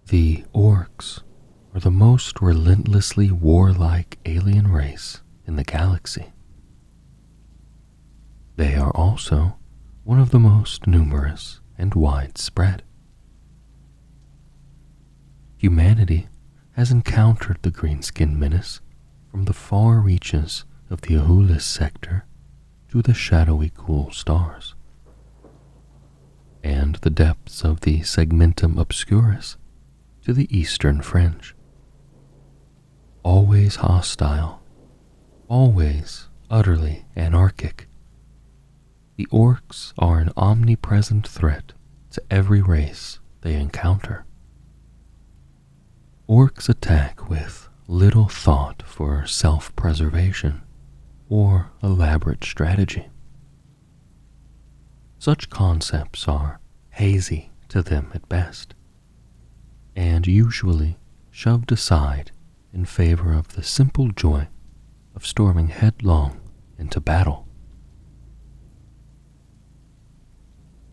The Orks are the most relentlessly warlike alien race in the galaxy. They are also one of the most numerous and widespread. Humanity has encountered the greenskin menace from the far reaches of the Ahulis sector to the shadowy cool stars, and the depths of the Segmentum Obscurus to the eastern fringe. Always hostile, always utterly anarchic, the Orks are an omnipresent threat to every race they encounter. Orks attack with little thought for self-preservation or elaborate strategy. Such concepts are hazy to them at best, and usually shoved aside in favor of the simple joy of storming headlong into battle.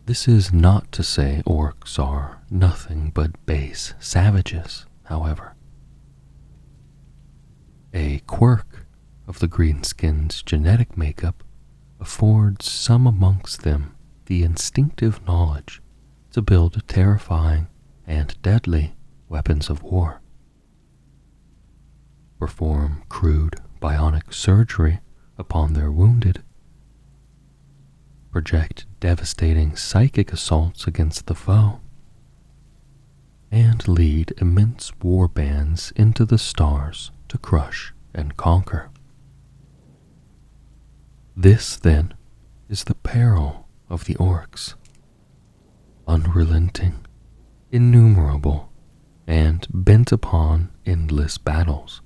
This is not to say Orks are nothing but base savages, however. A quirk of the greenskins' genetic makeup affords some amongst them the instinctive knowledge to build terrifying and deadly weapons of war, perform crude bionic surgery upon their wounded, project devastating psychic assaults against the foe, and lead immense war bands into the stars to crush and conquer. This, then, is the peril of the Orks. Unrelenting, innumerable, and bent upon endless battles.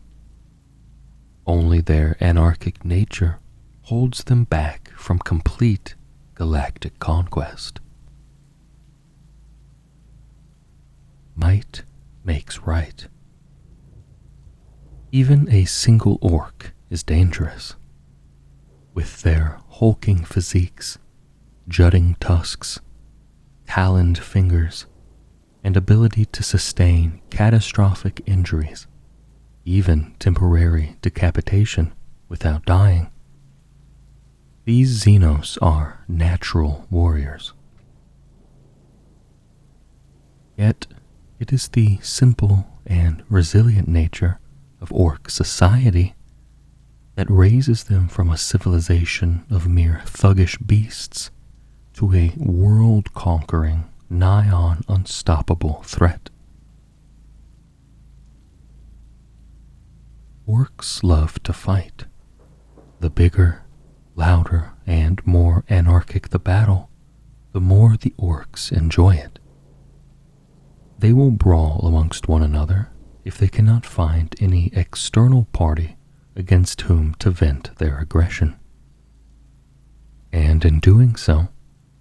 Only their anarchic nature holds them back from complete galactic conquest. Might makes right. Even a single Ork is dangerous. With their hulking physiques, jutting tusks, taloned fingers, and ability to sustain catastrophic injuries, even temporary decapitation without dying, these Xenos are natural warriors. Yet it is the simple and resilient nature of Ork society that raises them from a civilization of mere thuggish beasts to a world-conquering, nigh-on unstoppable threat. Orks love to fight. The bigger, louder, and more anarchic the battle, the more the Orks enjoy it. They will brawl amongst one another if they cannot find any external party against whom to vent their aggression. And in doing so,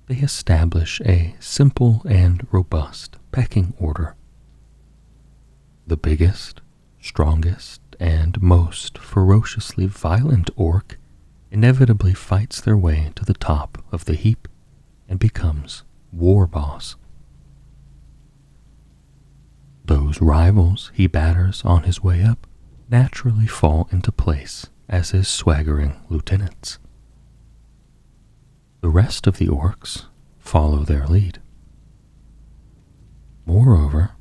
they establish a simple and robust pecking order. The biggest, strongest, and most ferociously violent Ork inevitably fights their way to the top of the heap and becomes war boss. Those rivals he batters on his way up naturally fall into place as his swaggering lieutenants. The rest of the Orks follow their lead. Moreover,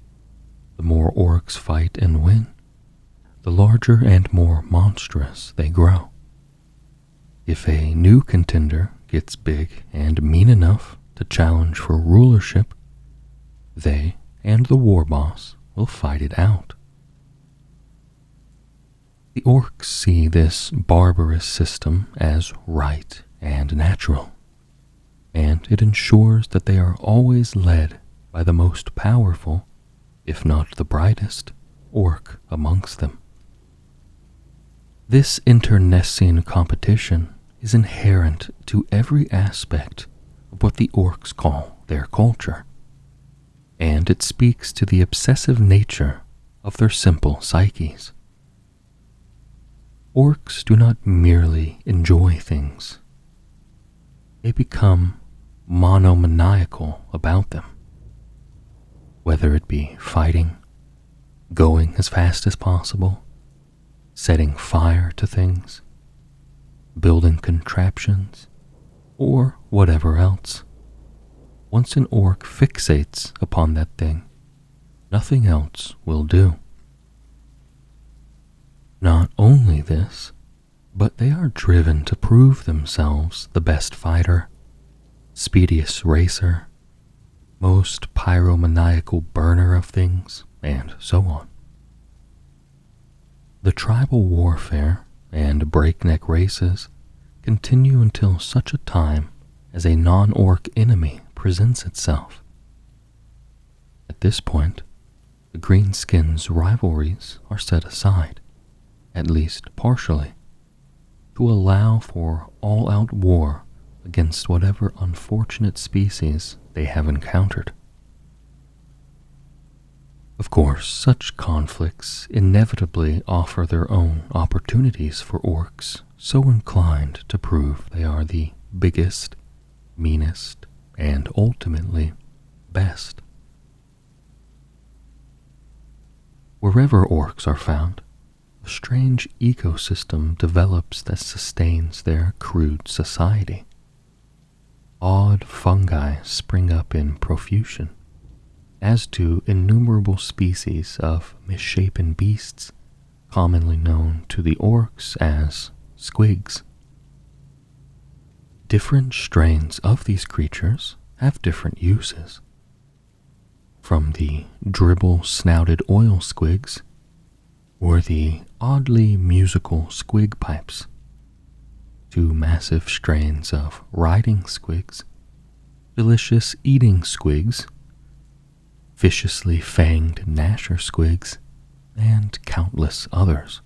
the more Orks fight and win, the larger and more monstrous they grow. If a new contender gets big and mean enough to challenge for rulership, they and the war boss will fight it out. The Orks see this barbarous system as right and natural, and it ensures that they are always led by the most powerful, if not the brightest, Ork amongst them. This internecine competition is inherent to every aspect of what the Orks call their culture, and it speaks to the obsessive nature of their simple psyches. Orks do not merely enjoy things. They become monomaniacal about them. Whether it be fighting, going as fast as possible, setting fire to things, building contraptions, or whatever else. Once an orc fixates upon that thing, nothing else will do. Not only this, but they are driven to prove themselves the best fighter, speediest racer, most pyromaniacal burner of things, and so on. The tribal warfare and breakneck races continue until such a time as a non-orc enemy presents itself. At this point, the greenskins' rivalries are set aside, at least partially, to allow for all-out war against whatever unfortunate species they have encountered. Of course, such conflicts inevitably offer their own opportunities for orcs so inclined to prove they are the biggest, meanest, and ultimately best. Wherever orcs are found, a strange ecosystem develops that sustains their crude society. Odd fungi spring up in profusion, as do innumerable species of misshapen beasts, commonly known to the orcs as squigs. Different strains of these creatures have different uses. From the dribble-snouted oil squigs, or the oddly musical squig pipes, to massive strains of riding squigs, delicious eating squigs, viciously fanged gnasher squigs, and countless others.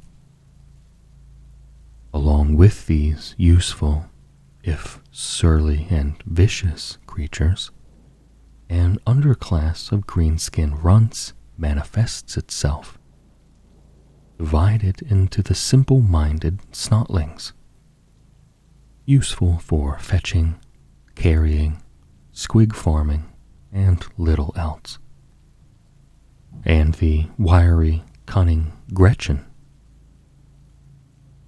Along with these useful, if surly and vicious creatures, an underclass of greenskin runts manifests itself, divided into the simple-minded snotlings, useful for fetching, carrying, squig farming, and little else, and the wiry, cunning Gretchen.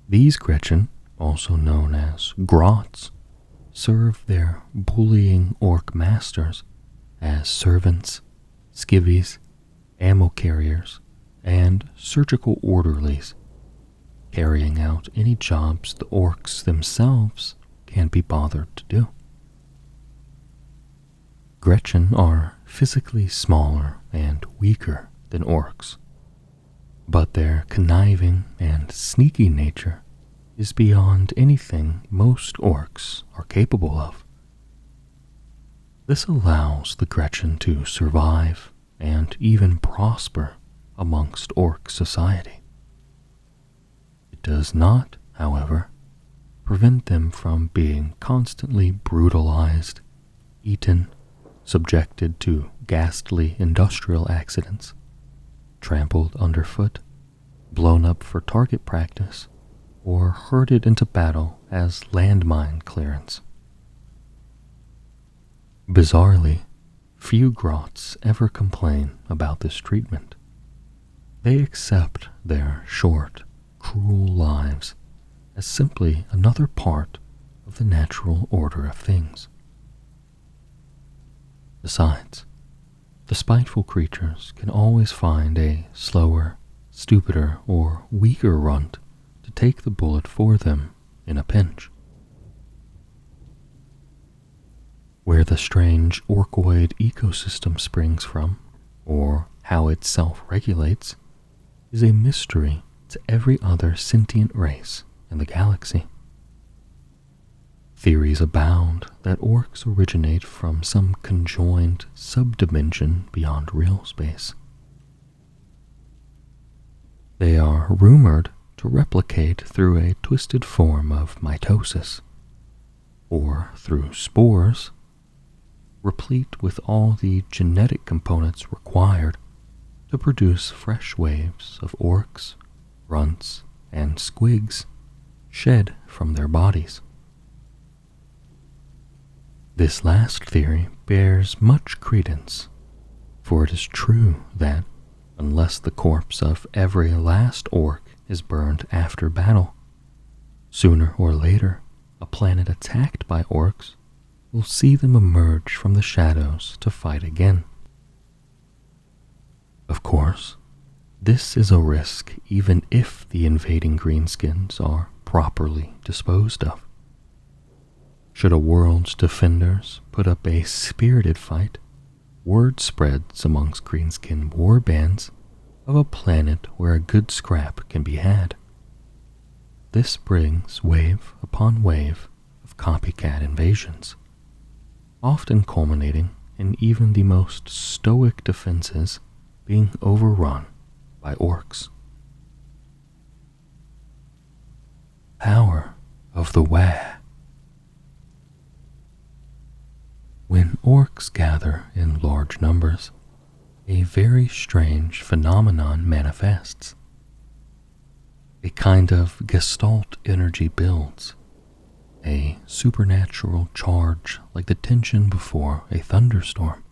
These Gretchen, also known as grots, serve their bullying orc masters as servants, skivvies, ammo carriers, and surgical orderlies, carrying out any jobs the orcs themselves can't be bothered to do. Gretchen are physically smaller and weaker than orcs, but their conniving and sneaky nature is beyond anything most orcs are capable of. This allows the Gretchen to survive and even prosper amongst orc society. It does not, however, prevent them from being constantly brutalized, eaten, subjected to ghastly industrial accidents, trampled underfoot, blown up for target practice, or herded into battle as landmine clearance. Bizarrely, few grots ever complain about this treatment. They accept their short, cruel lives as simply another part of the natural order of things. Besides, the spiteful creatures can always find a slower, stupider, or weaker runt to take the bullet for them in a pinch. Where the strange orcoid ecosystem springs from, or how it self-regulates, is a mystery to every other sentient race in the galaxy. Theories abound that orcs originate from some conjoined subdimension beyond real space. They are rumored to replicate through a twisted form of mitosis, or through spores, replete with all the genetic components required to produce fresh waves of orcs, runts, and squigs shed from their bodies. This last theory bears much credence, for it is true that, unless the corpse of every last orc is burned after battle. Sooner or later, a planet attacked by orcs will see them emerge from the shadows to fight again. Of course, this is a risk even if the invading greenskins are properly disposed of. Should a world's defenders put up a spirited fight, word spreads amongst greenskin warbands of a planet where a good scrap can be had. This brings wave upon wave of copycat invasions, often culminating in even the most stoic defenses being overrun by orcs. Power of the Wa. When orcs gather in large numbers, a very strange phenomenon manifests. A kind of gestalt energy builds, a supernatural charge like the tension before a thunderstorm,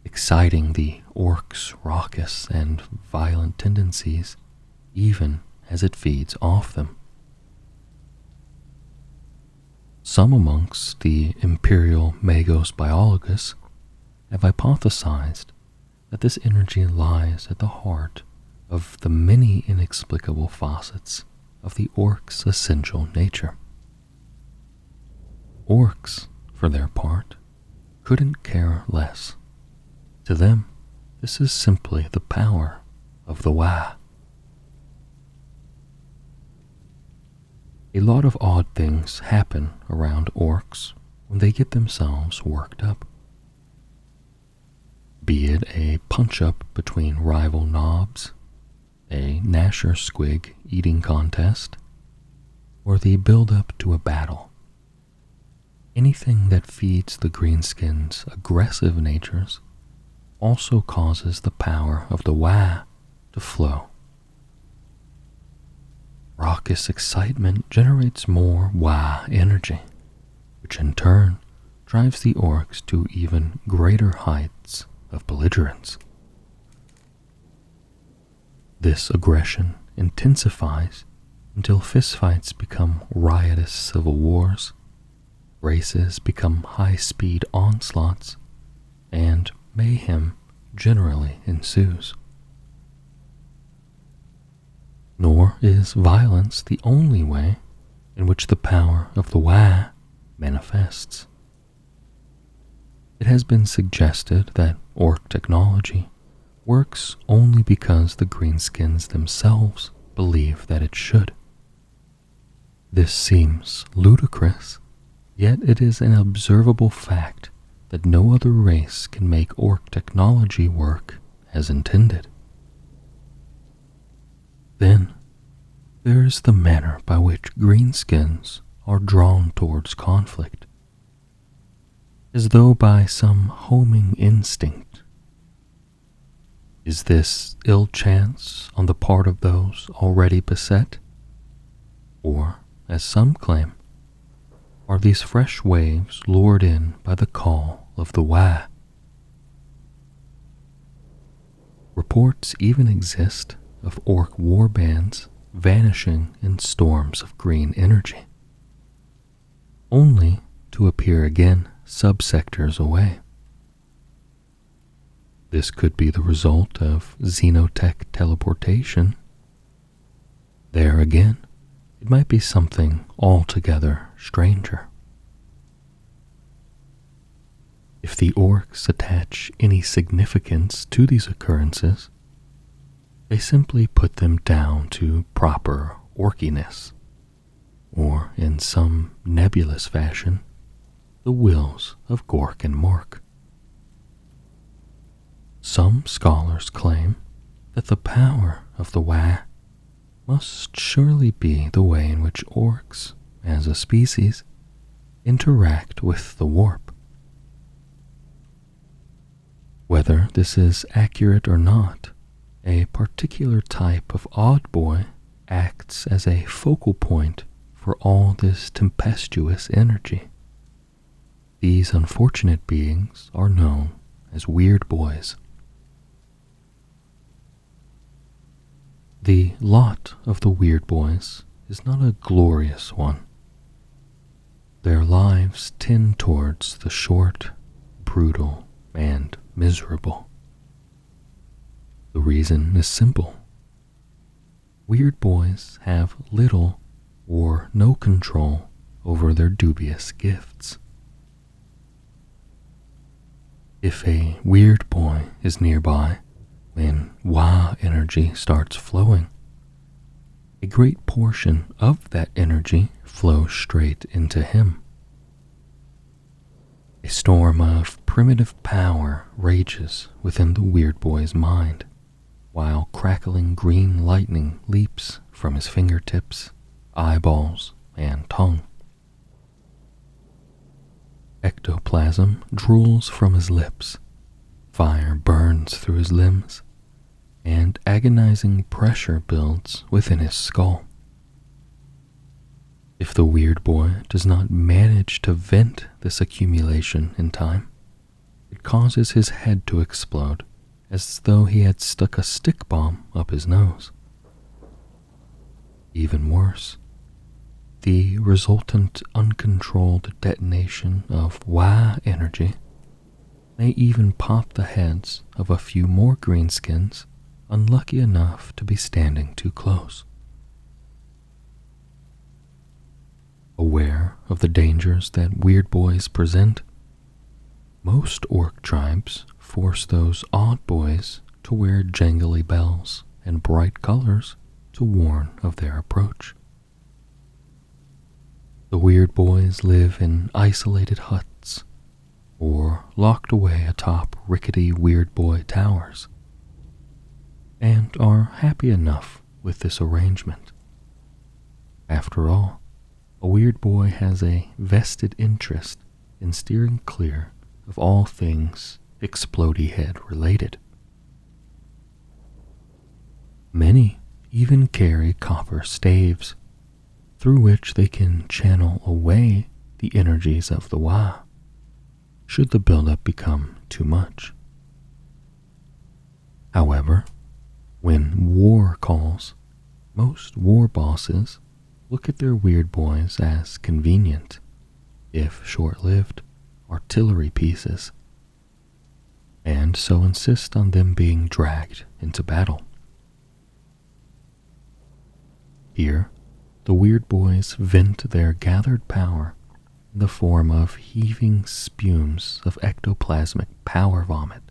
exciting the orcs' raucous and violent tendencies even as it feeds off them. Some amongst the imperial magos biologists have hypothesized that this energy lies at the heart of the many inexplicable facets of the orc's essential nature. Orcs, for their part, couldn't care less. To them, this is simply the power of the Wa. A lot of odd things happen around orcs when they get themselves worked up. Be it a punch-up between rival knobs, a Nasher squig eating contest, or the build-up to a battle. Anything that feeds the greenskins' aggressive natures also causes the power of the Wa to flow. Raucous excitement generates more Wa energy, which in turn drives the orcs to even greater heights of belligerence. This aggression intensifies until fistfights become riotous civil wars, races become high-speed onslaughts, and mayhem generally ensues. Nor is violence the only way in which the power of the Wa manifests. It has been suggested that orc technology works only because the greenskins themselves believe that it should. This seems ludicrous, yet it is an observable fact that no other race can make orc technology work as intended. Then, there is the manner by which greenskins are drawn towards conflict, as though by some homing instinct. Is this ill chance on the part of those already beset? Or, as some claim, are these fresh waves lured in by the call of the Wa? Reports even exist of orc warbands vanishing in storms of green energy, only to appear again subsectors away. This could be the result of xenotech teleportation. There again, it might be something altogether stranger. If the orcs attach any significance to these occurrences, they simply put them down to proper orkiness, or in some nebulous fashion, the wills of Gork and Mork. Some scholars claim that the power of the Wa must surely be the way in which orcs, as a species, interact with the warp. Whether this is accurate or not, a particular type of odd boy acts as a focal point for all this tempestuous energy. These unfortunate beings are known as weird boys. The lot of the Weird Boys is not a glorious one. Their lives tend towards the short, brutal, and miserable. The reason is simple. Weird Boys have little or no control over their dubious gifts. If a Weird Boy is nearby when Wa energy starts flowing, a great portion of that energy flows straight into him. A storm of primitive power rages within the Weird Boy's mind, while crackling green lightning leaps from his fingertips, eyeballs, and tongue. Ectoplasm drools from his lips, fire burns through his limbs, and agonizing pressure builds within his skull. If the Weird Boy does not manage to vent this accumulation in time, it causes his head to explode as though he had stuck a stick bomb up his nose. Even worse, the resultant uncontrolled detonation of Wa energy may even pop the heads of a few more greenskins unlucky enough to be standing too close. Aware of the dangers that Weird Boys present, most Ork tribes force those odd boys to wear jangly bells and bright colors to warn of their approach. The Weird Boys live in isolated huts or locked away atop rickety Weird Boy towers, and are happy enough with this arrangement. After all, a Weird Boy has a vested interest in steering clear of all things explodey head related. Many even carry copper staves through which they can channel away the energies of the Wa, should the buildup become too much. However, when war calls, most war bosses look at their Weird Boys as convenient, if short-lived, artillery pieces, and so insist on them being dragged into battle. Here, the Weird Boys vent their gathered power in the form of heaving spumes of ectoplasmic power vomit,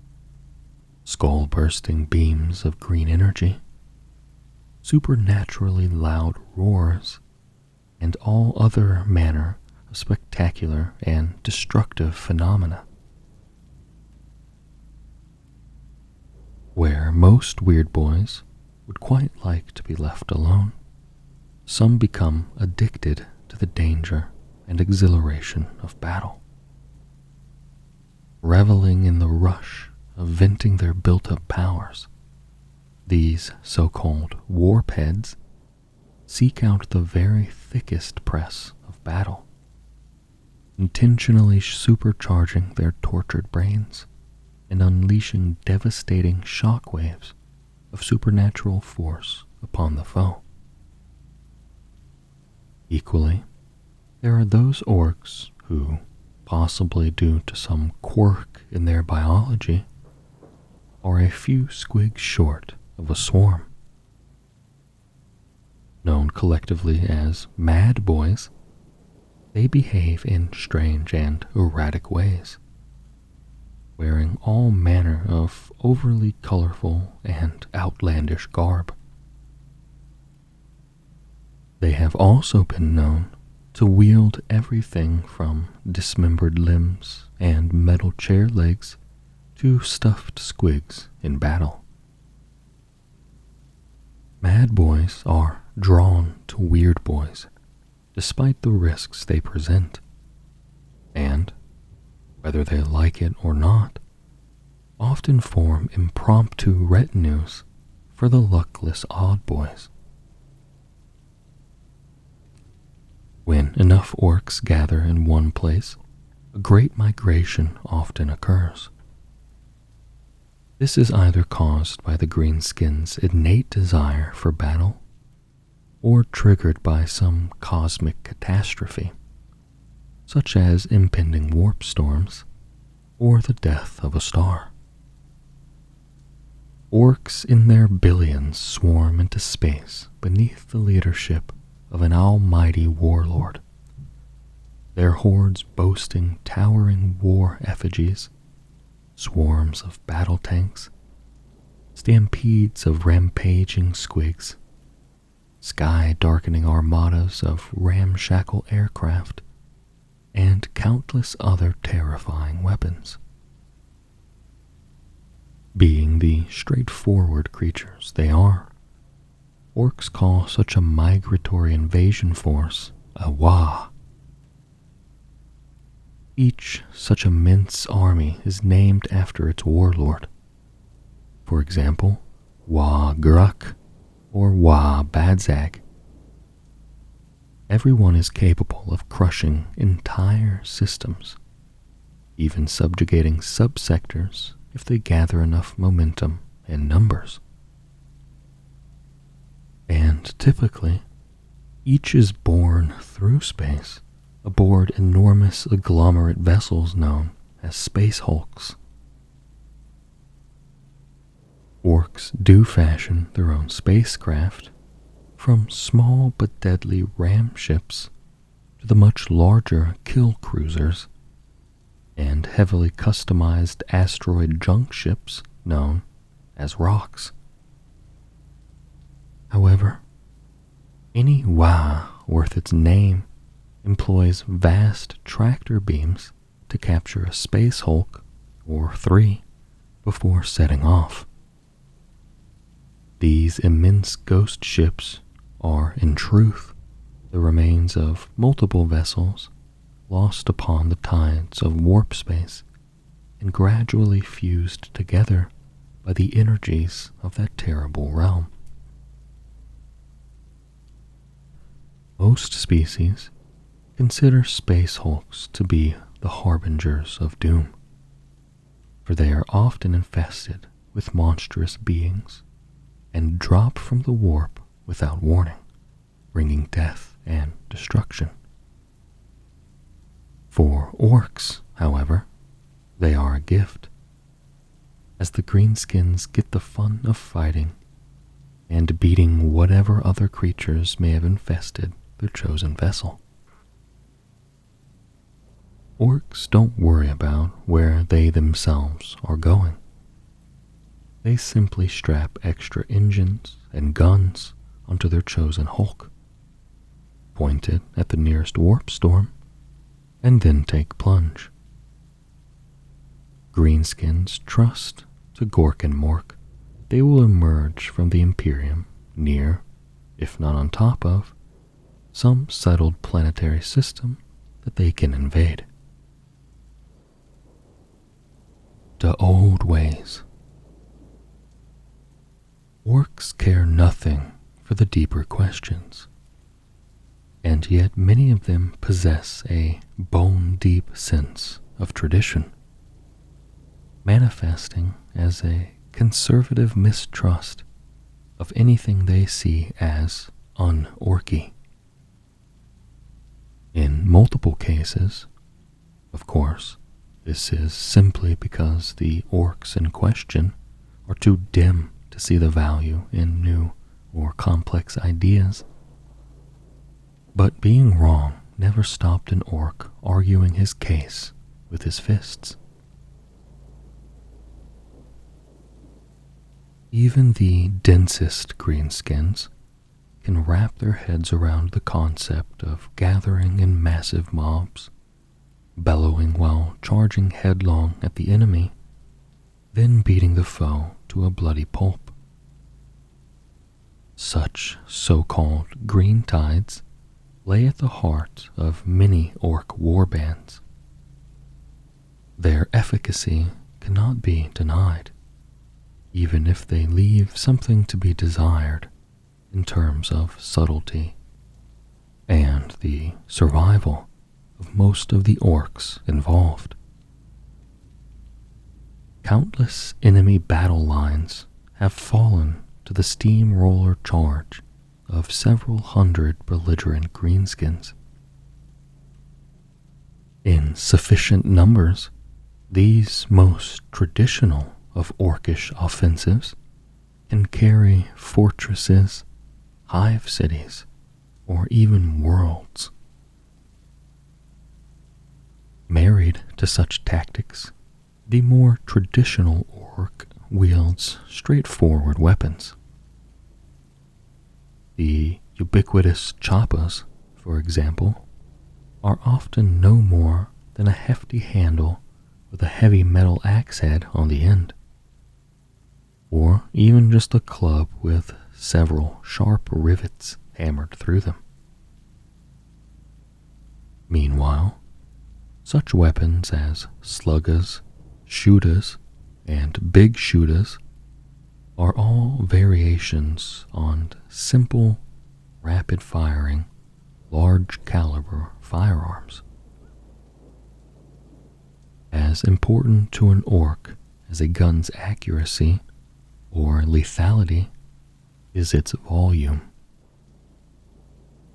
skull-bursting beams of green energy, supernaturally loud roars, and all other manner of spectacular and destructive phenomena. Where most Weird Boys would quite like to be left alone, some become addicted to the danger and exhilaration of battle. Reveling in the rush of venting their built-up powers, these so-called warpheads seek out the very thickest press of battle, intentionally supercharging their tortured brains and unleashing devastating shockwaves of supernatural force upon the foe. Equally, there are those Orks who, possibly due to some quirk in their biology, are a few squigs short of a swarm. Known collectively as Mad Boys, they behave in strange and erratic ways, wearing all manner of overly colorful and outlandish garb. They have also been known to wield everything from dismembered limbs and metal chair legs to stuffed squigs in battle. Mad Boys are drawn to Weird Boys despite the risks they present, and, whether they like it or not, often form impromptu retinues for the luckless odd boys. When enough Orks gather in one place, a great migration often occurs. This is either caused by the greenskins' innate desire for battle or triggered by some cosmic catastrophe, such as impending warp storms or the death of a star. Orks in their billions swarm into space beneath the leadership of an almighty warlord, their hordes boasting towering war effigies, swarms of battle tanks, stampedes of rampaging squigs, sky-darkening armadas of ramshackle aircraft, and countless other terrifying weapons. Being the straightforward creatures they are, Orks call such a migratory invasion force a Wa. Each such immense army is named after its warlord. For example, Wa Gruk or Wa Badzag. Everyone is capable of crushing entire systems, even subjugating subsectors if they gather enough momentum and numbers. And typically, each is born through space aboard enormous agglomerate vessels known as space hulks. Orks do fashion their own spacecraft, from small but deadly ram ships to the much larger kill cruisers and heavily customized asteroid junk ships known as rocks. However, any Wa worth its name employs vast tractor beams to capture a space hulk or 3 before setting off. These immense ghost ships are, in truth, the remains of multiple vessels lost upon the tides of warp space and gradually fused together by the energies of that terrible realm. Most species consider space hulks to be the harbingers of doom, for they are often infested with monstrous beings and drop from the warp without warning, bringing death and destruction. For orks, however, they are a gift, as the greenskins get the fun of fighting and beating whatever other creatures may have infested their chosen vessel. Orks don't worry about where they themselves are going. They simply strap extra engines and guns onto their chosen hulk, point it at the nearest warp storm, and then take plunge. Greenskins trust to Gork and Mork they will emerge from the Imperium near, if not on top of, some settled planetary system that they can invade. The old ways. Orks care nothing for the deeper questions, and yet many of them possess a bone-deep sense of tradition, manifesting as a conservative mistrust of anything they see as un-orky. In multiple cases, of course, this is simply because the orks in question are too dim to see the value in new or complex ideas. But being wrong never stopped an ork arguing his case with his fists. Even the densest greenskins can wrap their heads around the concept of gathering in massive mobs, bellowing while charging headlong at the enemy, then beating the foe to a bloody pulp. Such so-called green tides lay at the heart of many orc warbands. Their efficacy cannot be denied, even if they leave something to be desired in terms of subtlety and the survival of most of the orcs involved. countless enemy battle lines have fallen to the steamroller charge of several hundred belligerent greenskins. In sufficient numbers, these most traditional of orcish offensives can carry fortresses, hive cities, or even worlds. Married to such tactics, the more traditional orc wields straightforward weapons. The ubiquitous choppas, for example, are often no more than a hefty handle with a heavy metal axe head on the end, or even just a club with several sharp rivets hammered through them. Meanwhile, such weapons as sluggas, shootas, and big shootas are all variations on simple, rapid-firing, large-caliber firearms. As important to an orc as a gun's accuracy or lethality is its volume.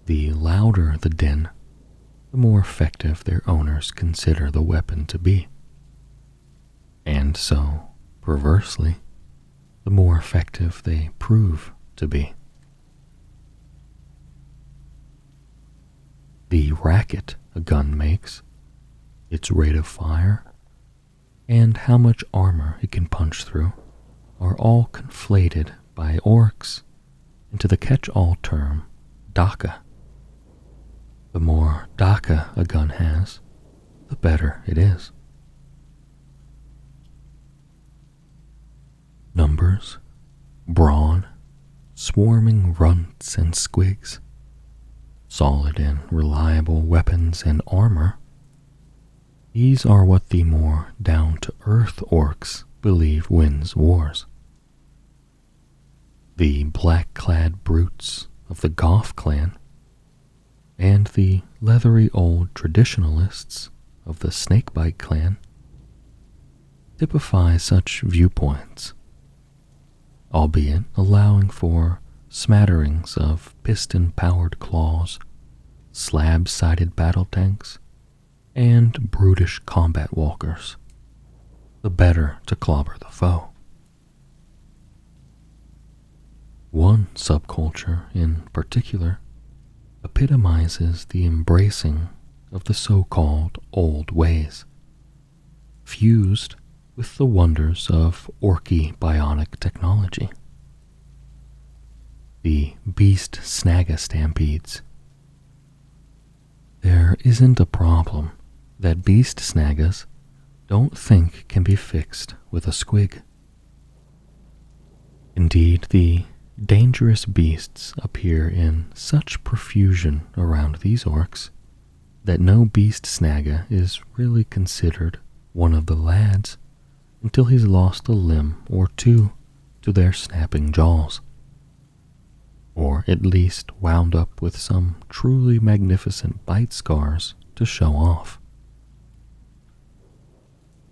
The louder the din, the more effective their owners consider the weapon to be. And so, perversely, the more effective they prove to be. The racket a gun makes, its rate of fire, and how much armor it can punch through are all conflated by orcs into the catch-all term Daka. The more Daka a gun has, the better it is. Numbers, brawn, swarming runts and squigs, solid and reliable weapons and armor, these are what the more down-to-earth orcs believe wins wars. The black-clad brutes of the Goth clan and the leathery old traditionalists of the Snakebite clan typify such viewpoints, albeit allowing for smatterings of piston-powered claws, slab-sided battle tanks, and brutish combat walkers, the better to clobber the foe. One subculture in particular epitomizes the embracing of the so-called old ways, fused with the wonders of orky bionic technology. The beast snagga stampedes. There isn't a problem that beast snaggas don't think can be fixed with a squig. Indeed, the dangerous beasts appear in such profusion around these orcs that no beast snagga is really considered one of the lads until he's lost a limb or two to their snapping jaws, or at least wound up with some truly magnificent bite scars to show off.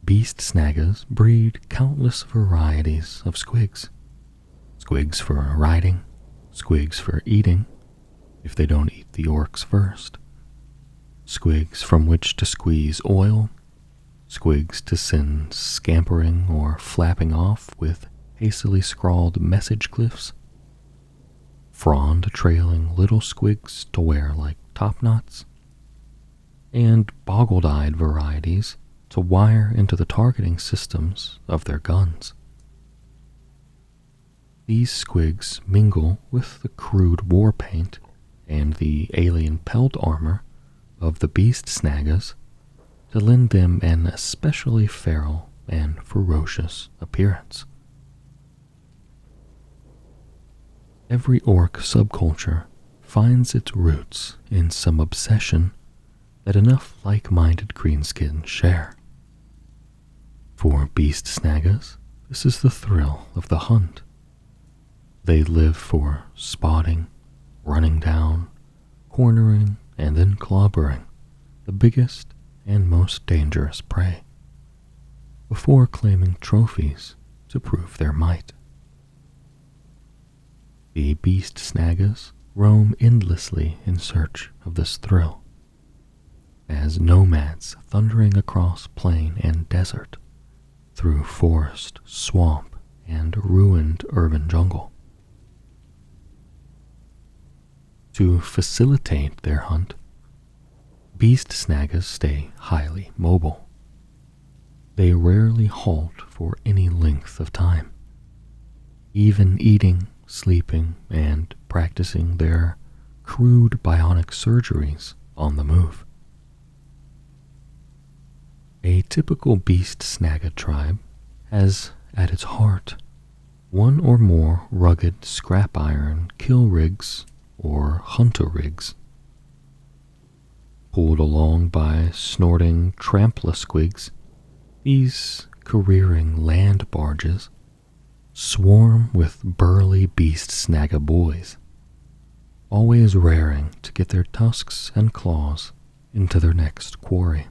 Beast snaggas breed countless varieties of squigs. Squigs for riding, squigs for eating, if they don't eat the orcs first, squigs from which to squeeze oil, squigs to send scampering or flapping off with hastily scrawled message glyphs, frond trailing little squigs to wear like topknots, and boggled-eyed varieties to wire into the targeting systems of their guns. These squigs mingle with the crude war paint and the alien pelt armor of the beast snaggas to lend them an especially feral and ferocious appearance. Every orc subculture finds its roots in some obsession that enough like-minded greenskins share. For beast snaggas, this is the thrill of the hunt. They live for spotting, running down, cornering, and then clobbering the biggest and most dangerous prey, before claiming trophies to prove their might. The beast snaggas roam endlessly in search of this thrill, as nomads thundering across plain and desert, through forest, swamp, and ruined urban jungle. To facilitate their hunt, beast snaggas stay highly mobile. They rarely halt for any length of time, even eating, sleeping, and practicing their crude bionic surgeries on the move. A typical beast snagga tribe has at its heart one or more rugged scrap iron kill rigs or hunter rigs. Pulled along by snorting trampla-squigs, these careering land barges swarm with burly beast snagga boys, always raring to get their tusks and claws into their next quarry.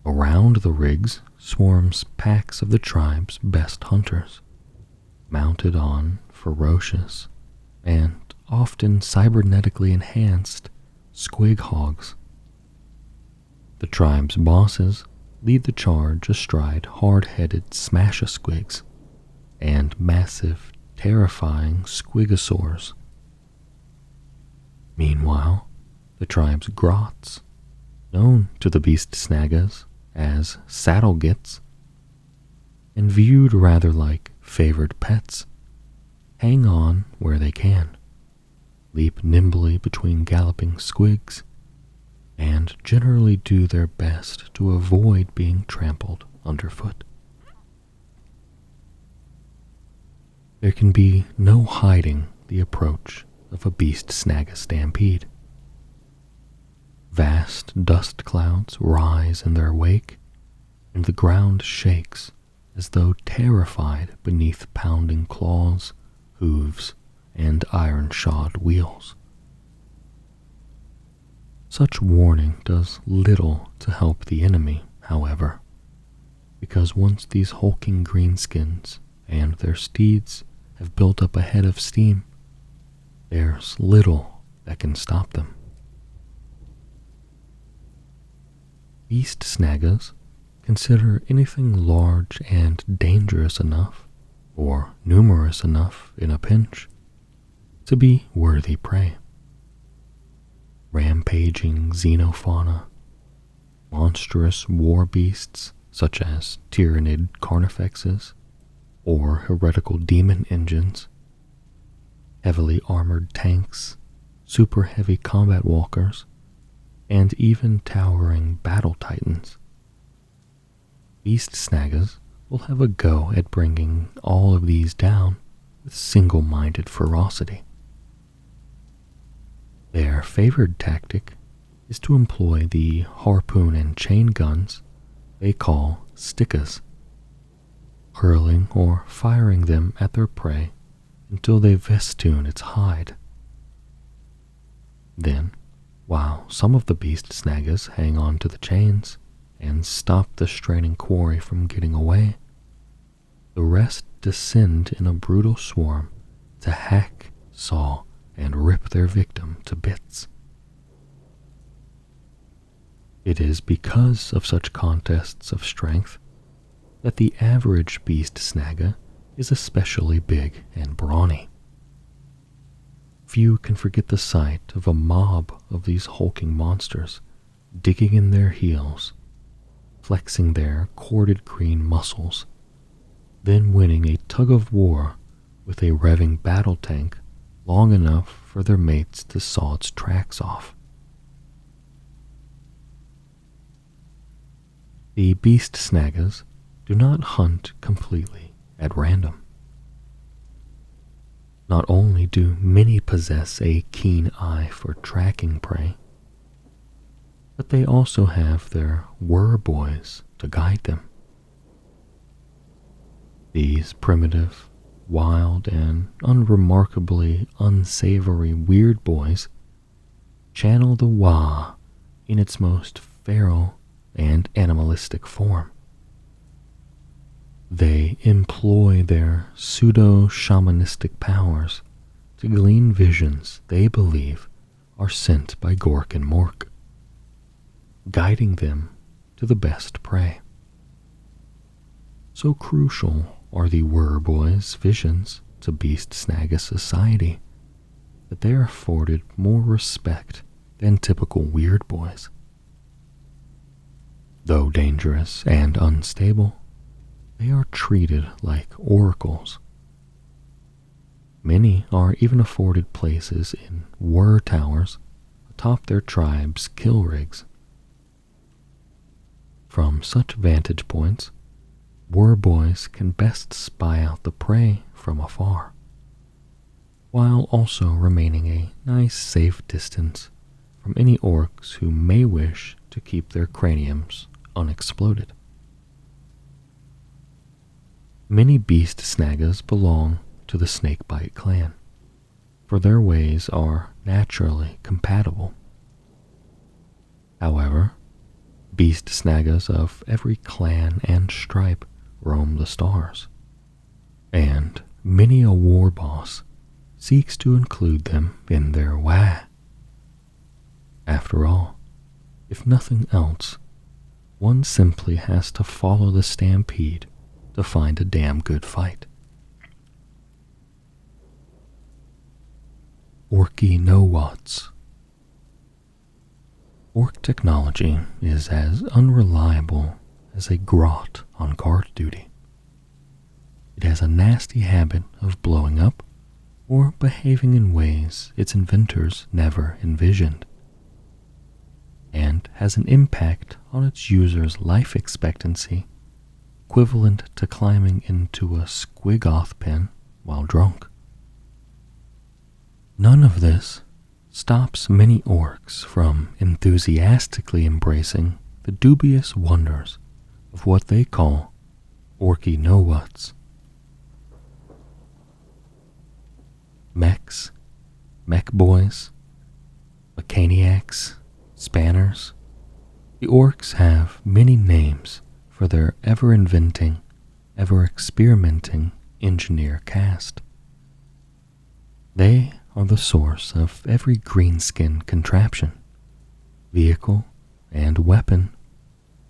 Around the rigs swarms packs of the tribe's best hunters, mounted on ferocious and often cybernetically enhanced squig hogs. The tribe's bosses lead the charge astride hard-headed smash-a-squigs and massive, terrifying squigosaurs. Meanwhile, the tribe's grots, known to the beast snaggas as saddlegits, and viewed rather like favored pets, hang on where they can, leap nimbly between galloping squigs, and generally do their best to avoid being trampled underfoot. There can be no hiding the approach of a beast snagga stampede. Vast dust clouds rise in their wake, and the ground shakes as though terrified beneath pounding claws, hooves, and iron-shod wheels. Such warning does little to help the enemy, however, because once these hulking greenskins and their steeds have built up a head of steam, there's little that can stop them. Beast snaggas consider anything large and dangerous enough, or numerous enough in a pinch, to be worthy prey. Rampaging xenofauna, monstrous war beasts such as tyrannid carnifexes or heretical demon engines, heavily armored tanks, super heavy combat walkers, and even towering battle titans. Beast snaggas will have a go at bringing all of these down with single-minded ferocity. Their favored tactic is to employ the harpoon and chain guns they call stickas, hurling or firing them at their prey until they festoon its hide. Then, while some of the beast snaggas hang on to the chains and stop the straining quarry from getting away, the rest descend in a brutal swarm to hack, saw, and rip their victim to bits. It is because of such contests of strength that the average beast snagga is especially big and brawny. Few can forget the sight of a mob of these hulking monsters digging in their heels, flexing their corded green muscles, then winning a tug-of-war with a revving battle tank long enough for their mates to saw its tracks off. The beast snaggas do not hunt completely at random. Not only do many possess a keen eye for tracking prey, but they also have their boys to guide them. These primitive, wild, and unremarkably unsavory weird boys channel the Wa in its most feral and animalistic form. They employ their pseudo-shamanistic powers to glean visions they believe are sent by Gork and Mork, guiding them to the best prey. So crucial are the Wurboys' visions to Beast Snagga society that they are afforded more respect than typical Weird Boys. Though dangerous and unstable, they are treated like oracles. Many are even afforded places in Wur towers atop their tribe's kill rigs. From such vantage points, Wurboys can best spy out the prey from afar, while also remaining a nice safe distance from any orcs who may wish to keep their craniums unexploded. Many beast snaggas belong to the Snakebite clan, for their ways are naturally compatible. However, beast snaggas of every clan and stripe roam the stars, and many a war boss seeks to include them in their wah. After all, if nothing else, one simply has to follow the stampede to find a damn good fight. Orky know-whats. Ork technology is as unreliable as a grot on guard duty. It has a nasty habit of blowing up or behaving in ways its inventors never envisioned, and has an impact on its users' life expectancy equivalent to climbing into a squigoth pen while drunk. None of this stops many orcs from enthusiastically embracing the dubious wonders of what they call orky know-whats. Mechs, mech boys, mechaniacs, spanners. The orcs have many names for their ever-inventing, ever-experimenting engineer caste. They are the source of every greenskin contraption, vehicle, and weapon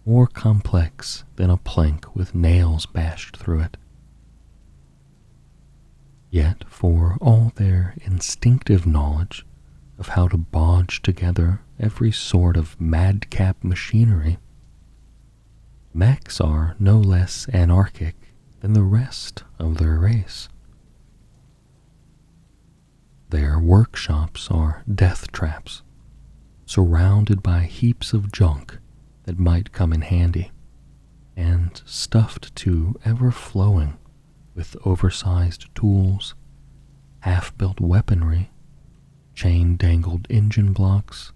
more complex than a plank with nails bashed through it. Yet, for all their instinctive knowledge of how to bodge together every sort of madcap machinery, mechs are no less anarchic than the rest of their race. Their workshops are death traps, surrounded by heaps of junk that might come in handy, and stuffed to ever-flowing with oversized tools, half-built weaponry, chain-dangled engine blocks,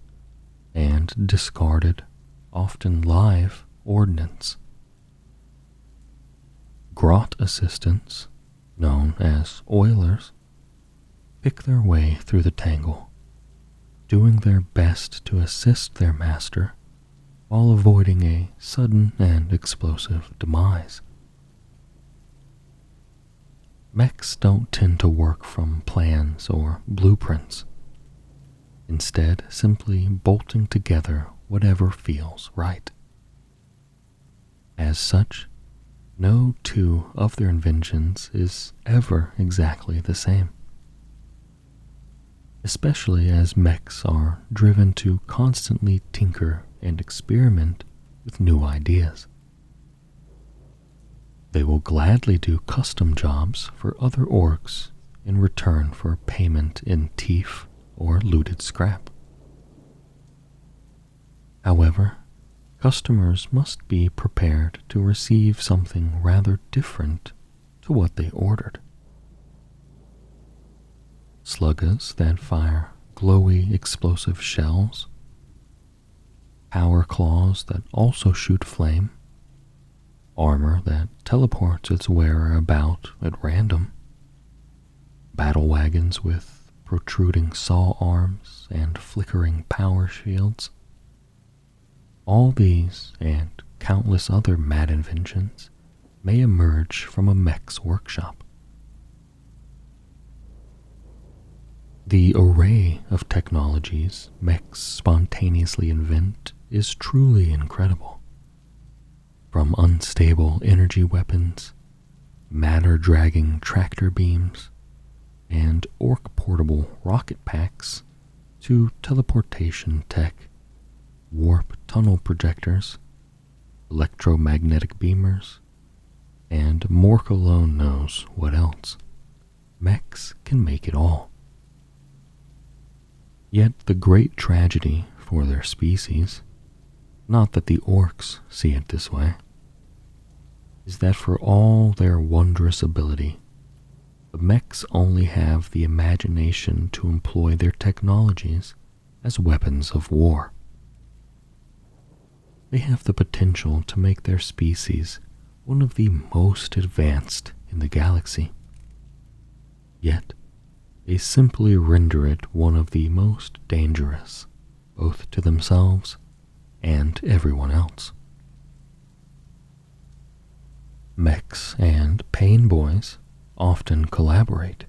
and discarded, often live, ordnance. Grot assistants, known as oilers, pick their way through the tangle, doing their best to assist their master while avoiding a sudden and explosive demise. Mechs don't tend to work from plans or blueprints, instead simply bolting together whatever feels right. As such, no two of their inventions is ever exactly the same, especially as mechs are driven to constantly tinker and experiment with new ideas. They will gladly do custom jobs for other orcs in return for payment in teeth or looted scrap. However, customers must be prepared to receive something rather different to what they ordered. Sluggas that fire glowy explosive shells, power claws that also shoot flame, armor that teleports its wearer about at random, battle wagons with protruding saw arms and flickering power shields. All these and countless other mad inventions may emerge from a mech's workshop. The array of technologies mechs spontaneously invent is truly incredible. From unstable energy weapons, matter-dragging tractor beams, and orc-portable rocket packs, to teleportation tech, warp tunnel projectors, electromagnetic beamers, and Mork alone knows what else. Mechs can make it all. Yet the great tragedy for their species, not that the orcs see it this way, is that for all their wondrous ability, the mechs only have the imagination to employ their technologies as weapons of war. They have the potential to make their species one of the most advanced in the galaxy. Yet, they simply render it one of the most dangerous, both to themselves and everyone else. Mechs and pain boys often collaborate,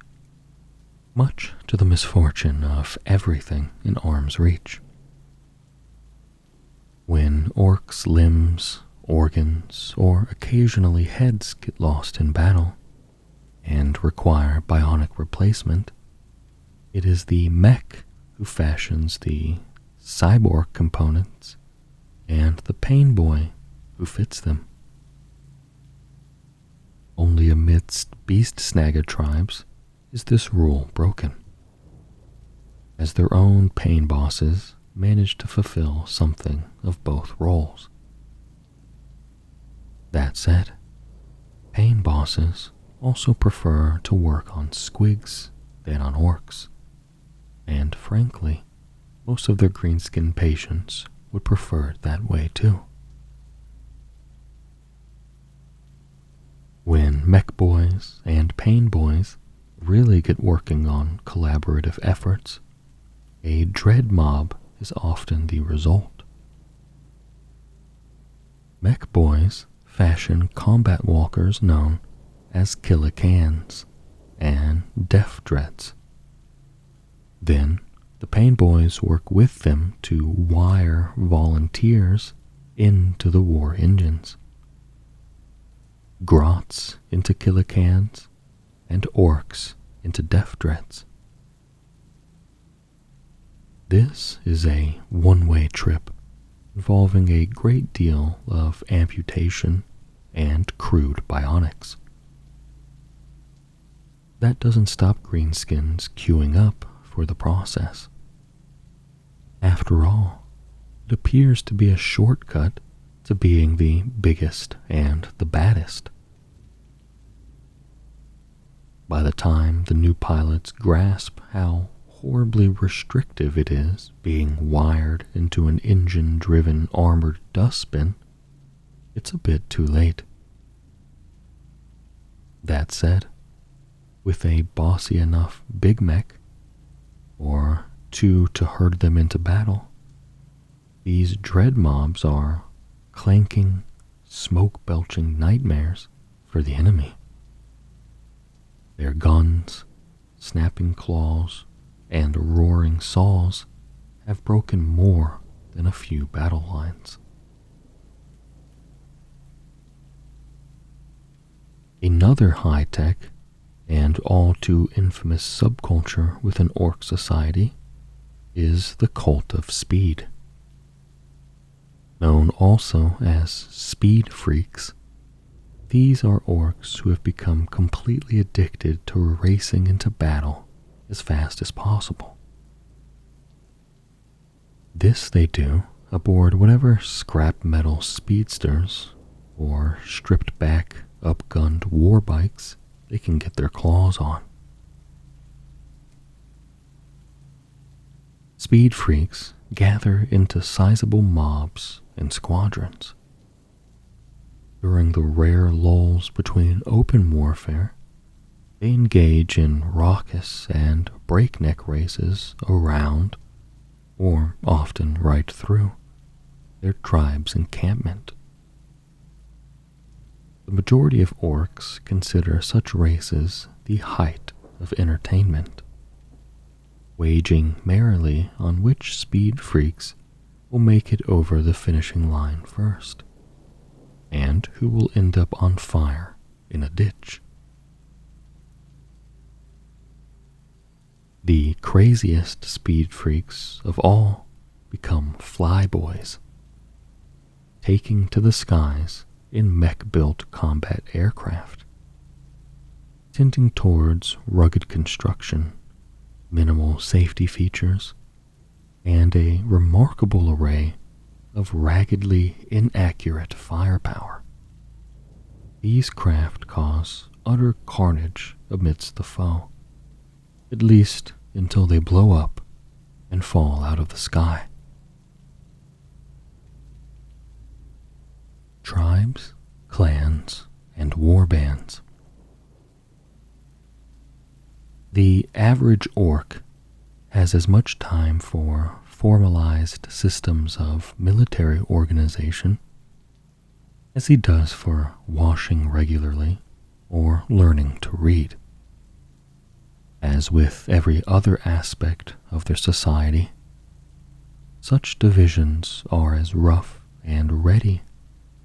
much to the misfortune of everything in arm's reach. When orcs' limbs, organs, or occasionally heads get lost in battle and require bionic replacement, it is the mech who fashions the cyborg components and the pain boy who fits them. Only amidst beast snagga tribes is this rule broken, as their own pain bosses manage to fulfill something of both roles. That said, pain bosses also prefer to work on squigs than on orcs, and frankly, most of their greenskin patients would prefer it that way too. When mech boys and pain boys really get working on collaborative efforts, a dread mob is often the result. Mech boys fashion combat walkers known as killicans and death dreads. Then the pain boys work with them to wire volunteers into the war engines. Grots into killicans and orcs into death dreads. This is a one-way trip involving a great deal of amputation and crude bionics. That doesn't stop greenskins queuing up for the process. After all, it appears to be a shortcut to being the biggest and the baddest. By the time the new pilots grasp how horribly restrictive it is being wired into an engine-driven armored dustbin, it's a bit too late. That said, with a bossy enough big mech, or two to herd them into battle, these dread mobs are clanking, smoke-belching nightmares for the enemy. Their guns, snapping claws, and roaring saws have broken more than a few battle lines. Another high-tech and all too infamous subculture within orc society is the cult of speed. Known also as speed freaks, these are orcs who have become completely addicted to racing into battle as fast as possible. This they do aboard whatever scrap metal speedsters or stripped back, upgunned war bikes they can get their claws on. Speed freaks gather into sizable mobs and squadrons. During the rare lulls between open warfare, they engage in raucous and breakneck races around, or often right through, their tribe's encampment. The majority of orcs consider such races the height of entertainment, waging merrily on which speed freaks will make it over the finishing line first, and who will end up on fire in a ditch. The craziest speed freaks of all become flyboys, taking to the skies in mech-built combat aircraft, tending towards rugged construction, minimal safety features, and a remarkable array of raggedly inaccurate firepower. These craft cause utter carnage amidst the foe, at least until they blow up and fall out of the sky. Tribes, clans, and warbands. The average orc has as much time for formalized systems of military organization as he does for washing regularly or learning to read. As with every other aspect of their society, such divisions are as rough and ready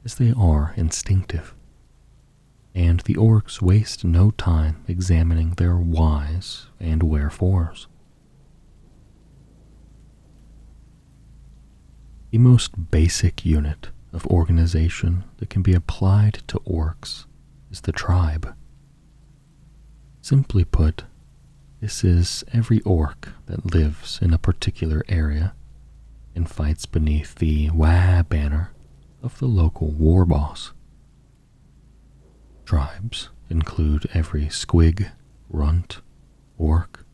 as they are instinctive, and the orcs waste no time examining their whys and wherefores. The most basic unit of organization that can be applied to orcs is the tribe. Simply put, this is every orc that lives in a particular area and fights beneath the WA banner of the local war boss. Tribes include every squig, runt, orc,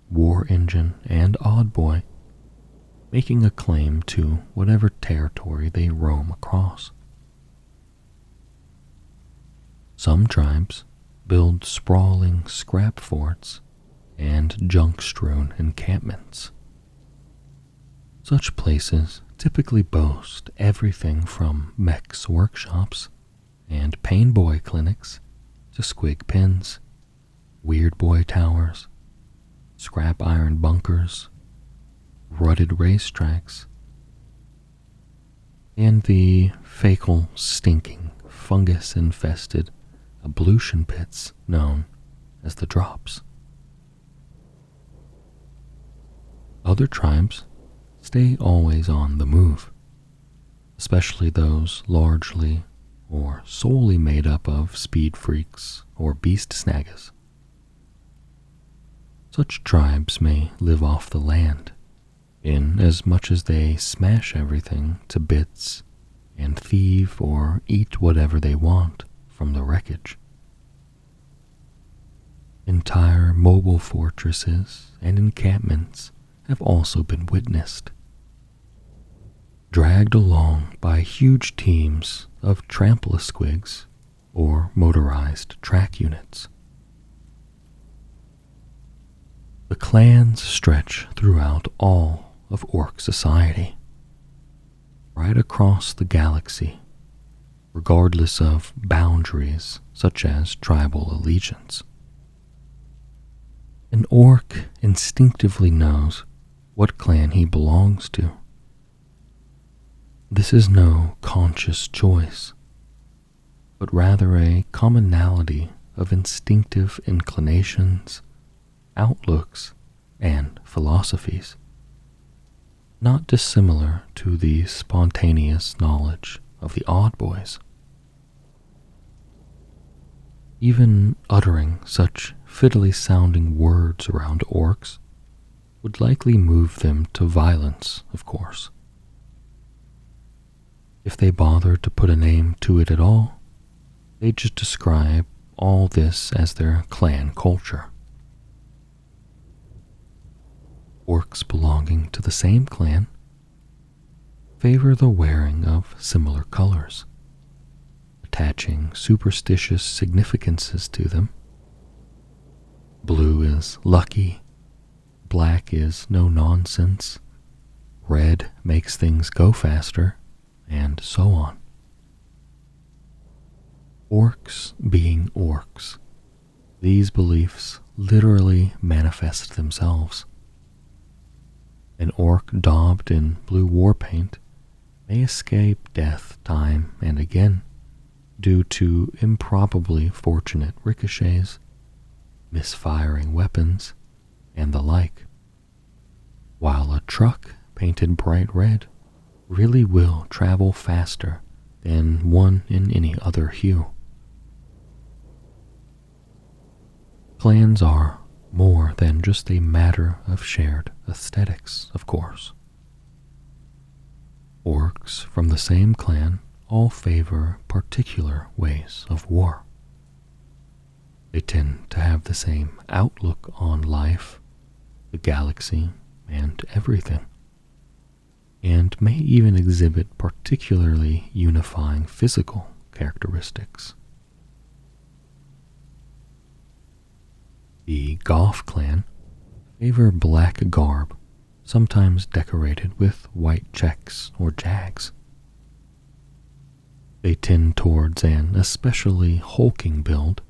war engine, and odd boy, making a claim to whatever territory they roam across. Some tribes build sprawling scrap forts and junk-strewn encampments. Such places typically boast everything from mechs workshops and pain boy clinics to squig pens, weird boy towers, scrap iron bunkers, rutted racetracks, and the fecal, stinking, fungus-infested ablution pits known as the drops. Other tribes stay always on the move, especially those largely or solely made up of speed freaks or beast snaggers. Such tribes may live off the land, in as much as they smash everything to bits and thieve or eat whatever they want from the wreckage. Entire mobile fortresses and encampments have also been witnessed, dragged along by huge teams of trample-squigs or motorized track units. The clans stretch throughout all of orc society, right across the galaxy, regardless of boundaries such as tribal allegiance. An orc instinctively knows what clan he belongs to. This is no conscious choice, but rather a commonality of instinctive inclinations, outlooks, and philosophies, not dissimilar to the spontaneous knowledge of the odd boys. Even uttering such fiddly-sounding words around orcs would likely move them to violence, of course. If they bother to put a name to it at all, they just describe all this as their clan culture. Orcs belonging to the same clan favor the wearing of similar colors, attaching superstitious significances to them. Blue is lucky, black is no nonsense, red makes things go faster, and so on. Orks being orks, these beliefs literally manifest themselves. An ork daubed in blue war paint may escape death time and again due to improbably fortunate ricochets, misfiring weapons, and the like, while a truck painted bright red really will travel faster than one in any other hue. Clans are more than just a matter of shared aesthetics, of course. Orks from the same clan all favor particular ways of war. They tend to have the same outlook on life, the galaxy, and everything, and may even exhibit particularly unifying physical characteristics. The Goth clan favor black garb, sometimes decorated with white checks or jags. They tend towards an especially hulking build,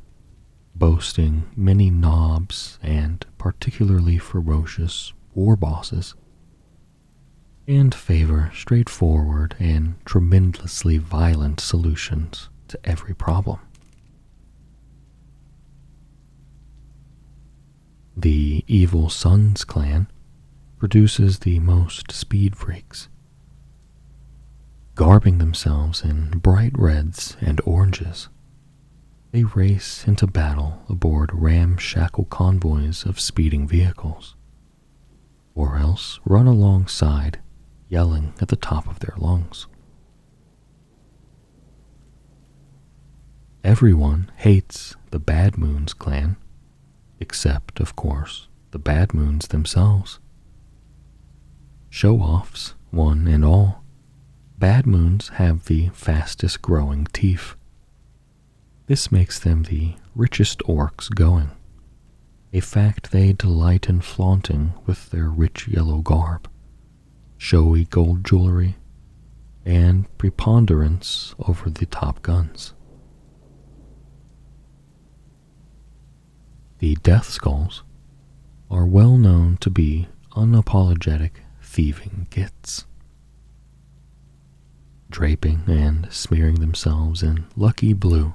boasting many knobs and particularly ferocious war bosses, and favor straightforward and tremendously violent solutions to every problem. The Evil Sons clan produces the most speed freaks, garbing themselves in bright reds and oranges. They race into battle aboard ramshackle convoys of speeding vehicles, or else run alongside, yelling at the top of their lungs. Everyone hates the Bad Moons clan, except, of course, the Bad Moons themselves. Show-offs, one and all, Bad Moons have the fastest growing teeth. This makes them the richest orcs going, a fact they delight in flaunting with their rich yellow garb, showy gold jewelry, and preponderance over the top guns. The Death Skulls are well known to be unapologetic thieving gits. Draping and smearing themselves in lucky blue,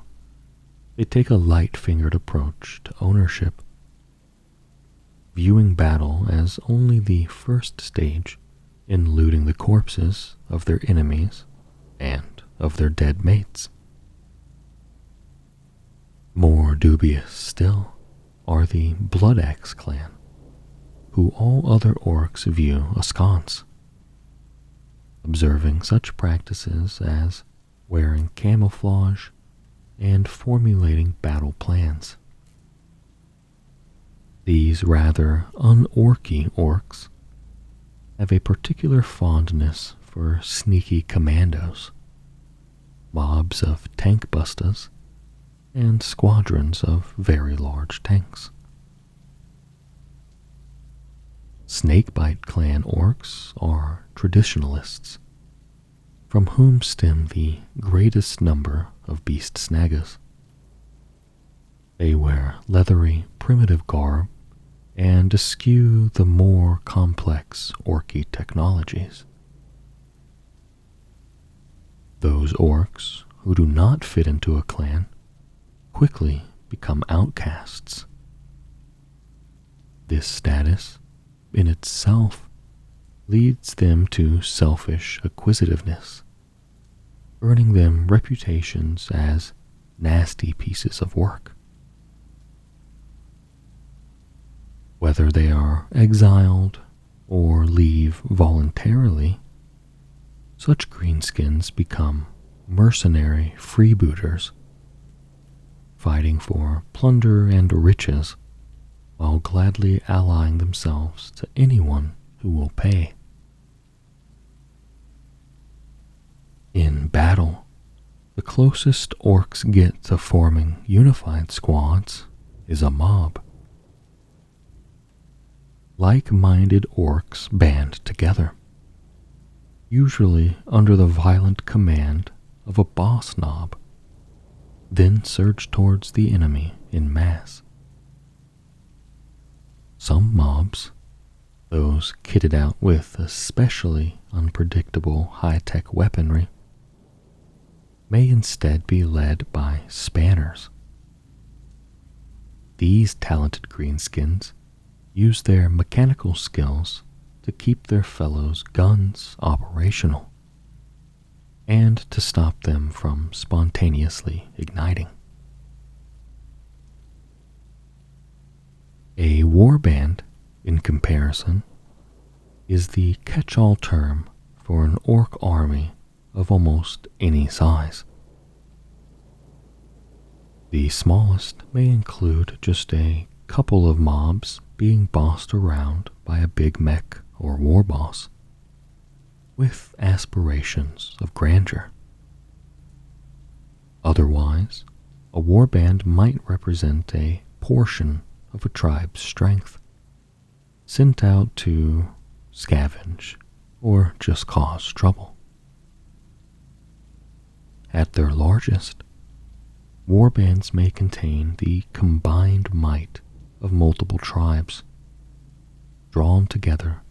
they take a light-fingered approach to ownership, viewing battle as only the first stage in looting the corpses of their enemies and of their dead mates. More dubious still are the Blood Axe clan, who all other orcs view askance, observing such practices as wearing camouflage and formulating battle plans. These rather unorky orcs have a particular fondness for sneaky commandos, mobs of tank bustas, and squadrons of very large tanks. Snakebite clan orcs are traditionalists, from whom stem the greatest number of beast snagas. They wear leathery, primitive garb and eschew the more complex orky technologies. Those orcs who do not fit into a clan quickly become outcasts. This status, in itself, leads them to selfish acquisitiveness, earning them reputations as nasty pieces of work. Whether they are exiled or leave voluntarily, such greenskins become mercenary freebooters, fighting for plunder and riches while gladly allying themselves to anyone who will pay. In battle, the closest orcs get to forming unified squads is a mob. Like-minded orcs band together, usually under the violent command of a boss nob, then surge towards the enemy in mass. Some mobs, those kitted out with especially unpredictable high-tech weaponry, may instead be led by spanners. These talented greenskins use their mechanical skills to keep their fellows' guns operational, and to stop them from spontaneously igniting. A warband, in comparison, is the catch-all term for an orc army of almost any size. The smallest may include just a couple of mobs being bossed around by a big mech or war boss, with aspirations of grandeur. Otherwise, a warband might represent a portion of a tribe's strength, sent out to scavenge or just cause trouble. At their largest, warbands may contain the combined might of multiple tribes, drawn together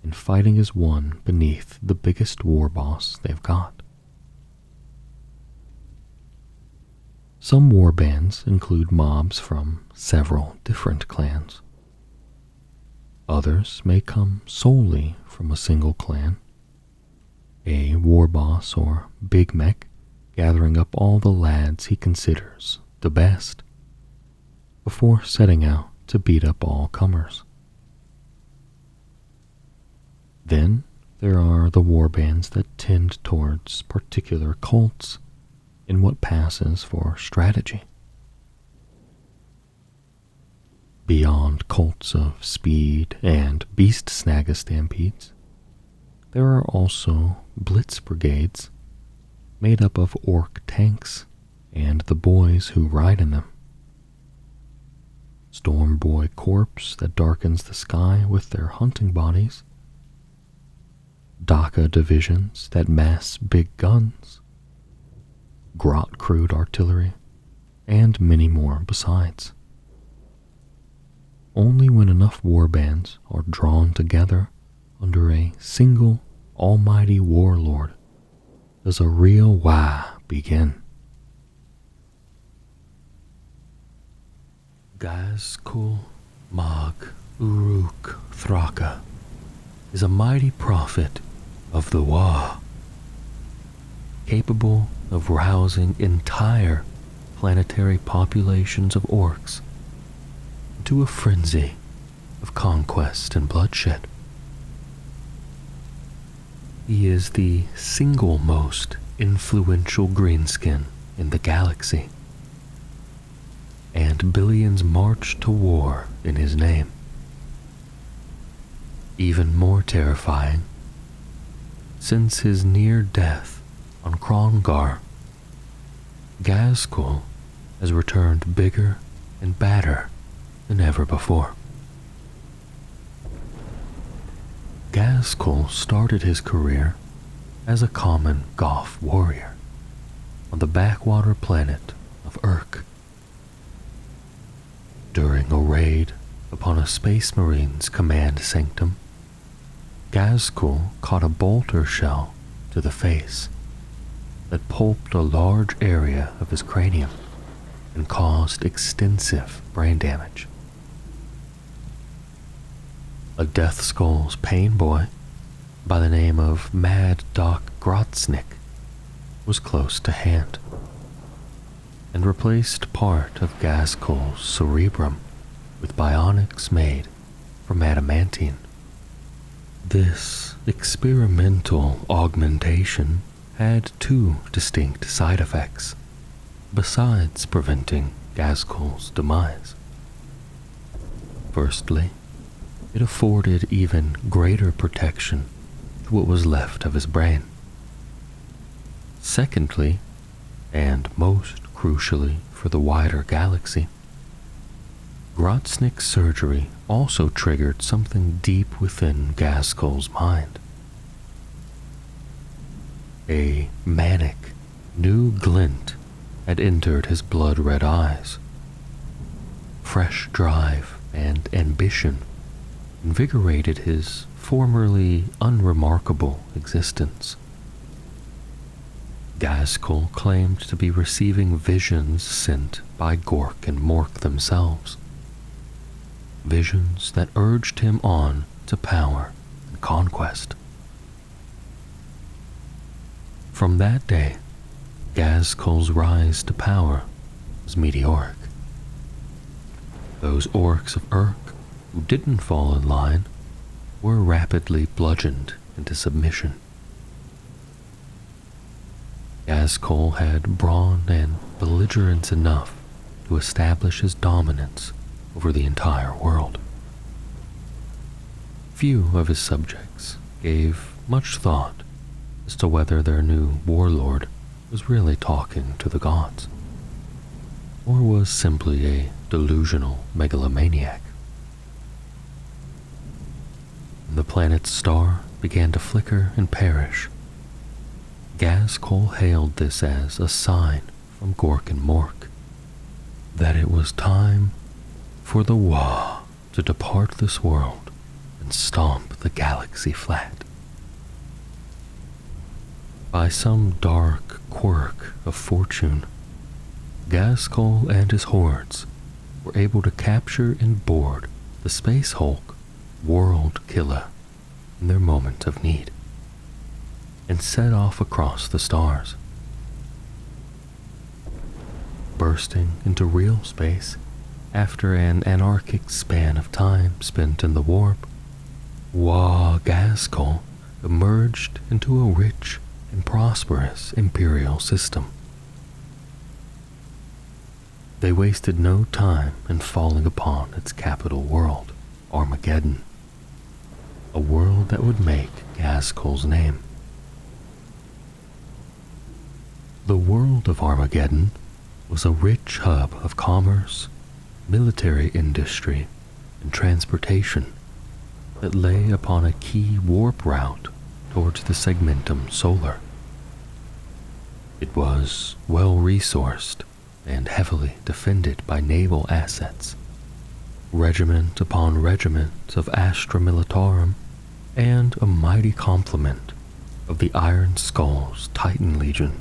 and fighting as one beneath the biggest war boss they've got. Some warbands include mobs from several different clans. Others may come solely from a single clan, a war boss or big mech gathering up all the lads he considers the best, before setting out to beat up all comers. Then there are the warbands that tend towards particular cults in what passes for strategy. Beyond cults of speed and beast snagga stampedes, there are also blitz brigades made up of orc tanks and the boys who ride in them. Storm Boy Corps that darkens the sky with their hunting bodies, Daka divisions that mass big guns, grot crude artillery, and many more besides. Only when enough warbands are drawn together under a single almighty warlord does a real begin. Gazkul Mag Uruk Thraka is a mighty prophet of the capable of rousing entire planetary populations of orcs into a frenzy of conquest and bloodshed. He is the single most influential greenskin in the galaxy, and billions march to war in his name. Even more terrifying, since his near death on Krongar, Gazkul has returned bigger and badder than ever before. Gazkul started his career as a common Goth warrior on the backwater planet of Urk. During a raid upon a Space Marine's command sanctum, Gazkul caught a bolter shell to the face that pulped a large area of his cranium and caused extensive brain damage. A Death Skull's pain boy by the name of Mad Doc Grotznick was close to hand and replaced part of Gazkul's cerebrum with bionics made from adamantine. This experimental augmentation had two distinct side effects, besides preventing Gazkul's demise. Firstly, it afforded even greater protection to what was left of his brain. Secondly, and most crucially for the wider galaxy, Grotznick's surgery also triggered something deep within Gazkul's mind. A manic, new glint had entered his blood-red eyes. Fresh drive and ambition invigorated his formerly unremarkable existence. Gaskell claimed to be receiving visions sent by Gork and Mork themselves. Visions that urged him on to power and conquest. From that day, Gaskell's rise to power was meteoric. Those orcs of Ork who didn't fall in line were rapidly bludgeoned into submission. Gaskell had brawn and belligerence enough to establish his dominance over the entire world. Few of his subjects gave much thought as to whether their new warlord was really talking to the gods, or was simply a delusional megalomaniac. When the planet's star began to flicker and perish, Gaskell hailed this as a sign from Gork and Mork that it was time for the Wa to depart this world and stomp the galaxy flat. By some dark quirk of fortune, Gaskell and his hordes were able to capture and board the Space Hulk World Killer in their moment of need, and set off across the stars. Bursting into real space after an anarchic span of time spent in the warp, Wa Gaskell emerged into a rich and prosperous imperial system. They wasted no time in falling upon its capital world, Armageddon, a world that would make Gaskell's name. The world of Armageddon was a rich hub of commerce, military industry, and transportation that lay upon a key warp route towards the Segmentum Solar. It was well-resourced and heavily defended by naval assets, regiment upon regiment of Astra Militarum, and a mighty complement of the Iron Skull's Titan Legion.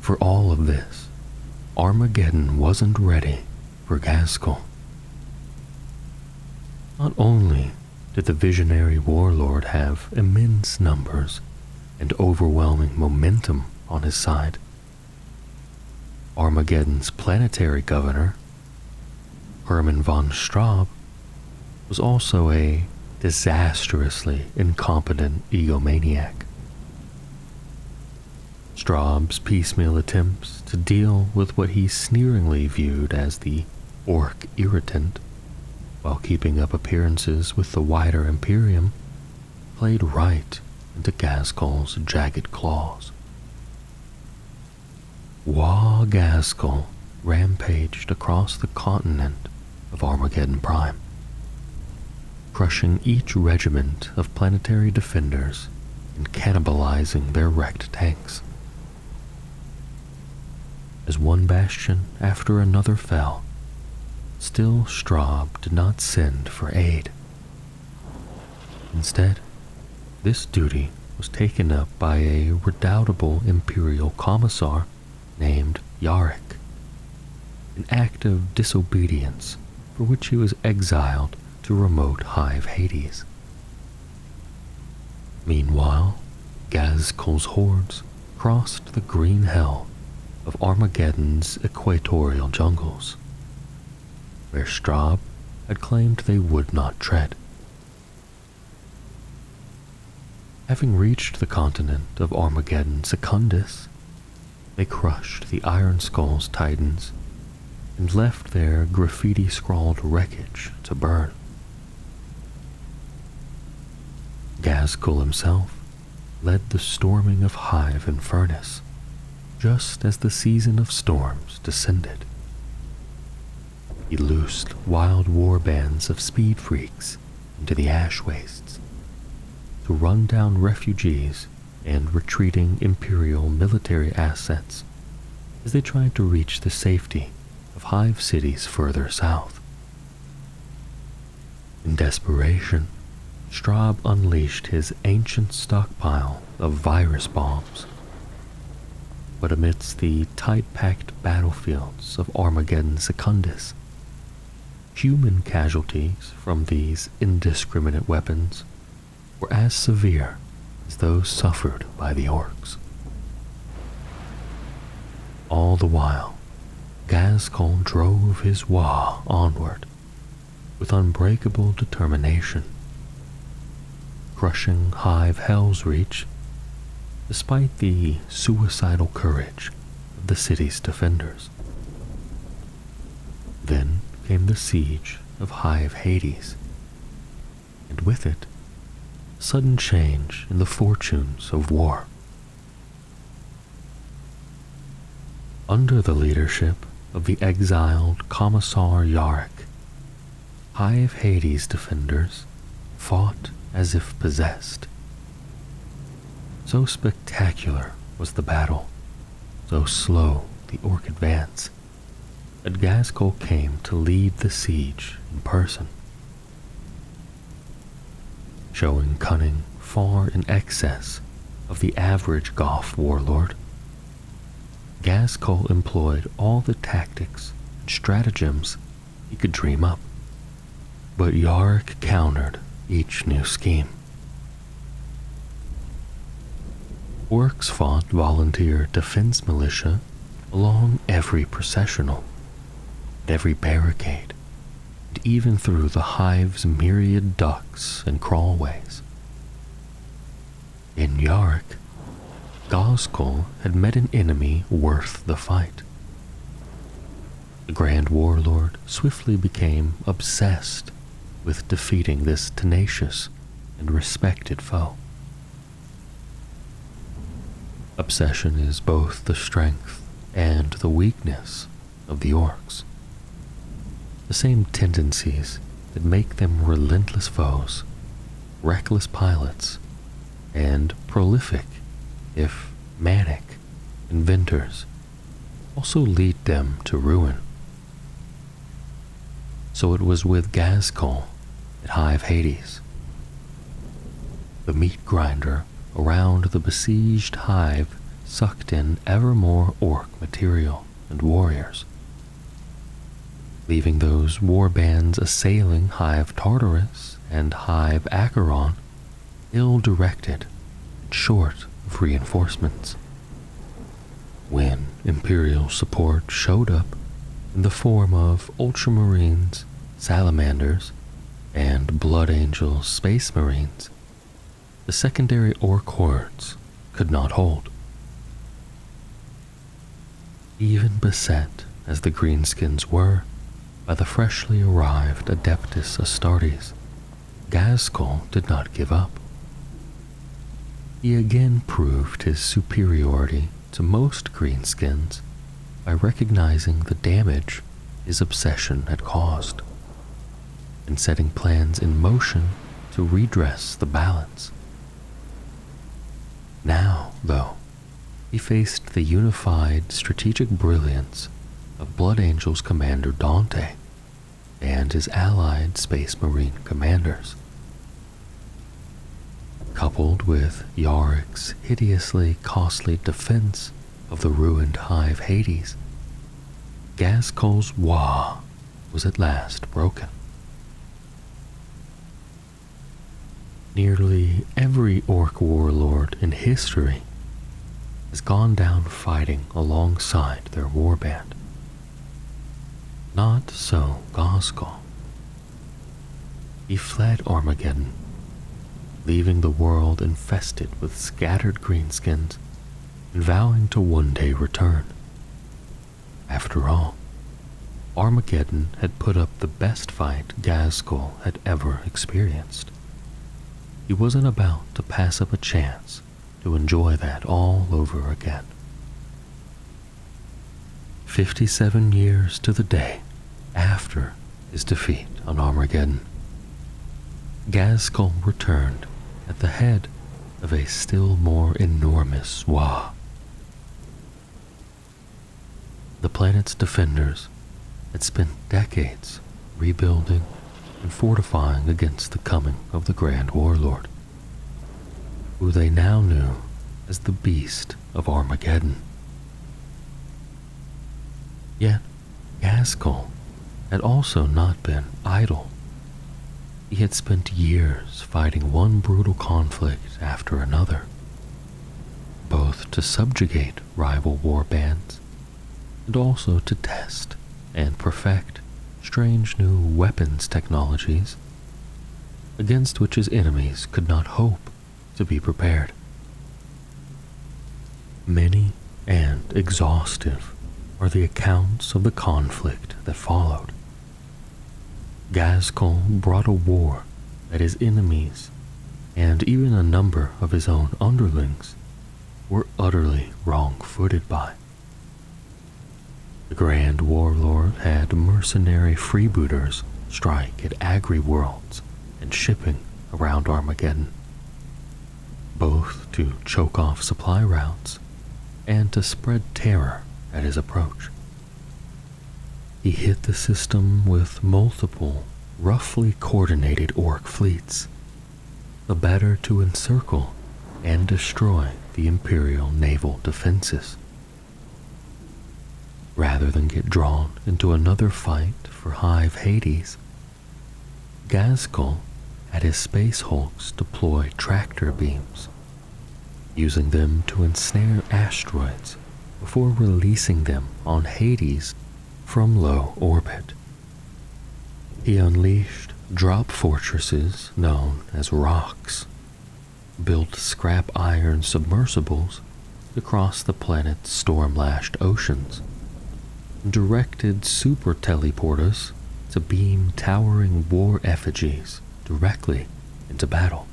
For all of this, Armageddon wasn't ready for Gaskell. Not only did the visionary warlord have immense numbers and overwhelming momentum on his side, Armageddon's planetary governor, Hermann von Straub, was also a disastrously incompetent egomaniac. Straub's piecemeal attempts to deal with what he sneeringly viewed as the Ork irritant, while keeping up appearances with the wider Imperium, played right into Gaskell's jagged claws. Wa Gaskell rampaged across the continent of Armageddon Prime, crushing each regiment of planetary defenders and cannibalizing their wrecked tanks. As one bastion after another fell, still Straub did not send for aid. Instead, this duty was taken up by a redoubtable Imperial commissar named Yarrick, an act of disobedience for which he was exiled to remote Hive Hades. Meanwhile, Gaskell's hordes crossed the green hell of Armageddon's equatorial jungles, where Straub had claimed they would not tread. Having reached the continent of Armageddon Secundus, they crushed the Iron Skull's titans and left their graffiti-scrawled wreckage to burn. Gaskell himself led the storming of Hive and Furnace just as the season of storms descended. He loosed wild war bands of speed freaks into the ash wastes to run down refugees and retreating Imperial military assets as they tried to reach the safety of hive cities further south. In desperation, Straub unleashed his ancient stockpile of virus bombs. But amidst the tight-packed battlefields of Armageddon Secundus, human casualties from these indiscriminate weapons were as severe as those suffered by the Orks. All the while, Ghazghkull drove his Wa onward with unbreakable determination, crushing Hive Hell's Reach despite the suicidal courage of the city's defenders. Then came the siege of Hive Hades, and with it, a sudden change in the fortunes of war. Under the leadership of the exiled Commissar Yarrick, Hive Hades defenders fought as if possessed. So spectacular was the battle, so slow the Ork advance, that Ghazghkull came to lead the siege in person. Showing cunning far in excess of the average Goth warlord, Ghazghkull employed all the tactics and stratagems he could dream up, but Yarrick countered each new scheme. Orks fought volunteer defense militia along every processional, at every barricade, and even through the hive's myriad ducts and crawlways. In Yarrick, Ghazghkull had met an enemy worth the fight. The Grand Warlord swiftly became obsessed with defeating this tenacious and respected foe. Obsession is both the strength and the weakness of the Orks. The same tendencies that make them relentless foes, reckless pilots, and prolific, if manic, inventors also lead them to ruin. So it was with Ghazghkull at Hive Hades. The meat grinder around the besieged hive sucked in ever more Ork material and warriors, leaving those warbands assailing Hive Tartarus and Hive Acheron ill-directed and short of reinforcements. When Imperial support showed up in the form of Ultramarines, Salamanders, and Blood Angel Space Marines, the secondary Ork hordes could not hold. Even beset as the greenskins were by the freshly arrived Adeptus Astartes, Ghazghkull did not give up. He again proved his superiority to most greenskins by recognizing the damage his obsession had caused, and setting plans in motion to redress the balance. Now, though, he faced the unified strategic brilliance of Blood Angel's commander Dante and his allied Space Marine commanders. Coupled with Yarrick's hideously costly defense of the ruined Hive Hades, Ghazghkull's Wa was at last broken. Nearly every Ork warlord in history has gone down fighting alongside their warband. Not so Ghazghkull. He fled Armageddon, leaving the world infested with scattered greenskins and vowing to one day return. After all, Armageddon had put up the best fight Ghazghkull had ever experienced. He wasn't about to pass up a chance to enjoy that all over again. 57 years to the day after his defeat on Armageddon, Ghazghkull returned at the head of a still more enormous Waaagh. The planet's defenders had spent decades rebuilding and fortifying against the coming of the Grand Warlord, who they now knew as the Beast of Armageddon. Yet, Ghazghkull had also not been idle. He had spent years fighting one brutal conflict after another, both to subjugate rival warbands and also to test and perfect strange new weapons technologies against which his enemies could not hope to be prepared. Many and exhaustive are the accounts of the conflict that followed. Ghazghkull brought a war that his enemies, and even a number of his own underlings, were utterly wrong-footed by. The Grand Warlord had mercenary freebooters strike at agri-worlds and shipping around Armageddon, both to choke off supply routes and to spread terror at his approach. He hit the system with multiple, roughly coordinated Ork fleets, the better to encircle and destroy the Imperial naval defenses. Rather than get drawn into another fight for Hive Hades, Ghazghkull had his space hulks deploy tractor beams, using them to ensnare asteroids before releasing them on Hades from low orbit. He unleashed drop fortresses known as rocks, built scrap iron submersibles to cross the planet's storm-lashed oceans, and directed super teleporters to beam towering war effigies directly into battle.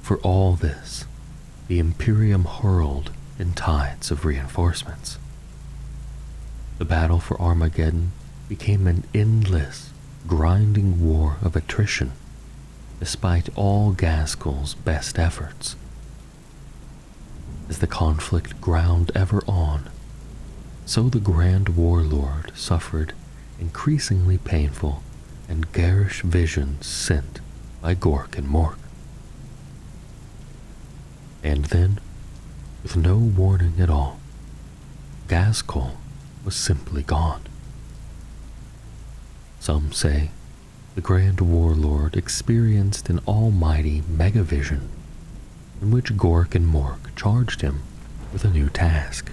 For all this, the Imperium hurled in tides of reinforcements. The battle for Armageddon became an endless, grinding war of attrition, despite all Ghazghkull's best efforts. As the conflict ground ever on, so the Grand Warlord suffered increasingly painful and garish visions sent by Gork and Mork. And then, with no warning at all, Ghazghkull was simply gone. Some say the Grand Warlord experienced an almighty megavision in which Gork and Mork charged him with a new task.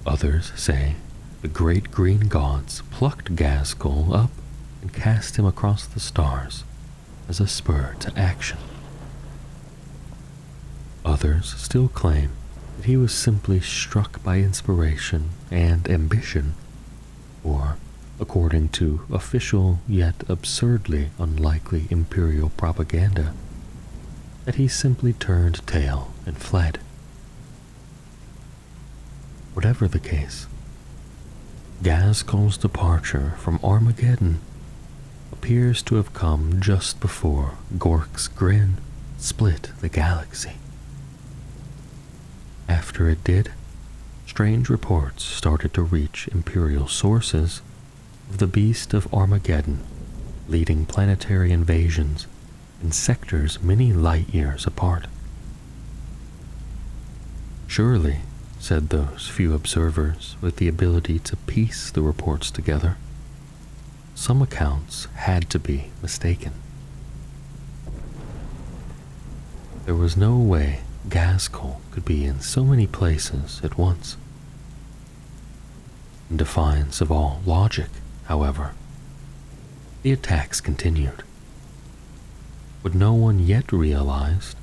Others say the great green gods plucked Ghazghkull up and cast him across the stars as a spur to action. Others still claim that he was simply struck by inspiration and ambition, or, according to official yet absurdly unlikely Imperial propaganda, that he simply turned tail and fled. Whatever the case, Ghazghkull's departure from Armageddon appears to have come just before Gork's grin split the galaxy. After it did, strange reports started to reach Imperial sources of the Beast of Armageddon leading planetary invasions in sectors many light years apart. Surely, said those few observers with the ability to piece the reports together, some accounts had to be mistaken. There was no way Ghazghkull could be in so many places at once. In defiance of all logic, however, the attacks continued. What no one yet realized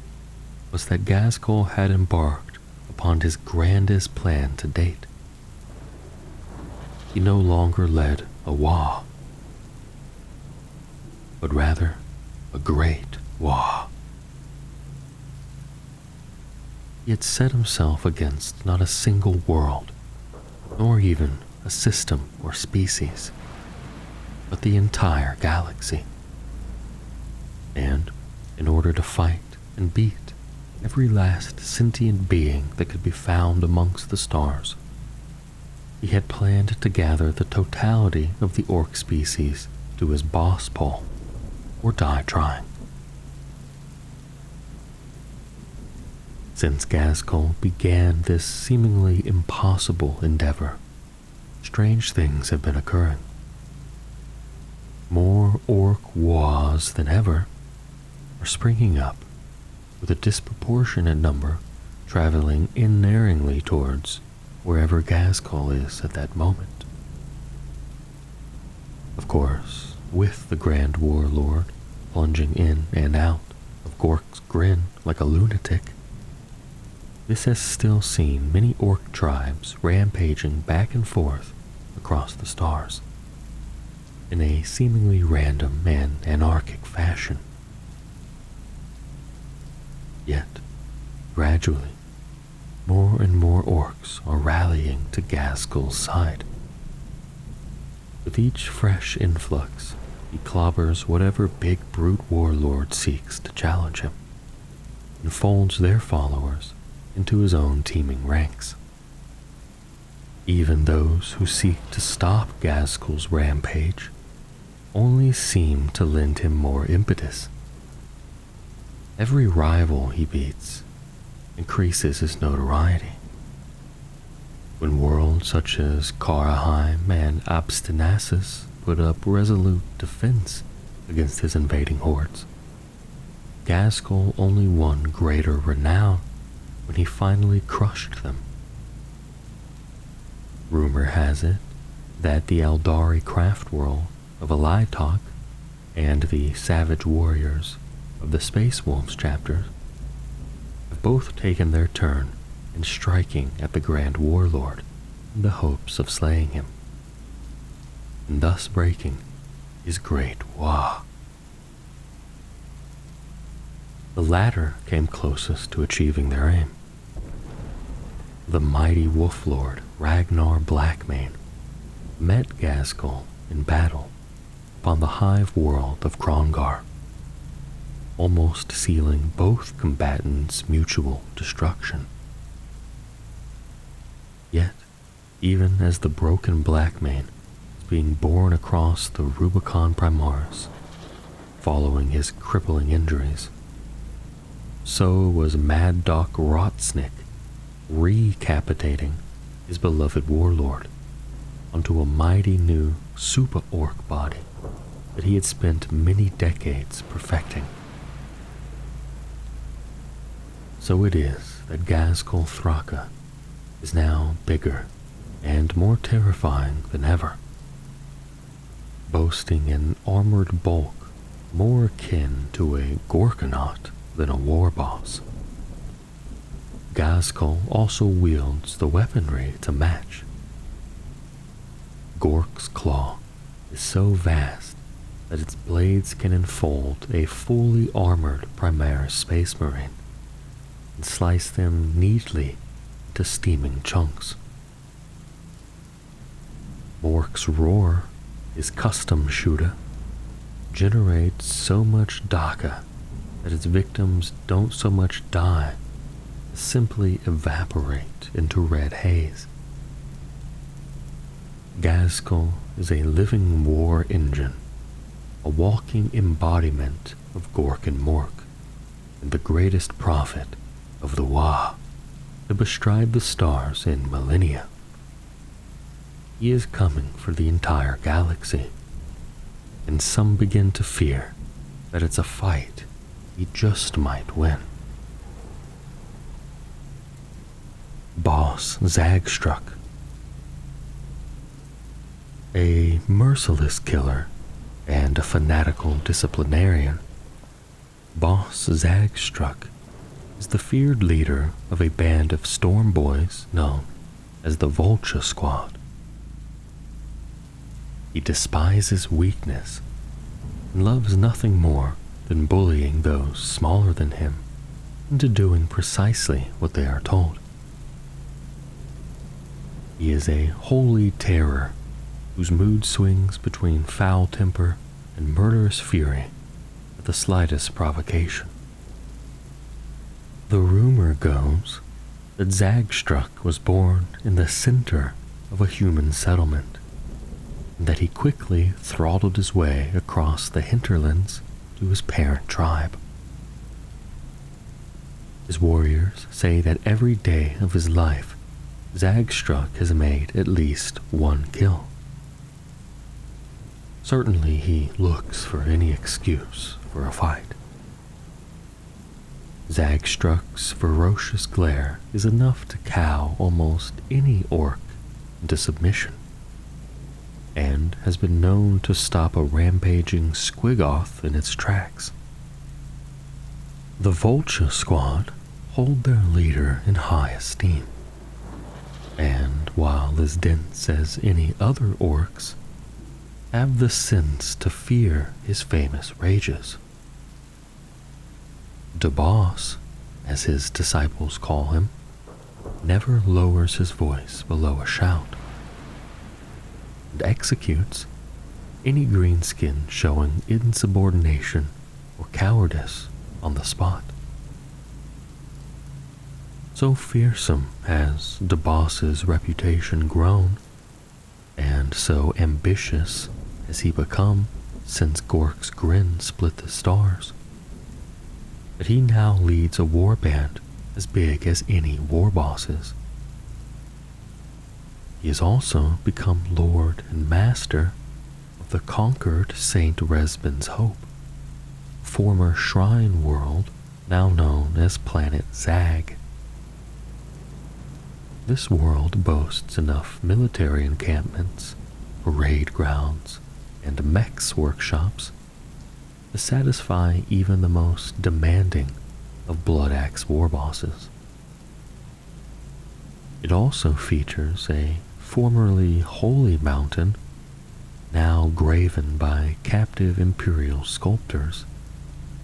was that Ghazghkull had embarked upon his grandest plan to date. He no longer led a Waaagh, but rather a great Waaagh. He had set himself against not a single world, nor even a system or species, but the entire galaxy. And, in order to fight and beat every last sentient being that could be found amongst the stars. He had planned to gather the totality of the orc species to his boss pole, or die trying. Since Ghazghkull began this seemingly impossible endeavor, strange things have been occurring. More orc wars than ever are springing up, with a disproportionate number traveling unerringly towards wherever Ghazghkull is at that moment. Of course, with the Grand Warlord plunging in and out of Gork's grin like a lunatic, this has still seen many orc tribes rampaging back and forth across the stars in a seemingly random and anarchic fashion. Yet, gradually, more and more orcs are rallying to Ghazghkull's side. With each fresh influx, he clobbers whatever big brute warlord seeks to challenge him, and folds their followers into his own teeming ranks. Even those who seek to stop Ghazghkull's rampage only seem to lend him more impetus. Every rival he beats increases his notoriety. When worlds such as Karaheim and Abstinasis put up resolute defense against his invading hordes, Ghazghkull only won greater renown when he finally crushed them. Rumor has it that the Eldari craft world of Alitok and the Savage Warriors of the Space Wolves chapters have both taken their turn in striking at the Grand Warlord in the hopes of slaying him, and thus breaking his great Wa. The latter came closest to achieving their aim. The mighty wolf lord Ragnar Blackmane met Ghazghkull in battle upon the hive world of Krongar, almost sealing both combatants' mutual destruction. Yet, even as the broken Blackmane was being borne across the Rubicon Primaris, following his crippling injuries, so was Mad Doc Rotsnick recapitating his beloved warlord onto a mighty new super-orc body that he had spent many decades perfecting. So it is that Ghazghkull Thraka is now bigger and more terrifying than ever, boasting an armored bulk more akin to a Gorkanaut than a war boss. Ghazghkull also wields the weaponry to match. Gork's claw is so vast that its blades can enfold a fully armored Primaris Space Marine and slice them neatly into steaming chunks. Mork's roar, his custom shooter, generates so much Daka that its victims don't so much die as simply evaporate into red haze. Ghazghkull is a living war engine, a walking embodiment of Gork and Mork, and the greatest prophet of the Wa to bestride the stars in millennia. He is coming for the entire galaxy, and some begin to fear that it's a fight he just might win. Boss Zagstruck. A merciless killer and a fanatical disciplinarian, Boss Zagstruck is the feared leader of a band of storm boys known as the Vulture Squad. He despises weakness and loves nothing more than bullying those smaller than him into doing precisely what they are told. He is a holy terror whose mood swings between foul temper and murderous fury at at the slightest provocation. The rumor goes that Zagstruck was born in the center of a human settlement, and that he quickly throttled his way across the hinterlands to his parent tribe. His warriors say that every day of his life, Zagstruck has made at least one kill. Certainly he looks for any excuse for a fight. Zagstruck's ferocious glare is enough to cow almost any orc into submission, and has been known to stop a rampaging squigoth in its tracks. The Vulture Squad hold their leader in high esteem, and while as dense as any other orcs, have the sense to fear his famous rages. The boss, as his disciples call him, never lowers his voice below a shout, and executes any greenskin showing insubordination or cowardice on the spot. So fearsome has the boss's reputation grown, and so ambitious has he become since Gork's grin split the stars, that he now leads a warband as big as any war bosses. He has also become lord and master of the conquered St. Resbin's Hope, former shrine world now known as Planet Zag. This world boasts enough military encampments, parade grounds, and mechs workshops to satisfy even the most demanding of Blood Axe war bosses. It also features a formerly holy mountain, now graven by captive imperial sculptors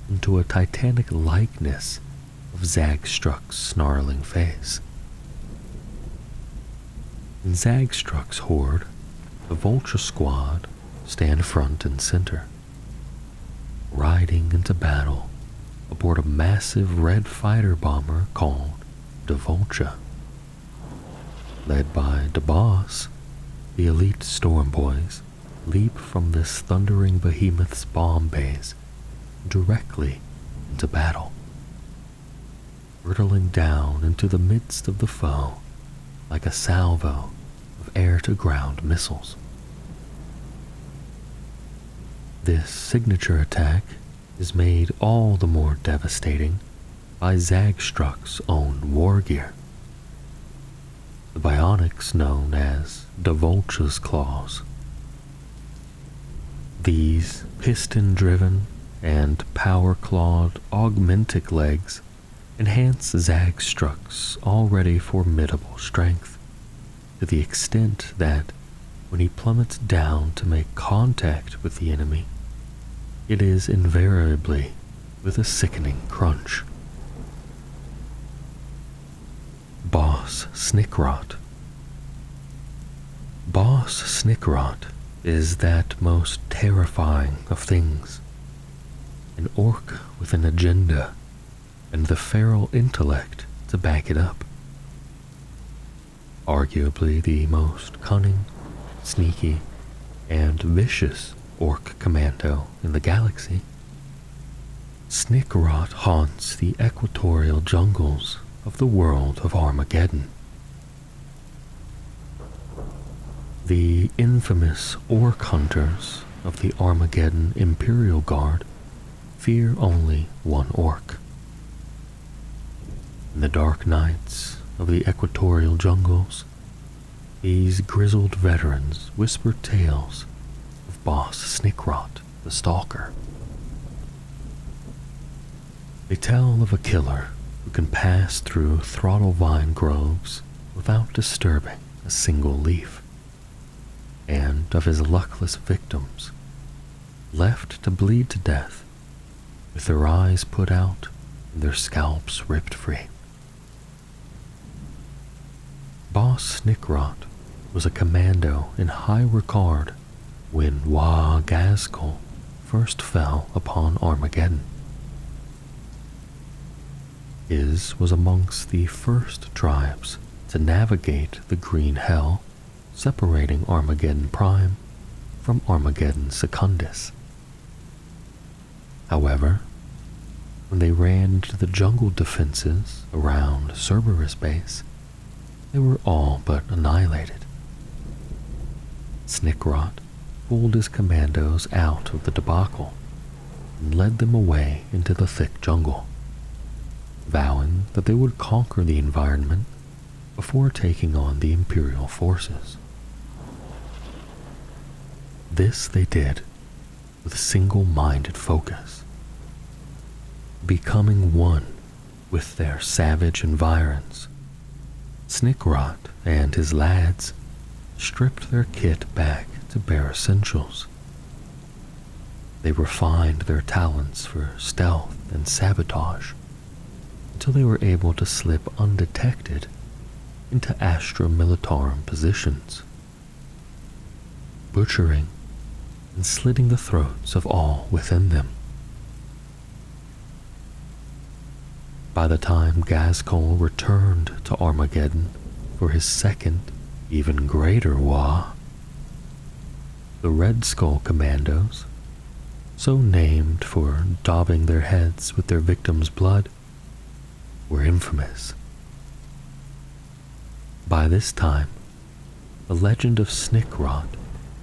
into a titanic likeness of Zagstruck's snarling face. In Zagstruck's horde, the Vulture Squad stand front and center, riding into battle aboard a massive red fighter bomber called the Vulture. Led by the boss, the elite Storm Boys leap from this thundering behemoth's bomb bays directly into battle, hurtling down into the midst of the foe like a salvo of air-to-ground missiles. This signature attack is made all the more devastating by Zagstruck's own war gear, the bionics known as the Vulture's Claws. These piston-driven and power-clawed augmentic legs enhance Zagstruck's already formidable strength to the extent that when he plummets down to make contact with the enemy, it is invariably with a sickening crunch. Boss Snickrot. Boss Snickrot is that most terrifying of things, an orc with an agenda and the feral intellect to back it up. Arguably the most cunning, sneaky, and vicious orc commando in the galaxy, Snickrot haunts the equatorial jungles of the world of Armageddon. The infamous orc hunters of the Armageddon Imperial Guard fear only one orc. In the dark nights of the equatorial jungles, these grizzled veterans whisper tales of Boss Snickrot the Stalker. They tell of a killer who can pass through throttle vine groves without disturbing a single leaf, and of his luckless victims left to bleed to death with their eyes put out and their scalps ripped free. Boss Snickrot was a commando in high regard when Wa Gaskell first fell upon Armageddon. His was amongst the first tribes to navigate the green hell separating Armageddon Prime from Armageddon Secundus. However, when they ran into the jungle defenses around Cerberus Base, they were all but annihilated. Snickrot pulled his commandos out of the debacle and led them away into the thick jungle, vowing that they would conquer the environment before taking on the Imperial forces. This they did with single-minded focus, becoming one with their savage environs. Snickrot and his lads stripped their kit back to bare essentials. They refined their talents for stealth and sabotage until they were able to slip undetected into Astra Militarum positions, butchering and slitting the throats of all within them. By the time Ghazghkull returned to Armageddon for his second, even greater Waaagh, the Red Skull Commandos, so named for daubing their heads with their victims' blood, were infamous. By this time, the legend of Snickrot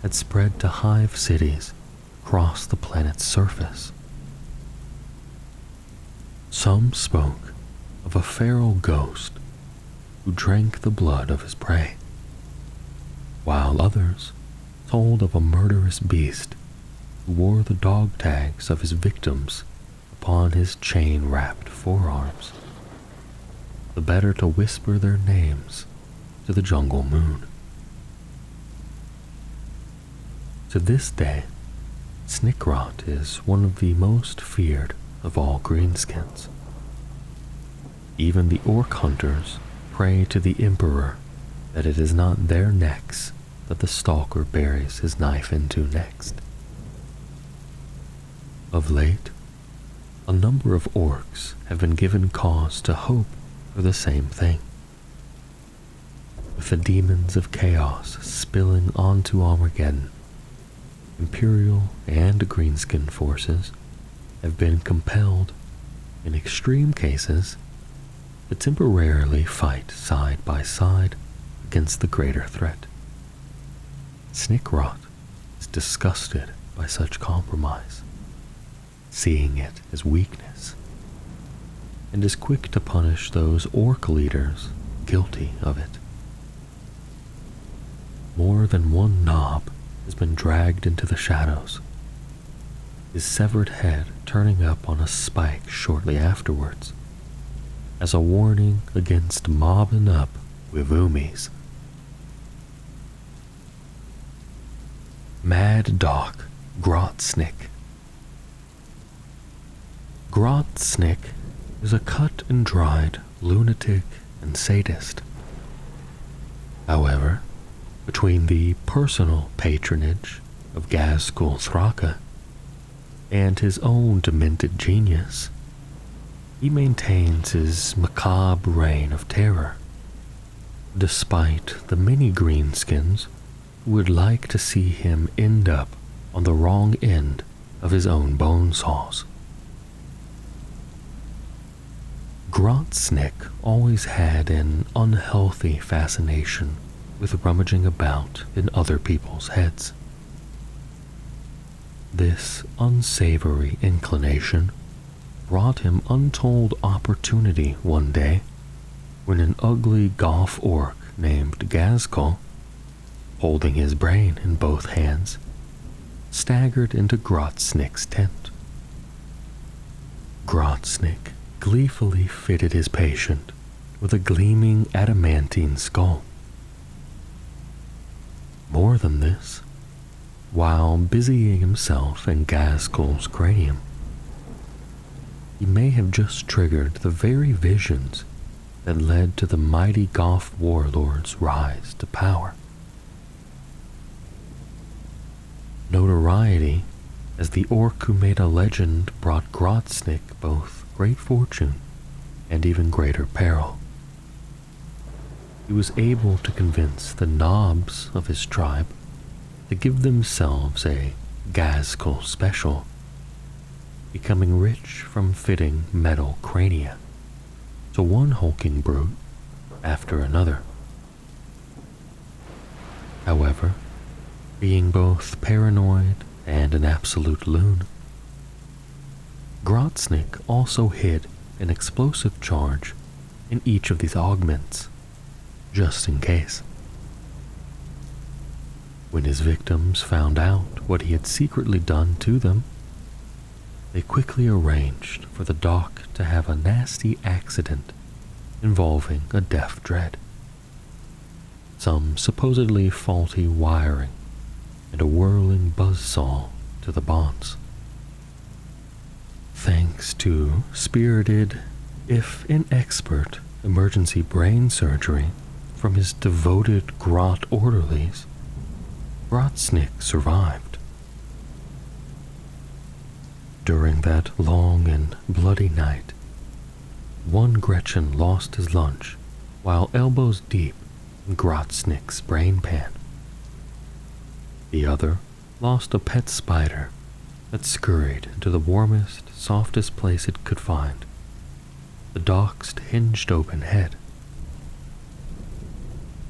had spread to hive cities across the planet's surface. Some spoke of a feral ghost who drank the blood of his prey, while others told of a murderous beast who wore the dog tags of his victims upon his chain-wrapped forearms, the better to whisper their names to the jungle moon. To this day, Snickrot is one of the most feared of all greenskins. Even the orc hunters pray to the Emperor that it is not their necks that the stalker buries his knife into next. Of late, a number of orcs have been given cause to hope for the same thing. With the demons of chaos spilling onto Armageddon, Imperial and Greenskin forces have been compelled, in extreme cases, to temporarily fight side by side against the greater threat. Snickrot is disgusted by such compromise, seeing it as weakness, and is quick to punish those orc leaders guilty of it. More than one knob has been dragged into the shadows, his severed head turning up on a spike shortly afterwards, as a warning against mobbing up with Umis. Mad Doc Grotsnick. Grotsnick is a cut and dried lunatic and sadist. However, between the personal patronage of Ghazghkull Thraka and his own demented genius, he maintains his macabre reign of terror, despite the many greenskins who would like to see him end up on the wrong end of his own bone saws. Grotsnick always had an unhealthy fascination with rummaging about in other people's heads. This unsavory inclination brought him untold opportunity one day when an ugly golf orc named Ghazghkull, holding his brain in both hands, staggered into Grotsnick's tent. Grotsnick gleefully fitted his patient with a gleaming adamantine skull. More than this, while busying himself in Ghazghkull's cranium, he may have just triggered the very visions that led to the mighty Goth warlord's rise to power. Notoriety as the orc who made a legend brought Grotsnick both great fortune and even greater peril. He was able to convince the knobs of his tribe to give themselves a Gazkul special, becoming rich from fitting metal crania to one hulking brute after another. However, being both paranoid and an absolute loon, Grotsnick also hid an explosive charge in each of these augments, just in case. When his victims found out what he had secretly done to them, they quickly arranged for the dock to have a nasty accident involving a deaf dread, some supposedly faulty wiring, and a whirling buzzsaw to the bonds. Thanks to spirited, if inexpert, emergency brain surgery from his devoted grot orderlies, Grotsnick survived. During that long and bloody night, one Gretchen lost his lunch while elbows deep in Grotsnick's brain pan. The other lost a pet spider that scurried into the warmest, softest place it could find, the dock's hinged open head.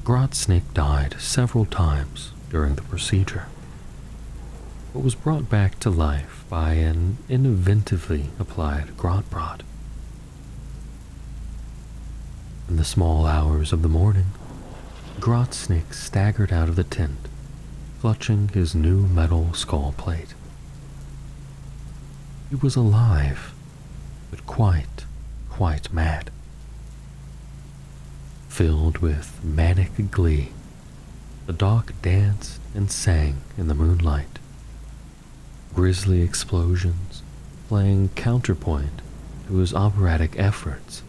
Grotsnick died several times during the procedure, but was brought back to life by an inventively applied grotbrod. In the small hours of the morning, Grotsnick staggered out of the tent, clutching his new metal skull plate. He was alive, but quite mad. Filled with manic glee, the dock danced and sang in the moonlight, grisly explosions playing counterpoint to his operatic efforts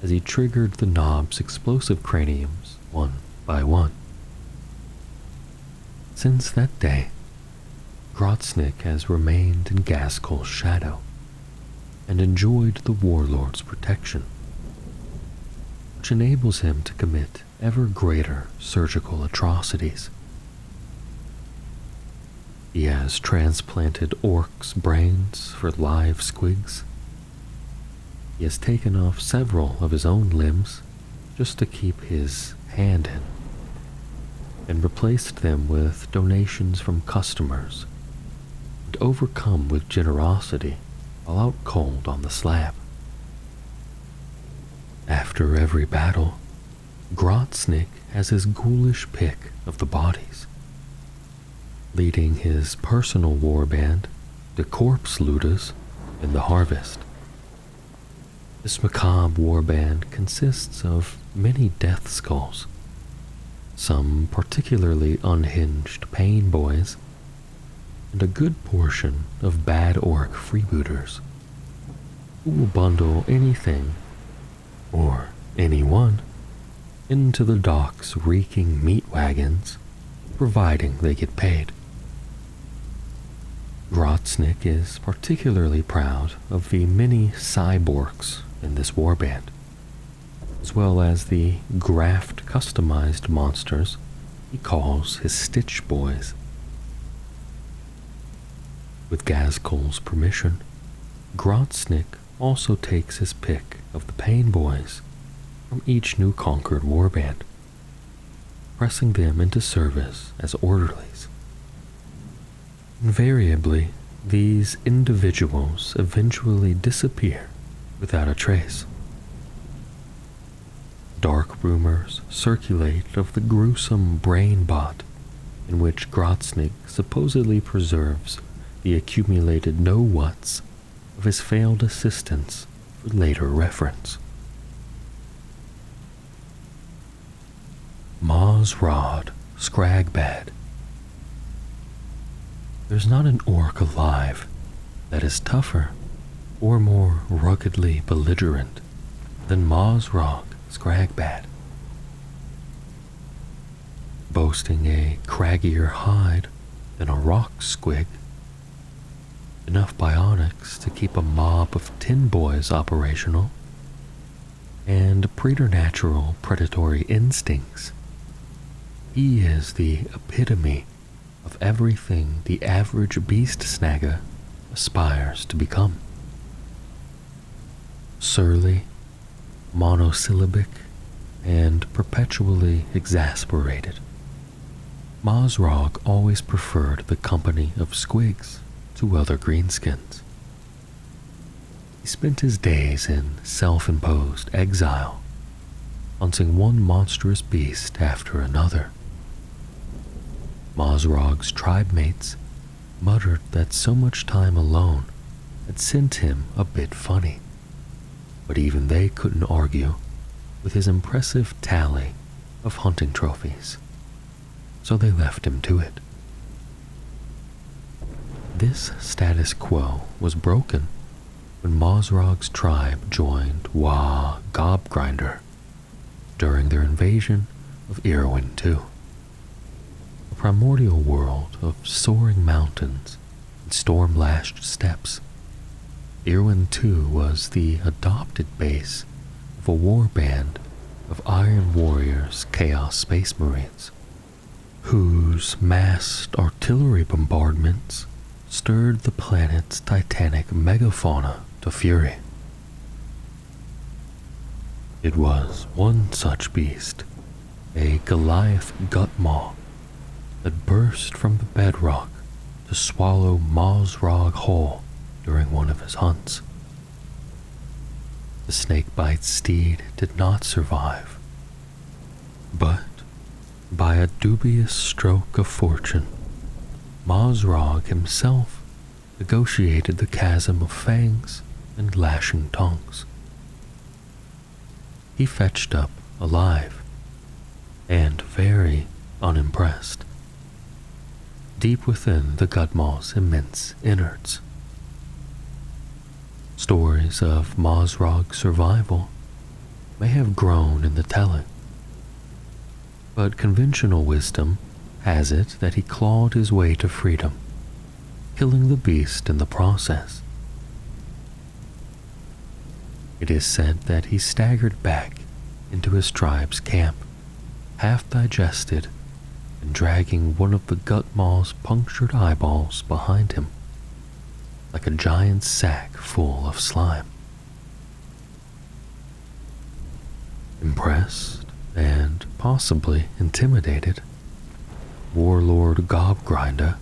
as he triggered the knob's explosive craniums one by one. Since that day, Grotsnick has remained in Gazkul's shadow and enjoyed the warlord's protection, which enables him to commit ever greater surgical atrocities. He has transplanted orcs' brains for live squigs. He has taken off several of his own limbs just to keep his hand in, and replaced them with donations from customers, and overcome with generosity while out cold on the slab. After every battle, Grotsnick has his ghoulish pick of the bodies, leading his personal warband, the Corpse Looters, in the harvest. This macabre warband consists of many death skulls, some particularly unhinged pain boys, and a good portion of bad orc freebooters, who will bundle anything, or anyone, into the dock's reeking meat wagons, providing they get paid. Grotsnick is particularly proud of the many cyborgs in this warband, as well as the graft customized monsters he calls his Stitch Boys. With Gazkul's permission, Grotsnick also takes his pick of the Pain Boys from each new conquered warband, pressing them into service as orderlies. Invariably, these individuals eventually disappear without a trace. Dark rumors circulate of the gruesome brain bot in which Grotsnick supposedly preserves the accumulated know-whats of his failed assistants for later reference. Maw's Rod Scragbad. There's not an orc alive that is tougher or more ruggedly belligerent than Maw's Rod Scragbad. Boasting a craggier hide than a rock squig, enough bionics to keep a mob of tin boys operational, and preternatural predatory instincts. He is the epitome of everything the average beast snagga aspires to become. Surly, monosyllabic, and perpetually exasperated, Mazrog always preferred the company of squigs to other greenskins. He spent his days in self-imposed exile, hunting one monstrous beast after another. Mazrog's tribe mates muttered that so much time alone had sent him a bit funny, but even they couldn't argue with his impressive tally of hunting trophies, so they left him to it. This status quo was broken when Mazrog's tribe joined Gobgrinder during their invasion of Irwin II, a primordial world of soaring mountains and storm-lashed steppes. Irwin II was the adopted base of a warband of Iron Warriors Chaos Space Marines, whose massed artillery bombardments stirred the planet's titanic megafauna to fury. It was one such beast, a Goliath Gutmaw, that burst from the bedrock to swallow Mazrog whole during one of his hunts. The snakebite steed did not survive, but by a dubious stroke of fortune, Mazrog himself negotiated the chasm of fangs and lashing tongues. He fetched up alive, and very unimpressed, deep within the Gutmaw's immense innards. Stories of Mazrog's survival may have grown in the telling, but conventional wisdom has it that he clawed his way to freedom, killing the beast in the process. It is said that he staggered back into his tribe's camp, half digested and dragging one of the Gutmaw's punctured eyeballs behind him, like a giant sack full of slime. Impressed and possibly intimidated, Warlord Gobgrinder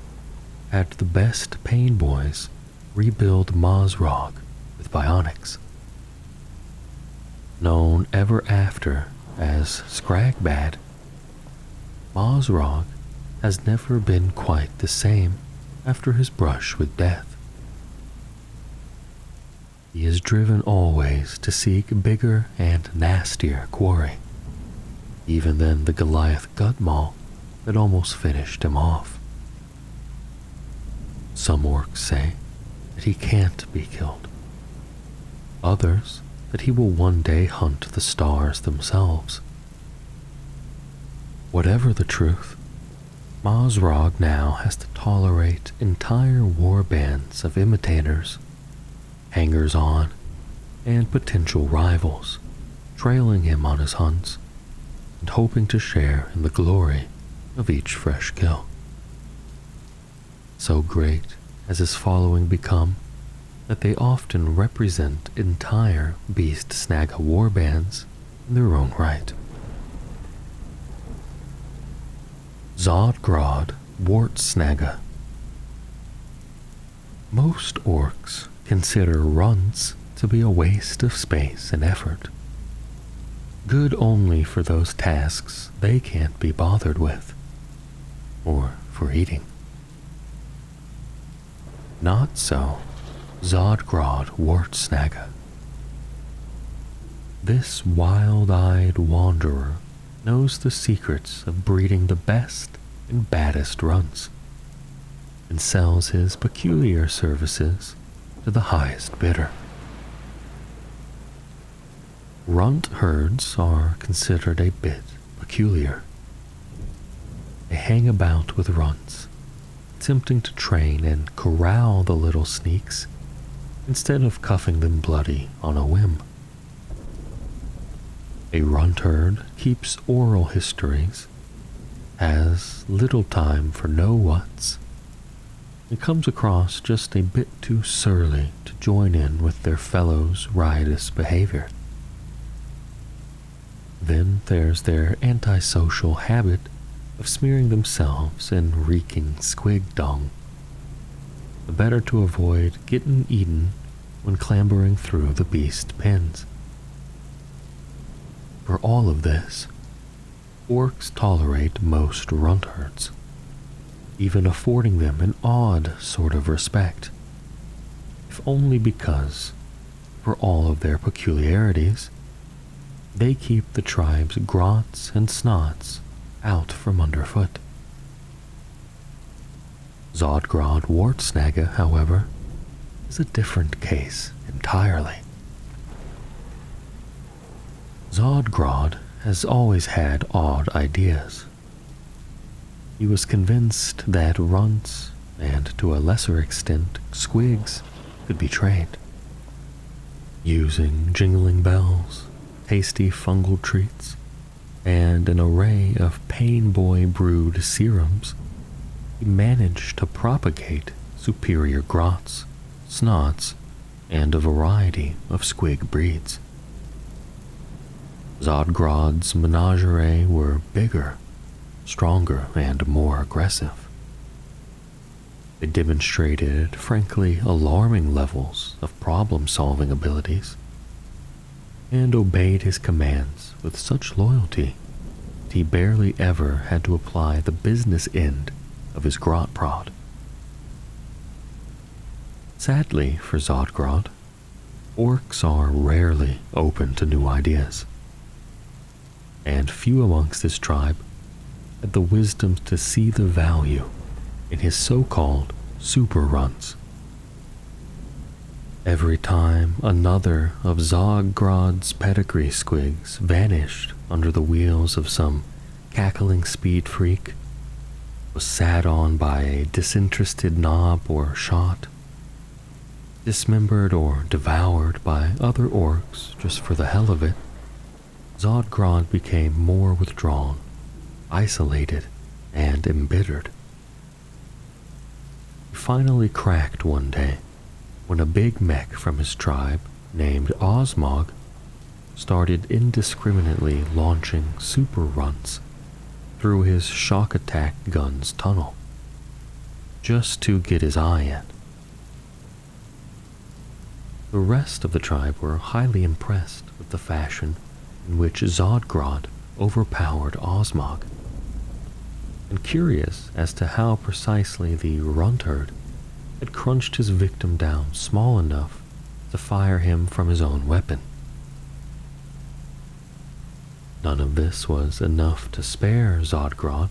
had the best pain boys rebuild Mazrog with bionics. Known ever after as Scragbad, Mazrog has never been quite the same after his brush with death. He is driven always to seek bigger and nastier quarry, even than the Goliath Gutmaw that almost finished him off. Some orcs say that he can't be killed. Others that he will one day hunt the stars themselves. Whatever the truth, Mazrog now has to tolerate entire warbands of imitators, hangers-on, and potential rivals, trailing him on his hunts and hoping to share in the glory of each fresh kill. So great has his following become that they often represent entire beast snagga warbands in their own right. Zodgrod Wart Snagga. Most orcs consider runts to be a waste of space and effort, good only for those tasks they can't be bothered with, or for eating. Not so Zodgrod Wart Snagga. This wild-eyed wanderer knows the secrets of breeding the best and baddest runts, and sells his peculiar services to the highest bidder. Runt herds are considered a bit peculiar. They hang about with runts, attempting to train and corral the little sneaks instead of cuffing them bloody on a whim. A runt-herd keeps oral histories, has little time for know-whats, and comes across just a bit too surly to join in with their fellows' riotous behavior. Then there's their antisocial habit of smearing themselves in reeking squig dung, the better to avoid getting eaten when clambering through the beast pens. For all of this, orcs tolerate most runt-herds, even affording them an odd sort of respect, if only because, for all of their peculiarities, they keep the tribe's grots and snots out from underfoot. Zodgrod Wartsnaga, however, is a different case entirely. Zodgrod has always had odd ideas. He was convinced that runts, and to a lesser extent squigs, could be trained. Using jingling bells, tasty fungal treats, and an array of Pain Boy brewed serums, he managed to propagate superior grots, snots, and a variety of squig breeds. Zodgrod's menagerie were bigger, stronger, and more aggressive. They demonstrated frankly alarming levels of problem-solving abilities, and obeyed his commands with such loyalty that he barely ever had to apply the business end of his grot prod. Sadly for Zodgrod, orcs are rarely open to new ideas, and few amongst his tribe had the wisdom to see the value in his so-called super runs. Every time another of Zodgrod's pedigree squigs vanished under the wheels of some cackling speed freak, was sat on by a disinterested knob or shot, dismembered or devoured by other orcs just for the hell of it, Zodgrod became more withdrawn, isolated, and embittered. He finally cracked one day when a big mech from his tribe named Osmog started indiscriminately launching super runts through his shock attack gun's tunnel, just to get his eye in. The rest of the tribe were highly impressed with the fashion in which Zodgrod overpowered Osmog, and curious as to how precisely the runt-herd had crunched his victim down small enough to fire him from his own weapon. None of this was enough to spare Zodgrod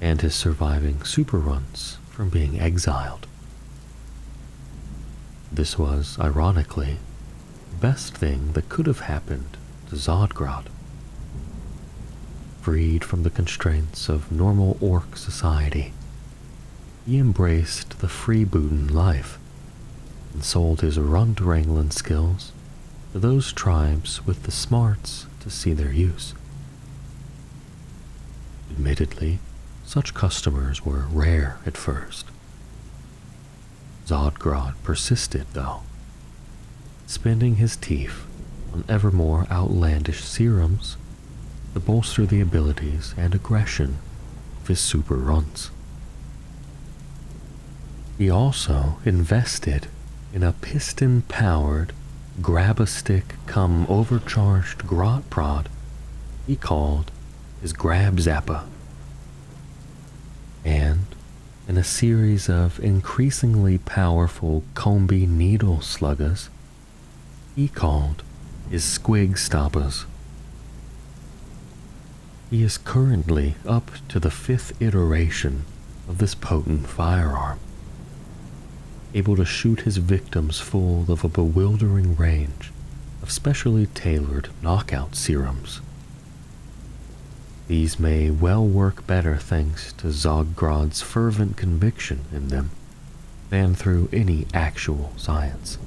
and his surviving super runts from being exiled. This was, ironically, the best thing that could have happened to Zodgrod. Freed from the constraints of normal orc society, he embraced the freebootin' life and sold his runt-wrangling skills to those tribes with the smarts to see their use. Admittedly, such customers were rare at first. Zodgrod persisted, though, spending his teeth on ever more outlandish serums to bolster the abilities and aggression of his super runts. He also invested in a piston-powered, grab-a-stick-come-overcharged grot prod he called his Grab Zappa, and in a series of increasingly powerful Combi needle sluggas he called his Squig Stoppas. He is currently up to the 5th iteration of this potent firearm, able to shoot his victims full of a bewildering range of specially tailored knockout serums. These may well work better thanks to Zoggrod's fervent conviction in them than through any actual science.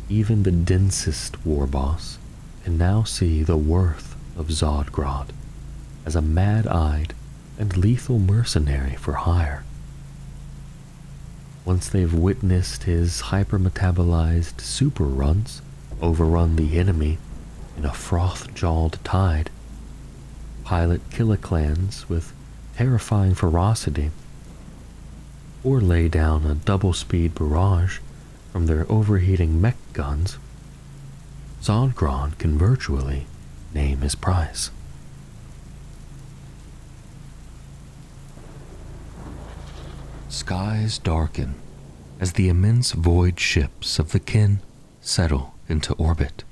Even the densest war boss can now see the worth of Zodgrod as a mad-eyed and lethal mercenary for hire. Once they've witnessed his hypermetabolized super runs overrun the enemy in a froth-jawed tide, pilot killiclans with terrifying ferocity, or lay down a double-speed barrage from their overheating mech guns, Zodgrod can virtually name his price. Skies darken as the immense void ships of the kin settle into orbit.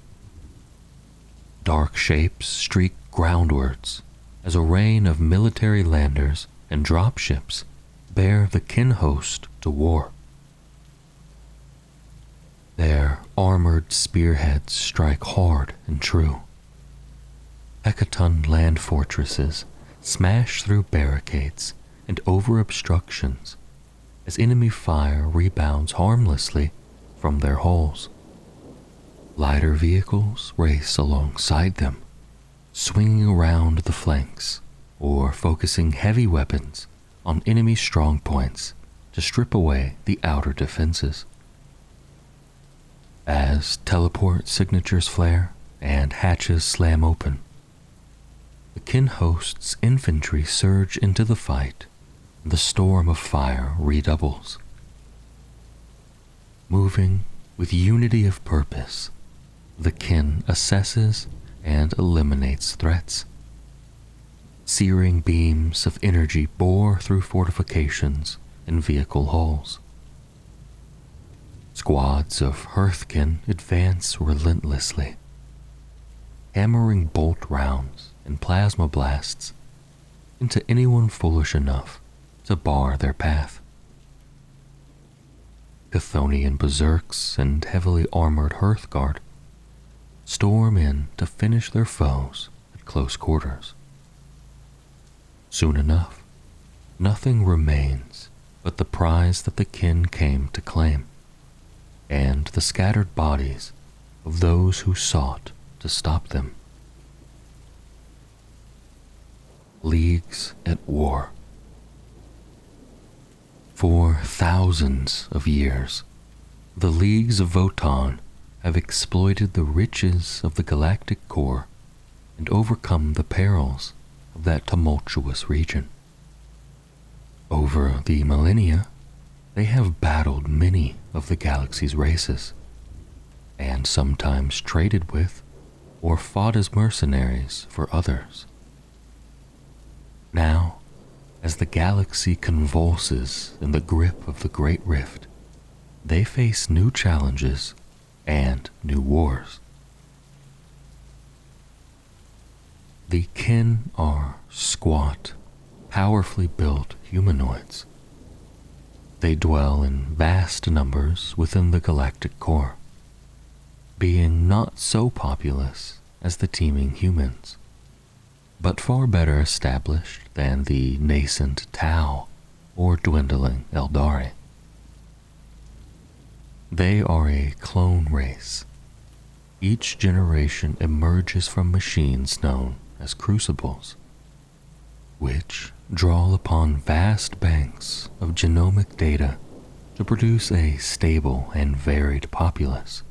Dark shapes streak groundwards as a rain of military landers and dropships bear the kin host to war. Their armored spearheads strike hard and true. Hecaton land fortresses smash through barricades and over obstructions as enemy fire rebounds harmlessly from their holes. Lighter vehicles race alongside them, swinging around the flanks or focusing heavy weapons on enemy strong points to strip away the outer defenses. As teleport signatures flare and hatches slam open, the kin host's infantry surge into the fight. The storm of fire redoubles. Moving with unity of purpose, the kin assesses and eliminates threats. Searing beams of energy bore through fortifications and vehicle hulls. Squads of Hearthkin advance relentlessly, hammering bolt rounds and plasma blasts into anyone foolish enough to bar their path. Chthonian berserks and heavily armored Hearthguard storm in to finish their foes at close quarters. Soon enough, nothing remains but the prize that the kin came to claim, and the scattered bodies of those who sought to stop them. Leagues at war. For thousands of years, the leagues of Votann have exploited the riches of the galactic core and overcome the perils of that tumultuous region. Over the millennia, they have battled many of the galaxy's races, and sometimes traded with or fought as mercenaries for others. Now, as the galaxy convulses in the grip of the Great Rift, they face new challenges and new wars. The kin are squat, powerfully built humanoids. They dwell in vast numbers within the galactic core, being not so populous as the teeming humans, but far better established than the nascent Tau or dwindling Eldari. They are a clone race. Each generation emerges from machines known as crucibles, which draw upon vast banks of genomic data to produce a stable and varied populace.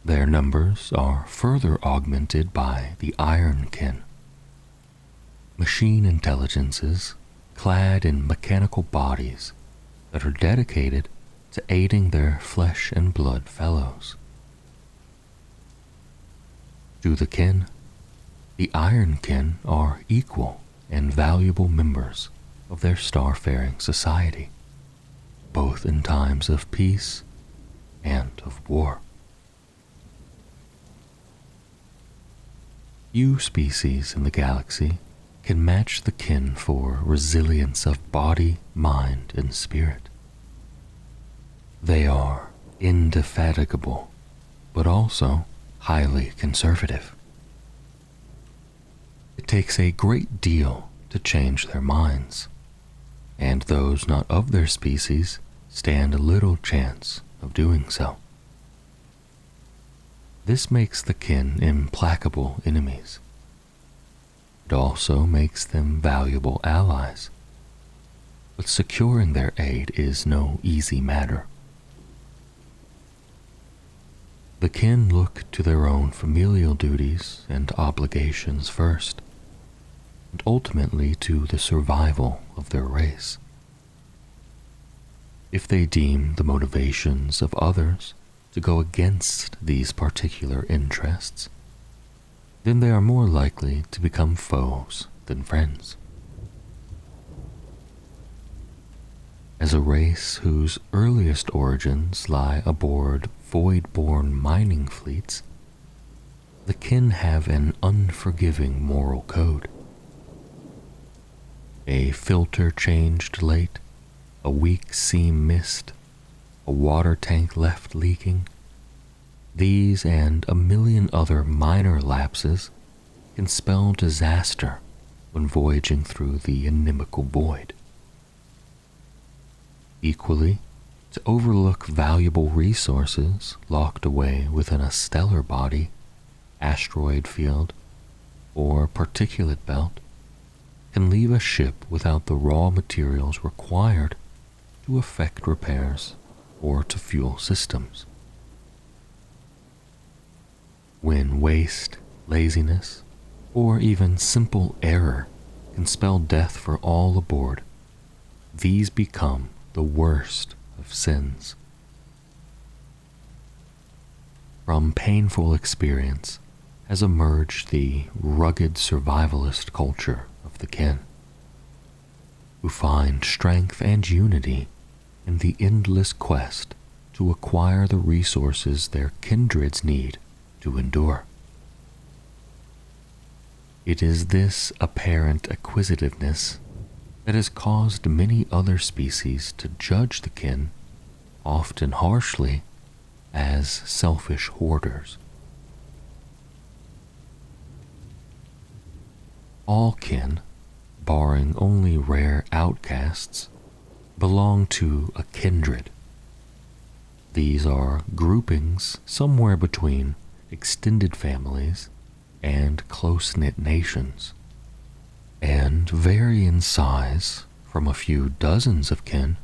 Their numbers are further augmented by the Ironkin, machine intelligences clad in mechanical bodies that are dedicated to aiding their flesh and blood fellows. To the kin, the Ironkin are equal and valuable members of their starfaring society, both in times of peace and of war. Few species in the galaxy can match the kin for resilience of body, mind, and spirit. They are indefatigable, but also highly conservative. It takes a great deal to change their minds, and those not of their species stand little chance of doing so. This makes the kin implacable enemies. It also makes them valuable allies, but securing their aid is no easy matter. The kin look to their own familial duties and obligations first, and ultimately to the survival of their race. If they deem the motivations of others to go against these particular interests, then they are more likely to become foes than friends. As a race whose earliest origins lie aboard void-born mining fleets, the kin have an unforgiving moral code. A filter changed late, a weak seam missed, a water tank left leaking, these and a million other minor lapses can spell disaster when voyaging through the inimical void. Equally, to overlook valuable resources locked away within a stellar body, asteroid field, or particulate belt can leave a ship without the raw materials required to effect repairs or to fuel systems. When waste, laziness, or even simple error can spell death for all aboard, these become the worst of sins. From painful experience has emerged the rugged survivalist culture of the kin, who find strength and unity in the endless quest to acquire the resources their kindreds need to endure. It is this apparent acquisitiveness that has caused many other species to judge the kin, often harshly, as selfish hoarders. All kin, barring only rare outcasts, belong to a kindred. These are groupings somewhere between extended families and close-knit nations, and vary in size from a few dozens of kin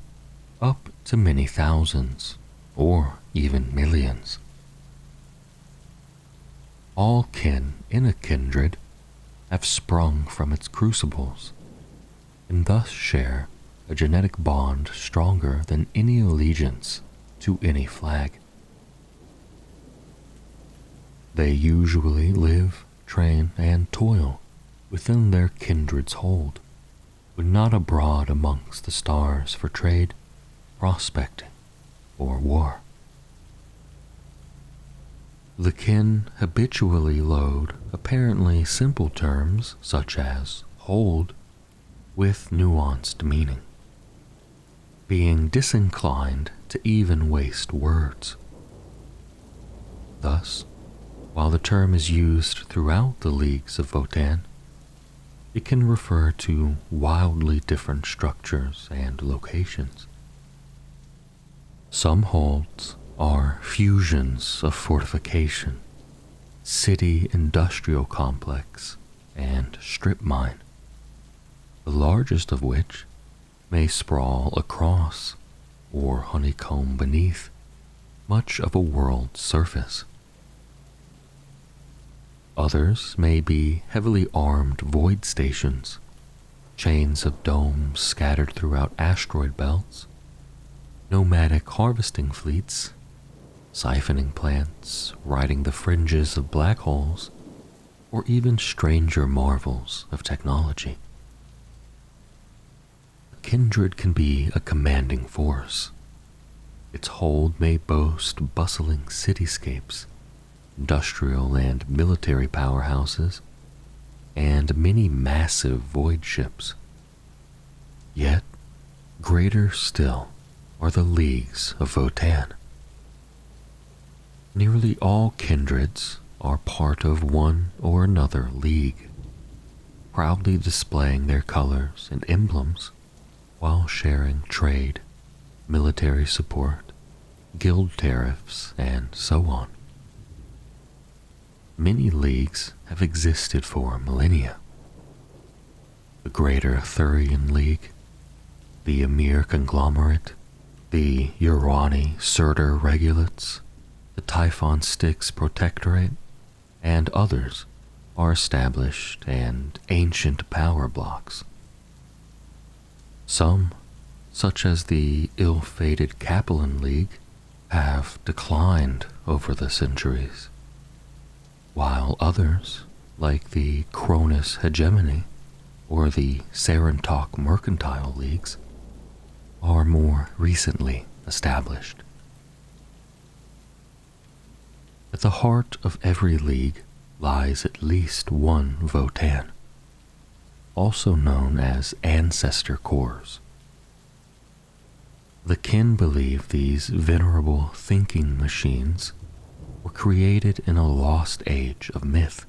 up to many thousands or even millions. All kin in a kindred have sprung from its crucibles, and thus share a genetic bond stronger than any allegiance to any flag. They usually live, train, and toil within their kindred's hold, when not abroad amongst the stars for trade, prospecting, or war. The kin habitually load apparently simple terms such as hold with nuanced meaning, being disinclined to even waste words. Thus, while the term is used throughout the leagues of Votann, it can refer to wildly different structures and locations. Some holds are fusions of fortification, city industrial complex, and strip mine, the largest of which may sprawl across or honeycomb beneath much of a world's surface. Others may be heavily armed void stations, chains of domes scattered throughout asteroid belts, nomadic harvesting fleets, siphoning plants riding the fringes of black holes, or even stranger marvels of technology. A kindred can be a commanding force. Its hold may boast bustling cityscapes, industrial and military powerhouses, and many massive void ships. Yet, greater still are the leagues of Votann. Nearly all kindreds are part of one or another league, proudly displaying their colors and emblems while sharing trade, military support, guild tariffs, and so on. Many leagues have existed for millennia. The Greater Thurian League, the Emir Conglomerate, the Urani Surtur Regulates, the Typhon Styx Protectorate, and others are established and ancient power blocks. Some, such as the ill-fated Capellan League, have declined over the centuries, while others, like the Cronus Hegemony or the Sarentok Mercantile Leagues, are more recently established. At the heart of every league lies at least one Votann, also known as ancestor cores. The kin believe these venerable thinking machines were created in a lost age of myth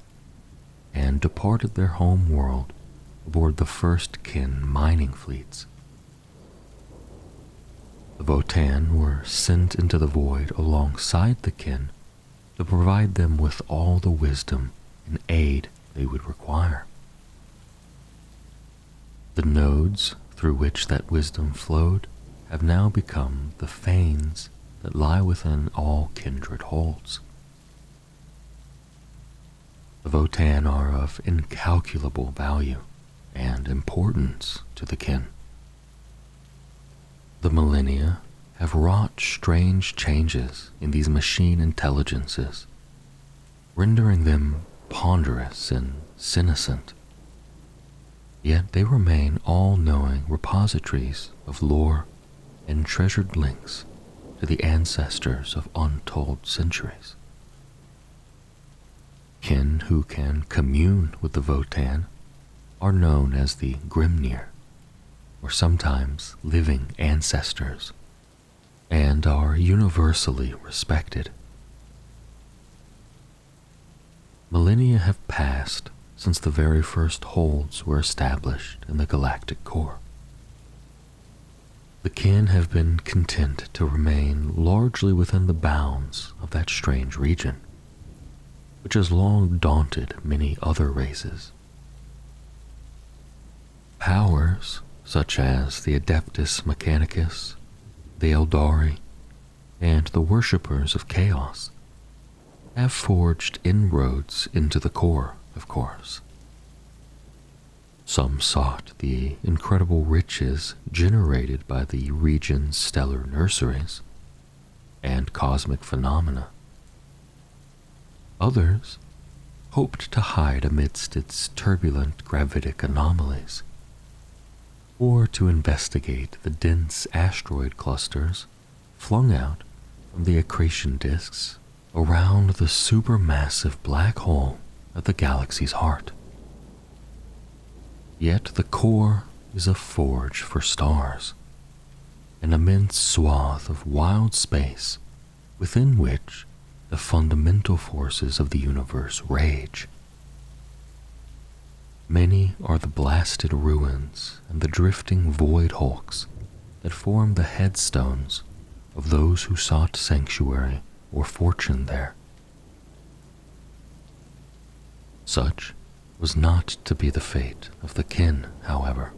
and departed their home world aboard the first kin mining fleets. The Votann were sent into the void alongside the kin to provide them with all the wisdom and aid they would require. The nodes through which that wisdom flowed have now become the fanes that lie within all kindred holds. The Votann are of incalculable value and importance to the kin. The millennia have wrought strange changes in these machine intelligences, rendering them ponderous and senescent. Yet they remain all-knowing repositories of lore and treasured links to the ancestors of untold centuries. Kin who can commune with the Votann are known as the Grimnir, or sometimes living ancestors, and are universally respected. Millennia have passed since the very first holds were established in the galactic core. The kin have been content to remain largely within the bounds of that strange region, which has long daunted many other races. Powers such as the Adeptus Mechanicus, the Eldari, and the worshippers of chaos, have forged inroads into the core, of course. Some sought the incredible riches generated by the region's stellar nurseries and cosmic phenomena. Others hoped to hide amidst its turbulent gravitic anomalies, or to investigate the dense asteroid clusters flung out from the accretion disks around the supermassive black hole at the galaxy's heart. Yet the core is a forge for stars, an immense swath of wild space within which the fundamental forces of the universe rage. Many are the blasted ruins and the drifting void hulks that form the headstones of those who sought sanctuary or fortune there. Such was not to be the fate of the kin, however.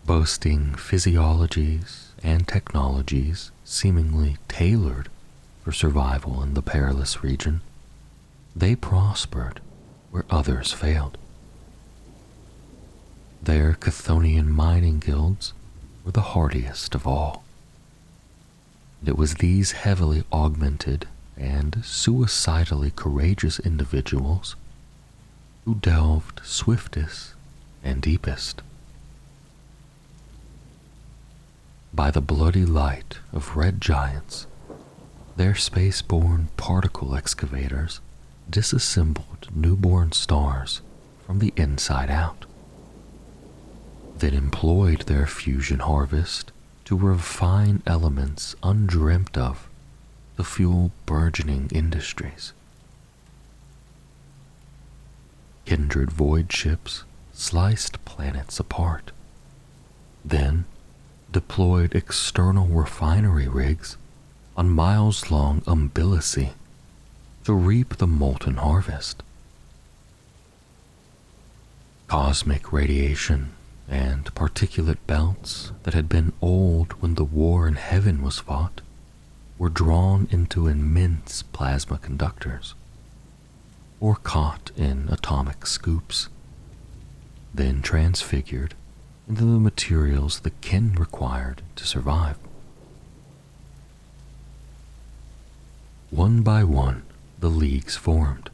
Boasting physiologies and technologies seemingly tailored for survival in the perilous region, they prospered where others failed. Their Chthonian mining guilds were the hardiest of all. And it was these heavily augmented and suicidally courageous individuals who delved swiftest and deepest. By the bloody light of red giants, their space-borne particle excavators disassembled newborn stars from the inside out, then employed their fusion harvest to refine elements undreamt of to fuel burgeoning industries. kindred void ships sliced planets apart, then deployed external refinery rigs on miles-long umbilici to reap the molten harvest. Cosmic radiation and particulate belts that had been old when the war in heaven was fought were drawn into immense plasma conductors, or caught in atomic scoops, then transfigured into the materials the kin required to survive. One by one, the leagues formed.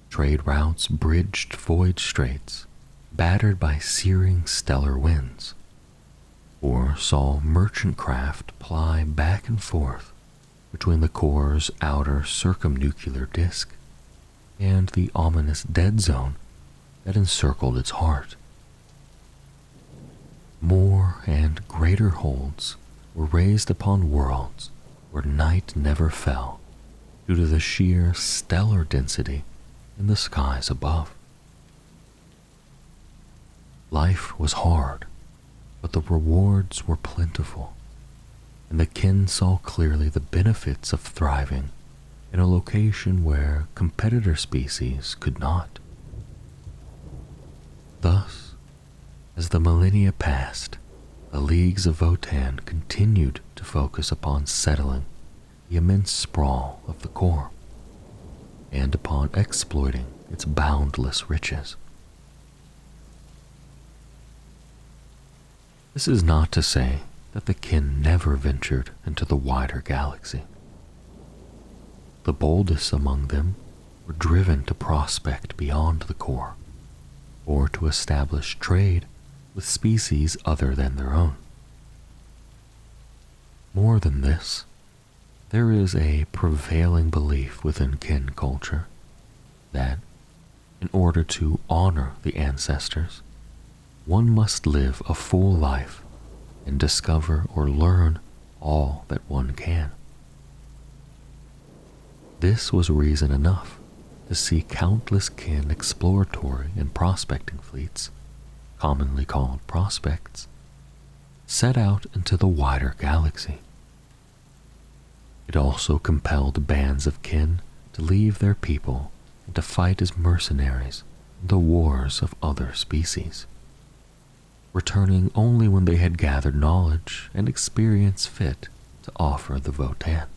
Trade routes bridged void straits, battered by searing stellar winds, or saw merchant craft ply back and forth between the core's outer circumnuclear disk and the ominous dead zone that encircled its heart. More and greater holds were raised upon worlds where night never fell due to the sheer stellar density in the skies above. Life was hard, but the rewards were plentiful, and the kin saw clearly the benefits of thriving in a location where competitor species could not. Thus, as the millennia passed, the leagues of Votann continued to focus upon settling the immense sprawl of the core, and upon exploiting its boundless riches. This is not to say that the kin never ventured into the wider galaxy. The boldest among them were driven to prospect beyond the core, or to establish trade with species other than their own. More than this, there is a prevailing belief within kin culture that, in order to honor the ancestors, one must live a full life and discover or learn all that one can. This was reason enough to see countless kin exploratory and prospecting fleets, commonly called prospects, set out into the wider galaxy. It also compelled bands of kin to leave their people and to fight as mercenaries in the wars of other species, returning only when they had gathered knowledge and experience fit to offer the Votann.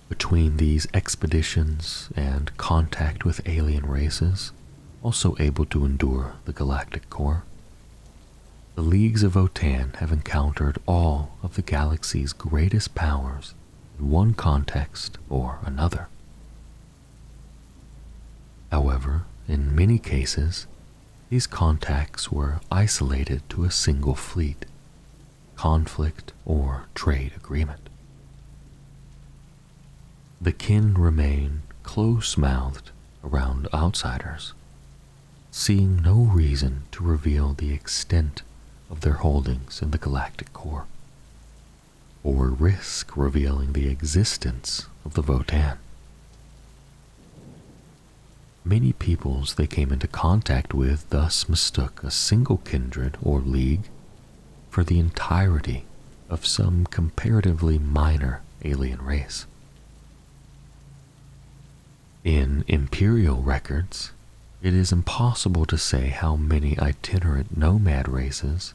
Between these expeditions and contact with alien races, also able to endure the galactic core, the leagues of Votann have encountered all of the galaxy's greatest powers in one context or another. However, in many cases, these contacts were isolated to a single fleet, conflict, or trade agreement. The kin remain close-mouthed around outsiders, seeing no reason to reveal the extent of their holdings in the galactic core, or risk revealing the existence of the Votann. Many peoples they came into contact with thus mistook a single kindred or league for the entirety of some comparatively minor alien race. In imperial records, it is impossible to say how many itinerant nomad races,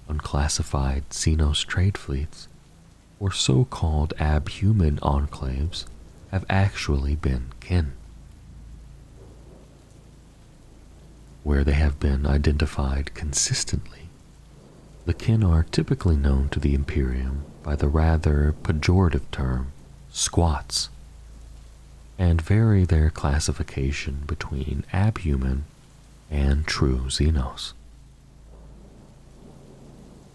unclassified Xenos trade fleets, or so-called abhuman enclaves have actually been kin. Where they have been identified consistently, the kin are typically known to the Imperium by the rather pejorative term squats, and vary their classification between abhuman and true Xenos.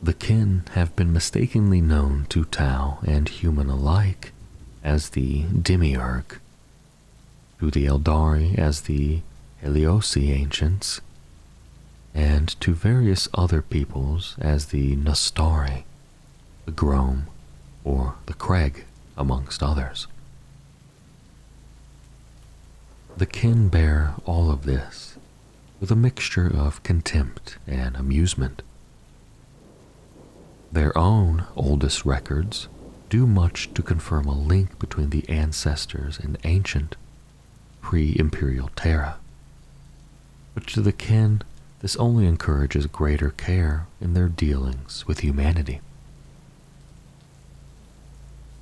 The kin have been mistakenly known to Tau and human alike as the Demiurge, to the Eldari as the Heliosi Ancients, and to various other peoples as the Nastari, the Grom, or the Craig, amongst others. The kin bear all of this with a mixture of contempt and amusement. Their own oldest records do much to confirm a link between the ancestors and ancient, pre-imperial Terra. But to the kin, this only encourages greater care in their dealings with humanity.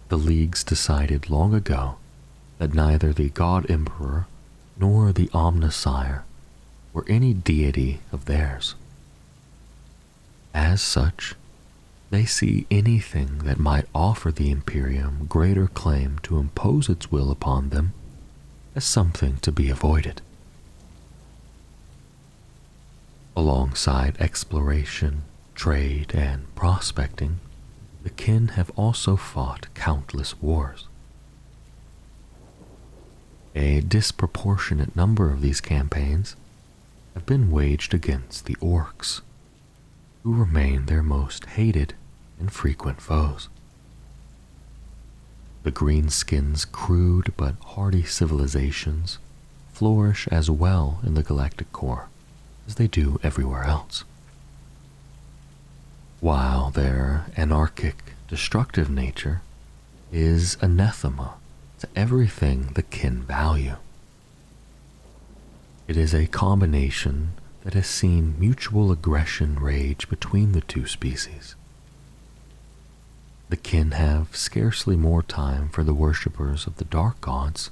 The leagues decided long ago that neither the God Emperor nor the Omnissiah were any deity of theirs. As such, they see anything that might offer the Imperium greater claim to impose its will upon them as something to be avoided. Alongside exploration, trade, and prospecting, the kin have also fought countless wars. A disproportionate number of these campaigns have been waged against the Orks, who remain their most hated and frequent foes. The Greenskins' crude but hardy civilizations flourish as well in the galactic core as they do everywhere else, while their anarchic, destructive nature is anathema to everything the kin value. It is a combination that has seen mutual aggression rage between the two species. The kin have scarcely more time for the worshippers of the dark gods,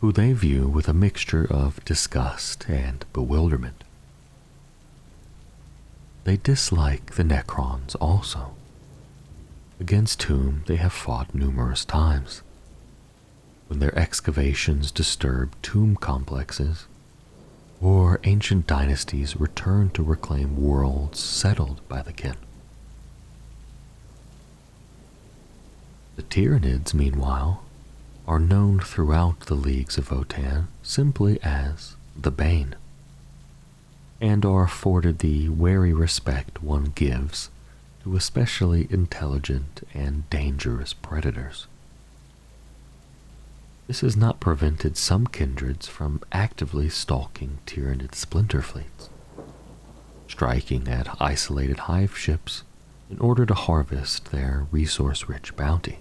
who they view with a mixture of disgust and bewilderment. They dislike the Necrons also, against whom they have fought numerous times, when their excavations disturb tomb complexes, or ancient dynasties return to reclaim worlds settled by the kin. The Tyranids, meanwhile, are known throughout the leagues of Votann simply as the Bane, and are afforded the wary respect one gives to especially intelligent and dangerous predators. This has not prevented some kindreds from actively stalking Tyranid splinter fleets, striking at isolated hive ships in order to harvest their resource-rich bounty.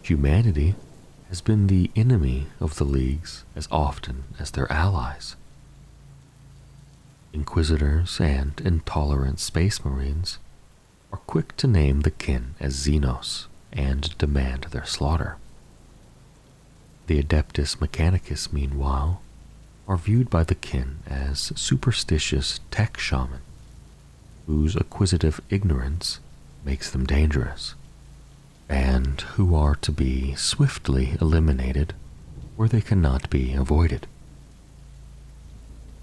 Humanity has been the enemy of the leagues as often as their allies. Inquisitors and intolerant space marines are quick to name the kin as Xenos and demand their slaughter. The Adeptus Mechanicus, meanwhile, are viewed by the kin as superstitious tech shaman, whose acquisitive ignorance makes them dangerous, and who are to be swiftly eliminated where they cannot be avoided.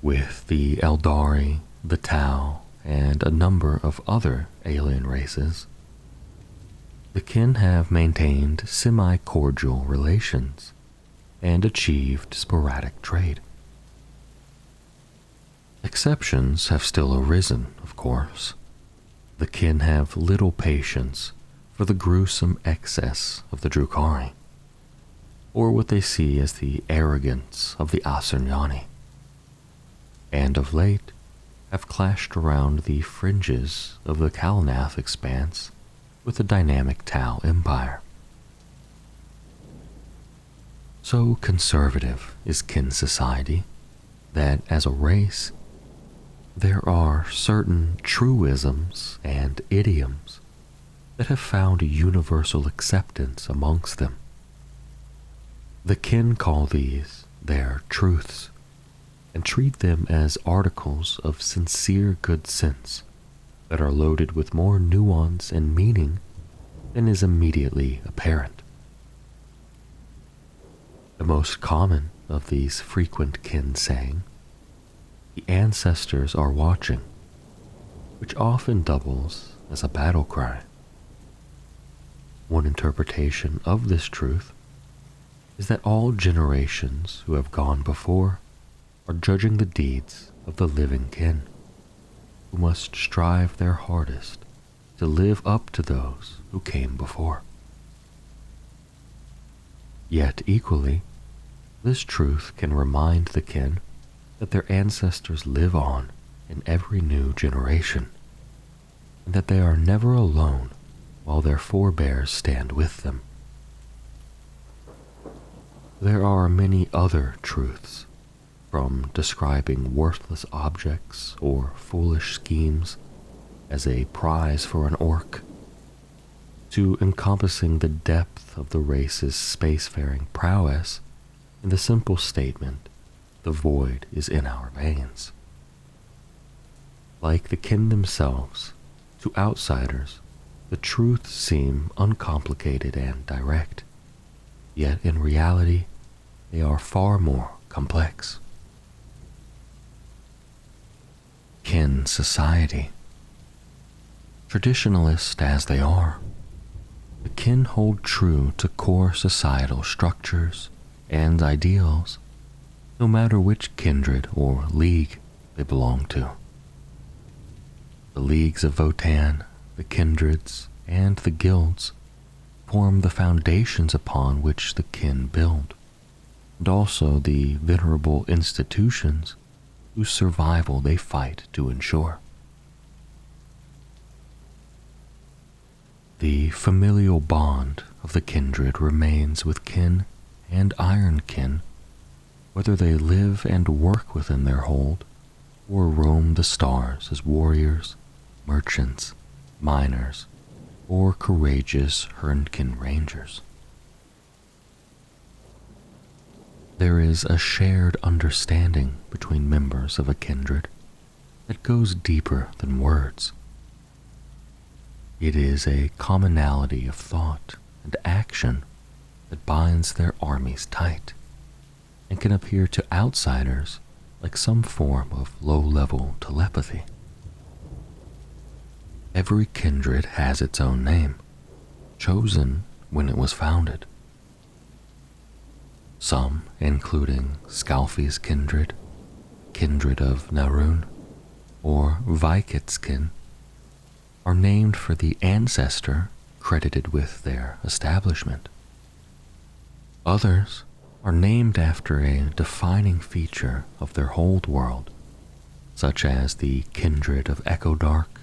With the Eldari, the Tau, and a number of other alien races, the kin have maintained semi-cordial relations and achieved sporadic trade. Exceptions have still arisen, of course. The kin have little patience for the gruesome excess of the Drukhari, or what they see as the arrogance of the Asuryani, and of late have clashed around the fringes of the Kalnath expanse with the dynamic Tau Empire. So conservative is kin society that as a race, there are certain truisms and idioms that have found universal acceptance amongst them. The kin call these their truths and treat them as articles of sincere good sense that are loaded with more nuance and meaning than is immediately apparent. The most common of these frequent kin saying, "The ancestors are watching," which often doubles as a battle cry. One interpretation of this truth is that all generations who have gone before are judging the deeds of the living kin, who must strive their hardest to live up to those who came before. Yet equally, this truth can remind the kin that their ancestors live on in every new generation, and that they are never alone while their forebears stand with them. There are many other truths, from describing worthless objects or foolish schemes as a prize for an orc, to encompassing the depth of the race's spacefaring prowess in the simple statement, "The void is in our veins." Like the kin themselves, to outsiders, the truths seem uncomplicated and direct, yet in reality, they are far more complex. Kin society. Traditionalist as they are, the kin hold true to core societal structures and ideals, no matter which kindred or league they belong to. The leagues of Votann, the kindreds, and the guilds form the foundations upon which the kin build, and also the venerable institutions whose survival they fight to ensure. The familial bond of the kindred remains with kin and iron kin, whether they live and work within their hold or roam the stars as warriors, merchants, miners, or courageous Hernkin rangers. There is a shared understanding between members of a kindred that goes deeper than words. It is a commonality of thought and action that binds their armies tight and can appear to outsiders like some form of low-level telepathy. Every kindred has its own name, chosen when it was founded. Some, including Scalfi's kindred, kindred of Narun, or Vikit's kin, are named for the ancestor credited with their establishment. Others are named after a defining feature of their hold world, such as the kindred of Echodark,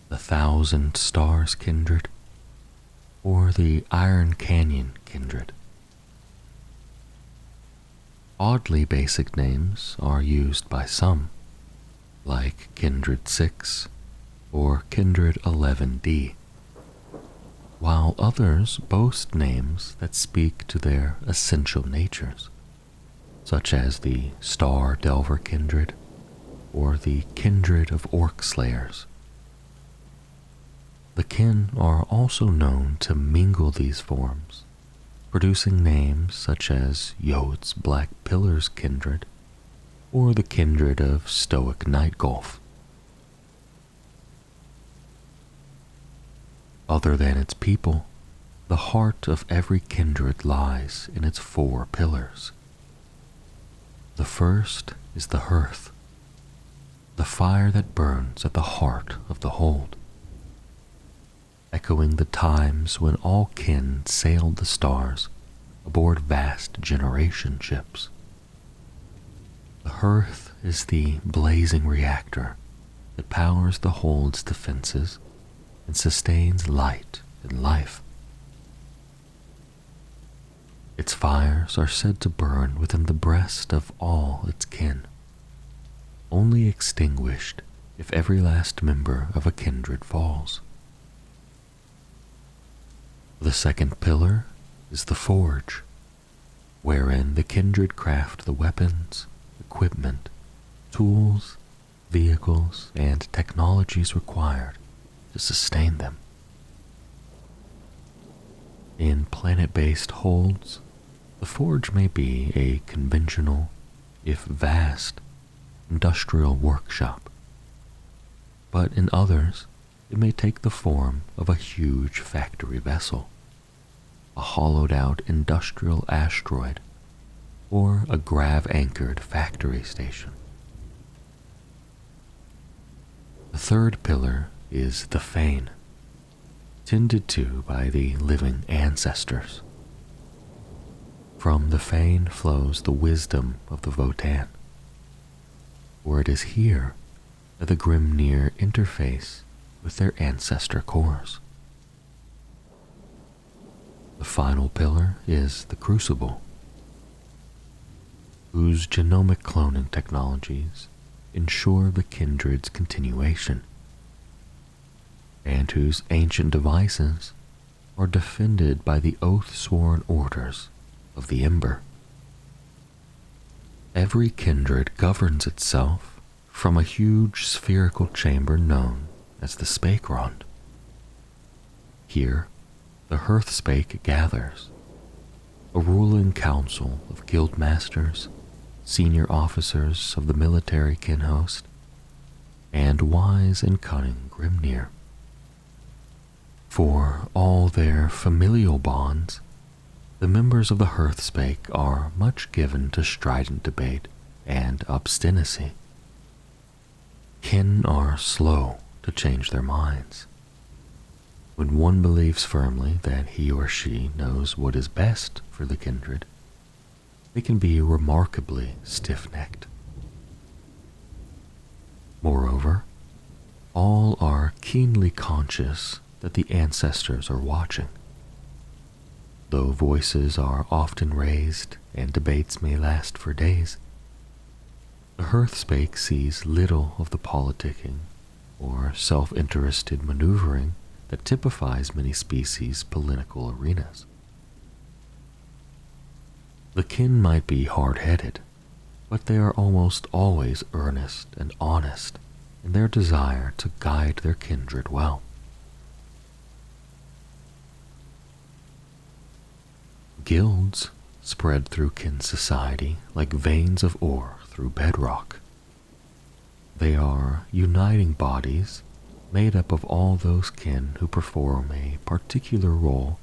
the Thousand Stars kindred, or the Iron Canyon kindred. Oddly basic names are used by some, like Kindred 6 or Kindred 11D, while others boast names that speak to their essential natures, such as the Star Delver kindred or the Kindred of Orc Slayers. The kin are also known to mingle these forms, producing names such as Yod's Black Pillars kindred or the kindred of Stoic Nightgulf. Other than its people, the heart of every kindred lies in its 4 pillars. The first is the hearth, the fire that burns at the heart of the hold, echoing the times when all kin sailed the stars aboard vast generation ships. The hearth is the blazing reactor that powers the hold's defenses and sustains light and life. Its fires are said to burn within the breast of all its kin, only extinguished if every last member of a kindred falls. The second pillar is the forge, wherein the kindred craft the weapons, equipment, tools, vehicles, and technologies required to sustain them. In planet-based holds, the forge may be a conventional, if vast, industrial workshop, but in others it may take the form of a huge factory vessel, a hollowed-out industrial asteroid, or a grav-anchored factory station. The third pillar is the fane, tended to by the living ancestors. From the fane flows the wisdom of the Votann, for it is here that the Grimnir interface with their ancestor cores. The final pillar is the Crucible, whose genomic cloning technologies ensure the kindred's continuation, and whose ancient devices are defended by the oath-sworn orders of the Ember. Every kindred governs itself from a huge spherical chamber known as the Spakerond. Here, the Hearthspake gathers, a ruling council of guild masters, senior officers of the military kinhost, and wise and cunning Grimnir. For all their familial bonds, the members of the Hearthspake are much given to strident debate and obstinacy. Kin are slow to change their minds. When one believes firmly that he or she knows what is best for the kindred, they can be remarkably stiff-necked. Moreover, all are keenly conscious that the ancestors are watching. Though voices are often raised and debates may last for days, the Hearthspake sees little of the politicking or self-interested maneuvering that typifies many species' political arenas. The kin might be hard-headed, but they are almost always earnest and honest in their desire to guide their kindred well. Guilds spread through kin society like veins of ore through bedrock. They are uniting bodies made up of all those kin who perform a particular role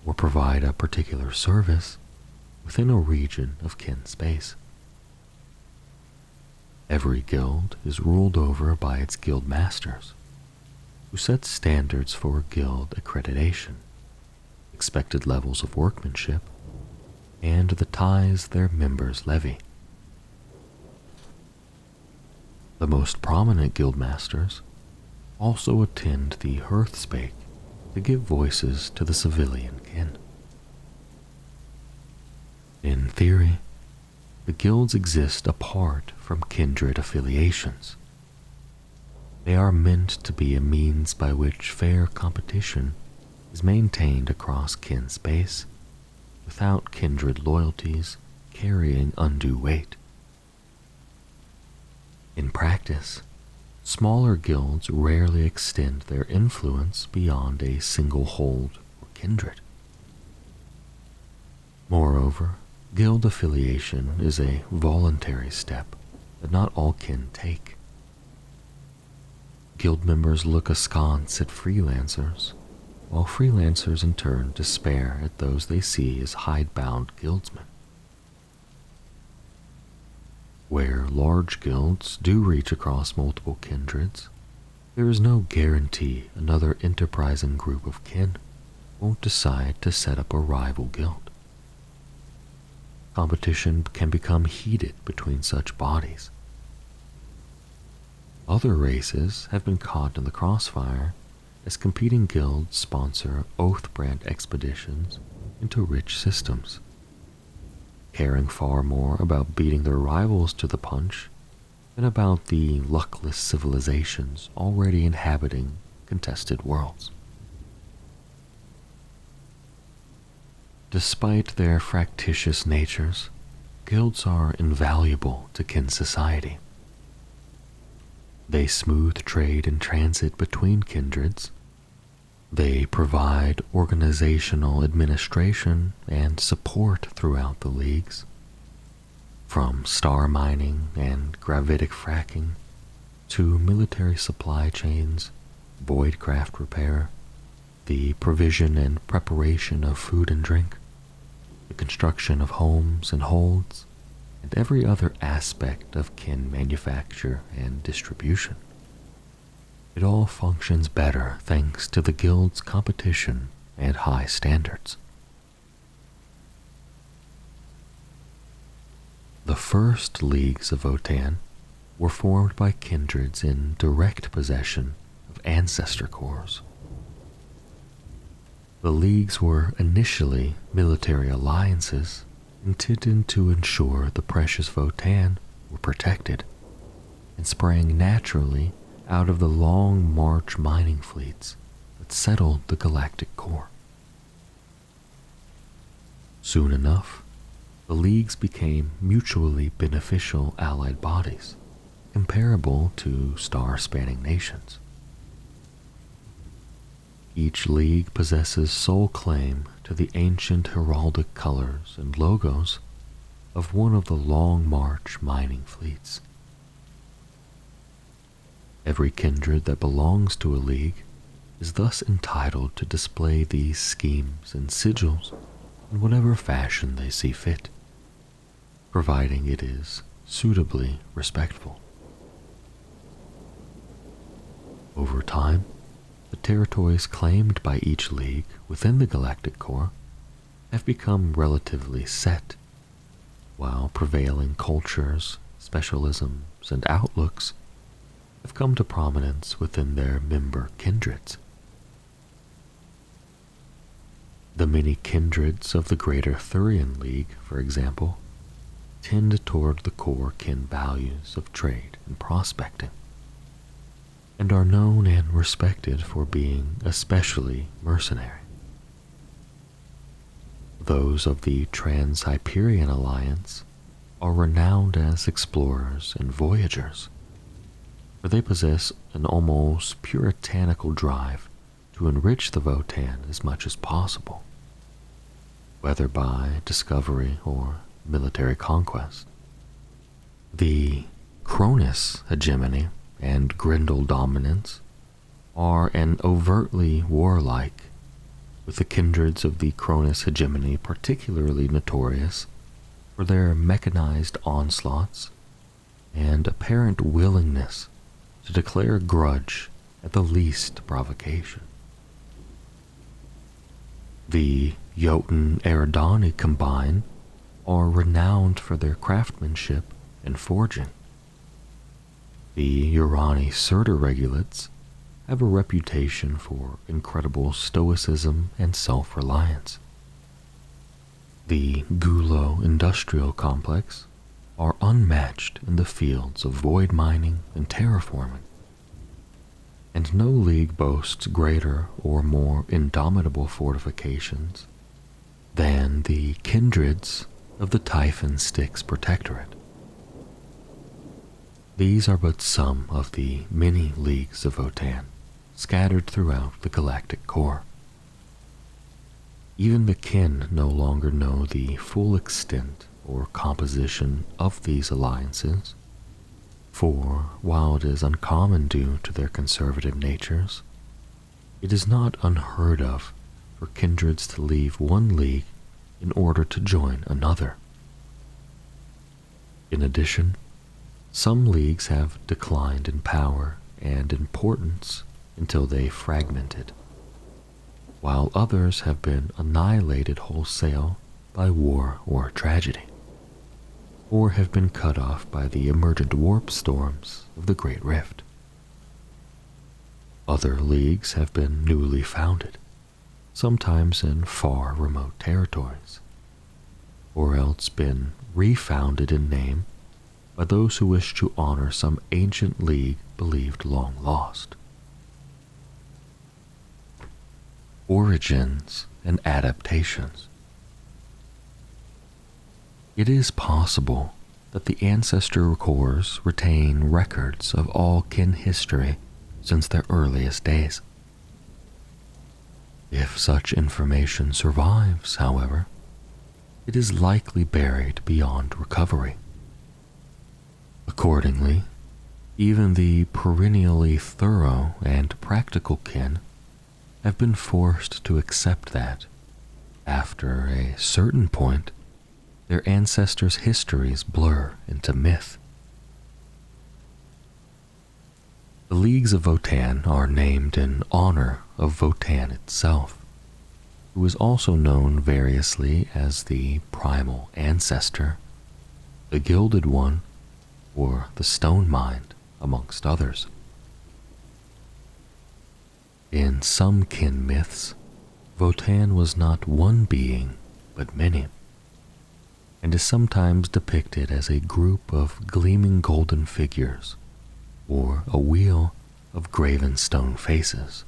or provide a particular service within a region of kin space. Every guild is ruled over by its guild masters, who set standards for guild accreditation, expected levels of workmanship, and the ties their members levy. The most prominent guild masters also attend the Hearthspake to give voices to the civilian kin. In theory, the guilds exist apart from kindred affiliations. They are meant to be a means by which fair competition is maintained across kin space without kindred loyalties carrying undue weight. In practice, smaller guilds rarely extend their influence beyond a single hold or kindred. Moreover, guild affiliation is a voluntary step that not all kin take. Guild members look askance at freelancers, while freelancers in turn despair at those they see as hidebound guildsmen. Where large guilds do reach across multiple kindreds, there is no guarantee another enterprising group of kin won't decide to set up a rival guild. Competition can become heated between such bodies. Other races have been caught in the crossfire as competing guilds sponsor oath-brand expeditions into rich systems, caring far more about beating their rivals to the punch than about the luckless civilizations already inhabiting contested worlds. Despite their fractious natures, guilds are invaluable to kin society. They smooth trade and transit between kindreds. They provide organizational administration and support throughout the leagues. From star mining and gravitic fracking to military supply chains, voidcraft repair, the provision and preparation of food and drink, the construction of homes and holds, and every other aspect of kin manufacture and distribution. It all functions better thanks to the guild's competition and high standards. The first leagues of Votann were formed by kindreds in direct possession of ancestor cores. The leagues were initially military alliances intended to ensure the precious Votann were protected and sprang naturally out of the long march mining fleets that settled the galactic core. Soon enough, the leagues became mutually beneficial allied bodies, comparable to star-spanning nations. Each league possesses sole claim to the ancient heraldic colors and logos of one of the Long March mining fleets. Every kindred that belongs to a league is thus entitled to display these schemes and sigils in whatever fashion they see fit, providing it is suitably respectful. Over time, the territories claimed by each league within the galactic core have become relatively set, while prevailing cultures, specialisms, and outlooks have come to prominence within their member kindreds. The many kindreds of the Greater Thurian League, for example, tend toward the core kin values of trade and prospecting, and are known and respected for being especially mercenary. Those of the Trans-Hyperion Alliance are renowned as explorers and voyagers, for they possess an almost puritanical drive to enrich the Votann as much as possible, whether by discovery or military conquest. The Cronus hegemony and Grendel dominance are an overtly warlike, with the kindreds of the Cronus hegemony particularly notorious for their mechanized onslaughts and apparent willingness to declare a grudge at the least provocation. The Jotun Eridani combine are renowned for their craftsmanship and forging. The Urani Surtur regulates have a reputation for incredible stoicism and self-reliance. The Gulo industrial complex are unmatched in the fields of void mining and terraforming, and no league boasts greater or more indomitable fortifications than the kindreds of the Typhon Styx Protectorate. These are but some of the many leagues of Votann scattered throughout the galactic core. Even the kin no longer know the full extent or composition of these alliances, for while it is uncommon due to their conservative natures, it is not unheard of for kindreds to leave one league in order to join another. In addition, some leagues have declined in power and importance until they fragmented, while others have been annihilated wholesale by war or tragedy, or have been cut off by the emergent warp storms of the Great Rift. Other leagues have been newly founded, sometimes in far remote territories, or else been refounded in name by those who wish to honor some ancient league believed long lost. Origins and adaptations. It is possible that the ancestor cores retain records of all kin history since their earliest days. If such information survives, however, it is likely buried beyond recovery. Accordingly, even the perennially thorough and practical kin have been forced to accept that, after a certain point, their ancestors' histories blur into myth. The leagues of Votann are named in honor of Votann itself, who is also known variously as the Primal Ancestor, the Gilded One, or the Stone Mind, amongst others. In some kin myths, Votann was not one being, but many, and is sometimes depicted as a group of gleaming golden figures, or a wheel of graven stone faces.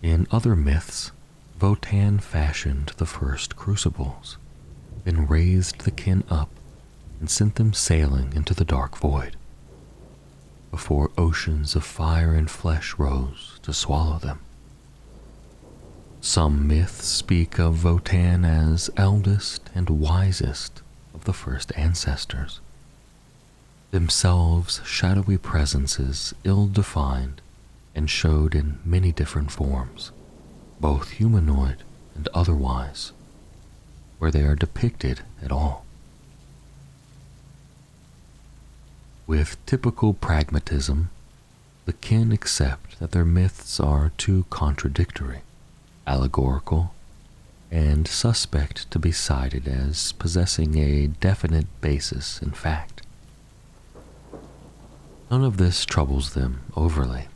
In other myths, Votann fashioned the first crucibles, then raised the kin up and sent them sailing into the dark void, before oceans of fire and flesh rose to swallow them. Some myths speak of Votann as eldest and wisest of the first ancestors, themselves shadowy presences ill-defined and showed in many different forms, both humanoid and otherwise, where they are depicted at all. With typical pragmatism, the kin accept that their myths are too contradictory, allegorical, and suspect to be cited as possessing a definite basis in fact. None of this troubles them overly.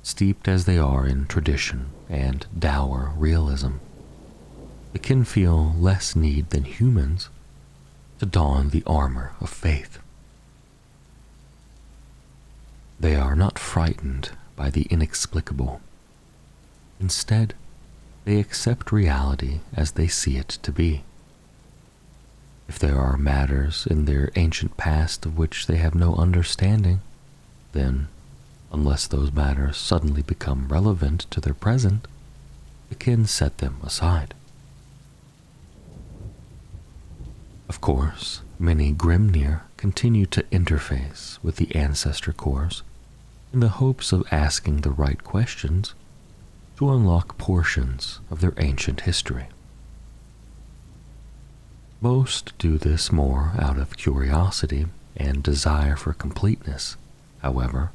Steeped as they are in tradition and dour realism, the kin feel less need than humans to don the armor of faith. They are not frightened by the inexplicable. Instead, they accept reality as they see it to be. If there are matters in their ancient past of which they have no understanding, then, unless those matters suddenly become relevant to their present, the kin set them aside. Of course, many Grimnir continue to interface with the ancestor cores in the hopes of asking the right questions to unlock portions of their ancient history. Most do this more out of curiosity and desire for completeness, however,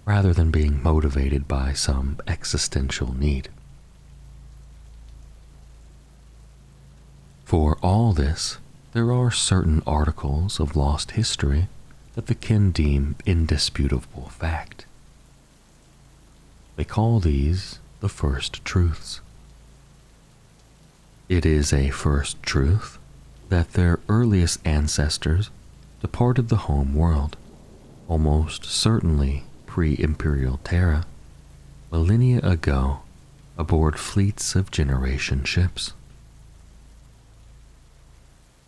rather than being motivated by some existential need. For all this, there are certain articles of lost history that the kin deem indisputable fact. They call these the first truths. It is a first truth that their earliest ancestors departed the home world, almost certainly pre-Imperial Terra, millennia ago, aboard fleets of generation ships.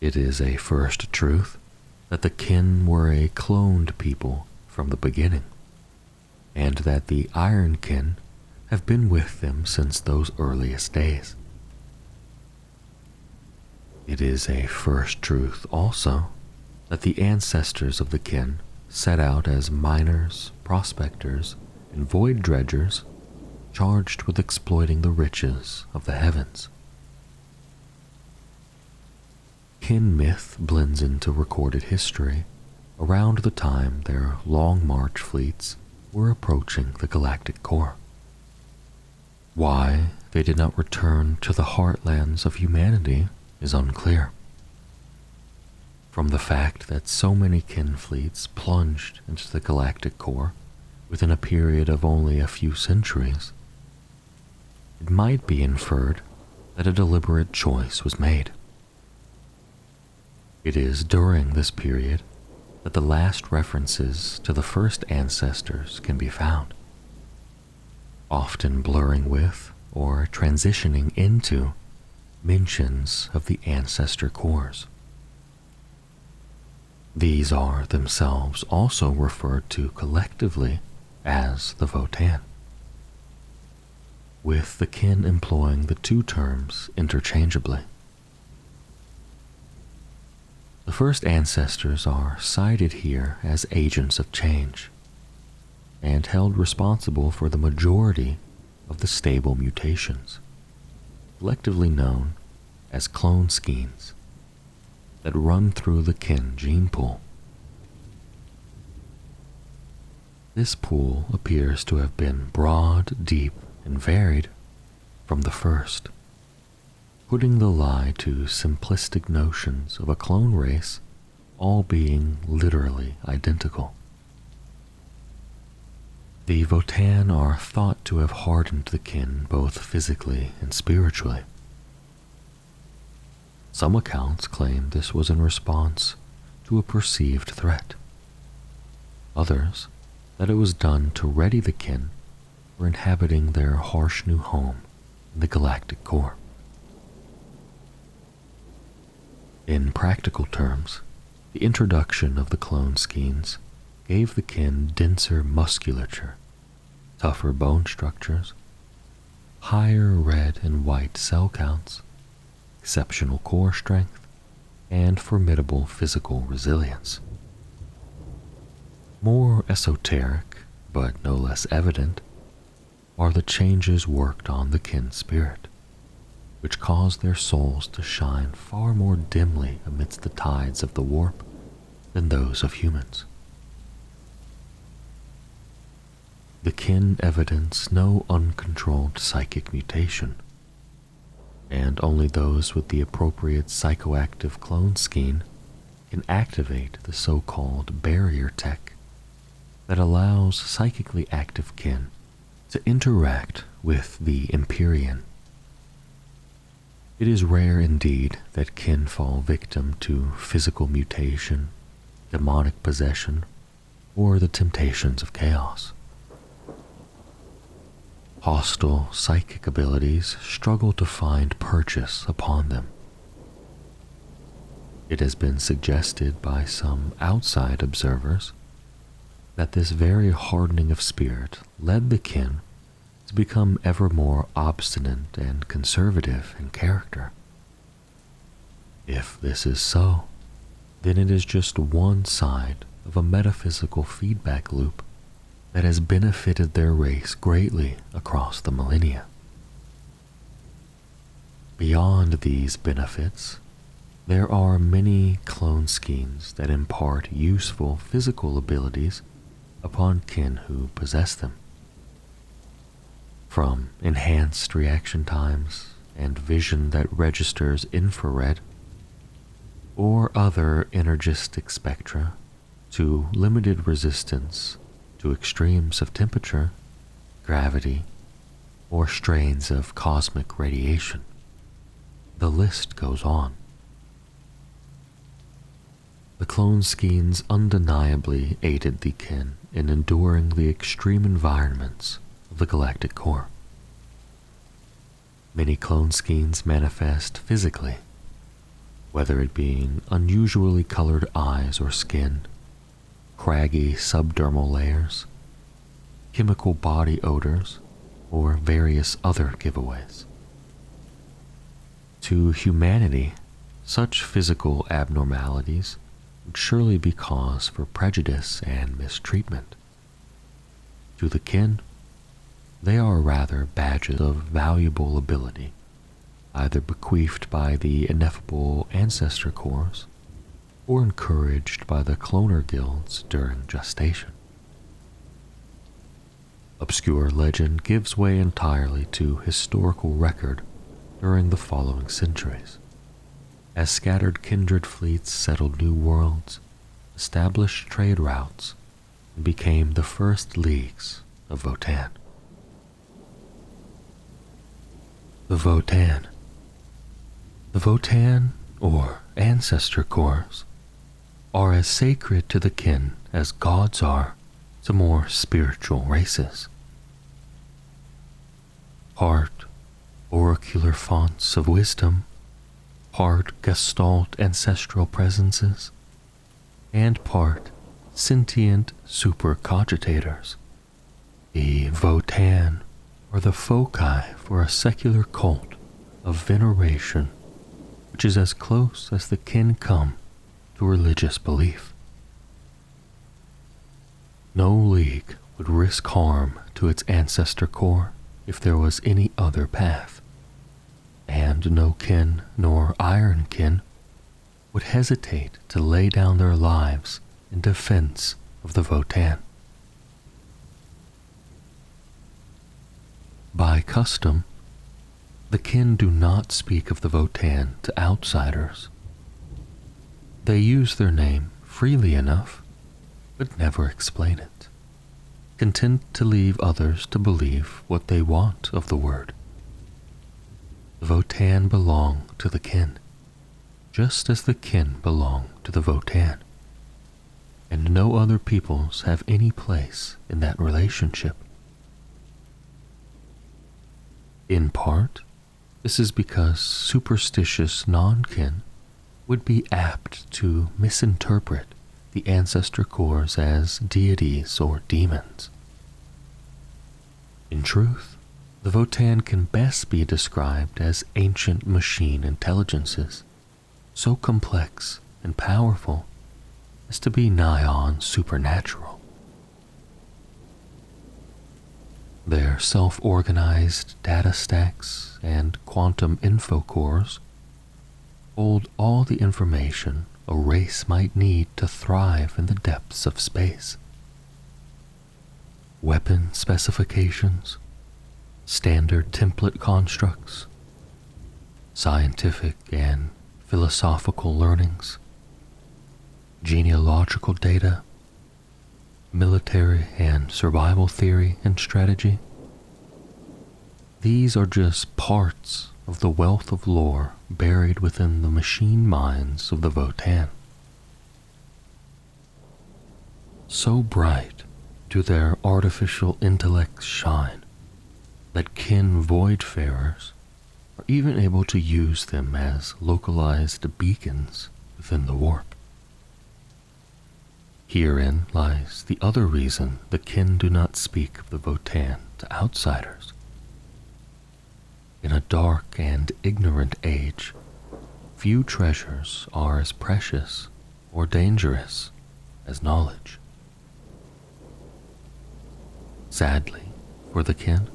It is a first truth that the kin were a cloned people from the beginning, and that the Iron Kin have been with them since those earliest days. It is a first truth also that the ancestors of the kin set out as miners, prospectors, and void dredgers charged with exploiting the riches of the heavens. Kin myth blends into recorded history around the time their Long March fleets were approaching the galactic core. Why they did not return to the heartlands of humanity is unclear. From the fact that so many kin fleets plunged into the galactic core within a period of only a few centuries, it might be inferred that a deliberate choice was made. It is during this period that the last references to the first ancestors can be found, often blurring with or transitioning into mentions of the ancestor cores. These are themselves also referred to collectively as the Votann, with the kin employing the two terms interchangeably. The first ancestors are cited here as agents of change, and held responsible for the majority of the stable mutations, collectively known as clone skeins, that run through the kin gene pool. This pool appears to have been broad, deep, and varied from the first. putting the lie to simplistic notions of a clone race all being literally identical. The Votann are thought to have hardened the kin both physically and spiritually. Some accounts claim this was in response to a perceived threat. Others, that it was done to ready the kin for inhabiting their harsh new home in the galactic core. In practical terms, the introduction of the clone skeins gave the kin denser musculature, tougher bone structures, higher red and white cell counts, exceptional core strength, and formidable physical resilience. More esoteric, but no less evident, are the changes worked on the kin spirit, which caused their souls to shine far more dimly amidst the tides of the warp than those of humans. The kin evidence no uncontrolled psychic mutation, and only those with the appropriate psychoactive clone skein can activate the so-called barrier tech that allows psychically active kin to interact with the Empyrean. It is rare indeed that kin fall victim to physical mutation, demonic possession, or the temptations of chaos. Hostile psychic abilities struggle to find purchase upon them. It has been suggested by some outside observers that this very hardening of spirit led the kin to become ever more obstinate and conservative in character. If this is so, then it is just one side of a metaphysical feedback loop that has benefited their race greatly across the millennia. Beyond these benefits, there are many clone skeins that impart useful physical abilities upon kin who possess them. From enhanced reaction times and vision that registers infrared, or other energistic spectra, to limited resistance to extremes of temperature, gravity, or strains of cosmic radiation. The list goes on. The clone skeins undeniably aided the kin in enduring the extreme environments of the galactic core. Many clone skeins manifest physically, whether it being unusually colored eyes or skin, craggy subdermal layers, chemical body odors, or various other giveaways. To humanity, such physical abnormalities would surely be cause for prejudice and mistreatment. To the kin, they are rather badges of valuable ability, either bequeathed by the ineffable ancestor cores or encouraged by the cloner guilds during gestation. Obscure legend gives way entirely to historical record during the following centuries, as scattered kindred fleets settled new worlds, established trade routes, and became the first leagues of Votann. The Votann. The Votann, or ancestor cores, are as sacred to the kin as gods are to more spiritual races. Part oracular fonts of wisdom, part gestalt ancestral presences, and part sentient supercogitators. The Votann are the foci for a secular cult of veneration, which is as close as the kin come to religious belief. No league would risk harm to its ancestor core if there was any other path, and no kin nor iron kin would hesitate to lay down their lives in defense of the Votann. By custom, The kin do not speak of the Votann to outsiders. They use their name freely enough, but never explain it, content to leave others to believe what they want of the word. The Votann belong to the kin, just as the kin belong to the Votann, and no other peoples have any place in that relationship. In part, this is because superstitious non-kin would be apt to misinterpret the ancestor cores as deities or demons. In truth, the Votann can best be described as ancient machine intelligences, so complex and powerful as to be nigh on supernatural. Their self-organized data stacks and quantum info cores hold all the information a race might need to thrive in the depths of space. Weapon specifications, standard template constructs, scientific and philosophical learnings, genealogical data, military and survival theory and strategy. These are just parts of the wealth of lore buried within the machine minds of the Votann. So bright do their artificial intellects shine that kin voidfarers are even able to use them as localized beacons within the warp. Herein lies the other reason the kin do not speak of the Votann to outsiders. In a dark and ignorant age, few treasures are as precious or dangerous as knowledge. Sadly, for the kin,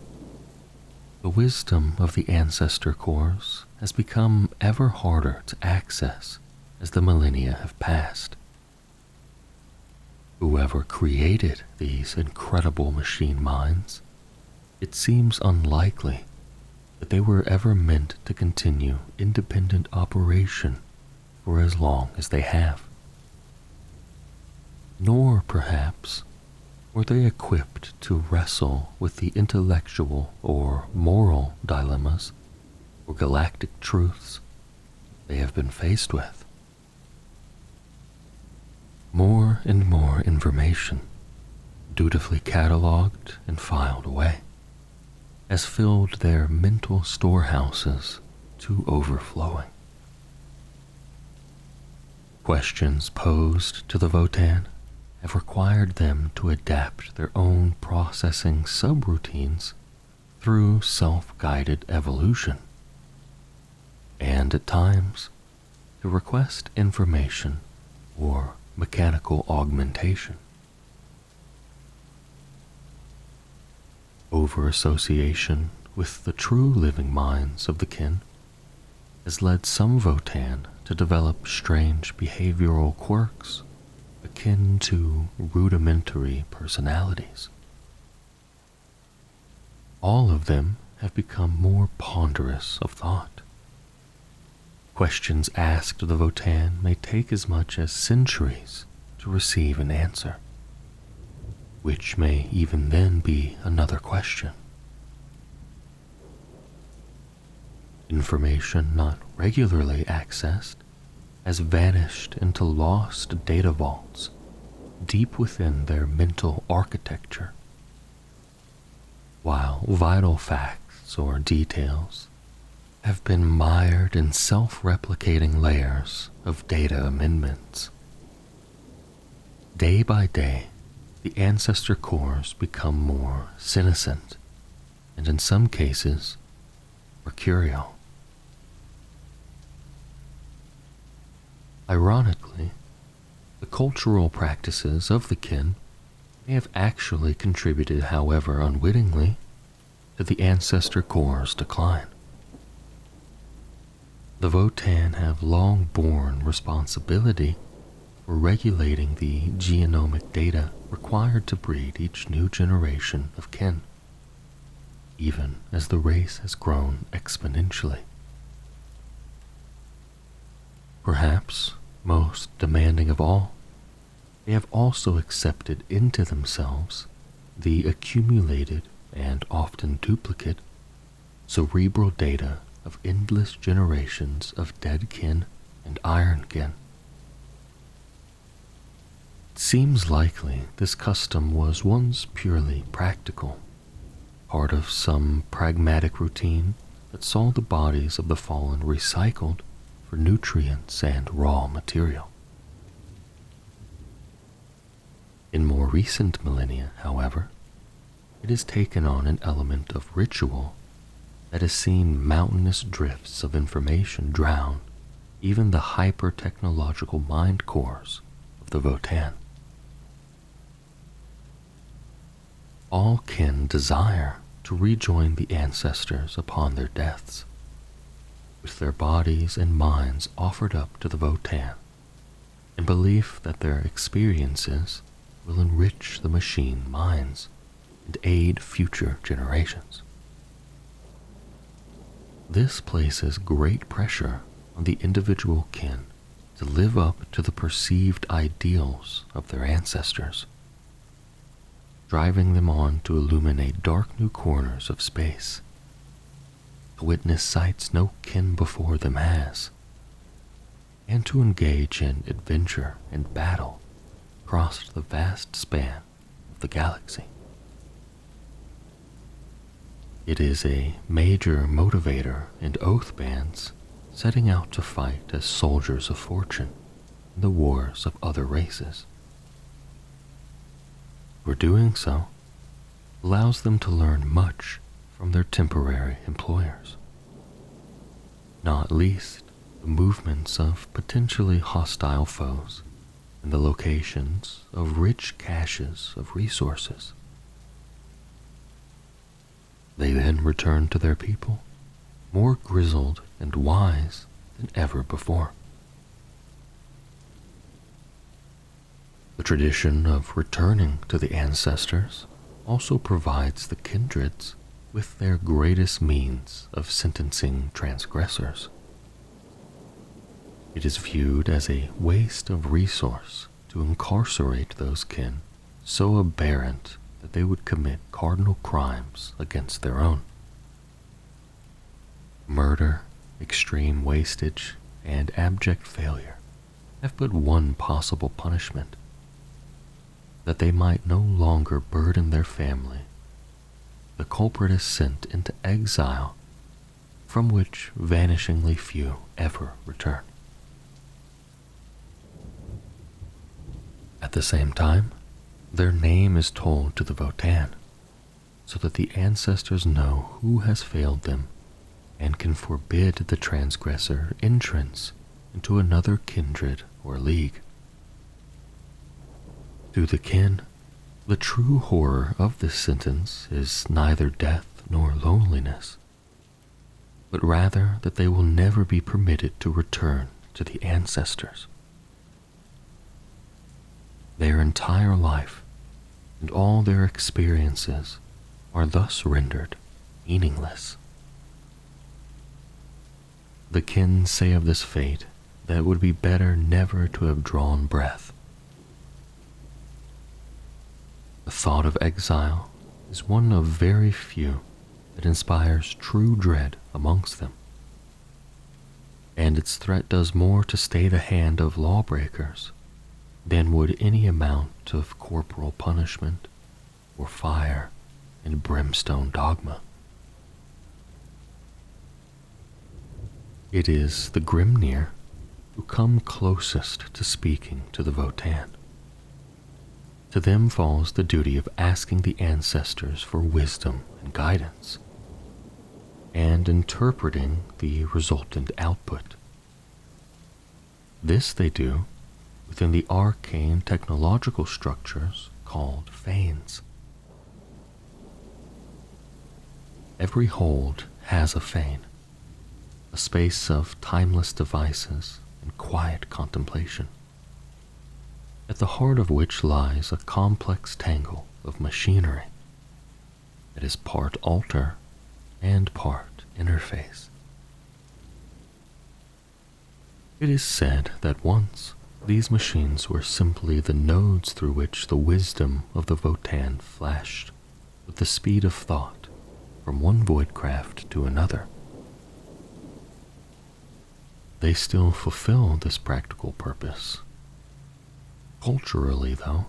the wisdom of the ancestor cores has become ever harder to access as the millennia have passed. Whoever created these incredible machine minds, it seems unlikely that they were ever meant to continue independent operation for as long as they have. Nor, perhaps, were they equipped to wrestle with the intellectual or moral dilemmas or galactic truths they have been faced with. More and more information, dutifully catalogued and filed away, has filled their mental storehouses to overflowing. Questions posed to the Votann have required them to adapt their own processing subroutines through self-guided evolution, and at times to request information or mechanical augmentation. Over-association with the true living minds of the kin has led some Votann to develop strange behavioral quirks akin to rudimentary personalities. All of them have become more ponderous of thought. Questions asked of the Votann may take as much as centuries to receive an answer, which may even then be another question. Information not regularly accessed has vanished into lost data vaults deep within their mental architecture, while vital facts or details have been mired in self-replicating layers of data amendments. Day by day, the ancestor cores become more senescent, and in some cases, mercurial. Ironically, the cultural practices of the kin may have actually contributed, however unwittingly, to the ancestor core's decline. The Votann have long borne responsibility for regulating the genomic data required to breed each new generation of kin. even as the race has grown exponentially. Perhaps most demanding of all, they have also accepted into themselves the accumulated and often duplicate cerebral data of endless generations of dead kin and iron kin. It seems likely this custom was once purely practical, part of some pragmatic routine that saw the bodies of the fallen recycled for nutrients and raw material. In more recent millennia, however, it has taken on an element of ritual that has seen mountainous drifts of information drown even the hyper-technological mind cores of the Votann. All kin desire to rejoin the ancestors upon their deaths, with their bodies and minds offered up to the Votann, in belief that their experiences will enrich the machine minds and aid future generations. This places great pressure on the individual kin to live up to the perceived ideals of their ancestors, driving them on to illuminate dark new corners of space, to witness sights no kin before them has, and to engage in adventure and battle across the vast span of the galaxy. It is a major motivator in oath bands setting out to fight as soldiers of fortune in the wars of other races. For doing so allows them to learn much from their temporary employers, not least the movements of potentially hostile foes and the locations of rich caches of resources. They then return to their people, more grizzled and wise than ever before. The tradition of returning to the ancestors also provides the kindreds with their greatest means of sentencing transgressors. It is viewed as a waste of resource to incarcerate those kin so aberrant that they would commit cardinal crimes against their own. Murder, extreme wastage, and abject failure have but one possible punishment: that they might no longer burden their family. The culprit is sent into exile, from which vanishingly few ever return. At the same time, their name is told to the Votann, so that the ancestors know who has failed them and can forbid the transgressor entrance into another kindred or league. To the kin, the true horror of this sentence is neither death nor loneliness, but rather that they will never be permitted to return to the ancestors. Their entire life and all their experiences are thus rendered meaningless. The kin say of this fate that it would be better never to have drawn breath. The thought of exile is one of very few that inspires true dread amongst them, and its threat does more to stay the hand of lawbreakers than would any amount of corporal punishment or fire and brimstone dogma. It is the Grimnir who come closest to speaking to the Votann. To them falls the duty of asking the ancestors for wisdom and guidance, and interpreting the resultant output. This they do within the arcane technological structures called fanes. Every hold has a fane, a space of timeless devices and quiet contemplation, at the heart of which lies a complex tangle of machinery that is part altar and part interface. It is said that once these machines were simply the nodes through which the wisdom of the Votann flashed with the speed of thought from one voidcraft to another. They still fulfill this practical purpose. Culturally, though,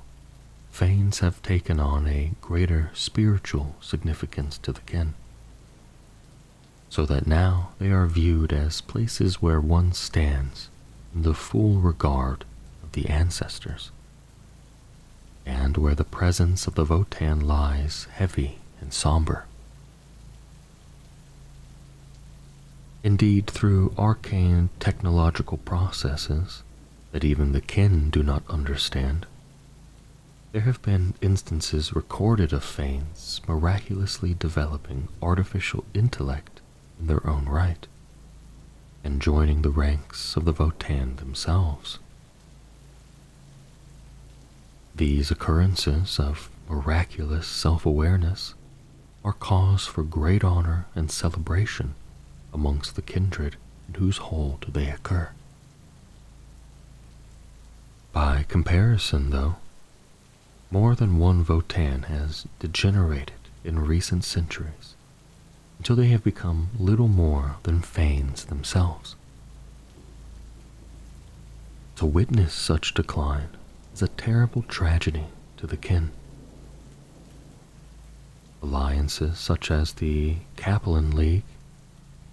Fanes have taken on a greater spiritual significance to the kin, so that now they are viewed as places where one stands in the full regard of the ancestors, and where the presence of the Votann lies heavy and somber. Indeed, through arcane technological processes that even the kin do not understand, there have been instances recorded of Fanes miraculously developing artificial intellect in their own right, and joining the ranks of the Votann themselves. These occurrences of miraculous self-awareness are cause for great honor and celebration amongst the kindred in whose hold they occur. By comparison, though, more than one Votann has degenerated in recent centuries until they have become little more than Fanes themselves. To witness such decline is a terrible tragedy to the kin. Alliances such as the Capellan League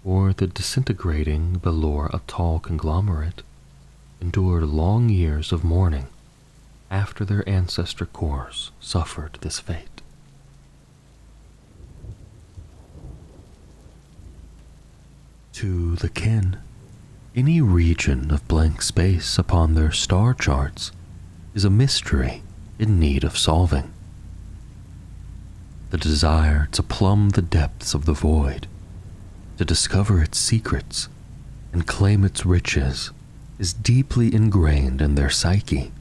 or the disintegrating Belor Atoll conglomerate endured long years of mourning after their ancestor cores suffered this fate. To the kin, any region of blank space upon their star charts is a mystery in need of solving. The desire to plumb the depths of the void, to discover its secrets and claim its riches, is deeply ingrained in their psyche,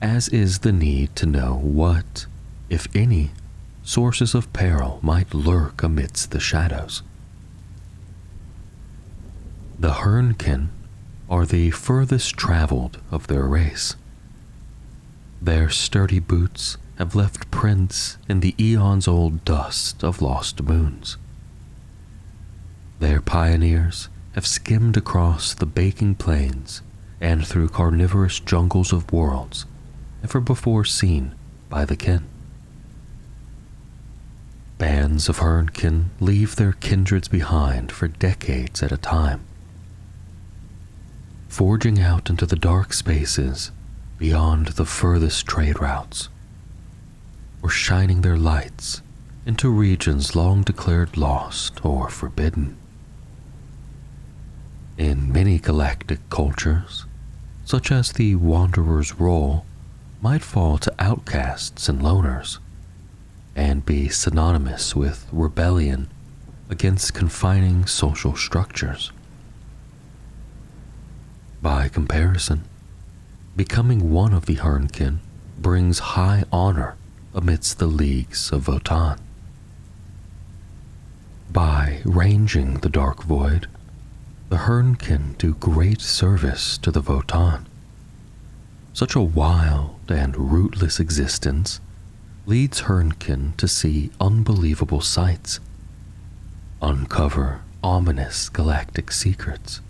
as is the need to know what, if any, sources of peril might lurk amidst the shadows. The Hernkin are the furthest traveled of their race. Their sturdy boots have left prints in the eons-old dust of lost moons. Their pioneers have skimmed across the baking plains and through carnivorous jungles of worlds never before seen by the kin. Bands of Hernkin leave their kindreds behind for decades at a time, forging out into the dark spaces beyond the furthest trade routes, or shining their lights into regions long declared lost or forbidden. In many galactic cultures, such as the Wanderer's role might fall to outcasts and loners, and be synonymous with rebellion against confining social structures. By comparison, becoming one of the Hernkin brings high honor amidst the leagues of Votann. By ranging the dark void, the Hernkin do great service to the Votann. Such a wild and rootless existence leads Hernkin to see unbelievable sights, uncover ominous galactic secrets,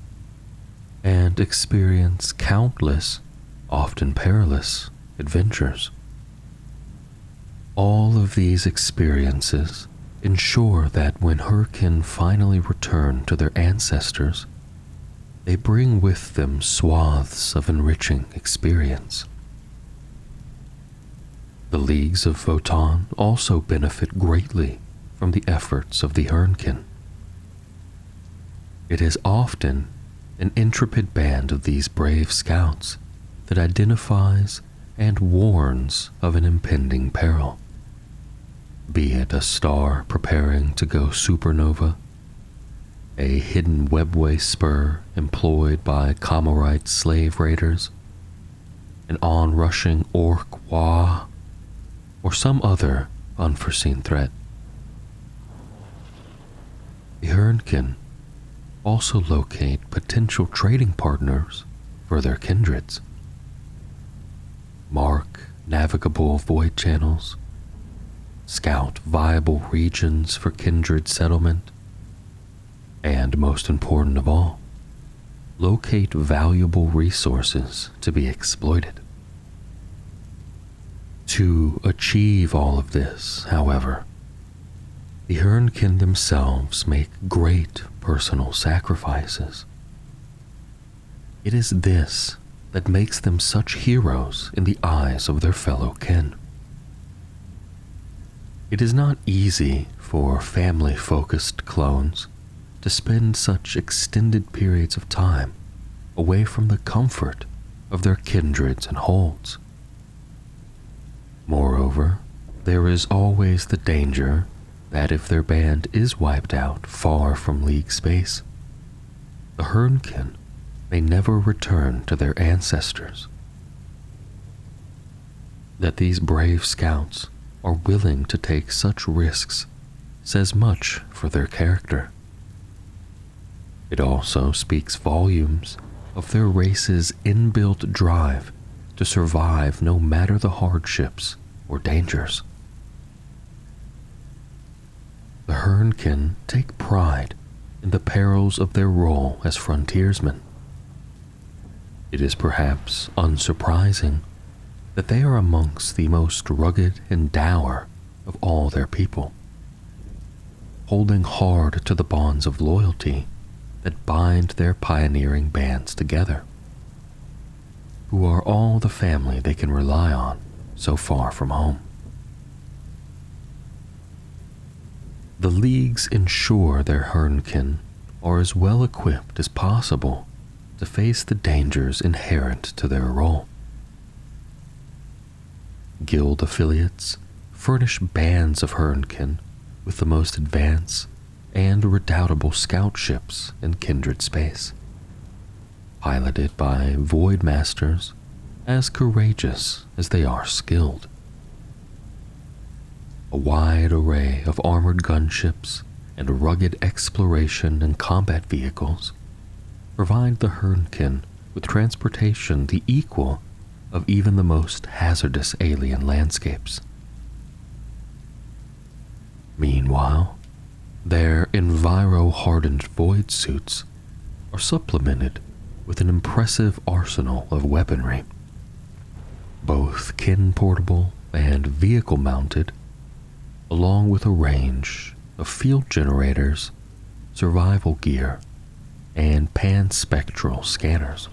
and experience countless, often perilous, adventures. All of these experiences ensure that when Hernkin finally return to their ancestors, they bring with them swaths of enriching experience. The leagues of Votann also benefit greatly from the efforts of the Hernkin. It is often an intrepid band of these brave scouts that identifies and warns of an impending peril, be it a star preparing to go supernova, a hidden webway spur employed by Comorite slave raiders, an onrushing Ork Wa, or some other unforeseen threat. The Hernkin also locate potential trading partners for their kindreds, mark navigable void channels, scout viable regions for kindred settlement, and most important of all, locate valuable resources to be exploited. To achieve all of this, however, the Hernkin themselves make great personal sacrifices. It is this that makes them such heroes in the eyes of their fellow kin. It is not easy for family-focused clones to spend such extended periods of time away from the comfort of their kindreds and holds. Moreover, there is always the danger that if their band is wiped out far from League space, the Hernkin may never return to their ancestors. That these brave scouts are willing to take such risks says much for their character. It also speaks volumes of their race's inbuilt drive to survive no matter the hardships or dangers. The Hernkin take pride in the perils of their role as frontiersmen. It is perhaps unsurprising that they are amongst the most rugged and dour of all their people, holding hard to the bonds of loyalty that bind their pioneering bands together, who are all the family they can rely on so far from home. The leagues ensure their Hernkin are as well equipped as possible to face the dangers inherent to their role. Guild affiliates furnish bands of Hernkin with the most advanced and redoubtable scout ships in kindred space, piloted by void masters as courageous as they are skilled. A wide array of armored gunships and rugged exploration and combat vehicles provide the Hernkin with transportation the equal of even the most hazardous alien landscapes. Meanwhile, their enviro-hardened void suits are supplemented with an impressive arsenal of weaponry, both kin-portable and vehicle-mounted, along with a range of field generators, survival gear, and panspectral scanners.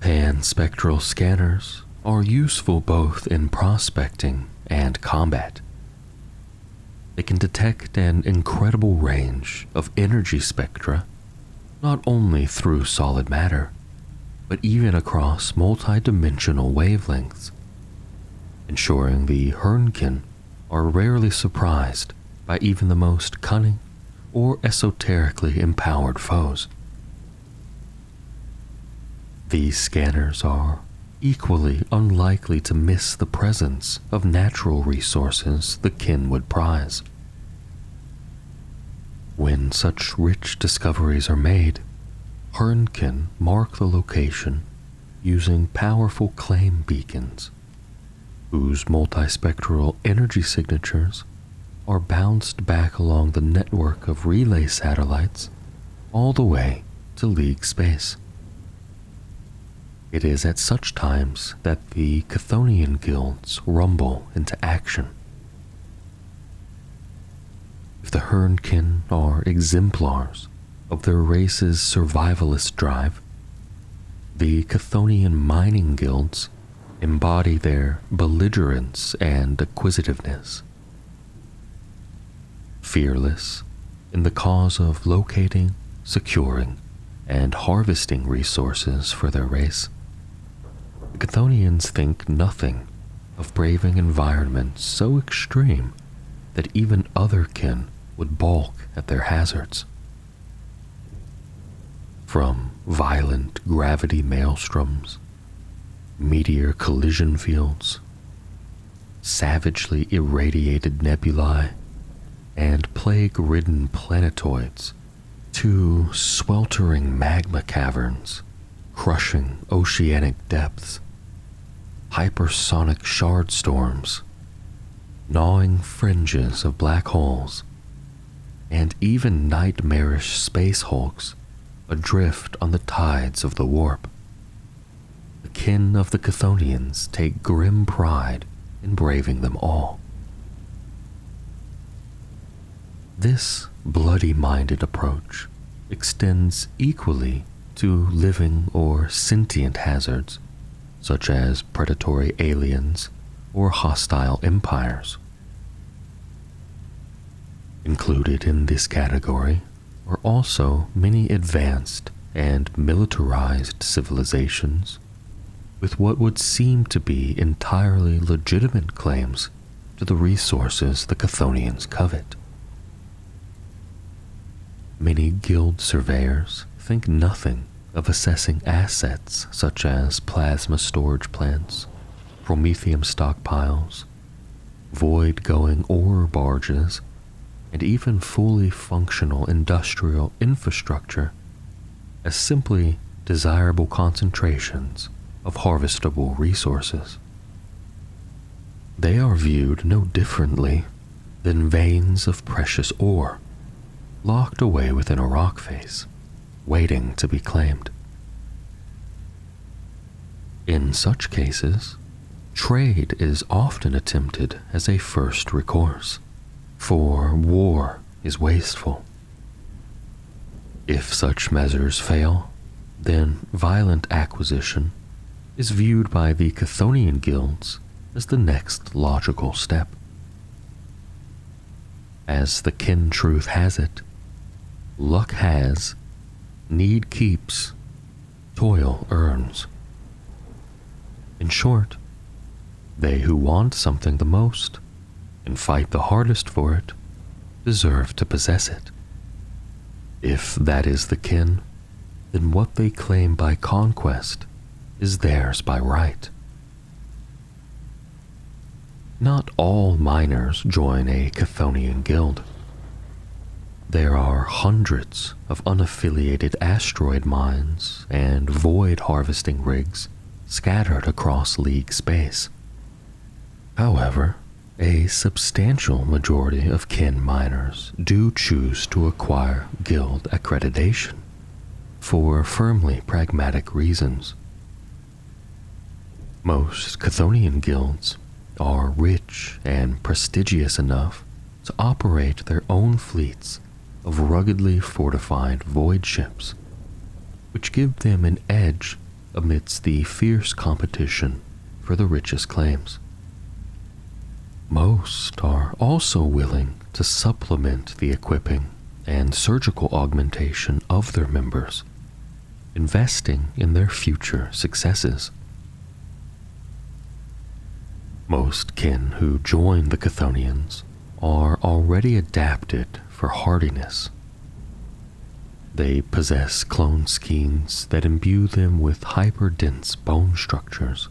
Panspectral scanners are useful both in prospecting and combat. They can detect an incredible range of energy spectra, not only through solid matter, but even across multi-dimensional wavelengths, ensuring the Hernkin are rarely surprised by even the most cunning or esoterically empowered foes. These scanners are equally unlikely to miss the presence of natural resources the kin would prize. When such rich discoveries are made, Hernkin mark the location using powerful claim beacons, whose multispectral energy signatures are bounced back along the network of relay satellites all the way to League space. It is at such times that the Chthonian guilds rumble into action. If the Hernkin are exemplars of their race's survivalist drive, the Chthonian mining guilds embody their belligerence and acquisitiveness. Fearless in the cause of locating, securing, and harvesting resources for their race, the Chthonians think nothing of braving environments so extreme that even other kin would balk at their hazards. From violent gravity maelstroms, meteor collision fields, savagely irradiated nebulae, and plague-ridden planetoids to sweltering magma caverns, crushing oceanic depths, hypersonic shard storms, gnawing fringes of black holes, and even nightmarish space hulks adrift on the tides of the warp. The kin of the Chthonians take grim pride in braving them all. This bloody-minded approach extends equally to living or sentient hazards, such as predatory aliens or hostile empires. Included in this category are also many advanced and militarized civilizations with what would seem to be entirely legitimate claims to the resources the Chthonians covet. Many guild surveyors think nothing of assessing assets such as plasma storage plants, promethium stockpiles, void-going ore barges, and even fully functional industrial infrastructure as simply desirable concentrations of harvestable resources. They are viewed no differently than veins of precious ore locked away within a rock face, waiting to be claimed. In such cases, trade is often attempted as a first recourse, for war is wasteful. If such measures fail, then violent acquisition is viewed by the Chthonian guilds as the next logical step. As the kin truth has it, luck has, need keeps, toil earns. In short, they who want something the most and fight the hardest for it deserve to possess it. If that is the kin, then what they claim by conquest is theirs by right. Not all miners join a Chthonian guild. There are hundreds of unaffiliated asteroid mines and void harvesting rigs scattered across League space. However, a substantial majority of kin miners do choose to acquire guild accreditation for firmly pragmatic reasons. Most Chthonian guilds are rich and prestigious enough to operate their own fleets of ruggedly fortified void ships, which give them an edge amidst the fierce competition for the richest claims. Most are also willing to supplement the equipping and surgical augmentation of their members, investing in their future successes. Most kin who join the Chthonians are already adapted for hardiness. They possess clone schemes that imbue them with hyper-dense bone structures,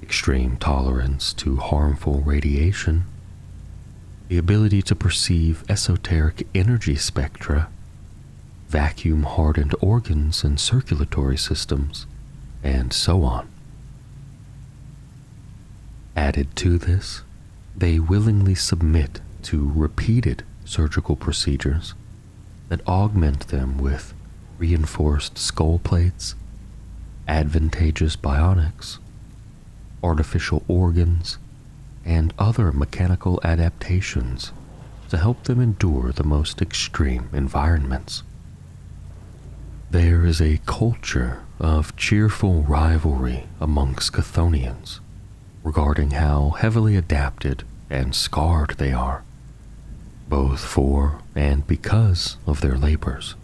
extreme tolerance to harmful radiation, the ability to perceive esoteric energy spectra, vacuum-hardened organs and circulatory systems, and so on. Added to this, they willingly submit to repeated surgical procedures that augment them with reinforced skull plates, advantageous bionics, artificial organs, and other mechanical adaptations to help them endure the most extreme environments. There is a culture of cheerful rivalry amongst Chthonians regarding how heavily adapted and scarred they are, both for and because of their labors.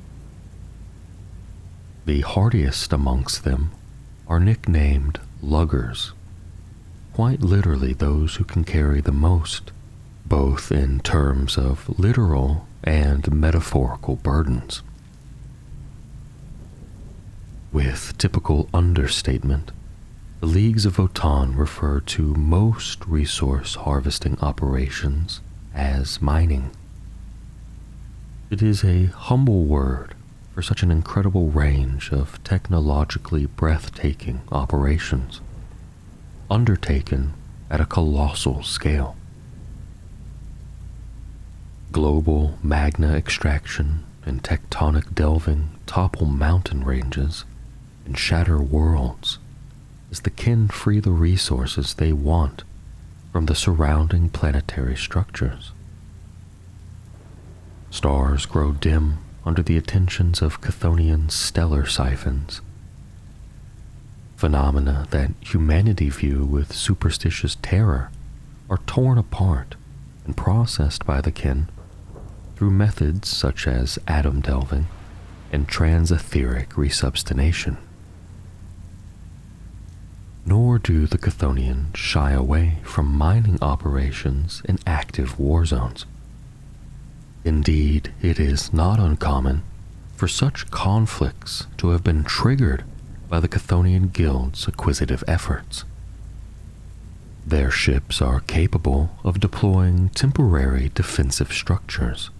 The hardiest amongst them are nicknamed luggers, quite literally those who can carry the most, both in terms of literal and metaphorical burdens. With typical understatement, the leagues of Votann refer to most resource harvesting operations as mining. It is a humble word for such an incredible range of technologically breathtaking operations, undertaken at a colossal scale. Global magna extraction and tectonic delving topple mountain ranges and shatter worlds as the kin free the resources they want from the surrounding planetary structures. Stars grow dim under the attentions of Chthonian stellar siphons. Phenomena that humanity view with superstitious terror are torn apart and processed by the kin through methods such as atom delving and transetheric resubstanation. Nor do the Chthonians shy away from mining operations in active war zones. Indeed, it is not uncommon for such conflicts to have been triggered by the Chthonian Guild's acquisitive efforts. Their ships are capable of deploying temporary defensive structures,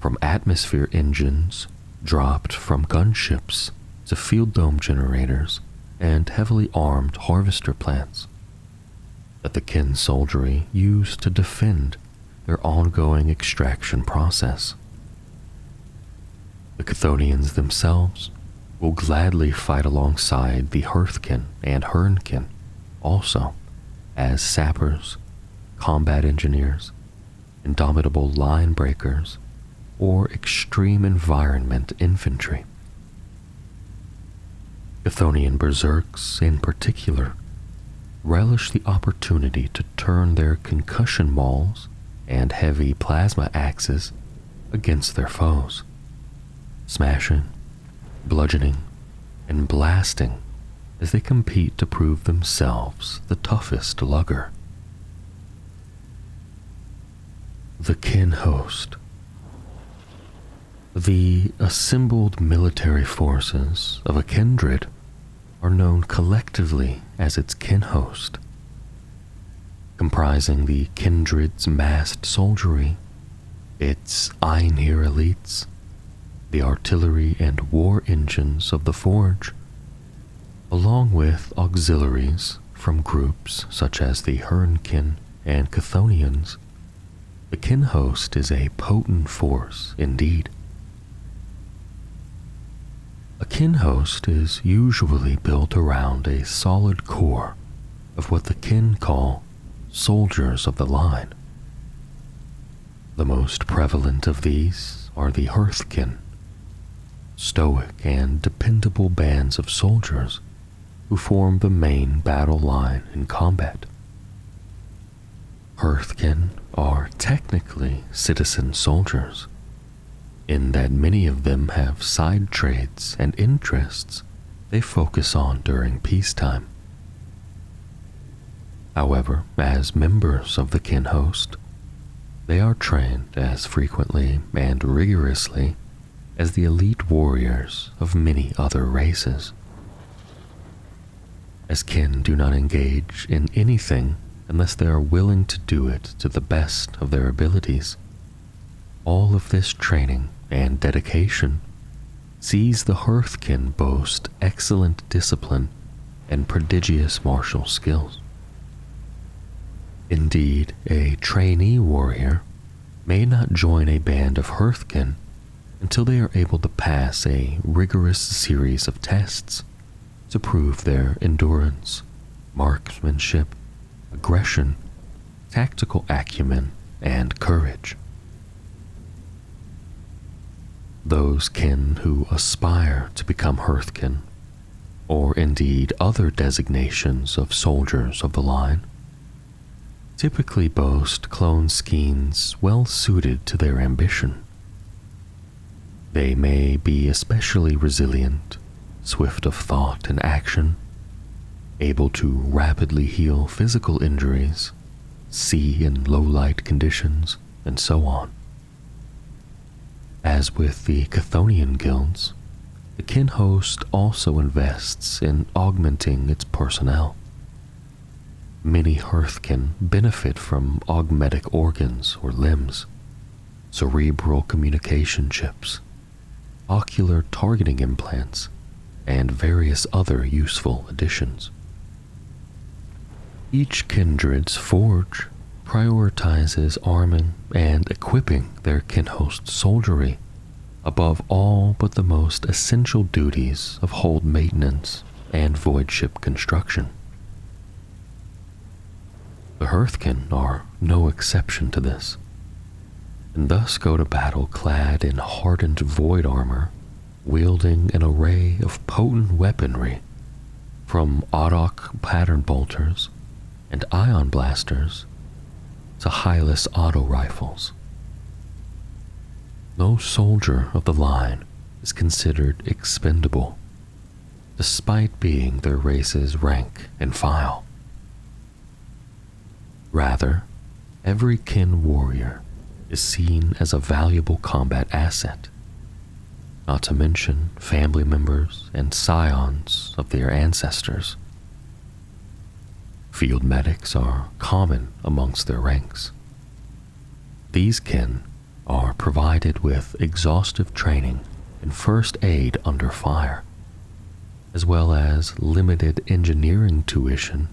from atmosphere engines dropped from gunships to field dome generators and heavily armed harvester plants, that the kin soldiery use to defend their ongoing extraction process. The Chthonians themselves will gladly fight alongside the Hearthkin and Hernkin also as sappers, combat engineers, indomitable line breakers, or extreme environment infantry. Chthonian berserks, in particular, relish the opportunity to turn their concussion mauls and heavy plasma axes against their foes, smashing, bludgeoning, and blasting as they compete to prove themselves the toughest lugger. The kin host. The assembled military forces of a kindred are known collectively as its kin host, comprising the kindred's massed soldiery, its Einhir elites, the artillery and war engines of the forge, along with auxiliaries from groups such as the Hernkin and Chthonians. The kin host is a potent force indeed. A kin host is usually built around a solid core of what the kin call soldiers of the line. The most prevalent of these are the Hearthkin, stoic and dependable bands of soldiers who form the main battle line in combat. Hearthkin are technically citizen soldiers, in that many of them have side trades and interests they focus on during peacetime. However, as members of the kin host, they are trained as frequently and rigorously as the elite warriors of many other races. As kin do not engage in anything unless they are willing to do it to the best of their abilities, all of this training and dedication sees the Hearthkin boast excellent discipline and prodigious martial skills. Indeed, a trainee warrior may not join a band of Hearthkin until they are able to pass a rigorous series of tests to prove their endurance, marksmanship, aggression, tactical acumen, and courage. Those kin who aspire to become Hearthkin, or indeed other designations of soldiers of the line, typically boast clone schemes well suited to their ambition. They may be especially resilient, swift of thought and action, able to rapidly heal physical injuries, see in low-light conditions, and so on. As with the Chthonian guilds, the kin host also invests in augmenting its personnel. Many Hearthkin benefit from augmetic organs or limbs, cerebral communication chips, ocular targeting implants, and various other useful additions. Each kindred's forge prioritizes arming and equipping their kinhost soldiery above all but the most essential duties of hold maintenance and void ship construction. The Hearthkin are no exception to this, and thus go to battle clad in hardened void armor, wielding an array of potent weaponry, from Audoc pattern bolters and ion blasters to Hylas auto rifles. No soldier of the line is considered expendable, despite being their race's rank and file. Rather, every kin warrior is seen as a valuable combat asset, not to mention family members and scions of their ancestors. Field medics are common amongst their ranks. These kin are provided with exhaustive training in first aid under fire, as well as limited engineering tuition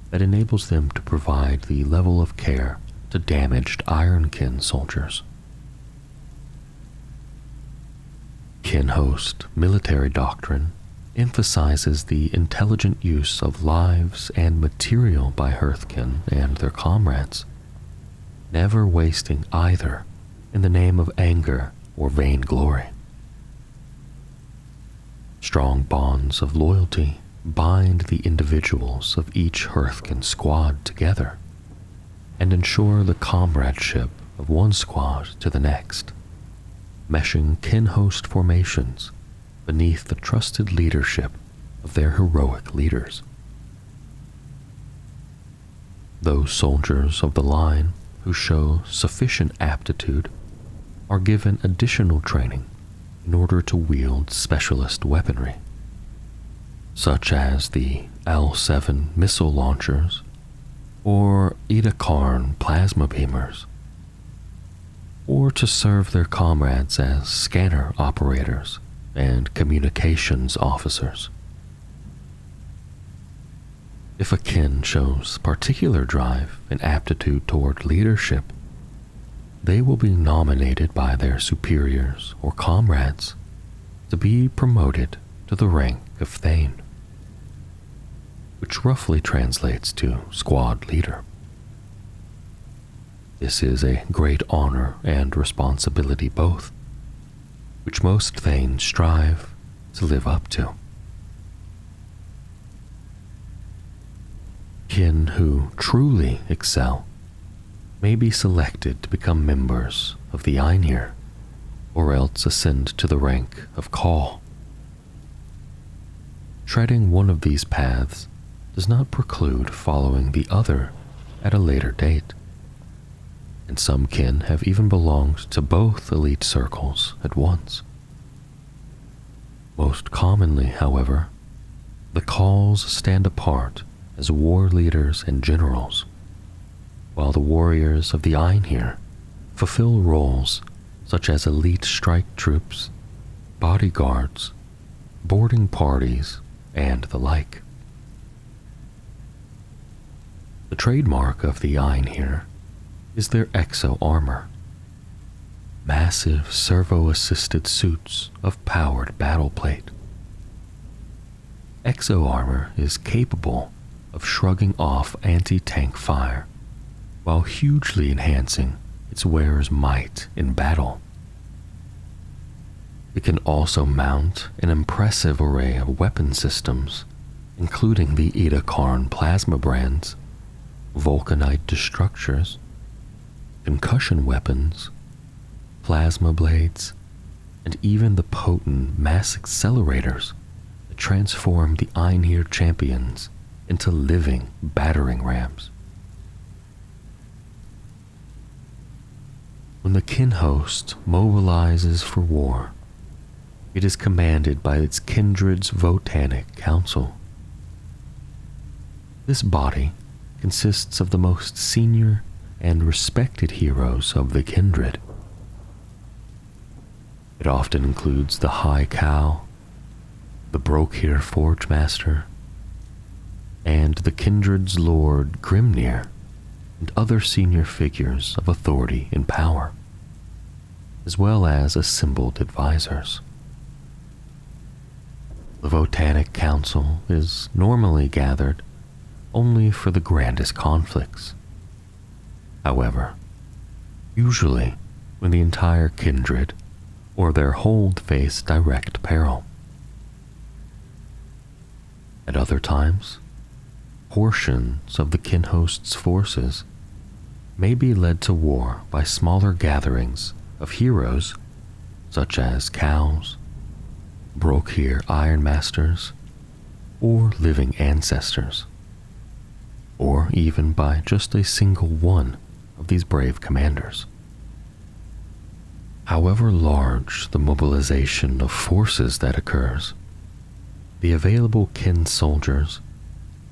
that enables them to provide the level of care to damaged Ironkin soldiers. Kinhost military doctrine emphasizes the intelligent use of lives and material by Hearthkin and their comrades, never wasting either in the name of anger or vainglory. Strong bonds of loyalty bind the individuals of each Hearthkin squad together and ensure the comradeship of one squad to the next, meshing kinhost formations beneath the trusted leadership of their heroic leaders. Those soldiers of the line who show sufficient aptitude are given additional training in order to wield specialist weaponry, such as the L7 missile launchers or Edakarn plasma beamers, or to serve their comrades as scanner operators and communications officers. If a kin shows particular drive and aptitude toward leadership, they will be nominated by their superiors or comrades to be promoted to the rank of Thane, which roughly translates to squad leader. This is a great honor and responsibility both, which most Thanes strive to live up to. Kin who truly excel may be selected to become members of the Einhir, or else ascend to the rank of Call. Treading one of these paths does not preclude following the other at a later date, and some kin have even belonged to both elite circles at once. Most commonly, however, the Calls stand apart as war leaders and generals, while the warriors of the Einhir fulfill roles such as elite strike troops, bodyguards, boarding parties, and the like. The trademark of the Einhir is their exo armor, massive servo-assisted suits of powered battle plate. Exo armor is capable of shrugging off anti-tank fire while hugely enhancing its wearer's might in battle. It can also mount an impressive array of weapon systems, including the Edakarn plasma brands, vulcanite destructors, concussion weapons, plasma blades, and even the potent mass accelerators that transform the Einhir champions into living battering rams. When the kinhost mobilizes for war, it is commanded by its kindred's Votannic council. This body consists of the most senior and respected heroes of the kindred. It often includes the High Cow, the Brokir Forge Master, and the kindred's lord Grimnir, and other senior figures of authority and power, as well as assembled advisors. The Votannic Council is normally gathered only for the grandest conflicts. However, usually when the entire kindred or their hold face direct peril. At other times, portions of the kinhost's forces may be led to war by smaller gatherings of heroes such as cows, Brokir Iron Masters, or living ancestors, or even by just a single one of these brave commanders. However large the mobilization of forces that occurs, the available kin soldiers,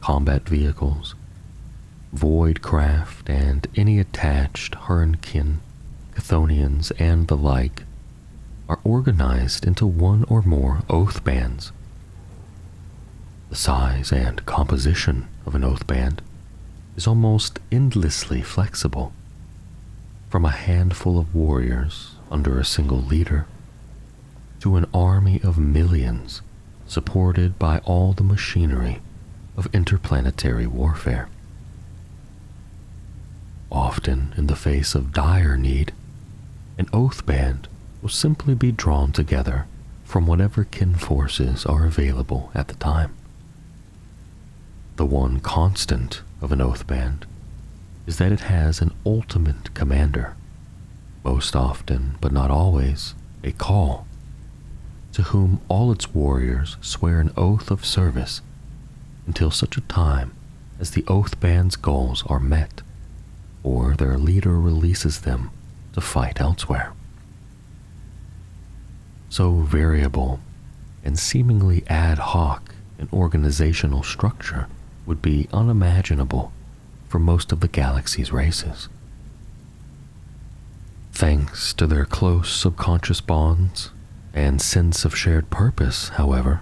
combat vehicles, void craft, and any attached Hernkin, Chthonians, and the like are organized into one or more oath bands. The size and composition of an oath band is almost endlessly flexible, from a handful of warriors under a single leader to an army of millions supported by all the machinery of interplanetary warfare. Often, in the face of dire need, an oath band will simply be drawn together from whatever kin forces are available at the time. The one constant of an oath band is that it has an ultimate commander, most often, but not always, a call, to whom all its warriors swear an oath of service until such a time as the oath band's goals are met, or their leader releases them to fight elsewhere. So variable and seemingly ad hoc an organizational structure would be unimaginable for most of the galaxy's races. Thanks to their close subconscious bonds and sense of shared purpose, however,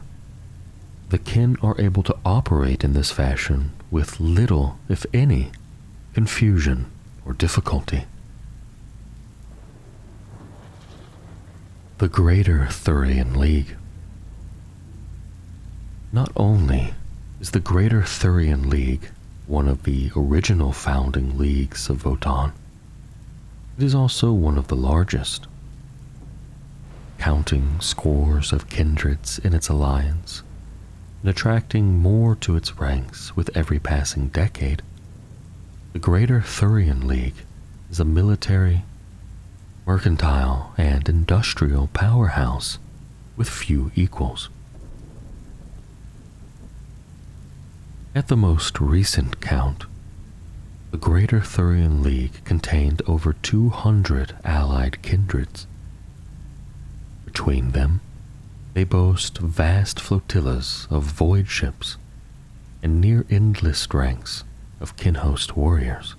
the kin are able to operate in this fashion with little, if any, confusion or difficulty. The Greater Thurian League. Not only is the Greater Thurian League one of the original founding leagues of Votann, it is also one of the largest, counting scores of kindreds in its alliance and attracting more to its ranks with every passing decade. The Greater Thurian League is a military, mercantile, and industrial powerhouse with few equals. At the most recent count, the Greater Thurian League contained over 200 allied kindreds. Between them, they boast vast flotillas of void ships and near endless ranks of kinhost warriors.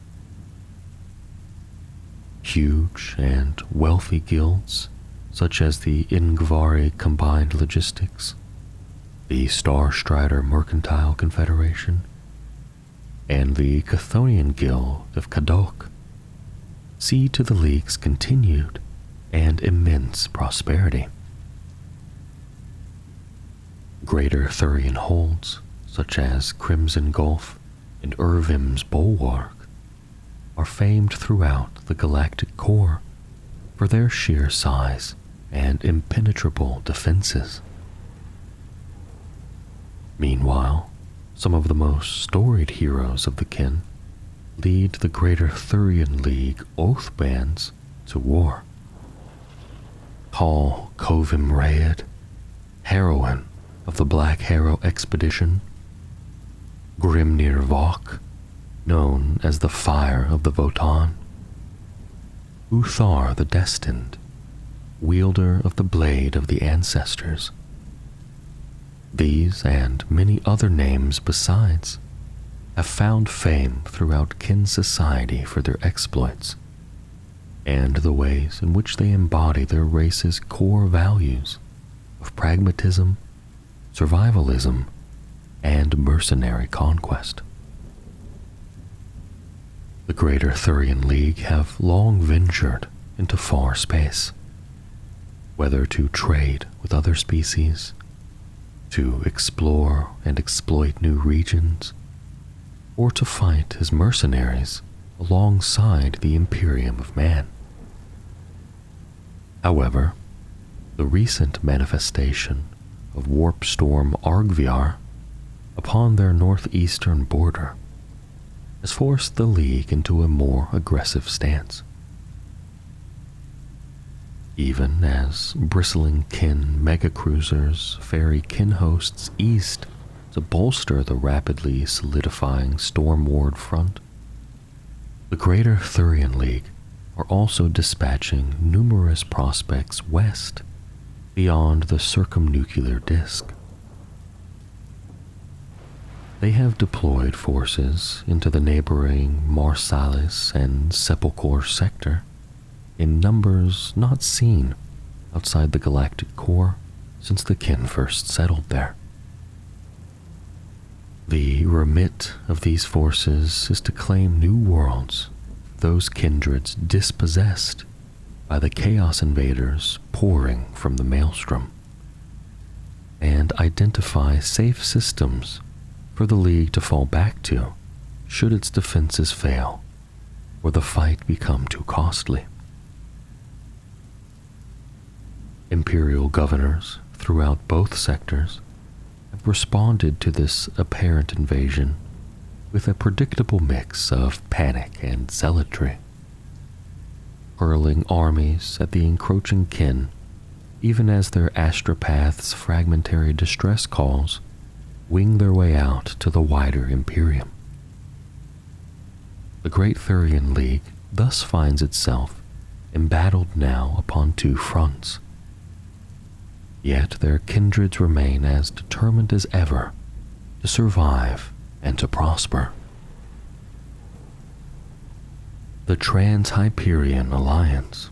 Huge and wealthy guilds, such as the Ingvari Combined Logistics, the Starstrider Mercantile Confederation, and the Chthonian Guild of Kadok, see to the League's continued and immense prosperity. Greater Thurian holds, such as Crimson Gulf and Irvim's Bulwark, are famed throughout the galactic core for their sheer size and impenetrable defenses. Meanwhile, some of the most storied heroes of the kin lead the Greater Thurian League oath bands to war. Tall Kovim Raed, heroine of the Black Harrow Expedition, Grimnir Vok, known as the Fire of the Votann, Uthar the Destined, wielder of the Blade of the Ancestors. These and many other names besides have found fame throughout kin society for their exploits and the ways in which they embody their race's core values of pragmatism, survivalism, and mercenary conquest. The Greater Thurian League have long ventured into far space, whether to trade with other species, to explore and exploit new regions, or to fight as mercenaries alongside the Imperium of Man. However, the recent manifestation of Warpstorm Argviar upon their northeastern border has forced the League into a more aggressive stance. Even as bristling kin megacruisers ferry kin hosts east to bolster the rapidly solidifying Stormward front, the Greater Thurian League are also dispatching numerous prospects west beyond the circumnuclear disk. They have deployed forces into the neighboring Marsalis and Sepulchre sector in numbers not seen outside the galactic core since the kin first settled there. The remit of these forces is to claim new worlds, those kindreds dispossessed by the chaos invaders pouring from the maelstrom, and identify safe systems for the League to fall back to should its defenses fail or the fight become too costly. Imperial governors throughout both sectors have responded to this apparent invasion with a predictable mix of panic and zealotry, hurling armies at the encroaching kin even as their astropath's fragmentary distress calls wing their way out to the wider Imperium. The Great Thurian League thus finds itself embattled now upon two fronts. Yet their kindreds remain as determined as ever to survive and to prosper. The Trans-Hyperion Alliance.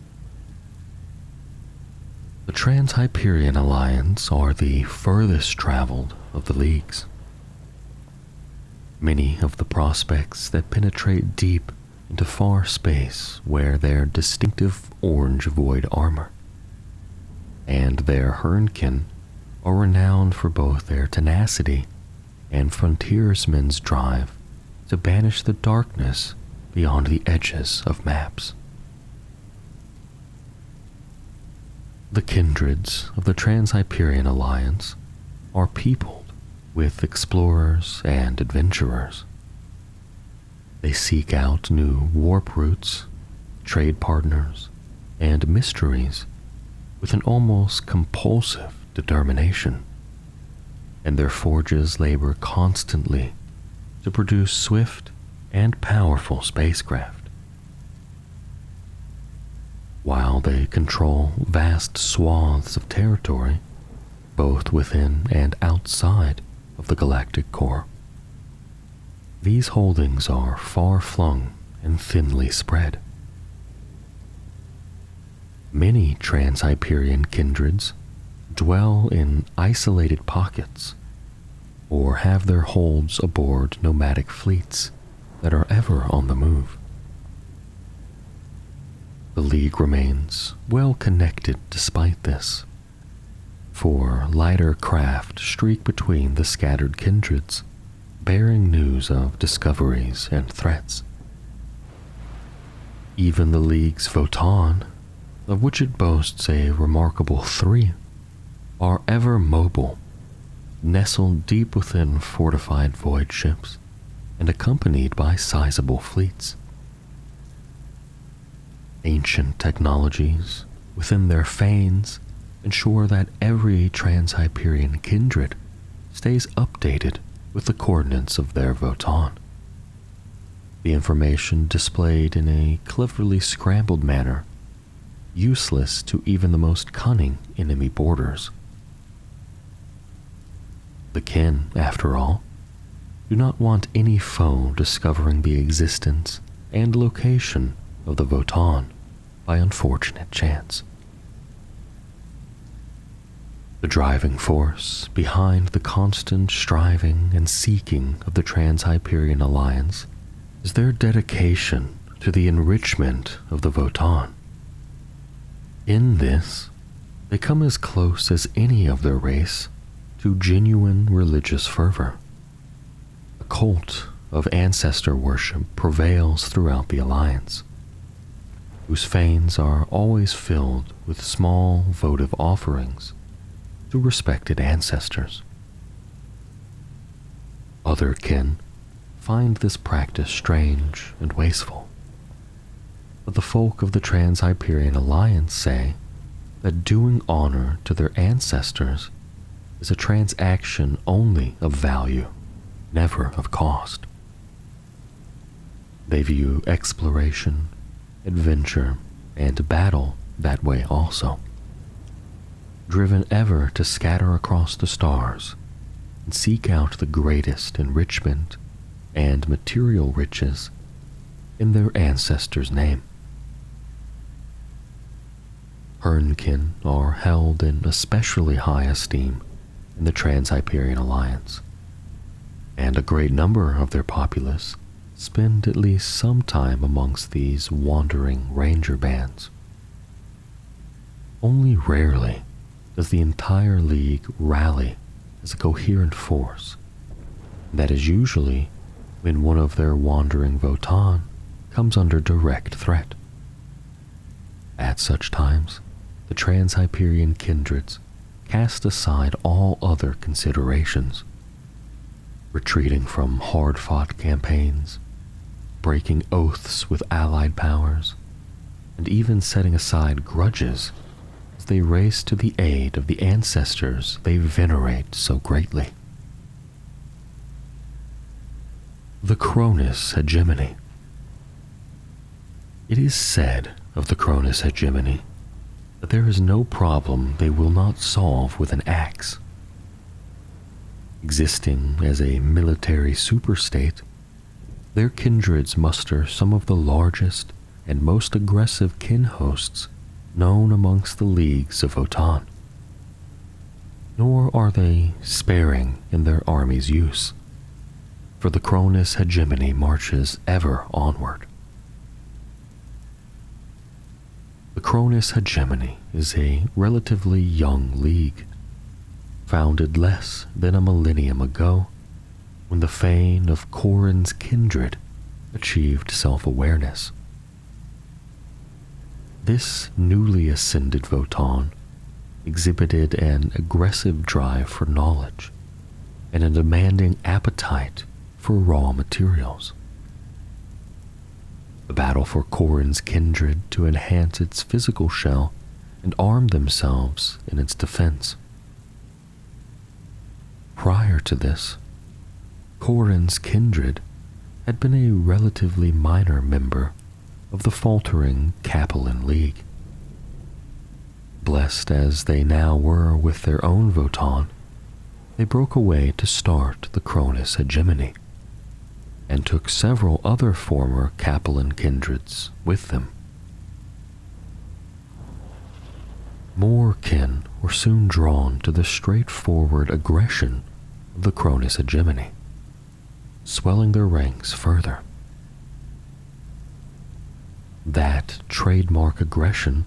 The Trans-Hyperion Alliance are the furthest traveled of the leagues. Many of the prospects that penetrate deep into far space wear their distinctive orange void armor, and their Hernkin are renowned for both their tenacity and frontiersmen's drive to banish the darkness beyond the edges of maps. The kindreds of the Trans-Hyperion Alliance are peopled with explorers and adventurers. They seek out new warp routes, trade partners, and mysteries with an almost compulsive determination, and their forges labor constantly to produce swift and powerful spacecraft. While they control vast swaths of territory, both within and outside of the galactic core, these holdings are far-flung and thinly spread. Many Trans-Hyperion kindreds dwell in isolated pockets or have their holds aboard nomadic fleets that are ever on the move. The League remains well connected despite this, for lighter craft streak between the scattered kindreds, bearing news of discoveries and threats. Even the League's Votann, of which it boasts a remarkable 3, are ever mobile, nestled deep within fortified void ships, and accompanied by sizable fleets. Ancient technologies within their fanes ensure that every Trans-Hyperion kindred stays updated with the coordinates of their Votann. The information displayed in a cleverly scrambled manner, useless to even the most cunning enemy boarders. The kin, after all, do not want any foe discovering the existence and location of the Votann by unfortunate chance. The driving force behind the constant striving and seeking of the Trans-Hyperion Alliance is their dedication to the enrichment of the Votann. In this, they come as close as any of their race to genuine religious fervor. A cult of ancestor worship prevails throughout the Alliance, whose fanes are always filled with small votive offerings to respected ancestors. Other kin find this practice strange and wasteful, but the folk of the Trans-Hyperion Alliance say that doing honor to their ancestors is a transaction only of value, never of cost. They view exploration, adventure, and battle that way also, driven ever to scatter across the stars and seek out the greatest enrichment and material riches in their ancestors' name. Hernkin are held in especially high esteem in the Trans-Hyperion Alliance, and a great number of their populace spend at least some time amongst these wandering ranger bands. Only rarely does the entire league rally as a coherent force. That is usually when one of their wandering Votann comes under direct threat. At such times, the Trans-Hyperion kindreds cast aside all other considerations, retreating from hard-fought campaigns, breaking oaths with allied powers, and even setting aside grudges as they race to the aid of the ancestors they venerate so greatly. The Cronus Hegemony. It is said of the Cronus Hegemony that there is no problem they will not solve with an axe. Existing as a military superstate, their kindreds muster some of the largest and most aggressive kin hosts known amongst the leagues of Votann. Nor are they sparing in their army's use, for the Cronus Hegemony marches ever onward. The Cronus Hegemony is a relatively young league, founded less than a millennium ago, when the fane of Khorne's kindred achieved self-awareness. This newly ascended Votann exhibited an aggressive drive for knowledge and a demanding appetite for raw materials. The battle for Khorne's kindred to enhance its physical shell and arm themselves in its defense. Prior to this, Khorne's kindred had been a relatively minor member of the faltering Capellan League. Blessed as they now were with their own Votann, they broke away to start the Cronus Hegemony, and took several other former Capellan kindreds with them. More kin were soon drawn to the straightforward aggression of the Cronus Hegemony, swelling their ranks further. That trademark aggression,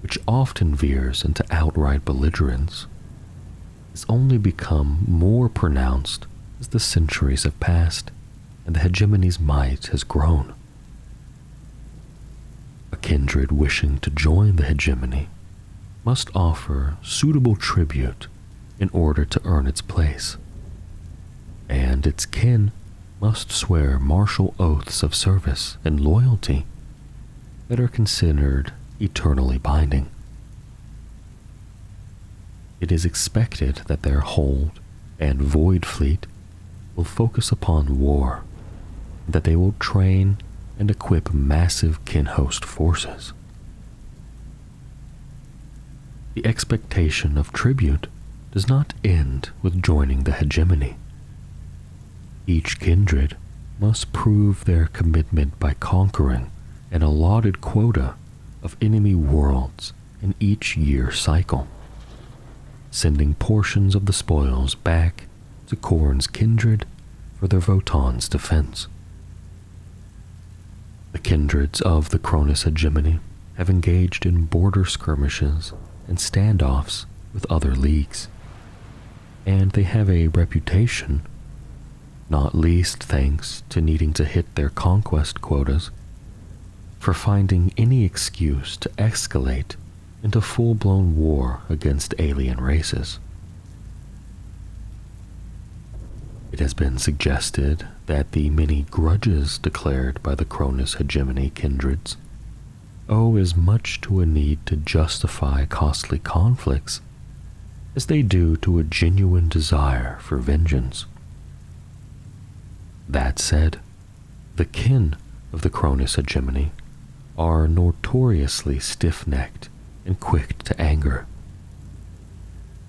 which often veers into outright belligerence, has only become more pronounced as the centuries have passed and the hegemony's might has grown. A kindred wishing to join the hegemony must offer suitable tribute in order to earn its place, and its kin must swear martial oaths of service and loyalty that are considered eternally binding. It is expected that their hold and void fleet will focus upon war, that they will train and equip massive kin-host forces. The expectation of tribute does not end with joining the hegemony. Each kindred must prove their commitment by conquering an allotted quota of enemy worlds in each year cycle, sending portions of the spoils back to Khorne's kindred for their Votann's defense. The kindreds of the Cronus hegemony have engaged in border skirmishes and standoffs with other leagues, and they have a reputation, not least thanks to needing to hit their conquest quotas, for finding any excuse to escalate into full-blown war against alien races. It has been suggested that the many grudges declared by the Cronus hegemony kindreds owe as much to a need to justify costly conflicts as they do to a genuine desire for vengeance. That said, the kin of the Cronus hegemony are notoriously stiff-necked and quick to anger.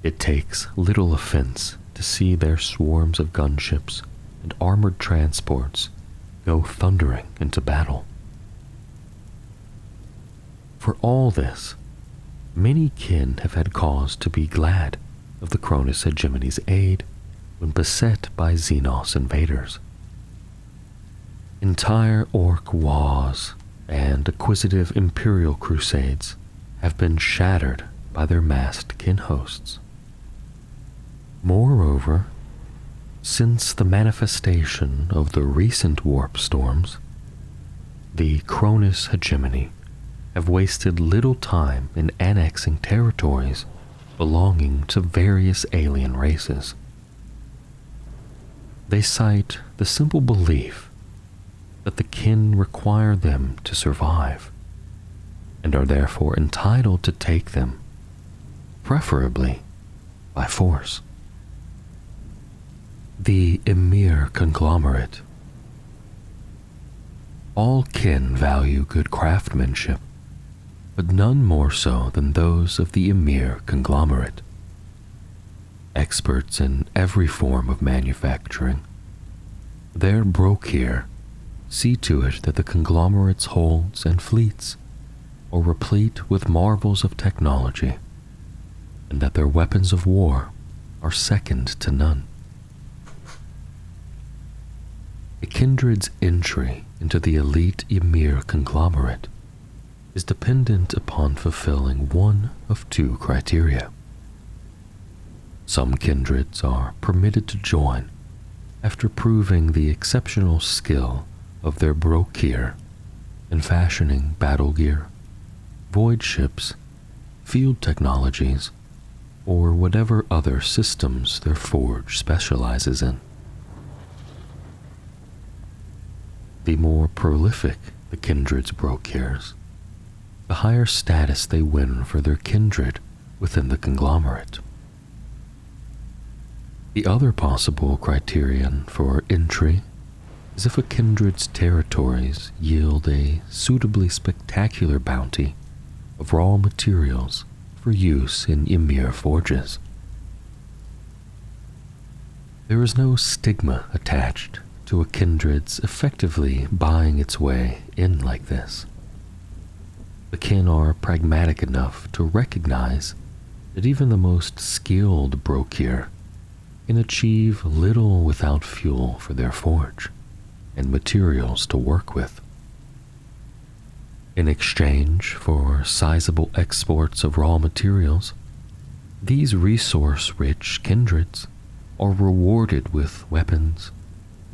It takes little offense to see their swarms of gunships and armored transports go thundering into battle. For all this, many kin have had cause to be glad of the Cronus hegemony's aid when beset by Xenos invaders. Entire Ork wars and acquisitive Imperial crusades have been shattered by their massed kin hosts. Moreover, since the manifestation of the recent warp storms, the Cronus hegemony have wasted little time in annexing territories belonging to various alien races. They cite the simple belief that the kin require them to survive, and are therefore entitled to take them, preferably by force. The Emir conglomerate. All kin value good craftsmanship, but none more so than those of the Emir conglomerate. Experts in every form of manufacturing, their brokir see to it that the conglomerate's holds and fleets are replete with marvels of technology, and that their weapons of war are second to none. A kindred's entry into the elite Emir conglomerate is dependent upon fulfilling one of two criteria. Some kindreds are permitted to join after proving the exceptional skill of their brokir in fashioning battle gear, void ships, field technologies, or whatever other systems their forge specializes in. The more prolific the kindred's brokirs, the higher status they win for their kindred within the conglomerate. The other possible criterion for entry is if a kindred's territories yield a suitably spectacular bounty of raw materials for use in Emir forges. There is no stigma attached to a kindred's effectively buying its way in like this. The kin are pragmatic enough to recognize that even the most skilled brokir can achieve little without fuel for their forge and materials to work with. In exchange for sizable exports of raw materials, these resource-rich kindreds are rewarded with weapons,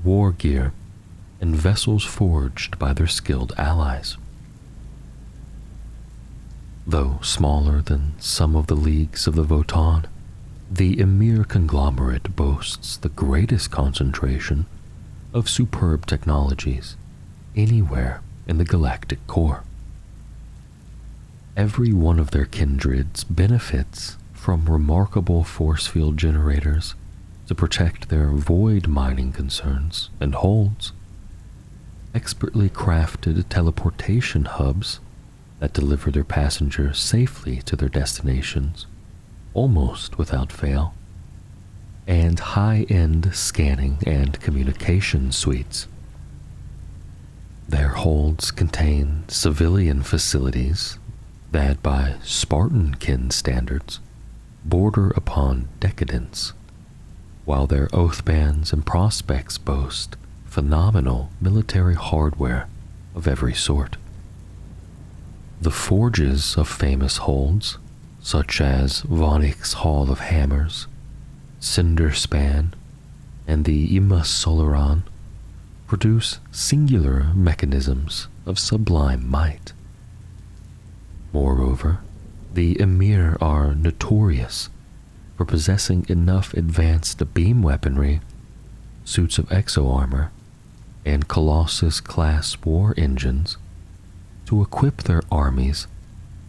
war gear, and vessels forged by their skilled allies. Though smaller than some of the leagues of the Votann, the Emir conglomerate boasts the greatest concentration of superb technologies anywhere in the galactic core. Every one of their kindreds benefits from remarkable force field generators to protect their void mining concerns and holds, expertly crafted teleportation hubs that deliver their passengers safely to their destinations, almost without fail, and high-end scanning and communication suites. Their holds contain civilian facilities that, by Spartankin standards, border upon decadence, while their oathbands and prospects boast phenomenal military hardware of every sort. The forges of famous holds, such as Vonnich's Hall of Hammers, Cinderspan, and the Imma Solaran, produce singular mechanisms of sublime might. Moreover, the Emir are notorious for possessing enough advanced beam weaponry, suits of exo-armor, and Colossus-class war engines to equip their armies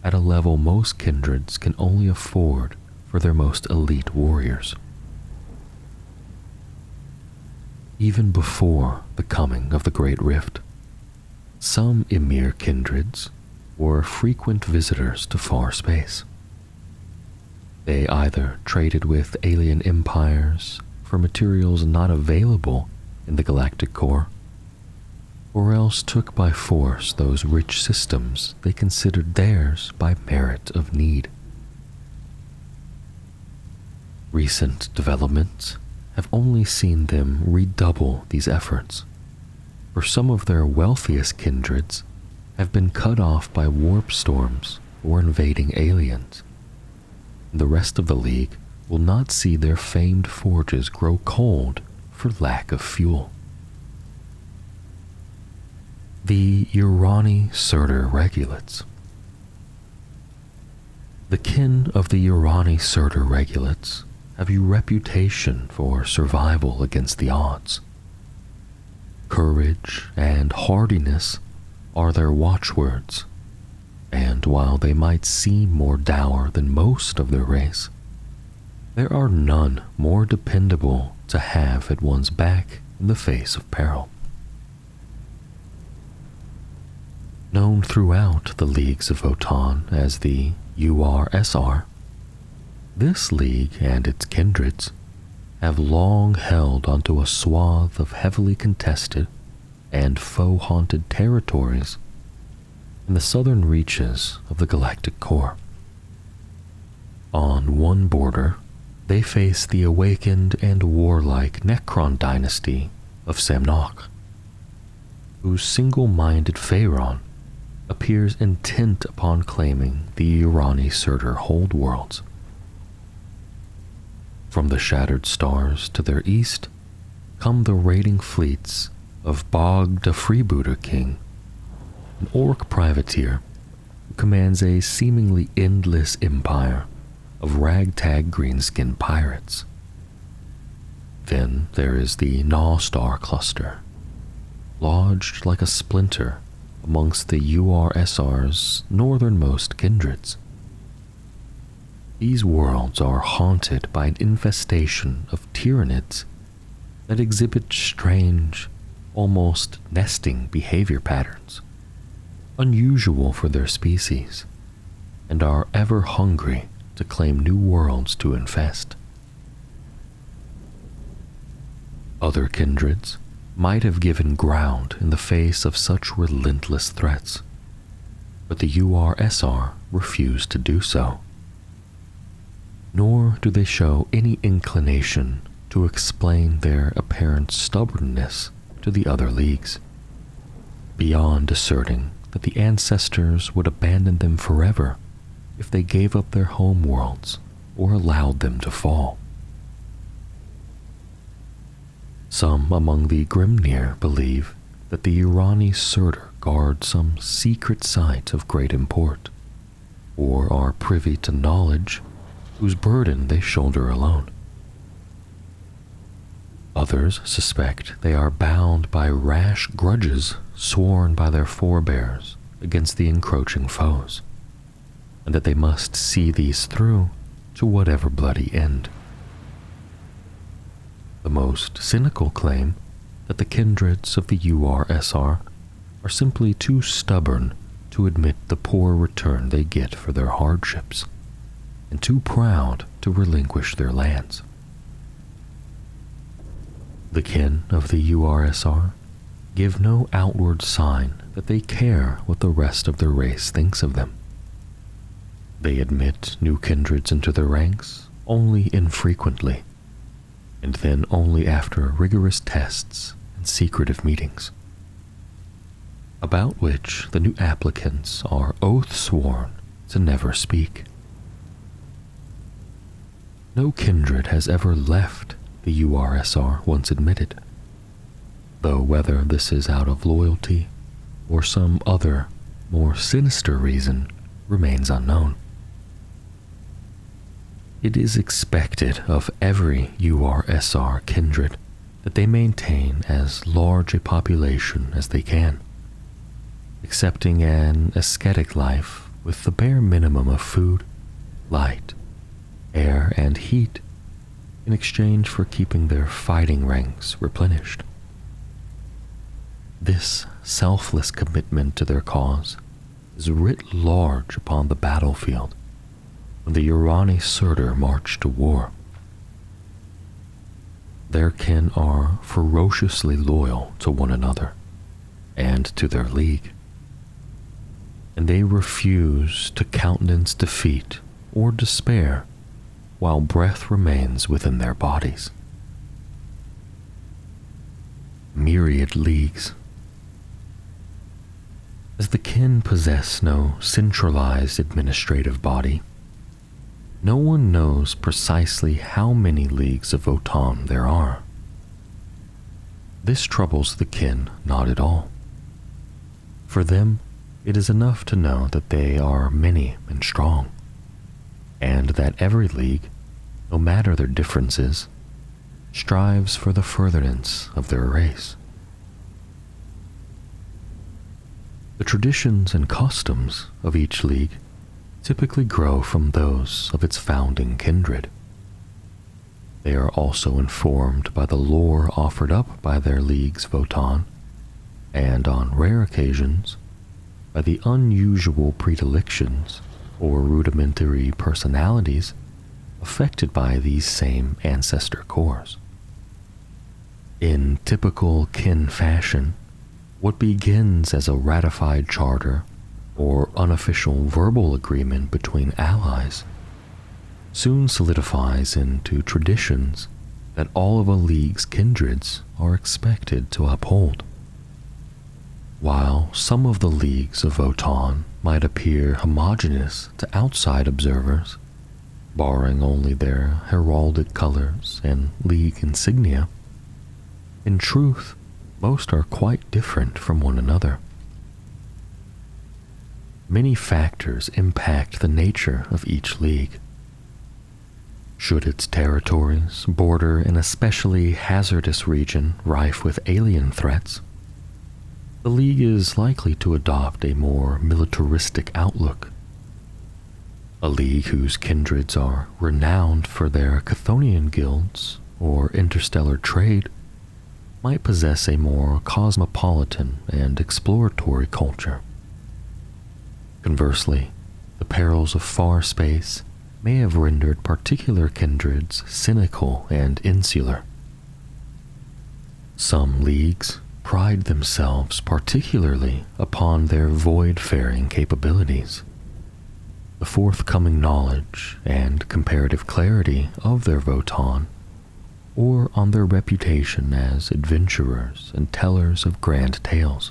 at a level most kindreds can only afford for their most elite warriors. Even before the coming of the Great Rift, some Emir kindreds were frequent visitors to far space. They either traded with alien empires for materials not available in the galactic core, or else took by force those rich systems they considered theirs by merit of need. Recent developments have only seen them redouble these efforts, for some of their wealthiest kindreds have been cut off by warp storms or invading aliens. The rest of the League will not see their famed forges grow cold for lack of fuel. The Urani Surtur Regulates. The kin of the Urani Surtur Regulates have a reputation for survival against the odds. Courage and hardiness are their watchwords, and while they might seem more dour than most of their race, there are none more dependable to have at one's back in the face of peril. Known throughout the leagues of Votann as the URSR, this league and its kindreds have long held onto a swath of heavily contested and foe-haunted territories in the southern reaches of the galactic core. On one border, they face the awakened and warlike Necron dynasty of Samnok, whose single-minded Pharaon appears intent upon claiming the Urani Surtur hold worlds. From the shattered stars to their east come the raiding fleets of Bog the Freebooter King, an Ork privateer who commands a seemingly endless empire of ragtag greenskin pirates. Then there is the Gnaw Star cluster, lodged like a splinter amongst the URSR's northernmost kindreds. These worlds are haunted by an infestation of Tyranids that exhibit strange, almost nesting behavior patterns, unusual for their species, and are ever hungry to claim new worlds to infest. Other kindreds might have given ground in the face of such relentless threats, but the URSR refused to do so. Nor do they show any inclination to explain their apparent stubbornness to the other leagues, beyond asserting that the ancestors would abandon them forever if they gave up their home worlds or allowed them to fall. Some among the Grimnir believe that the Urani Surtur guard some secret site of great import, or are privy to knowledge whose burden they shoulder alone. Others suspect they are bound by rash grudges sworn by their forebears against the encroaching foes, and that they must see these through to whatever bloody end. The most cynical claim that the kindreds of the URSR are simply too stubborn to admit the poor return they get for their hardships, and too proud to relinquish their lands. The kin of the URSR give no outward sign that they care what the rest of their race thinks of them. They admit new kindreds into their ranks only infrequently, and then only after rigorous tests and secretive meetings, about which the new applicants are oath-sworn to never speak. No kindred has ever left the URSR once admitted, though whether this is out of loyalty or some other, more sinister reason remains unknown. It is expected of every URSR kindred that they maintain as large a population as they can, accepting an ascetic life with the bare minimum of food, light, air, and heat in exchange for keeping their fighting ranks replenished. This selfless commitment to their cause is writ large upon the battlefield when the Urani Surtur march to war. Their kin are ferociously loyal to one another and to their league, and they refuse to countenance defeat or despair while breath remains within their bodies. Myriad leagues. As the kin possess no centralized administrative body, no one knows precisely how many leagues of Votann there are. This troubles the kin not at all. For them, it is enough to know that they are many and strong, and that every league, no matter their differences, strives for the furtherance of their race. The traditions and customs of each league typically grow from those of its founding kindred. They are also informed by the lore offered up by their league's Votann, and on rare occasions, by the unusual predilections or rudimentary personalities affected by these same ancestor cores. In typical kin fashion, what begins as a ratified charter or unofficial verbal agreement between allies soon solidifies into traditions that all of a league's kindreds are expected to uphold. While some of the leagues of Votann might appear homogeneous to outside observers, barring only their heraldic colors and league insignia, in truth, most are quite different from one another. Many factors impact the nature of each league. Should its territories border an especially hazardous region rife with alien threats, the league is likely to adopt a more militaristic outlook. A league whose kindreds are renowned for their Chthonian guilds or interstellar trade might possess a more cosmopolitan and exploratory culture. Conversely, the perils of far space may have rendered particular kindreds cynical and insular. Some leagues pride themselves particularly upon their void-faring capabilities, the forthcoming knowledge and comparative clarity of their Votann, or on their reputation as adventurers and tellers of grand tales.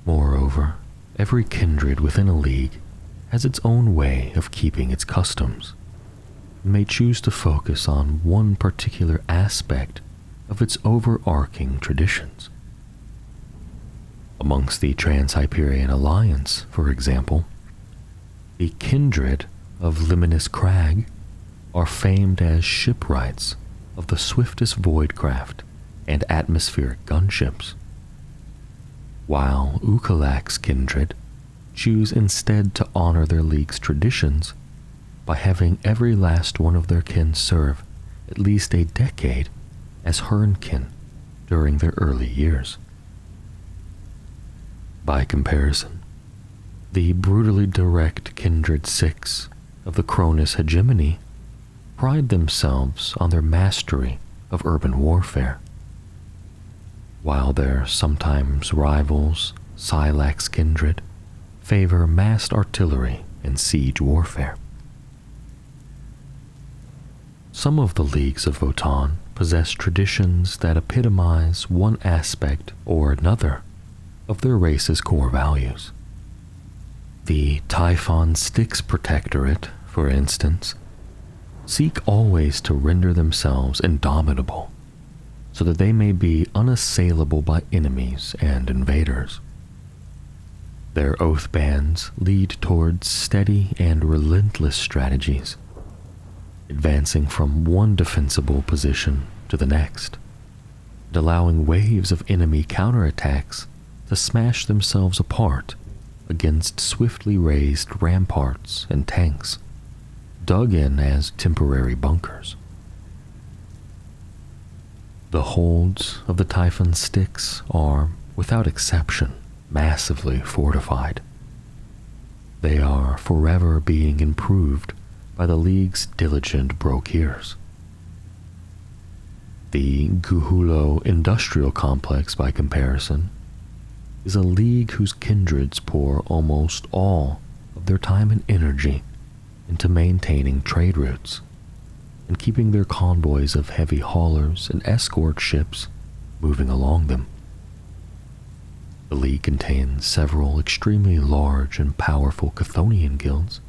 Moreover, every kindred within a league has its own way of keeping its customs, and may choose to focus on one particular aspect of its overarching traditions. Amongst the Trans-Hyperion Alliance, for example, the kindred of Liminus Crag are famed as shipwrights of the swiftest voidcraft and atmospheric gunships, while Ukalak's kindred choose instead to honor their league's traditions by having every last one of their kin serve at least a decade as Hernkin during their early years. By comparison, the brutally direct kindred 6 of the Cronus hegemony pride themselves on their mastery of urban warfare, while their sometimes rivals, Silax kindred, favor massed artillery and siege warfare. Some of the leagues of Votann possess traditions that epitomize one aspect or another of their race's core values. The Typhon Styx Protectorate, for instance, seek always to render themselves indomitable so that they may be unassailable by enemies and invaders. Their oath bands lead towards steady and relentless strategies, advancing from one defensible position to the next, and allowing waves of enemy counterattacks to smash themselves apart against swiftly raised ramparts and tanks, dug in as temporary bunkers. The holds of the Typhon Styx are, without exception, massively fortified. They are forever being improved by the League's diligent brokers. The Guhulo Industrial Complex, by comparison, is a league whose kindreds pour almost all of their time and energy into maintaining trade routes and keeping their convoys of heavy haulers and escort ships moving along them. The league contains several extremely large and powerful Chthonian guilds,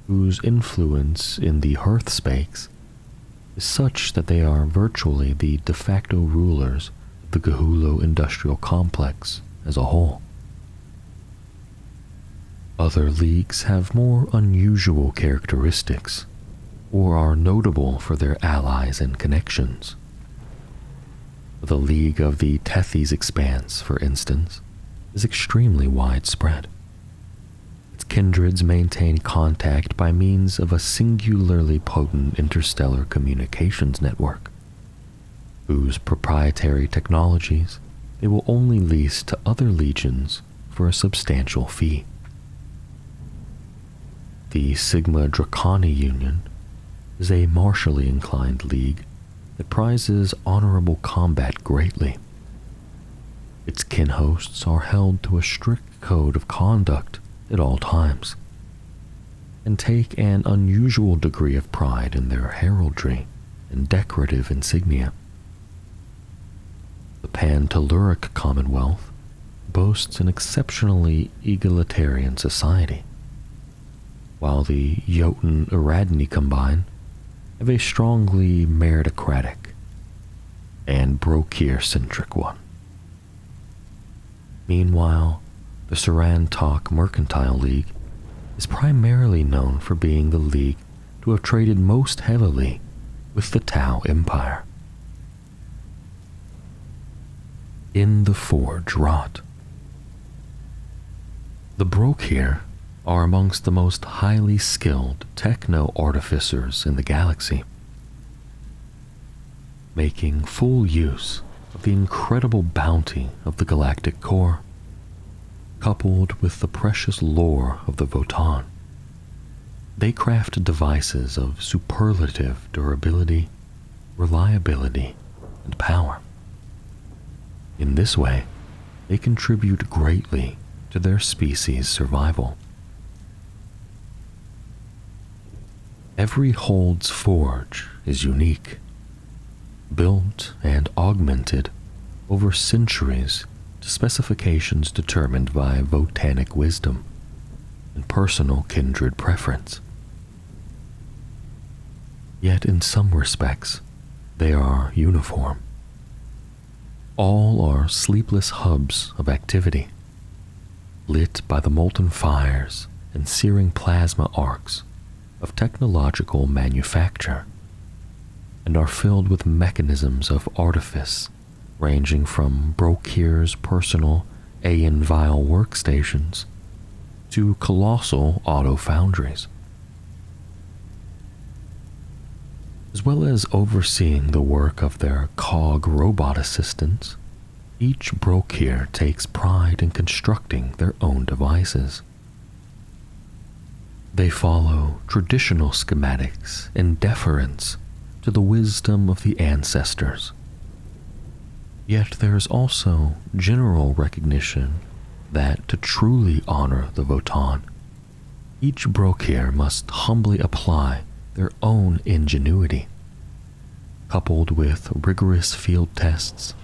whose influence in the Hearthspakes is such that they are virtually the de facto rulers of the Guhulo Industrial Complex as a whole. Other leagues have more unusual characteristics, or are notable for their allies and connections. The League of the Tethys Expanse, for instance, is extremely widespread. Its kindreds maintain contact by means of a singularly potent interstellar communications network, whose proprietary technologies they will only lease to other legions for a substantial fee. The Sigma Draconi Union is a martially inclined league that prizes honorable combat greatly. Its kin hosts are held to a strict code of conduct at all times, and take an unusual degree of pride in their heraldry and decorative insignia. The Pan-Telluric Commonwealth boasts an exceptionally egalitarian society, while the Jotun-Eradni Combine have a strongly meritocratic and brokir-centric one. Meanwhile, the Saran-Tok Mercantile League is primarily known for being the league to have traded most heavily with the Tau Empire. In the Forge Rot. The Brokir are amongst the most highly skilled techno-artificers in the galaxy, making full use of the incredible bounty of the galactic core, coupled with the precious lore of the Votann. They craft devices of superlative durability, reliability, and power. In this way, they contribute greatly to their species' survival. Every Hold's forge is unique, built and augmented over centuries to specifications determined by Votannic wisdom and personal kindred preference. Yet in some respects, they are uniform. All are sleepless hubs of activity, lit by the molten fires and searing plasma arcs of technological manufacture, and are filled with mechanisms of artifice ranging from Brokir's personal Aeon Vial workstations to colossal auto foundries. As well as overseeing the work of their cog robot assistants, each Brokir takes pride in constructing their own devices. They follow traditional schematics in deference to the wisdom of the ancestors. Yet there is also general recognition that to truly honor the Votann, each Brokir must humbly apply their own ingenuity, coupled with rigorous field tests,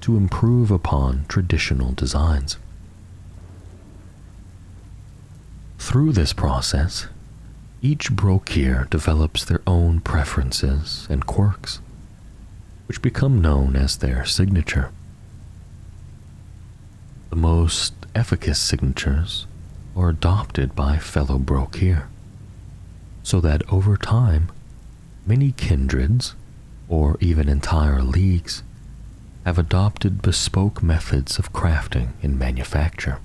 to improve upon traditional designs. Through this process, each Brokir develops their own preferences and quirks, which become known as their signature. The most efficacious signatures are adopted by fellow Brokir, so that over time, many kindreds, or even entire leagues, have adopted bespoke methods of crafting and manufacture.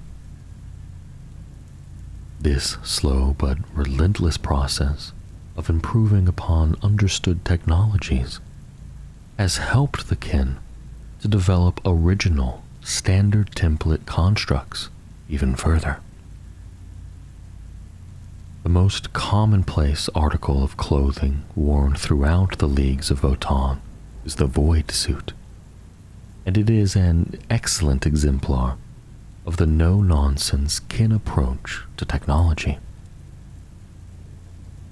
This slow but relentless process of improving upon understood technologies has helped the kin to develop original, standard template constructs even further. The most commonplace article of clothing worn throughout the leagues of Votann is the Void Suit, and it is an excellent exemplar of the no-nonsense kin approach to technology.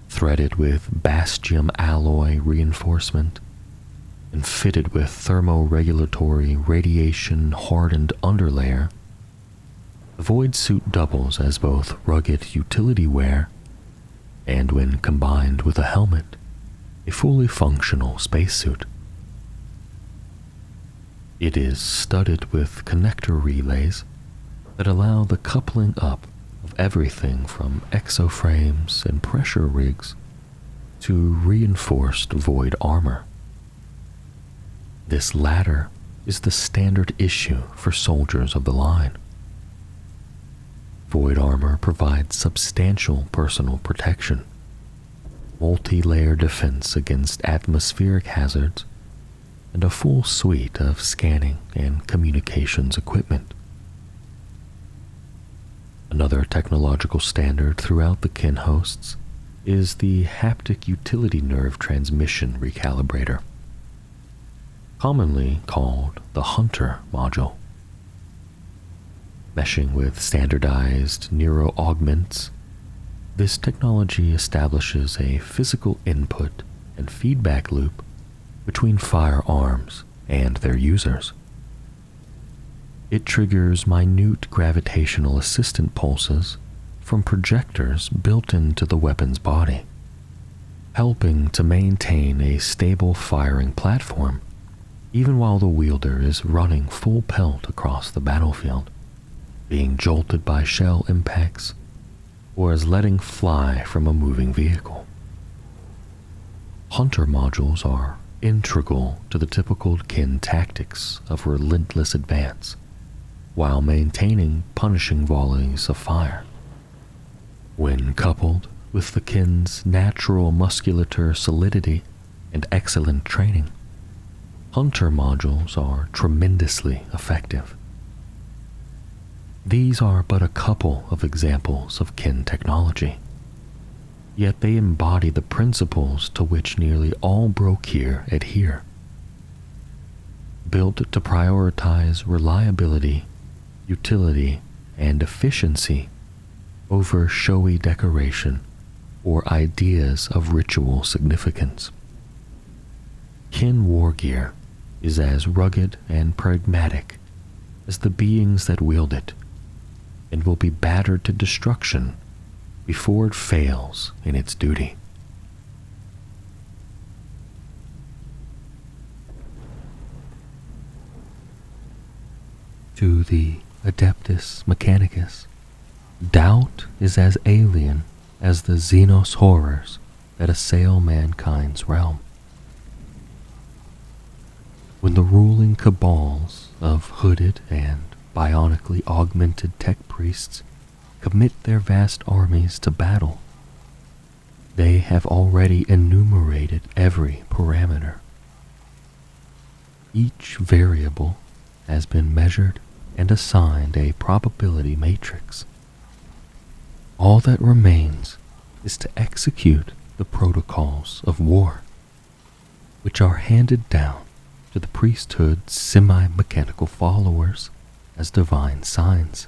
Threaded with Bastium alloy reinforcement and fitted with thermoregulatory radiation-hardened underlayer, the Void Suit doubles as both rugged utility wear and, when combined with a helmet, a fully functional spacesuit. It is studded with connector relays that allow the coupling up of everything from exoframes and pressure rigs to reinforced void armor. This latter is the standard issue for soldiers of the line. Void armor provides substantial personal protection, multi-layer defense against atmospheric hazards, and a full suite of scanning and communications equipment. Another technological standard throughout the kin hosts is the haptic utility nerve transmission recalibrator, commonly called the Hunter module. Meshing with standardized neuro-augments, this technology establishes a physical input and feedback loop between firearms and their users. It triggers minute gravitational assistant pulses from projectors built into the weapon's body, helping to maintain a stable firing platform even while the wielder is running full pelt across the battlefield, being jolted by shell impacts, or as letting fly from a moving vehicle. Hunter modules are integral to the typical kin tactics of relentless advance, while maintaining punishing volleys of fire. When coupled with the kin's natural musculature solidity and excellent training, Hunter modules are tremendously effective. These are but a couple of examples of kin technology, yet they embody the principles to which nearly all Brokir adhere. Built to prioritize reliability, utility, and efficiency over showy decoration or ideas of ritual significance. Kin war gear is as rugged and pragmatic as the beings that wield it, and will be battered to destruction before it fails in its duty. To the Adeptus Mechanicus, doubt is as alien as the Xenos horrors that assail mankind's realm. When the ruling cabals of hooded and bionically augmented tech priests commit their vast armies to battle, they have already enumerated every parameter. Each variable has been measured and assigned a probability matrix. All that remains is to execute the protocols of war, which are handed down to the priesthood's semi-mechanical followers as divine signs,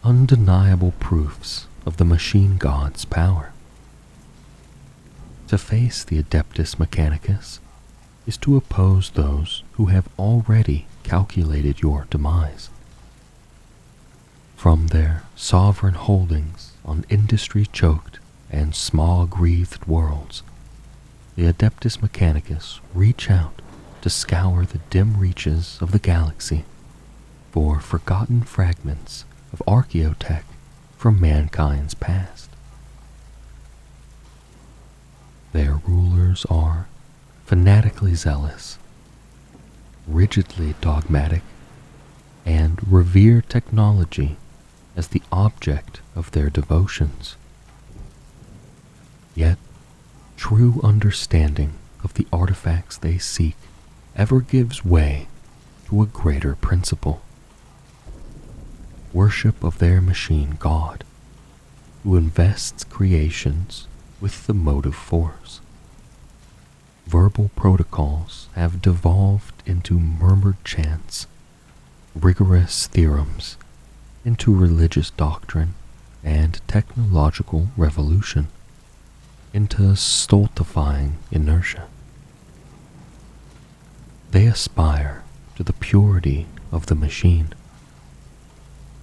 undeniable proofs of the machine god's power. To face the Adeptus Mechanicus is to oppose those who have already calculated your demise. From their sovereign holdings on industry-choked and smog-wreathed worlds, the Adeptus Mechanicus reach out to scour the dim reaches of the galaxy for forgotten fragments of archaeotech from mankind's past. Their rulers are fanatically zealous, rigidly dogmatic, and revere technology as the object of their devotions. Yet, true understanding of the artifacts they seek ever gives way to a greater principle: worship of their machine god, who invests creations with the motive force. Verbal protocols have devolved into murmured chants, rigorous theorems into religious doctrine, and technological revolution into stultifying inertia. They aspire to the purity of the machine,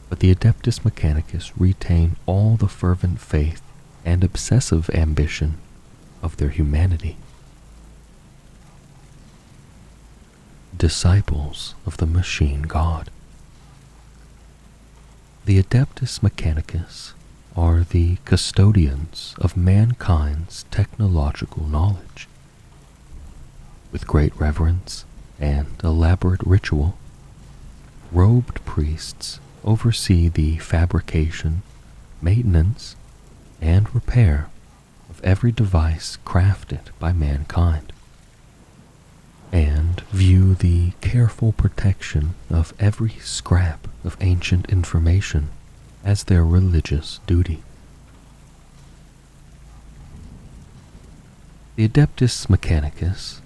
but the Adeptus Mechanicus retain all the fervent faith and obsessive ambition of their humanity. Disciples of the machine god. The Adeptus Mechanicus are the custodians of mankind's technological knowledge. With great reverence and elaborate ritual, robed priests oversee the fabrication, maintenance, and repair of every device crafted by mankind, and view the careful protection of every scrap of ancient information as their religious duty. The Adeptus Mechanicus,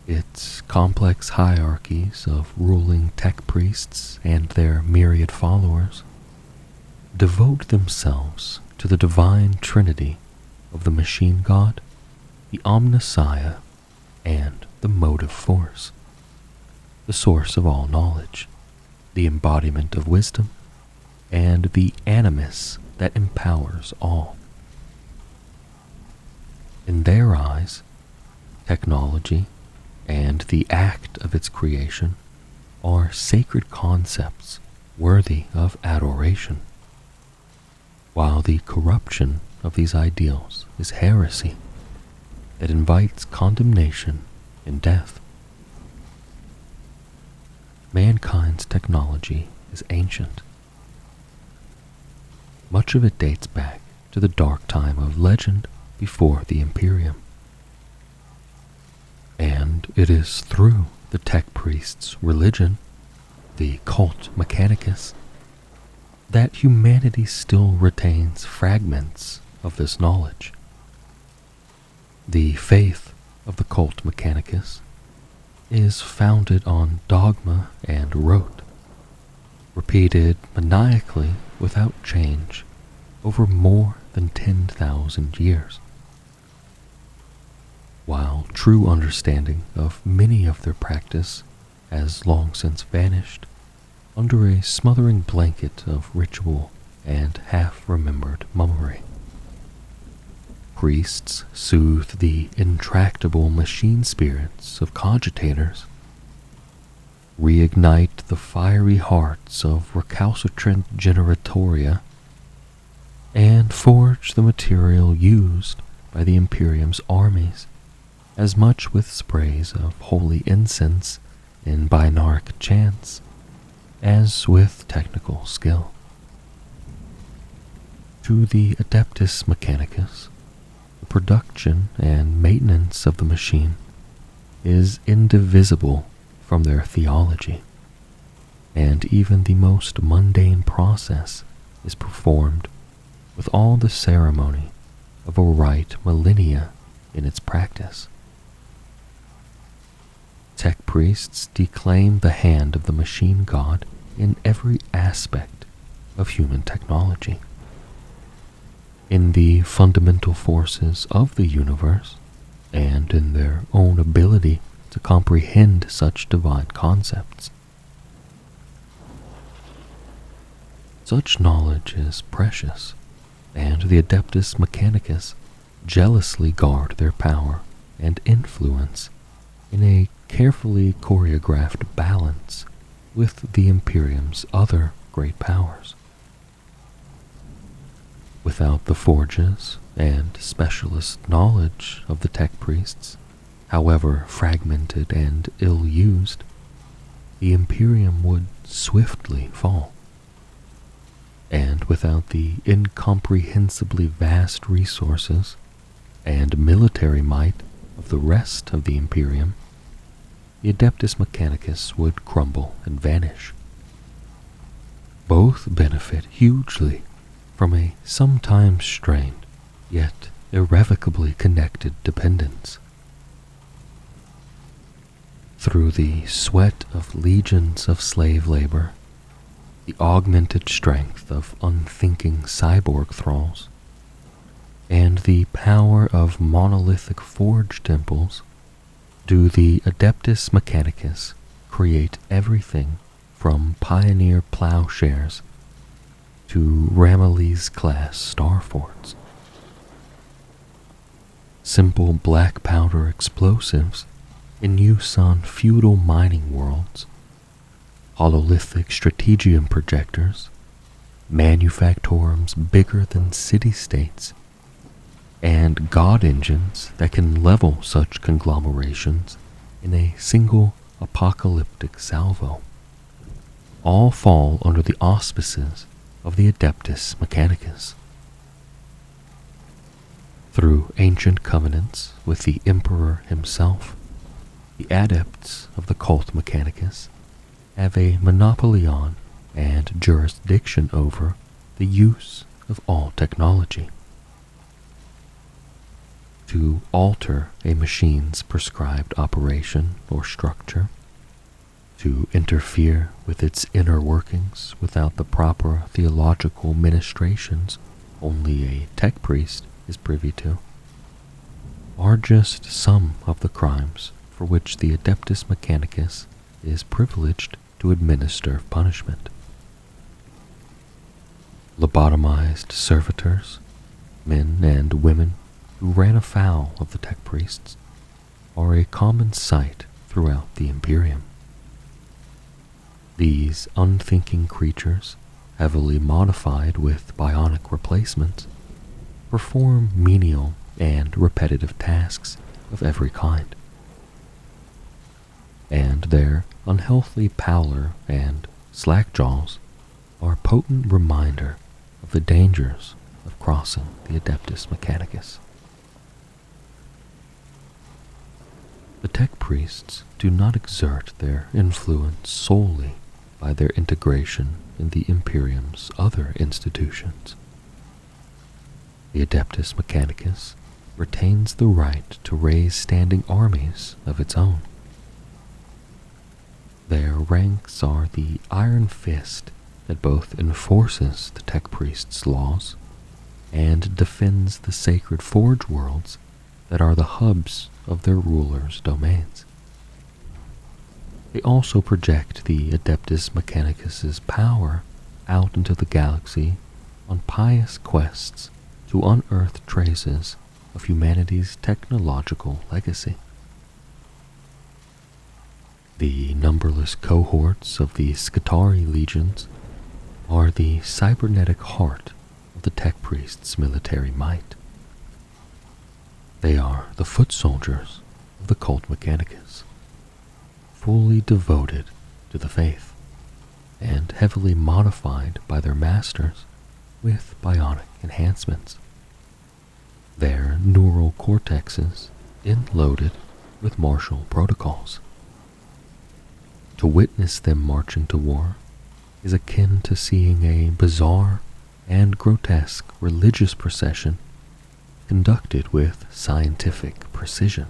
its complex hierarchies of ruling tech priests and their myriad followers, devote themselves to the divine trinity of the machine god, the omnissiah, and the motive force, the source of all knowledge, the embodiment of wisdom, and the animus that empowers all. In their eyes, technology and the act of its creation are sacred concepts worthy of adoration, while the corruption of these ideals is heresy that invites condemnation and death. Mankind's technology is ancient. Much of it dates back to the dark time of legend before the Imperium. And it is through the tech priest's religion, the cult Mechanicus, that humanity still retains fragments of this knowledge. The faith of the cult Mechanicus is founded on dogma and rote, repeated maniacally without change over more than 10,000 years, while true understanding of many of their practice has long since vanished under a smothering blanket of ritual and half-remembered mummery. Priests soothe the intractable machine spirits of cogitators, reignite the fiery hearts of recalcitrant generatoria, and forge the material used by the Imperium's armies as much with sprays of holy incense in binaric chants as with technical skill. To the Adeptus Mechanicus, the production and maintenance of the machine is indivisible from their theology, and even the most mundane process is performed with all the ceremony of a rite millennia in its practice. Tech priests declaim the hand of the machine god in every aspect of human technology. In the fundamental forces of the universe, and in their own ability to comprehend such divine concepts. Such knowledge is precious, and the Adeptus Mechanicus jealously guard their power and influence in a carefully choreographed balance with the Imperium's other great powers. Without the forges and specialist knowledge of the tech priests, however fragmented and ill-used, the Imperium would swiftly fall. And without the incomprehensibly vast resources and military might of the rest of the Imperium, the Adeptus Mechanicus would crumble and vanish. Both benefit hugely from a sometimes strained, yet irrevocably connected dependence. Through the sweat of legions of slave labor, the augmented strength of unthinking cyborg thralls, and the power of monolithic forge temples, do the Adeptus Mechanicus create everything from pioneer plowshares to Ramillies-class star forts. Simple black powder explosives in use on feudal mining worlds, hololithic strategium projectors, manufactorums bigger than city-states, and god engines that can level such conglomerations in a single apocalyptic salvo, all fall under the auspices of the Adeptus Mechanicus. Through ancient covenants with the Emperor himself, the adepts of the cult Mechanicus have a monopoly on and jurisdiction over the use of all technology. To alter a machine's prescribed operation or structure, to interfere with its inner workings without the proper theological ministrations only a tech priest is privy to, are just some of the crimes for which the Adeptus Mechanicus is privileged to administer punishment. Lobotomized servitors, men and women who ran afoul of the tech priests, are a common sight throughout the Imperium. These unthinking creatures, heavily modified with bionic replacements, perform menial and repetitive tasks of every kind, and their unhealthy pallor and slack jaws are a potent reminder of the dangers of crossing the Adeptus Mechanicus. The tech priests do not exert their influence solely by their integration in the Imperium's other institutions. The Adeptus Mechanicus retains the right to raise standing armies of its own. Their ranks are the iron fist that both enforces the tech priests' laws and defends the sacred forge worlds that are the hubs of their rulers' domains. They also project the Adeptus Mechanicus's power out into the galaxy on pious quests to unearth traces of humanity's technological legacy. The numberless cohorts of the Skitarii legions are the cybernetic heart of the tech priests' military might. They are the foot soldiers of the cult Mechanicus, fully devoted to the faith, and heavily modified by their masters with bionic enhancements. Their neural cortexes inloaded with martial protocols. To witness them marching to war is akin to seeing a bizarre and grotesque religious procession conducted with scientific precision.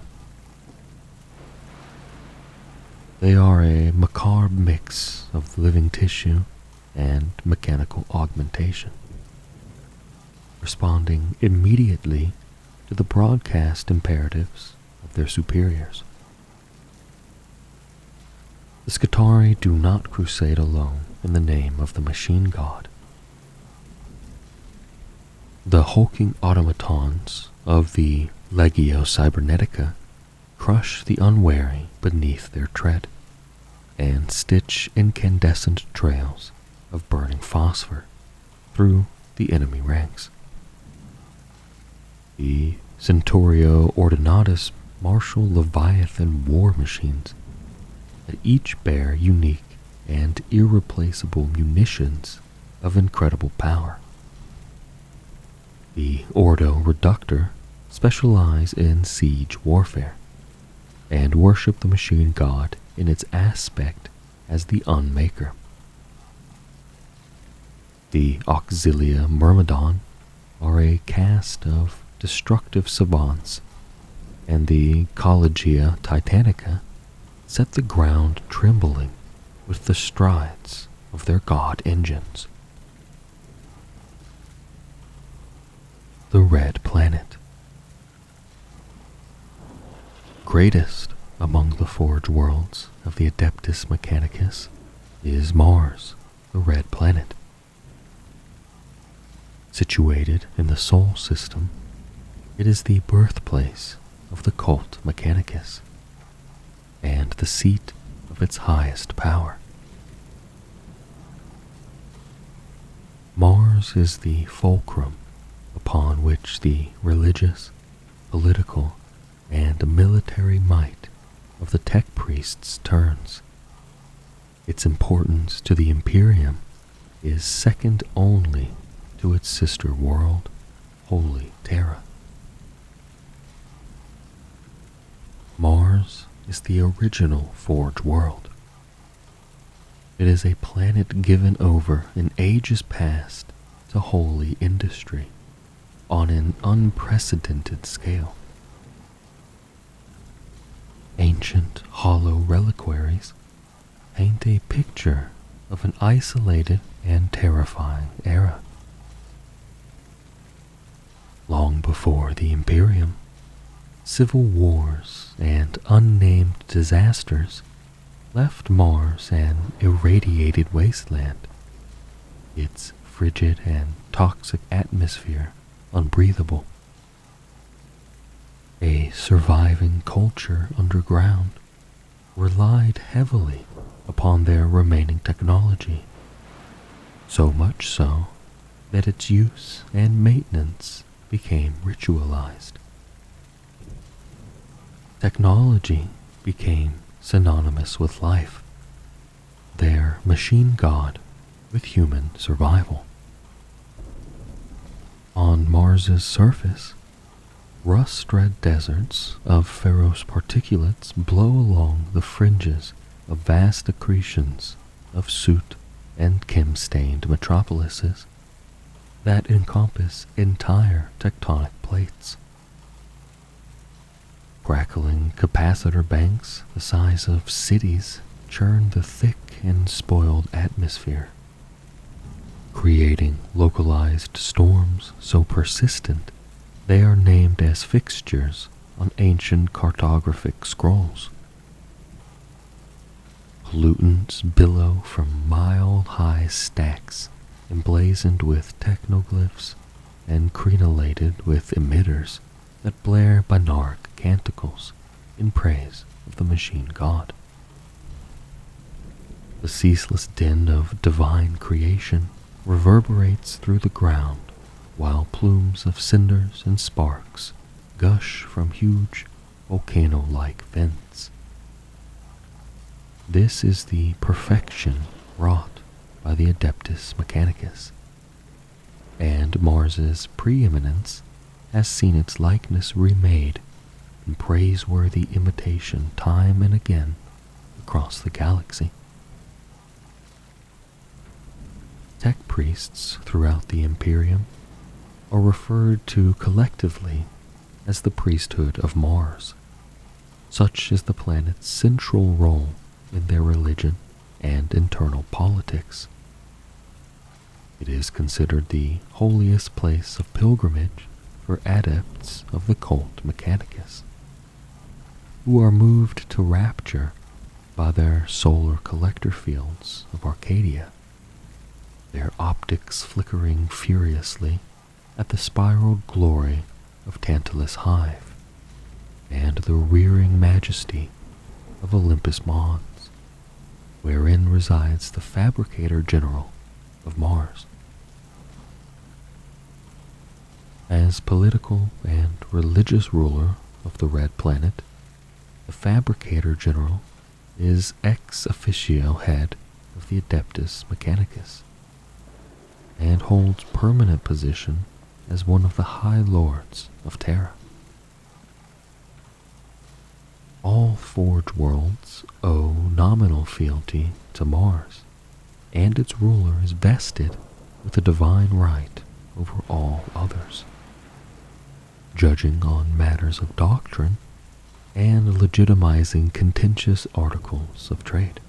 They are a macabre mix of living tissue and mechanical augmentation, responding immediately to the broadcast imperatives of their superiors. The Skitarii do not crusade alone in the name of the machine god. The hulking automatons of the Legio Cybernetica crush the unwary beneath their tread and stitch incandescent trails of burning phosphor through the enemy ranks. The Centurio Ordinatus martial Leviathan war machines that each bear unique and irreplaceable munitions of incredible power. The Ordo Reductor specialize in siege warfare and worship the machine god in its aspect as the Unmaker. The Auxilia Myrmidon are a caste of destructive savants, and the Collegia Titanica set the ground trembling with the strides of their god engines. The Red Planet. Greatest among the forge worlds of the Adeptus Mechanicus is Mars, the Red Planet. Situated in the Sol system, it is the birthplace of the cult Mechanicus and the seat of its highest power. Mars is the fulcrum upon which the religious, political, and military might of the tech priests turns. Its importance to the Imperium is second only to its sister world, Holy Terra. Mars is the original Forge world. It is a planet given over in ages past to holy industry on an unprecedented scale. Ancient hollow reliquaries paint a picture of an isolated and terrifying era. Long before the Imperium, civil wars and unnamed disasters left Mars an irradiated wasteland, its frigid and toxic atmosphere unbreathable. A surviving culture underground relied heavily upon their remaining technology, so much so that its use and maintenance became ritualized. Technology became synonymous with life, their machine god with human survival. On Mars's surface, rust-red deserts of ferrous particulates blow along the fringes of vast accretions of soot and chem-stained metropolises that encompass entire tectonic plates. Crackling capacitor banks the size of cities churn the thick and spoiled atmosphere, creating localized storms so persistent they are named as fixtures on ancient cartographic scrolls. Pollutants billow from mile-high stacks emblazoned with technoglyphs and crenellated with emitters that blare binarch canticles in praise of the machine god. The ceaseless din of divine creation reverberates through the ground while plumes of cinders and sparks gush from huge volcano-like vents. This is the perfection wrought by the Adeptus Mechanicus, and Mars's preeminence has seen its likeness remade in praiseworthy imitation time and again across the galaxy. Tech priests throughout the Imperium are referred to collectively as the priesthood of Mars. Such is the planet's central role in their religion and internal politics. It is considered the holiest place of pilgrimage for adepts of the cult Mechanicus, who are moved to rapture by their solar collector fields of Arcadia, their optics flickering furiously at the spiraled glory of Tantalus Hive and the rearing majesty of Olympus Mons, wherein resides the Fabricator General of Mars. As political and religious ruler of the Red Planet, the Fabricator General is ex officio head of the Adeptus Mechanicus, and holds permanent position as one of the High Lords of Terra. All Forge worlds owe nominal fealty to Mars, and its ruler is vested with a divine right over all others, judging on matters of doctrine and legitimizing contentious articles of trade.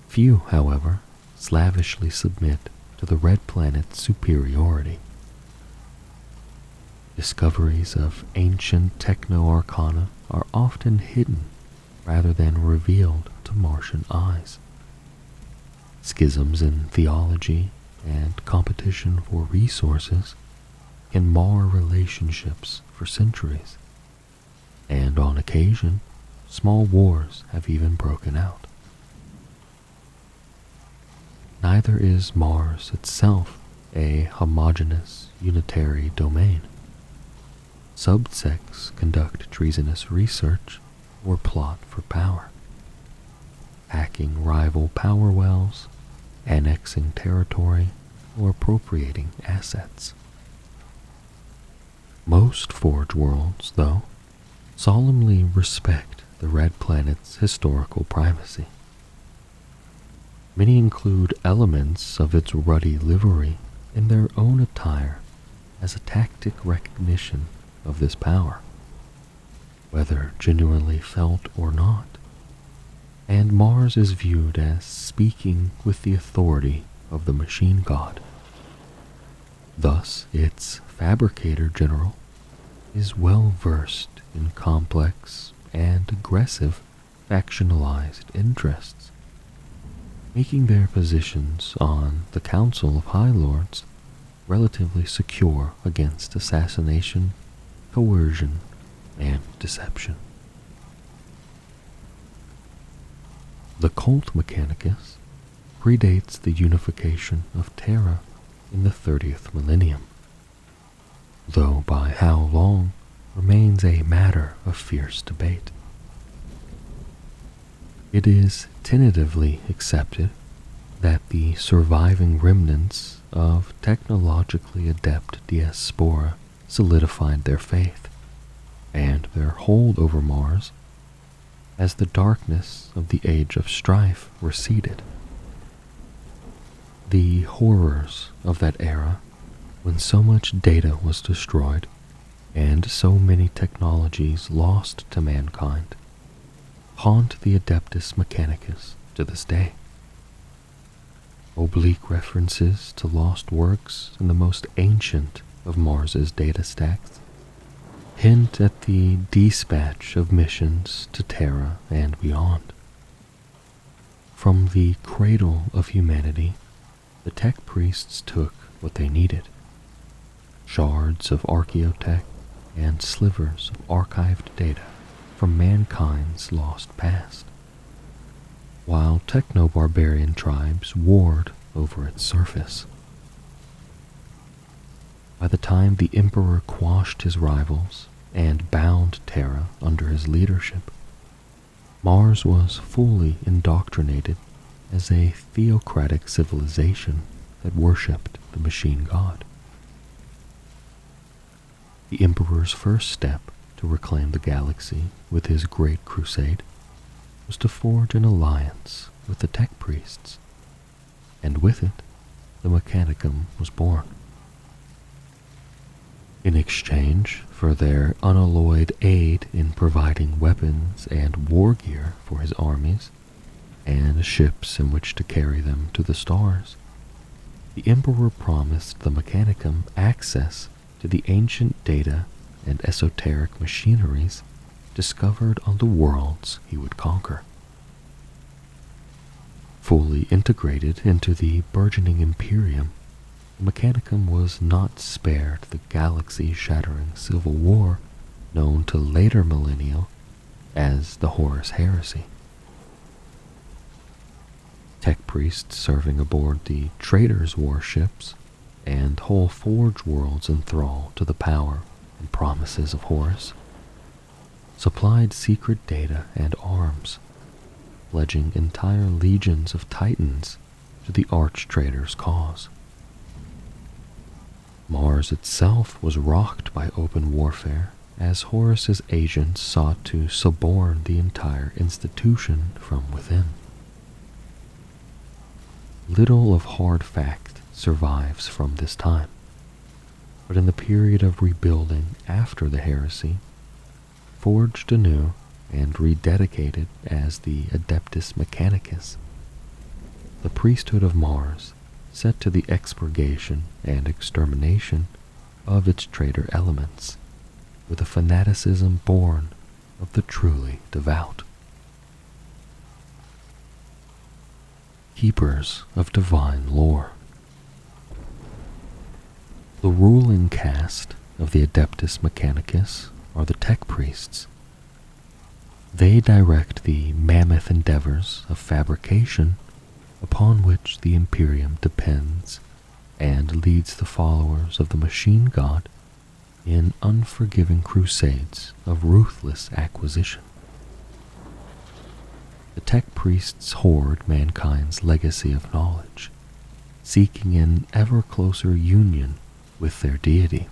Few, however, slavishly submit to the Red Planet's superiority. Discoveries of ancient techno-arcana are often hidden rather than revealed to Martian eyes. Schisms in theology and competition for resources can mar relationships for centuries, and on occasion, small wars have even broken out. Neither is Mars itself a homogeneous, unitary domain. Subsects conduct treasonous research or plot for power, hacking rival power wells, annexing territory, or appropriating assets. Most Forge worlds, though, solemnly respect the Red Planet's historical primacy. Many include elements of its ruddy livery in their own attire as a tacit recognition of this power, whether genuinely felt or not, and Mars is viewed as speaking with the authority of the machine god. Thus, its Fabricator General is well versed in complex and aggressive factionalized interests, making their positions on the Council of High Lords relatively secure against assassination, coercion, and deception. The cult Mechanicus predates the unification of Terra in the 30th millennium, though by how long remains a matter of fierce debate. It is tentatively accepted that the surviving remnants of technologically adept diaspora solidified their faith and their hold over Mars as the darkness of the Age of Strife receded. The horrors of that era, when so much data was destroyed and so many technologies lost to mankind, haunt the Adeptus Mechanicus to this day. Oblique references to lost works in the most ancient of Mars's data stacks hint at the dispatch of missions to Terra and beyond. From the cradle of humanity, the tech priests took what they needed: shards of archaeotech and slivers of archived data from mankind's lost past, while techno-barbarian tribes warred over its surface. By the time the Emperor quashed his rivals and bound Terra under his leadership, Mars was fully indoctrinated as a theocratic civilization that worshipped the machine god. The Emperor's first step to reclaim the galaxy with his great crusade was to forge an alliance with the tech priests, and with it, the Mechanicum was born. In exchange for their unalloyed aid in providing weapons and war gear for his armies, and ships in which to carry them to the stars, the Emperor promised the Mechanicum access to the ancient data and esoteric machineries discovered on the worlds he would conquer. Fully integrated into the burgeoning Imperium, the Mechanicum was not spared the galaxy-shattering civil war known to later millennia as the Horus Heresy. Tech priests serving aboard the traitors' warships and whole forge worlds in thrall to the power and promises of Horus supplied secret data and arms, pledging entire legions of titans to the arch-traitor's cause. Mars itself was rocked by open warfare as Horus's agents sought to suborn the entire institution from within. Little of hard fact survives from this time, but in the period of rebuilding after the heresy, forged anew and rededicated as the Adeptus Mechanicus, the priesthood of Mars set to the expurgation and extermination of its traitor elements, with a fanaticism born of the truly devout. Keepers of divine lore. The ruling caste of the Adeptus Mechanicus are the tech priests. They direct the mammoth endeavors of fabrication upon which the Imperium depends and leads the followers of the machine god in unforgiving crusades of ruthless acquisition. The tech priests hoard mankind's legacy of knowledge, seeking an ever closer union with their deity.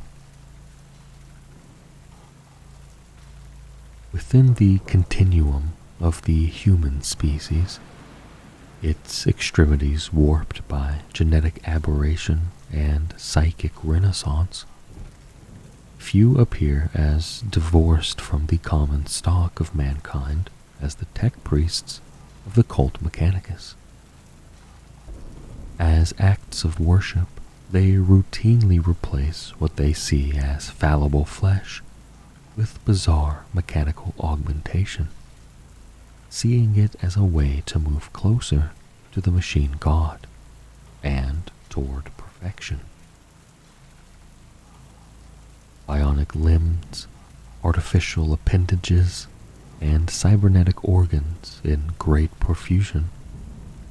Within the continuum of the human species, its extremities warped by genetic aberration and psychic renaissance, few appear as divorced from the common stock of mankind as the tech priests of the cult Mechanicus. As acts of worship, they routinely replace what they see as fallible flesh with bizarre mechanical augmentation, seeing it as a way to move closer to the machine god and toward perfection. Bionic limbs, artificial appendages, and cybernetic organs in great profusion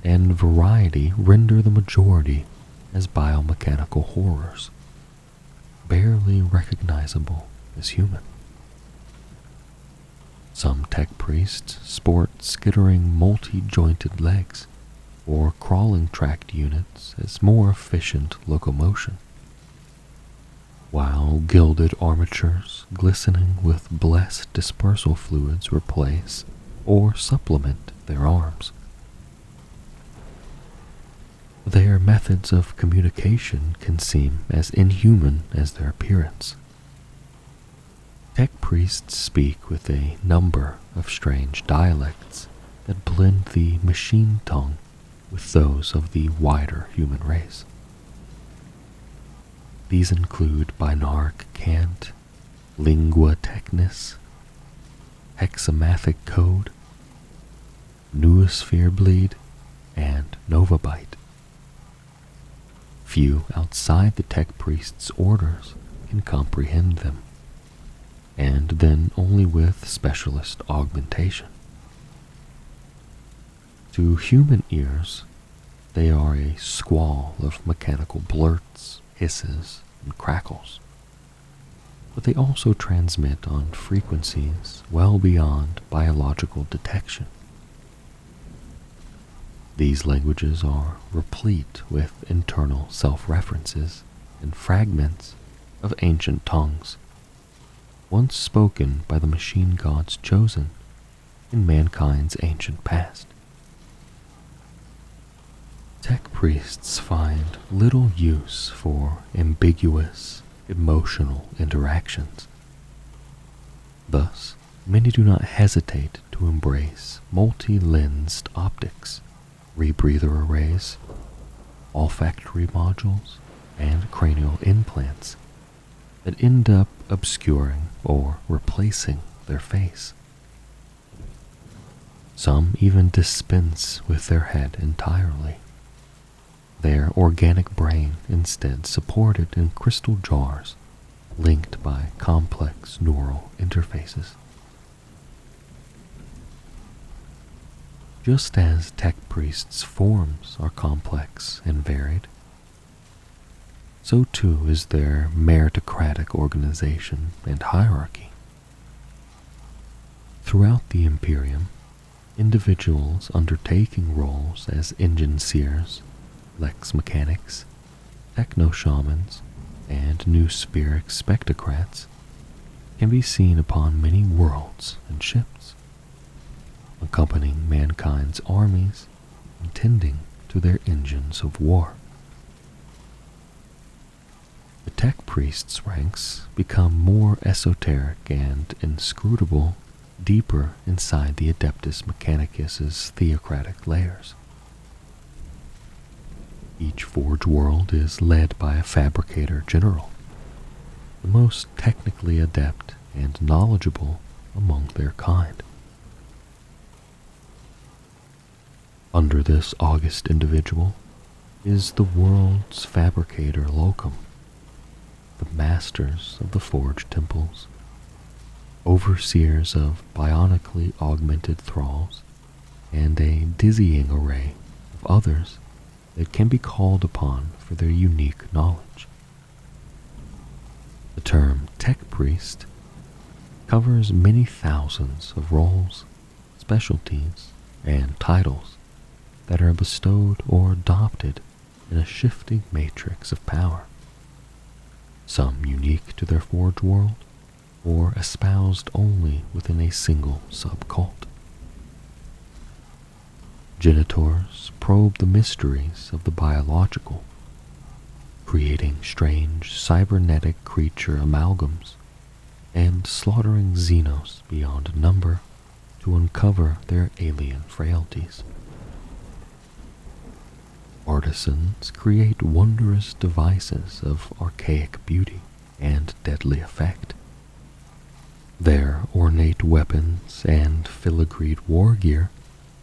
and variety render the majority as biomechanical horrors, barely recognizable as human. Some tech priests sport skittering multi-jointed legs or crawling tracked units as more efficient locomotion, while gilded armatures glistening with blessed dispersal fluids replace or supplement their arms. Their methods of communication can seem as inhuman as their appearance. Tech priests speak with a number of strange dialects that blend the machine tongue with those of the wider human race. These include Binarch Cant, Lingua Technis, Hexamathic Code, Noosphere Bleed, and Novabite. Few outside the tech priest's orders can comprehend them, and then only with specialist augmentation. To human ears, they are a squall of mechanical blurts, hisses, and crackles, but they also transmit on frequencies well beyond biological detection. These languages are replete with internal self-references and fragments of ancient tongues, once spoken by the machine gods chosen in mankind's ancient past. Tech priests find little use for ambiguous, emotional interactions. Thus, many do not hesitate to embrace multi-lensed optics, rebreather arrays, olfactory modules, and cranial implants that end up obscuring or replacing their face. Some even dispense with their head entirely, their organic brain instead supported in crystal jars linked by complex neural interfaces. Just as tech priests' forms are complex and varied, so too is their meritocratic organization and hierarchy. Throughout the Imperium, individuals undertaking roles as engine seers, lex mechanics, techno-shamans, and new spheric spectocrats can be seen upon many worlds and ships, accompanying mankind's armies and tending to their engines of war. The tech priest's ranks become more esoteric and inscrutable deeper inside the Adeptus Mechanicus's theocratic layers. Each forge world is led by a fabricator general, the most technically adept and knowledgeable among their kind. Under this august individual is the world's fabricator locum, the masters of the forge temples, overseers of bionically augmented thralls, and a dizzying array of others that can be called upon for their unique knowledge. The term tech priest covers many thousands of roles, specialties, and titles that are bestowed or adopted in a shifting matrix of power, some unique to their forge world, or espoused only within a single subcult. Genitors probe the mysteries of the biological, creating strange cybernetic creature amalgams and slaughtering xenos beyond number to uncover their alien frailties. Artisans create wondrous devices of archaic beauty and deadly effect. Their ornate weapons and filigreed war gear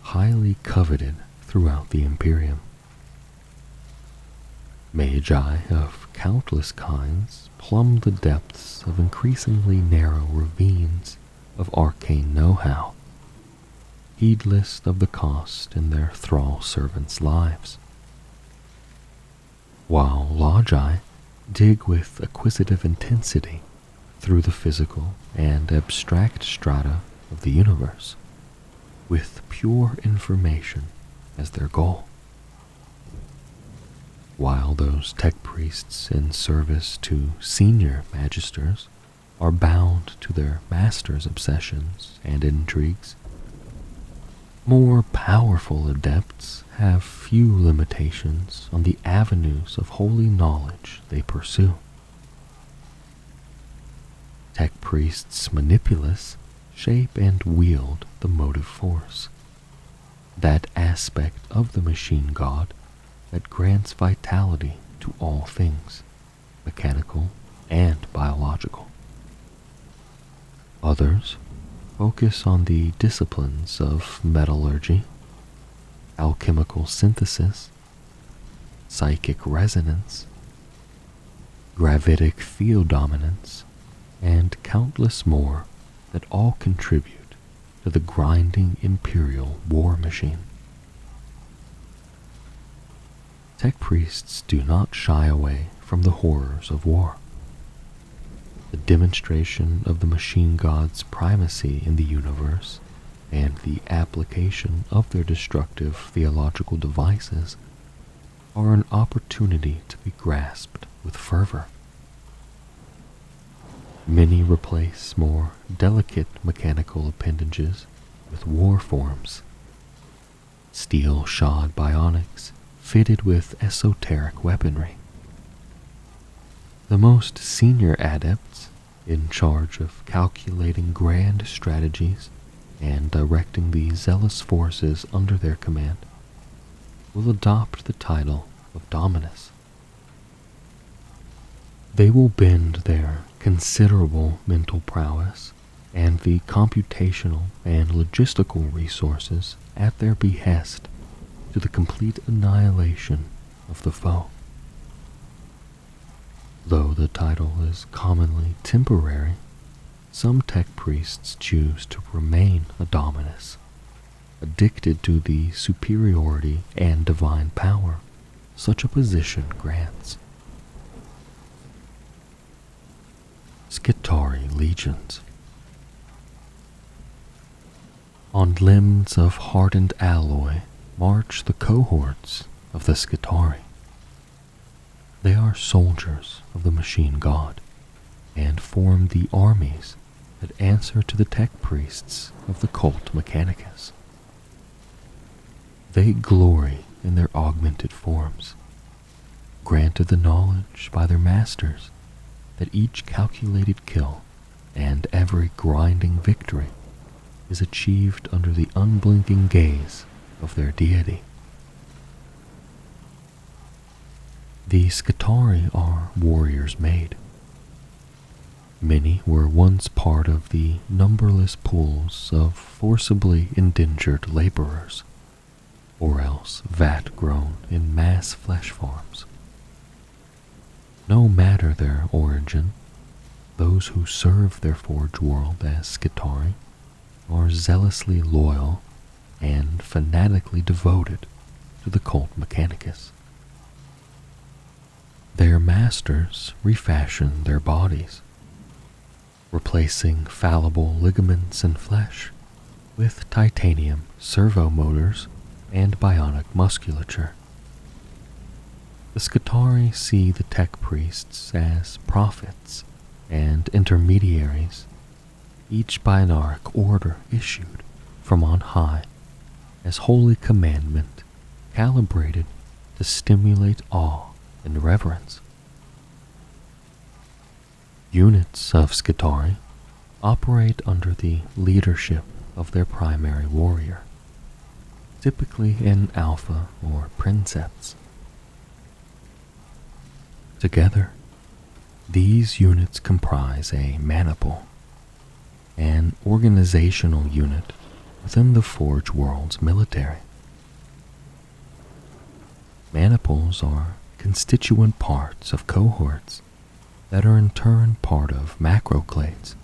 highly coveted throughout the Imperium. Magi of countless kinds plumb the depths of increasingly narrow ravines of arcane know-how, heedless of the cost in their thrall servants' lives. While Logi dig with acquisitive intensity through the physical and abstract strata of the universe, with pure information as their goal. While those tech priests in service to senior magisters are bound to their master's obsessions and intrigues, more powerful adepts have few limitations on the avenues of holy knowledge they pursue. Tech priests manipulus shape and wield the motive force, that aspect of the machine god that grants vitality to all things, mechanical and biological. Others focus on the disciplines of metallurgy, alchemical synthesis, psychic resonance, gravitic theodominance, and countless more that all contribute to the grinding imperial war machine. Tech priests do not shy away from the horrors of war. The demonstration of the machine god's primacy in the universe and the application of their destructive theological devices are an opportunity to be grasped with fervor. Many replace more delicate mechanical appendages with war forms, steel-shod bionics fitted with esoteric weaponry. The most senior adepts, in charge of calculating grand strategies and directing the zealous forces under their command, will adopt the title of Dominus. They will bend their considerable mental prowess and the computational and logistical resources at their behest to the complete annihilation of the foe. Though the title is commonly temporary, some tech priests choose to remain a Dominus, addicted to the superiority and divine power such a position grants. Skitarii legions. On limbs of hardened alloy march the cohorts of the Skitarii. They are soldiers of the machine god and form the armies that answer to the tech priests of the cult Mechanicus. They glory in their augmented forms, granted the knowledge by their masters that each calculated kill and every grinding victory is achieved under the unblinking gaze of their deity. The Skitarii are warriors made. Many were once part of the numberless pools of forcibly indentured laborers, or else vat-grown in mass flesh farms. No matter their origin, those who serve their forge world as Skitarii are zealously loyal and fanatically devoted to the cult Mechanicus. Their masters refashion their bodies, replacing fallible ligaments and flesh with titanium servo motors and bionic musculature. The Skitarii see the tech priests as prophets and intermediaries, each by an arc order issued from on high as holy commandment calibrated to stimulate awe and reverence. Units of Skitarii operate under the leadership of their primary warrior, typically an alpha or princeps. Together, these units comprise a maniple, an organizational unit within the Forge world's military. Maniples are constituent parts of cohorts that are in turn part of macroclades.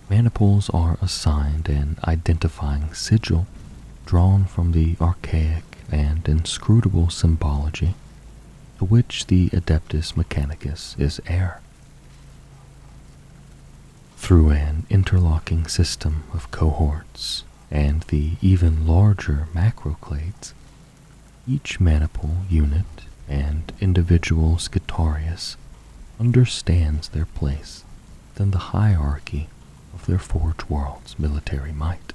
Maniples are assigned an identifying sigil drawn from the archaic and inscrutable symbology to which the Adeptus Mechanicus is heir. Through an interlocking system of cohorts and the even larger macroclades, each maniple unit and individual Skitarius understands their place within the hierarchy of their Forge world's military might.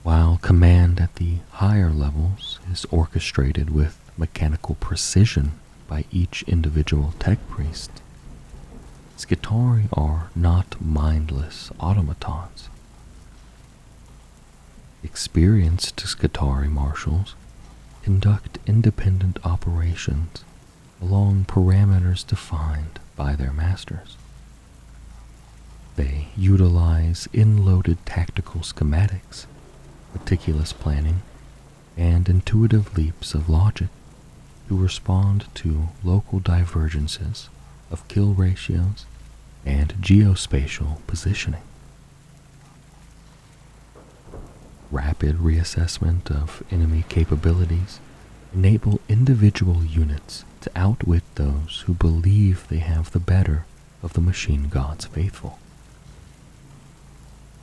While command at the higher levels is orchestrated with mechanical precision by each individual tech priest, Skitarii are not mindless automatons. Experienced Skitarii marshals conduct independent operations along parameters defined by their masters. They utilize in-loaded tactical schematics, meticulous planning, and intuitive leaps of logic to respond to local divergences of kill ratios and geospatial positioning. Rapid reassessment of enemy capabilities enable individual units to outwit those who believe they have the better of the machine god's faithful.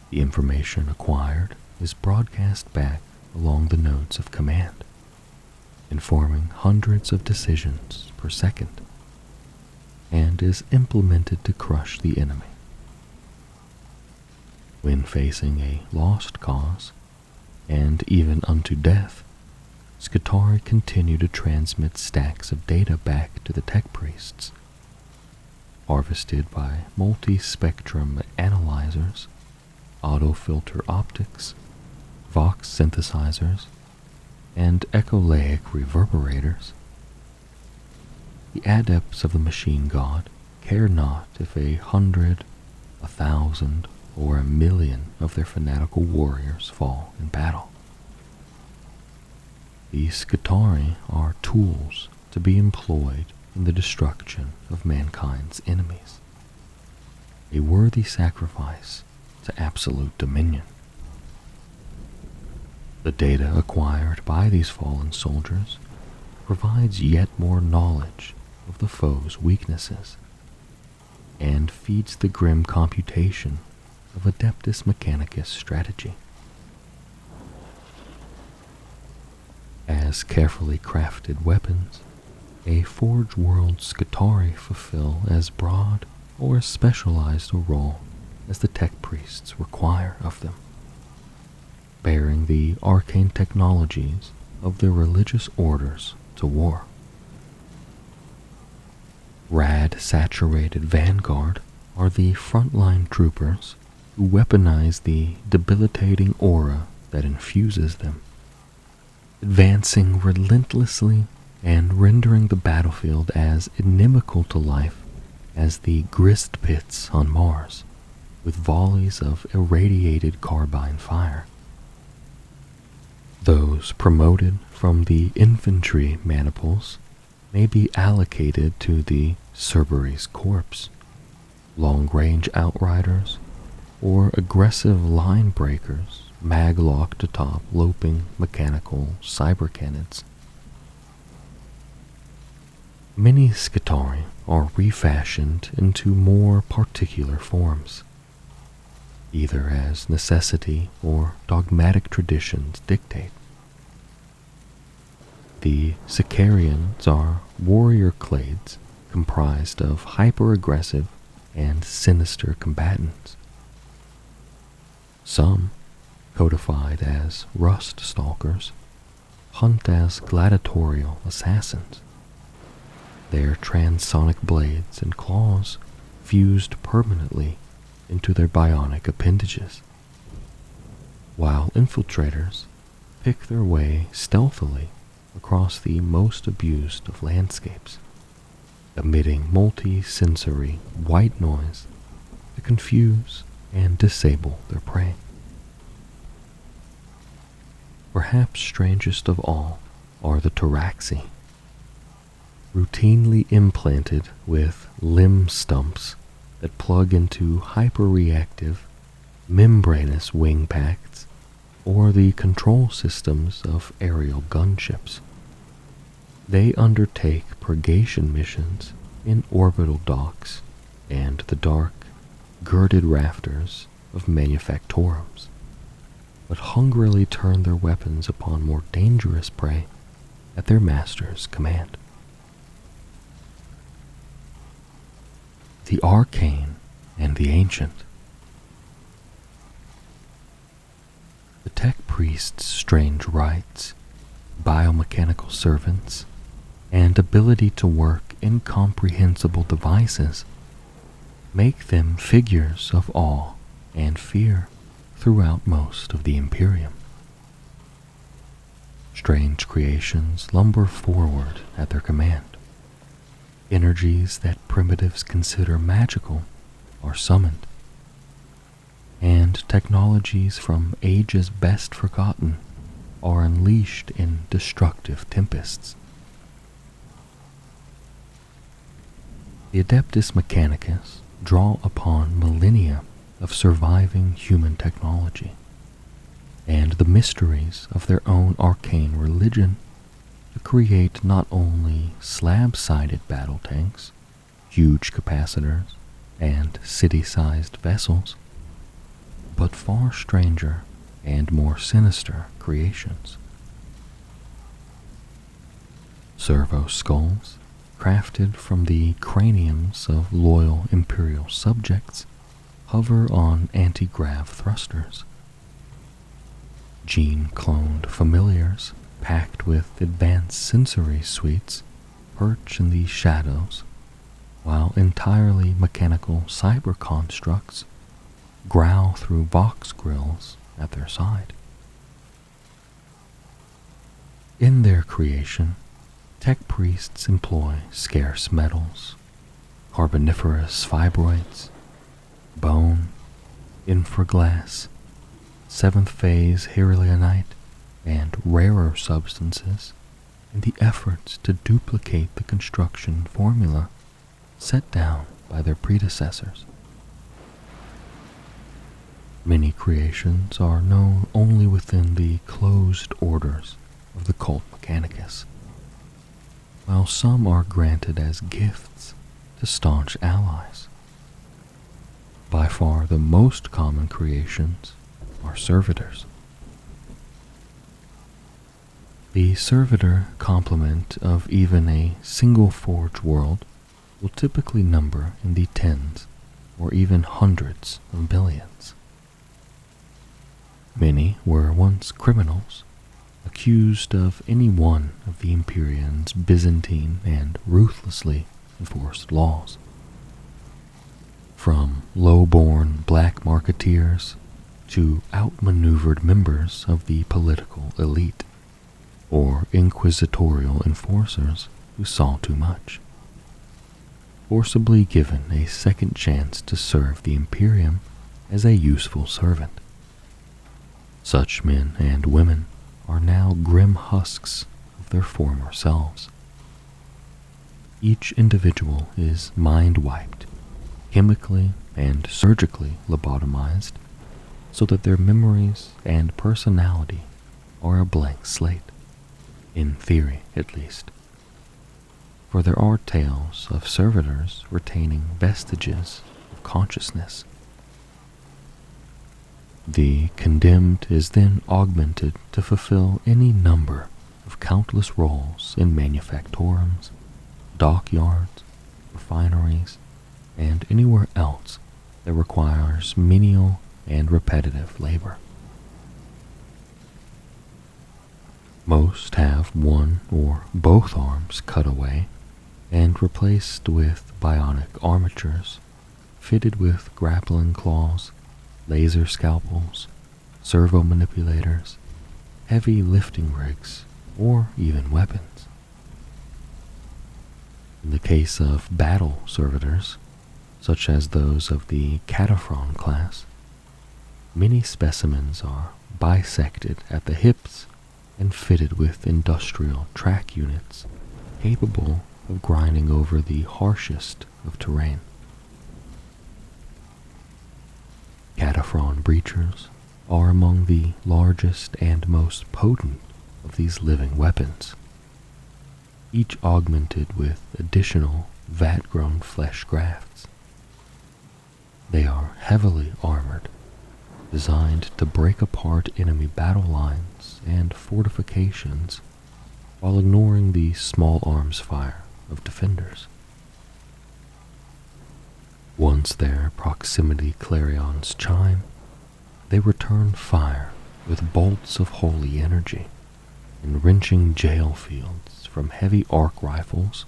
The information acquired is broadcast back along the nodes of command, informing hundreds of decisions per second, and is implemented to crush the enemy. When facing a lost cause, and even unto death, Skitarii continue to transmit stacks of data back to the tech priests, harvested by multi-spectrum analyzers, auto-filter optics, Vox synthesizers, and echoleic reverberators. The adepts of the machine god care not if 100, 1,000, or 1,000,000 of their fanatical warriors fall in battle. These Skitarii are tools to be employed in the destruction of mankind's enemies, a worthy sacrifice to absolute dominion. The data acquired by these fallen soldiers provides yet more knowledge of the foe's weaknesses and feeds the grim computation of Adeptus Mechanicus strategy. As carefully crafted weapons, a Forge World Skitarii fulfill as broad or as specialized a role as the tech priests require of them, bearing the arcane technologies of their religious orders to war. Rad-saturated vanguard are the frontline troopers who weaponize the debilitating aura that infuses them, advancing relentlessly and rendering the battlefield as inimical to life as the grist pits on Mars, with volleys of irradiated carbine fire. Those promoted from the infantry maniples may be allocated to the Cerberus Corps, long-range outriders, or aggressive line breakers mag-locked atop loping mechanical cyber cannons. Many Skitarii are refashioned into more particular forms, either as necessity or dogmatic traditions dictate. The Sicarians are warrior clades comprised of hyper-aggressive and sinister combatants. Some, codified as rust stalkers, hunt as gladiatorial assassins, their transonic blades and claws fused permanently into their bionic appendages, while infiltrators pick their way stealthily across the most abused of landscapes, emitting multi-sensory white noise to confuse and disable their prey. Perhaps strangest of all are the Taraxi, routinely implanted with limb stumps that plug into hyper-reactive, membranous wing packs or the control systems of aerial gunships. They undertake purgation missions in orbital docks and the dark, girded rafters of manufactorums, but hungrily turn their weapons upon more dangerous prey at their master's command. The arcane and the ancient. The tech priest's strange rites, biomechanical servants, and ability to work incomprehensible devices make them figures of awe and fear throughout most of the Imperium. Strange creations lumber forward at their command. Energies that primitives consider magical are summoned, and technologies from ages best forgotten are unleashed in destructive tempests. The Adeptus Mechanicus draw upon millennia of surviving human technology and the mysteries of their own arcane religion to create not only slab-sided battle tanks, huge capacitors, and city-sized vessels, but far stranger and more sinister creations. Servo skulls, crafted from the craniums of loyal imperial subjects, hover on anti-grav thrusters. Gene-cloned familiars packed with advanced sensory suites, perch in the shadows, while entirely mechanical cyber constructs growl through box grills at their side. In their creation, tech priests employ scarce metals, carboniferous fibroids, bone, infraglass, seventh phase hyaluronite, and rarer substances in the efforts to duplicate the construction formula set down by their predecessors. Many creations are known only within the closed orders of the cult Mechanicus, while some are granted as gifts to staunch allies. By far the most common creations are servitors. The servitor complement of even a single forge world will typically number in the tens or even hundreds of billions. Many were once criminals, accused of any one of the Imperium's Byzantine and ruthlessly enforced laws. From low-born black marketeers to outmaneuvered members of the political elite, or inquisitorial enforcers who saw too much, forcibly given a second chance to serve the Imperium as a useful servant. Such men and women are now grim husks of their former selves. Each individual is mind-wiped, chemically and surgically lobotomized, so that their memories and personality are a blank slate, in theory at least. For there are tales of servitors retaining vestiges of consciousness. The condemned is then augmented to fulfill any number of countless roles in manufactorums, dockyards, refineries, and anywhere else that requires menial and repetitive labor. Most have one or both arms cut away and replaced with bionic armatures fitted with grappling claws, laser scalpels, servo manipulators, heavy lifting rigs, or even weapons. In the case of battle servitors, such as those of the Cataphron class, many specimens are bisected at the hips and fitted with industrial track units capable of grinding over the harshest of terrain. Cataphron breachers are among the largest and most potent of these living weapons, each augmented with additional vat-grown flesh grafts. They are heavily armored, designed to break apart enemy battle lines and fortifications while ignoring the small arms fire of defenders. Once their proximity clarions chime, they return fire with bolts of holy energy and wrenching jail fields from heavy arc rifles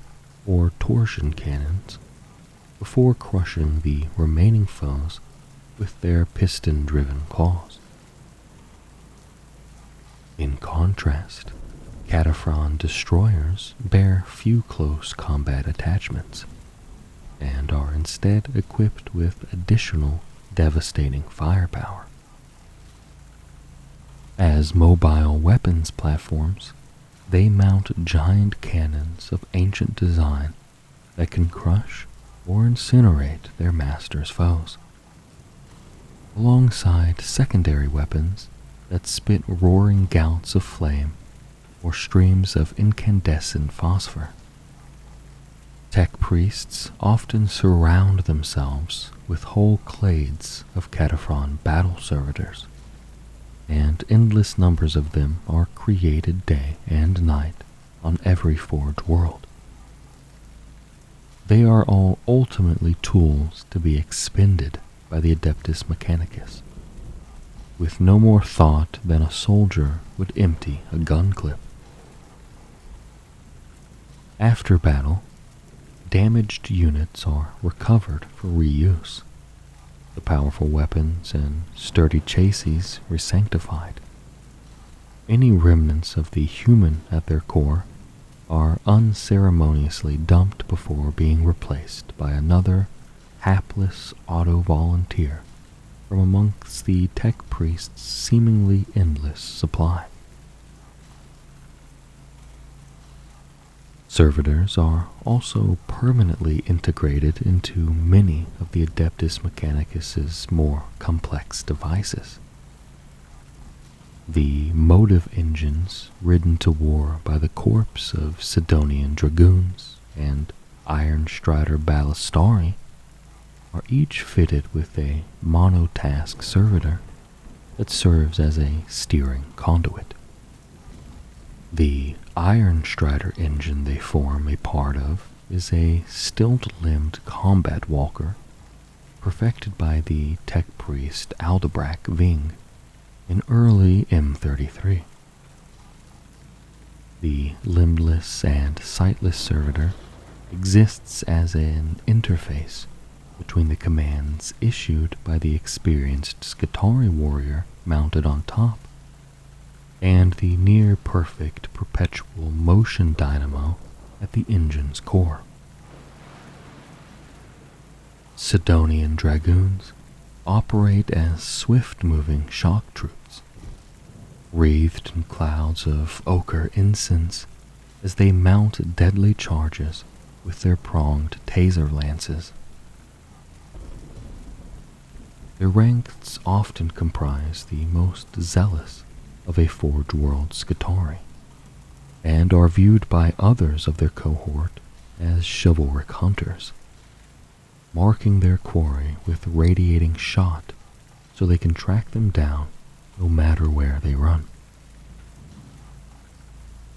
or torsion cannons before crushing the remaining foes with their piston-driven claws. In contrast, Cataphron destroyers bear few close combat attachments and are instead equipped with additional devastating firepower. As mobile weapons platforms, they mount giant cannons of ancient design that can crush or incinerate their master's foes, alongside secondary weapons that spit roaring gouts of flame or streams of incandescent phosphor. Tech priests often surround themselves with whole clades of Cataphron battle servitors, and endless numbers of them are created day and night on every forge world. They are all ultimately tools to be expended by the Adeptus Mechanicus, with no more thought than a soldier would empty a gun clip. After battle, damaged units are recovered for reuse, the powerful weapons and sturdy chassis resanctified. Any remnants of the human at their core are unceremoniously dumped before being replaced by another hapless auto-volunteer from amongst the tech priest's seemingly endless supply. Servitors are also permanently integrated into many of the Adeptus Mechanicus's more complex devices. The motive engines ridden to war by the corps of Sidonian dragoons and Iron Strider ballistari are each fitted with a monotask servitor that serves as a steering conduit. The Iron Strider engine they form a part of is a stilt-limbed combat walker perfected by the tech priest Aldebrak Ving in early M33. The limbless and sightless servitor exists as an interface between the commands issued by the experienced Skitarii warrior mounted on top and the near-perfect perpetual motion dynamo at the engine's core. Sidonian dragoons operate as swift-moving shock troops, wreathed in clouds of ochre incense as they mount deadly charges with their pronged taser lances. Their ranks often comprise the most zealous of a Forge World Skitarii, and are viewed by others of their cohort as chivalric hunters, marking their quarry with radiating shot so they can track them down no matter where they run.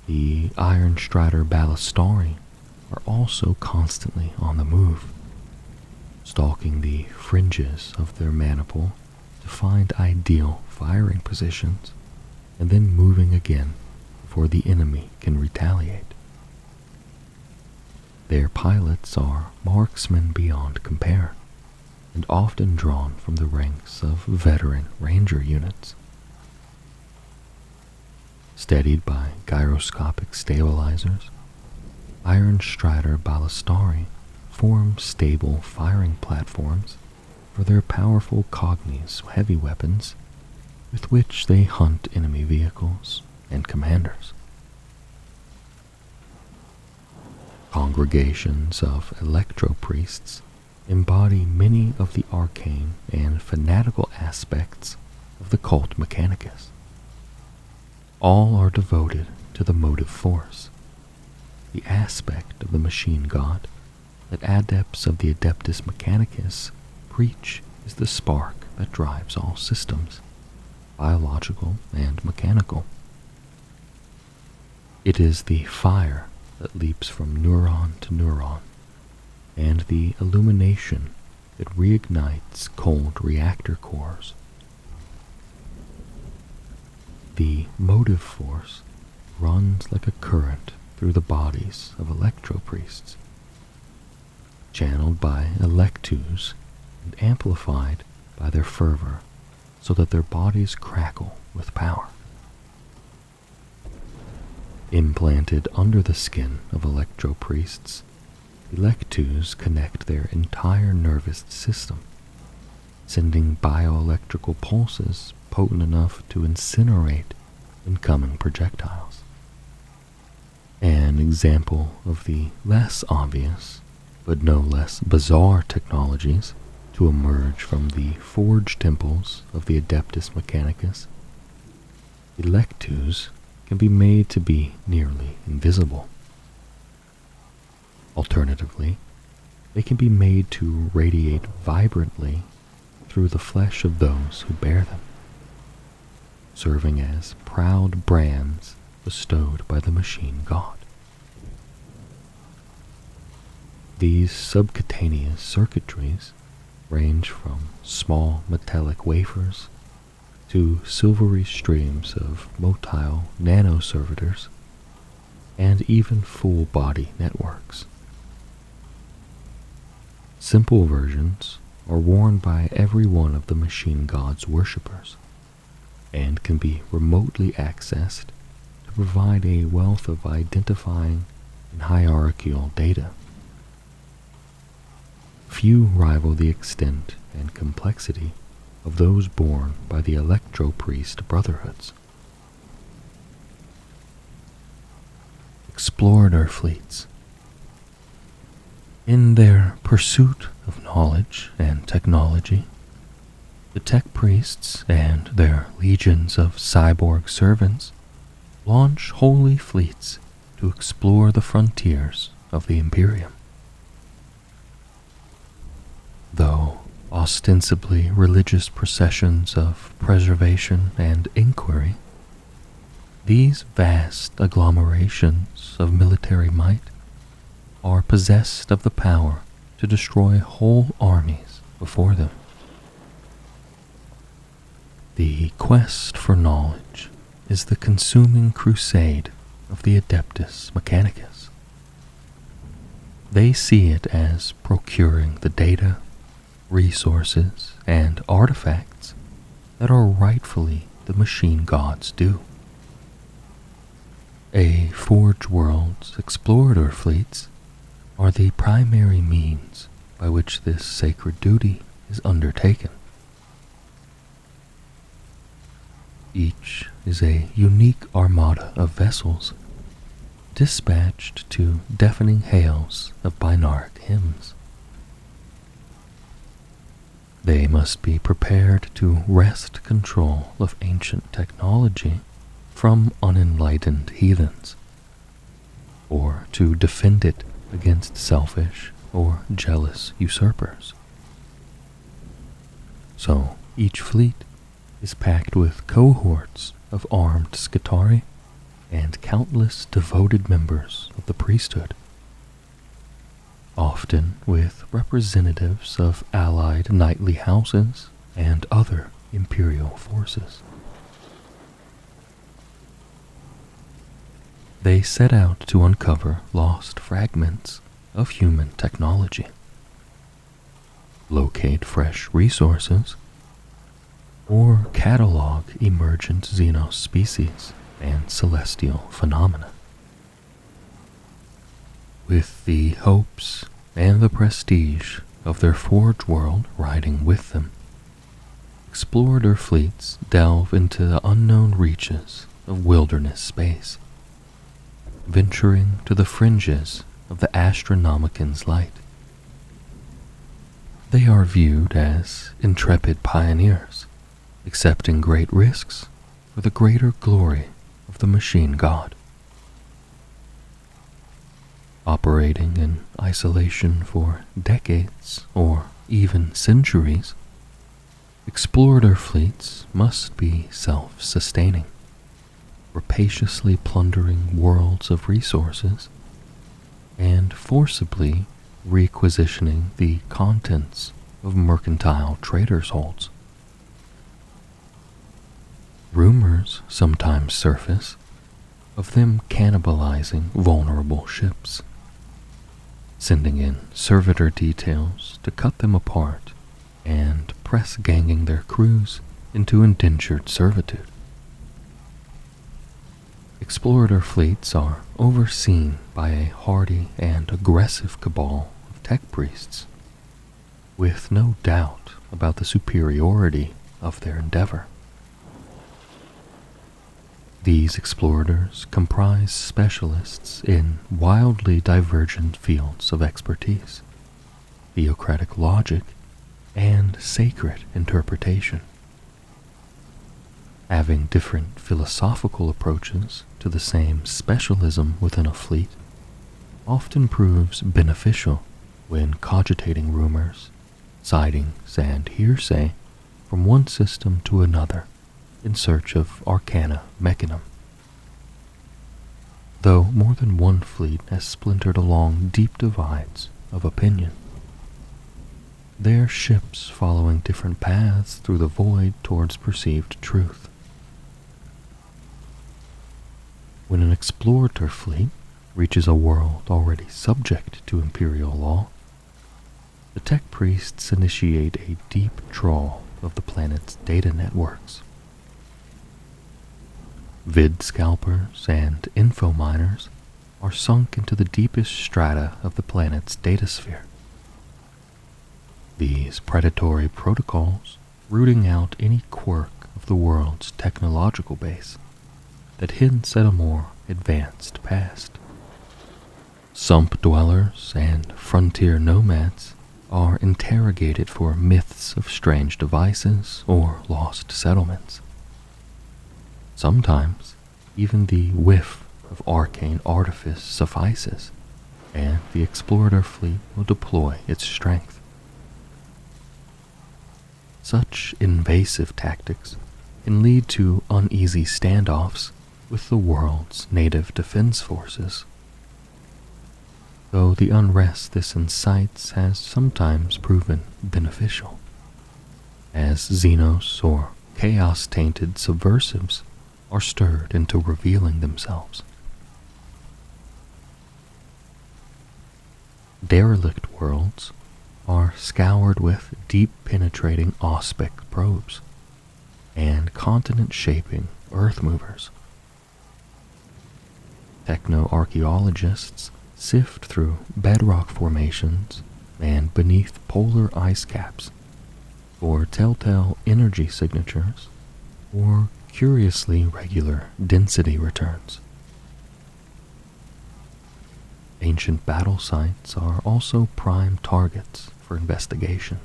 The Iron Strider ballistari are also constantly on the move, stalking the fringes of their maniple to find ideal firing positions and then moving again before the enemy can retaliate. Their pilots are marksmen beyond compare, and often drawn from the ranks of veteran ranger units. Steadied by gyroscopic stabilizers, Iron Strider ballistari form stable firing platforms for their powerful cognis heavy weapons with which they hunt enemy vehicles and commanders. Congregations of electro-priests embody many of the arcane and fanatical aspects of the cult Mechanicus. All are devoted to the motive force, the aspect of the machine god that adepts of the Adeptus Mechanicus preach is the spark that drives all systems, biological and mechanical. It is the fire that leaps from neuron to neuron, and the illumination that reignites cold reactor cores. The motive force runs like a current through the bodies of electro-priests, channeled by electus and amplified by their fervor so that their bodies crackle with power. Implanted under the skin of electro-priests, electus connect their entire nervous system, sending bioelectrical pulses potent enough to incinerate incoming projectiles. An example of the less obvious, but no less bizarre technologies to emerge from the forge temples of the Adeptus Mechanicus, electus can be made to be nearly invisible. Alternatively, they can be made to radiate vibrantly through the flesh of those who bear them, serving as proud brands bestowed by the machine god. These subcutaneous circuitries range from small metallic wafers to silvery streams of motile nanoservitors, and even full-body networks. Simple versions are worn by every one of the machine god's worshippers, and can be remotely accessed to provide a wealth of identifying and hierarchical data. Few rival the extent and complexity of those borne by the electro-priest brotherhoods. Explorer fleets. In their pursuit of knowledge and technology, the tech priests and their legions of cyborg servants launch holy fleets to explore the frontiers of the Imperium. Though ostensibly religious processions of preservation and inquiry, these vast agglomerations of military might are possessed of the power to destroy whole armies before them. The quest for knowledge is the consuming crusade of the Adeptus Mechanicus. They see it as procuring the data, resources, and artifacts that are rightfully the machine god's due. A Forge World's explorer fleets are the primary means by which this sacred duty is undertaken. Each is a unique armada of vessels dispatched to deafening hails of binaric hymns. They must be prepared to wrest control of ancient technology from unenlightened heathens, or to defend it against selfish or jealous usurpers. So each fleet is packed with cohorts of armed Skitarii and countless devoted members of the priesthood, often with representatives of allied knightly houses and other imperial forces. They set out to uncover lost fragments of human technology, locate fresh resources, or catalog emergent xenos species and celestial phenomena. With the hopes and the prestige of their Forge World riding with them, explorer fleets delve into the unknown reaches of wilderness space, venturing to the fringes of the Astronomican's light. They are viewed as intrepid pioneers, accepting great risks for the greater glory of the machine god. Operating in isolation for decades or even centuries, explorer fleets must be self-sustaining, rapaciously plundering worlds of resources and forcibly requisitioning the contents of mercantile traders' holds. Rumors sometimes surface of them cannibalizing vulnerable ships, sending in servitor details to cut them apart and press-ganging their crews into indentured servitude. Explorer fleets are overseen by a hardy and aggressive cabal of tech priests, with no doubt about the superiority of their endeavor. These explorers comprise specialists in wildly divergent fields of expertise, theocratic logic, and sacred interpretation. Having different philosophical approaches to the same specialism within a fleet often proves beneficial when cogitating rumors, sightings, and hearsay from one system to another in search of arcana mechanum. Though more than one fleet has splintered along deep divides of opinion, their ships following different paths through the void towards perceived truth. When an explorer fleet reaches a world already subject to Imperial law, the tech priests initiate a deep trawl of the planet's data networks. Vid scalpers and info miners are sunk into the deepest strata of the planet's datasphere. These predatory protocols rooting out any quirk of the world's technological base that hints at a more advanced past. Sump dwellers and frontier nomads are interrogated for myths of strange devices or lost settlements. Sometimes, even the whiff of arcane artifice suffices, and the explorer fleet will deploy its strength. Such invasive tactics can lead to uneasy standoffs with the world's native defense forces, though the unrest this incites has sometimes proven beneficial, as Xenos or chaos-tainted subversives are stirred into revealing themselves. Derelict worlds are scoured with deep penetrating auspex probes and continent-shaping earth movers. Techno-archaeologists sift through bedrock formations and beneath polar ice caps for telltale energy signatures or curiously regular density returns. Ancient battle sites are also prime targets for investigation.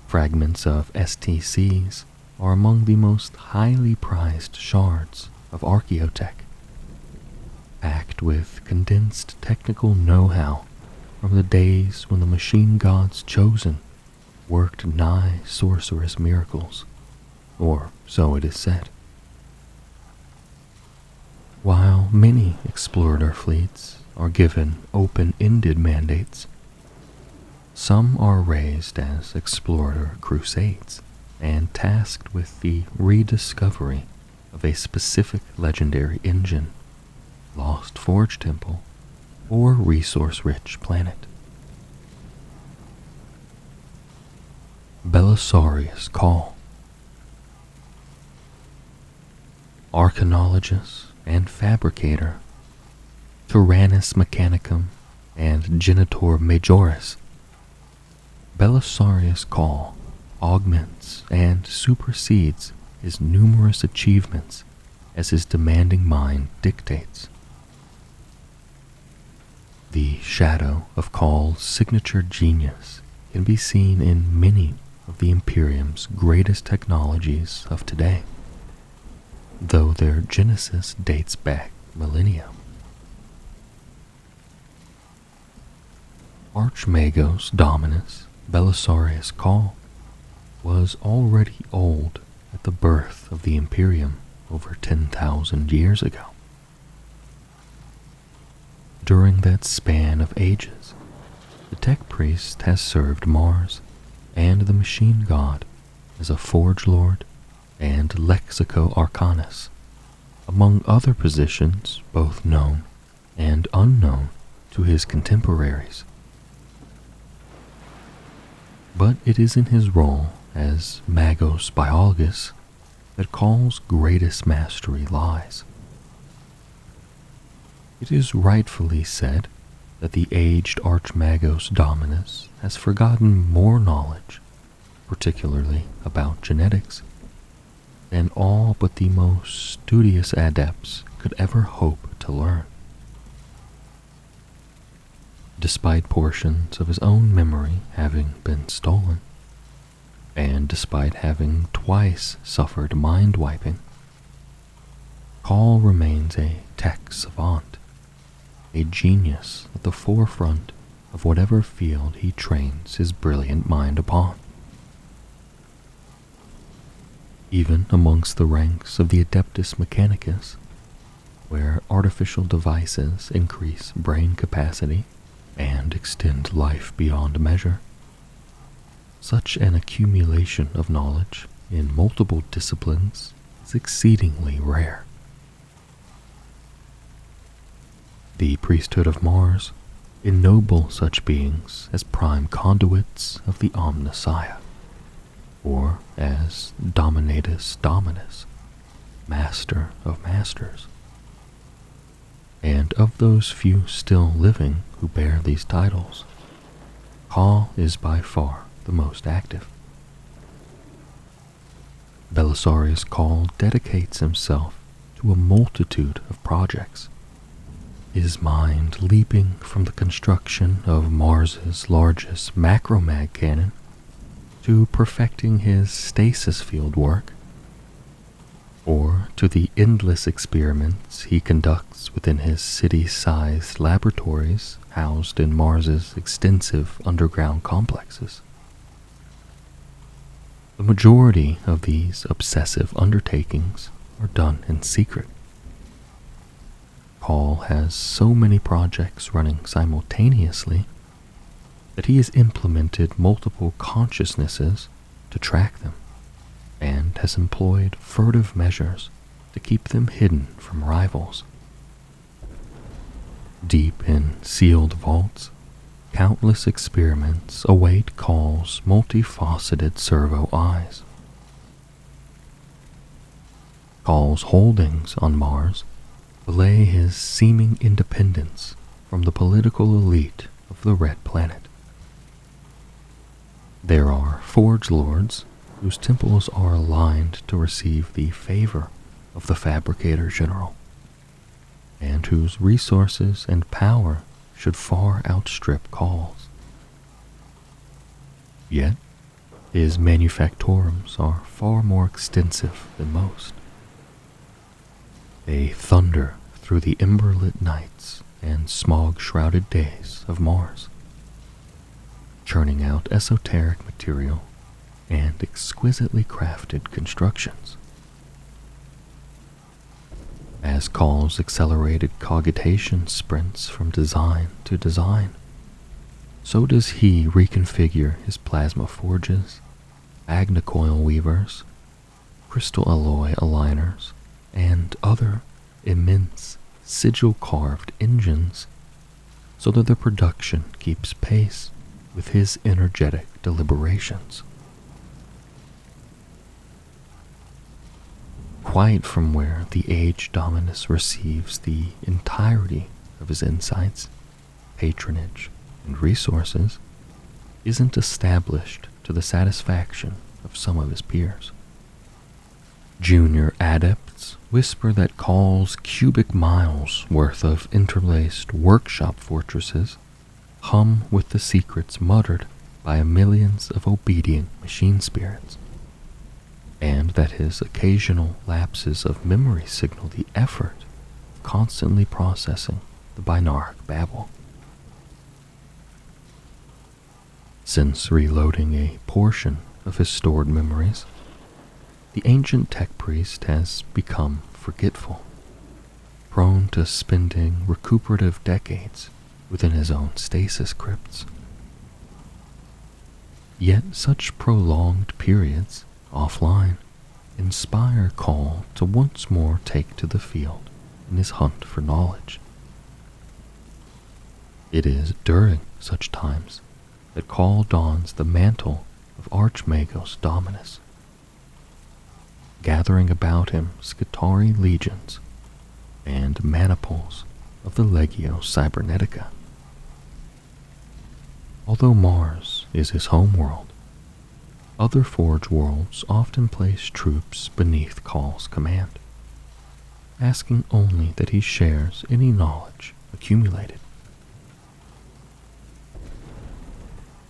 Fragments of STCs are among the most highly prized shards of archaeotech, packed with condensed technical know-how from the days when the machine gods chosen worked nigh sorcerous miracles, or so it is said. While many explorer fleets are given open-ended mandates, some are raised as explorer crusades and tasked with the rediscovery of a specific legendary engine, lost forge temple, or resource-rich planet. Belisarius Call. Arcanologist and fabricator, Tyrannus Mechanicum, and Genitor Majoris, Belisarius Call augments and supersedes his numerous achievements as his demanding mind dictates. The shadow of Call's signature genius can be seen in many of the Imperium's greatest technologies of today, though their genesis dates back millennia. Archmagos Dominus Belisarius Call was already old at the birth of the Imperium over 10,000 years ago. During that span of ages, the tech priest has served Mars and the machine god as a forge lord and lexico arcanus, among other positions both known and unknown to his contemporaries. But it is in his role as Magos Biologus that Call's greatest mastery lies. It is rightfully said that the aged Archmagos Dominus has forgotten more knowledge, particularly about genetics, than all but the most studious adepts could ever hope to learn. Despite portions of his own memory having been stolen, and despite having twice suffered mind wiping, Call remains a tech savant, a genius at the forefront of whatever field he trains his brilliant mind upon. Even amongst the ranks of the Adeptus Mechanicus, where artificial devices increase brain capacity and extend life beyond measure, such an accumulation of knowledge in multiple disciplines is exceedingly rare. The priesthood of Mars ennoble such beings as prime conduits of the Omnissiah, or as Dominatus Dominus, Master of Masters. And of those few still living who bear these titles, Kahl is by far the most active. Belisarius Kahl dedicates himself to a multitude of projects, his mind leaping from the construction of Mars's largest macromag cannon to perfecting his stasis field work, or to the endless experiments he conducts within his city-sized laboratories housed in Mars's extensive underground complexes. The majority of these obsessive undertakings are done in secret. Kahl has so many projects running simultaneously that he has implemented multiple consciousnesses to track them, and has employed furtive measures to keep them hidden from rivals. Deep in sealed vaults, countless experiments await Kahl's multifaceted servo eyes. Kahl's holdings on Mars belay his seeming independence from the political elite of the Red Planet. There are Forge Lords whose temples are aligned to receive the favor of the Fabricator General, and whose resources and power should far outstrip Kahl's. Yet, his manufactorums are far more extensive than most. They thunder through the ember-lit nights and smog-shrouded days of Mars, churning out esoteric material and exquisitely crafted constructions. As Kahl's accelerated cogitation sprints from design to design, so does he reconfigure his plasma forges, magnecoil weavers, crystal alloy aligners, and other immense sigil-carved engines so that their production keeps pace with his energetic deliberations. Quite from where the Age Dominus receives the entirety of his insights, patronage, and resources, isn't established to the satisfaction of some of his peers. Junior adepts whisper that Kahl's cubic miles worth of interlaced workshop fortresses hum with the secrets muttered by millions of obedient machine spirits, and that his occasional lapses of memory signal the effort of constantly processing the binaric babble. Since reloading a portion of his stored memories, the ancient tech priest has become forgetful, prone to spending recuperative decades within his own stasis crypts. Yet such prolonged periods offline inspire Kahl to once more take to the field in his hunt for knowledge. It is during such times that Kahl dons the mantle of Archmagos Dominus, gathering about him Skitarii legions and maniples of the Legio Cybernetica. Although Mars is his homeworld, other Forge worlds often place troops beneath Kahl's command, asking only that he shares any knowledge accumulated.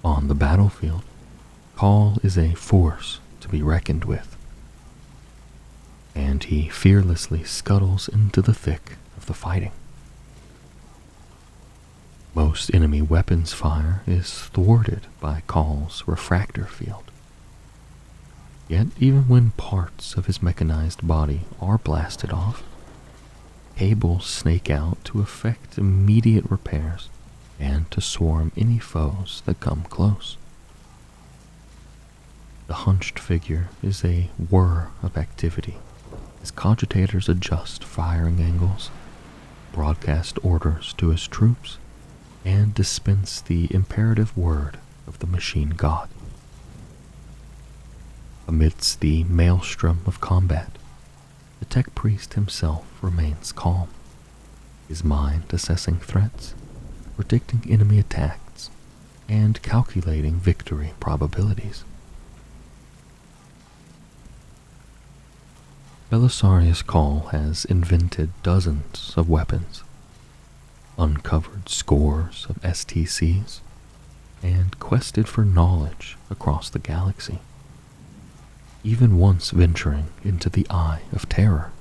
On the battlefield, Kahl is a force to be reckoned with, and he fearlessly scuttles into the thick of the fighting. Most enemy weapons fire is thwarted by Kahl's refractor field. Yet even when parts of his mechanized body are blasted off, cables snake out to effect immediate repairs and to swarm any foes that come close. The hunched figure is a whir of activity as cogitators adjust firing angles, broadcast orders to his troops and dispense the imperative word of the machine god. Amidst the maelstrom of combat, the tech priest himself remains calm, his mind assessing threats, predicting enemy attacks, and calculating victory probabilities. Belisarius Cawl has invented dozens of weapons, uncovered scores of STCs, and quested for knowledge across the galaxy, even once venturing into the Eye of Terror.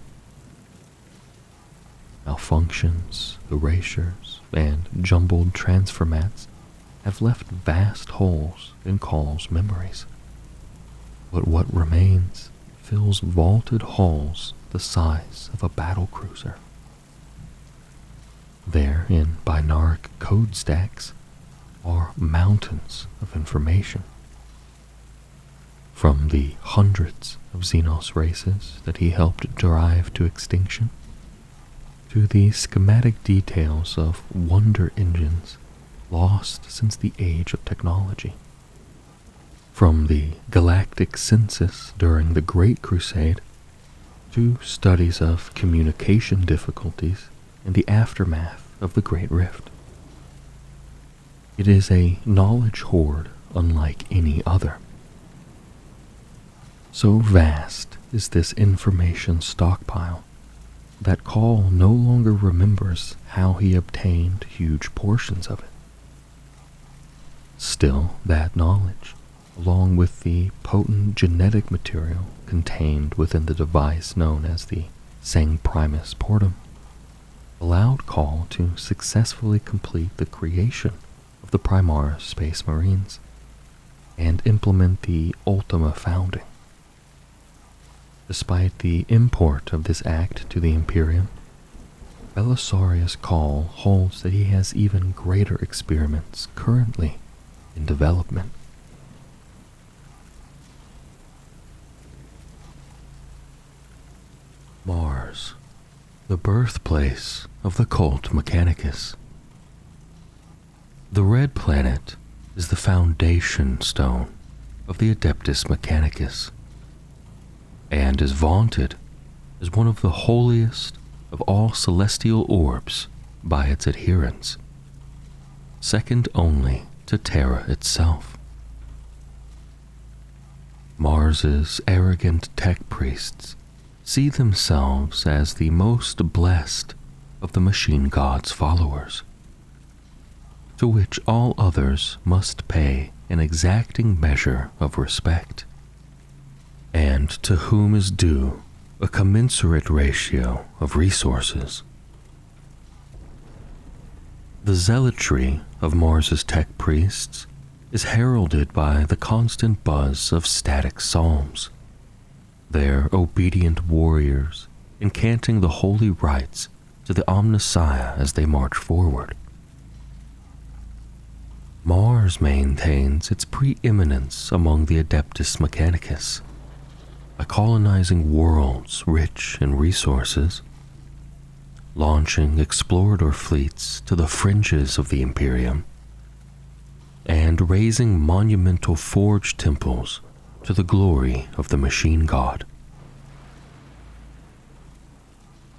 Malfunctions, erasures, and jumbled transformats have left vast holes in Cawl's memories. But what remains fills vaulted halls the size of a battlecruiser. There, in binaric code stacks, are mountains of information. From the hundreds of Xenos races that he helped drive to extinction, to the schematic details of wonder engines lost since the age of technology. From the galactic census during the Great Crusade to studies of communication difficulties in the aftermath of the Great Rift. It is a knowledge hoard unlike any other. So vast is this information stockpile that Cawl no longer remembers how he obtained huge portions of it. Still, that knowledge, along with the potent genetic material contained within the device known as the Sang Primus Portum, allowed Cawl to successfully complete the creation of the Primaris Space Marines and implement the Ultima founding. Despite the import of this act to the Imperium, Belisarius Cawl holds that he has even greater experiments currently in development. Mars, the birthplace of the cult Mechanicus. The Red Planet is the foundation stone of the Adeptus Mechanicus, and is vaunted as one of the holiest of all celestial orbs by its adherents, second only to Terra itself. Mars's arrogant tech priests see themselves as the most blessed of the machine god's followers, to which all others must pay an exacting measure of respect, and to whom is due a commensurate ratio of resources. The zealotry of Mars's tech priests is heralded by the constant buzz of static psalms, their obedient warriors incanting the holy rites to the Omnissiah as they march forward. Mars maintains its preeminence among the Adeptus Mechanicus by colonizing worlds rich in resources, launching explorer fleets to the fringes of the Imperium, and raising monumental forge temples to the glory of the machine god.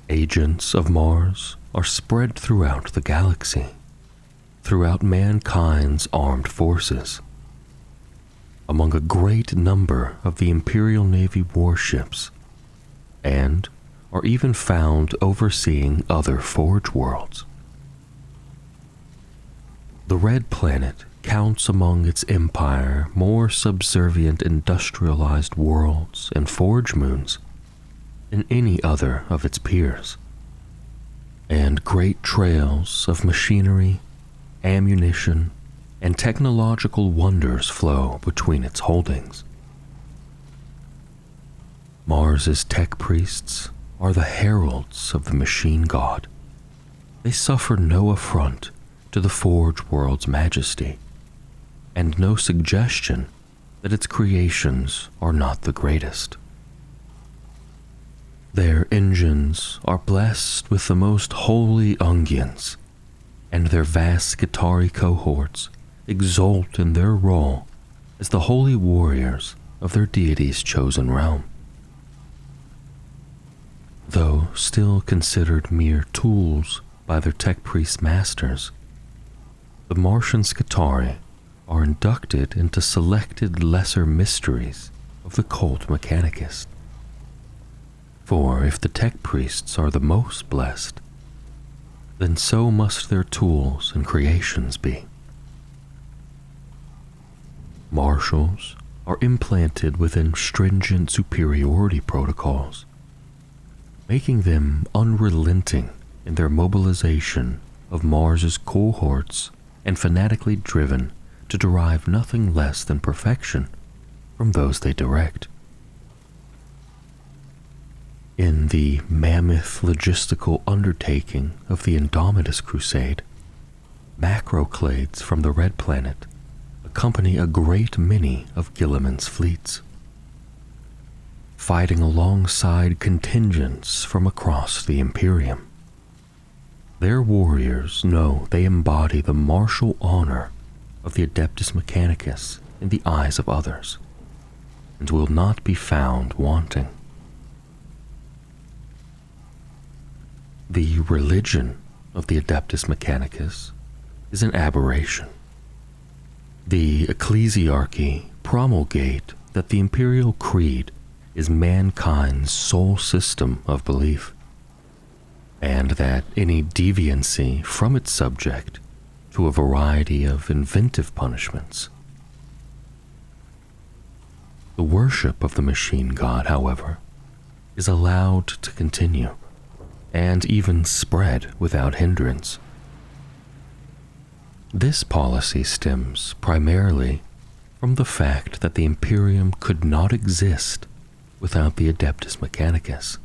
Agents of Mars are spread throughout the galaxy, throughout mankind's armed forces, among a great number of the Imperial Navy warships, and are even found overseeing other forge worlds. The Red Planet counts among its empire more subservient industrialized worlds and forge moons than any other of its peers, and great trails of machinery, ammunition, and technological wonders flow between its holdings. Mars's tech priests are the heralds of the machine god. They suffer no affront to the forge world's majesty, and no suggestion that its creations are not the greatest. Their engines are blessed with the most holy unguents, and their vast Skitarii cohorts exult in their role as the holy warriors of their deity's chosen realm. Though still considered mere tools by their tech priest masters, the Martian Skitarii are inducted into selected lesser mysteries of the cult Mechanicus. For if the tech priests are the most blessed, then so must their tools and creations be. Marshals are implanted within stringent superiority protocols, making them unrelenting in their mobilization of Mars's cohorts and fanatically driven to derive nothing less than perfection from those they direct. In the mammoth logistical undertaking of the Indomitus Crusade, macroclades from the Red Planet accompany a great many of Guilliman's fleets, fighting alongside contingents from across the Imperium. Their warriors know they embody the martial honor of the Adeptus Mechanicus in the eyes of others, and will not be found wanting. The religion of the Adeptus Mechanicus is an aberration. The ecclesiarchy promulgate that the imperial creed is mankind's sole system of belief, and that any deviancy from its subject to a variety of inventive punishments. The worship of the machine god, however, is allowed to continue, and even spread without hindrance. This policy stems primarily from the fact that the Imperium could not exist without the Adeptus Mechanicus,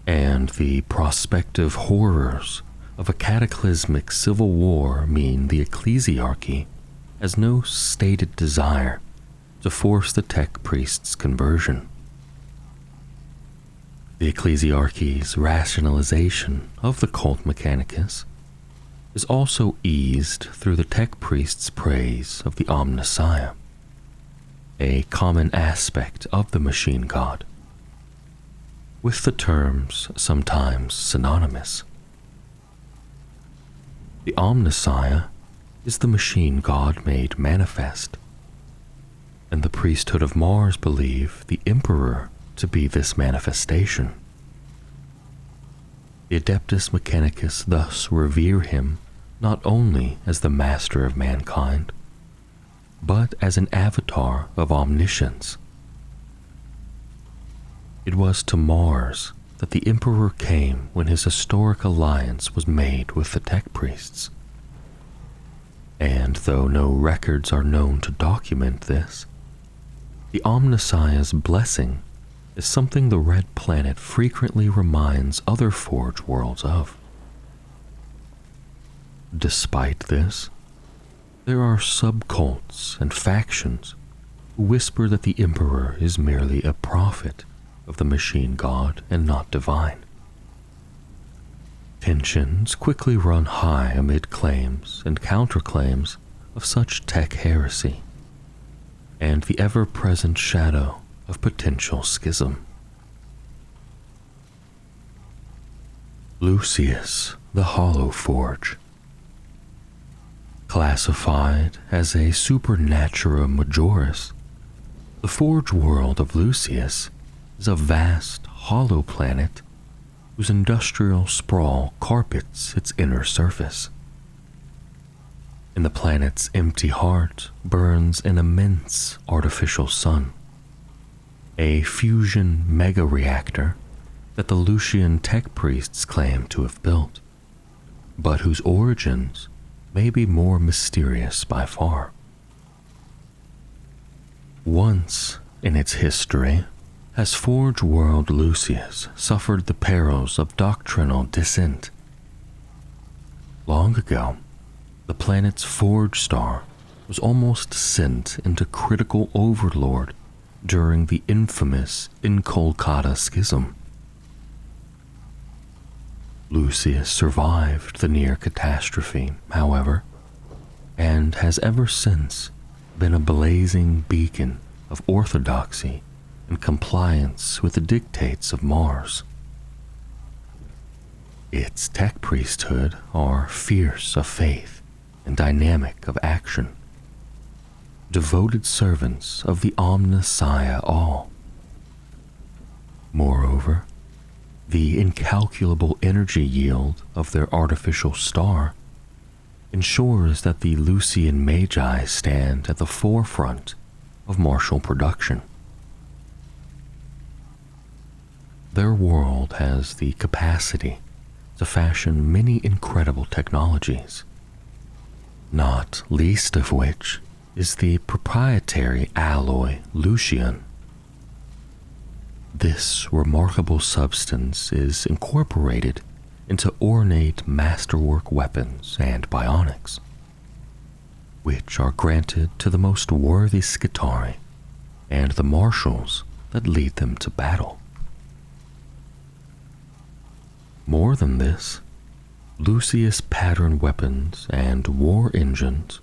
and the prospective horrors of a cataclysmic civil war mean the ecclesiarchy has no stated desire to force the tech priest's conversion. The ecclesiarchy's rationalization of the cult Mechanicus is also eased through the tech priest's praise of the Omnissiah, a common aspect of the machine god, with the terms sometimes synonymous. The Omnissiah is the machine god made manifest, and the priesthood of Mars believe the Emperor to be this manifestation. The Adeptus Mechanicus thus revere him not only as the master of mankind, but as an avatar of omniscience. It was to Mars that the Emperor came when his historic alliance was made with the tech priests. And though no records are known to document this, the Omnissiah's blessing is something the Red Planet frequently reminds other Forge worlds of. Despite this, there are subcults and factions who whisper that the Emperor is merely a prophet of the machine god and not divine. Tensions quickly run high amid claims and counterclaims of such tech heresy, and the ever-present shadow of potential schism. Lucius, the Hollow Forge. Classified as a Supernatura Majoris, the Forge world of Lucius is a vast, hollow planet whose industrial sprawl carpets its inner surface. In the planet's empty heart burns an immense artificial sun, a fusion mega-reactor that the Lucian tech priests claim to have built, but whose origins may be more mysterious by far. Once in its history, has Forge World Lucius suffered the perils of doctrinal dissent. Long ago, the planet's Forge Star was almost sent into critical overlord during the infamous Inculcata Schism, Lucius survived the near catastrophe, however, and has ever since been a blazing beacon of orthodoxy and compliance with the dictates of Mars. Its tech priesthood are fierce of faith and dynamic of action, devoted servants of the Omnissiah all. Moreover, the incalculable energy yield of their artificial star ensures that the Lucian Magi stand at the forefront of martial production. Their world has the capacity to fashion many incredible technologies, not least of which is the proprietary alloy Lucian. This remarkable substance is incorporated into ornate masterwork weapons and bionics, which are granted to the most worthy Skitarii and the marshals that lead them to battle. More than this, Lucius pattern weapons and war engines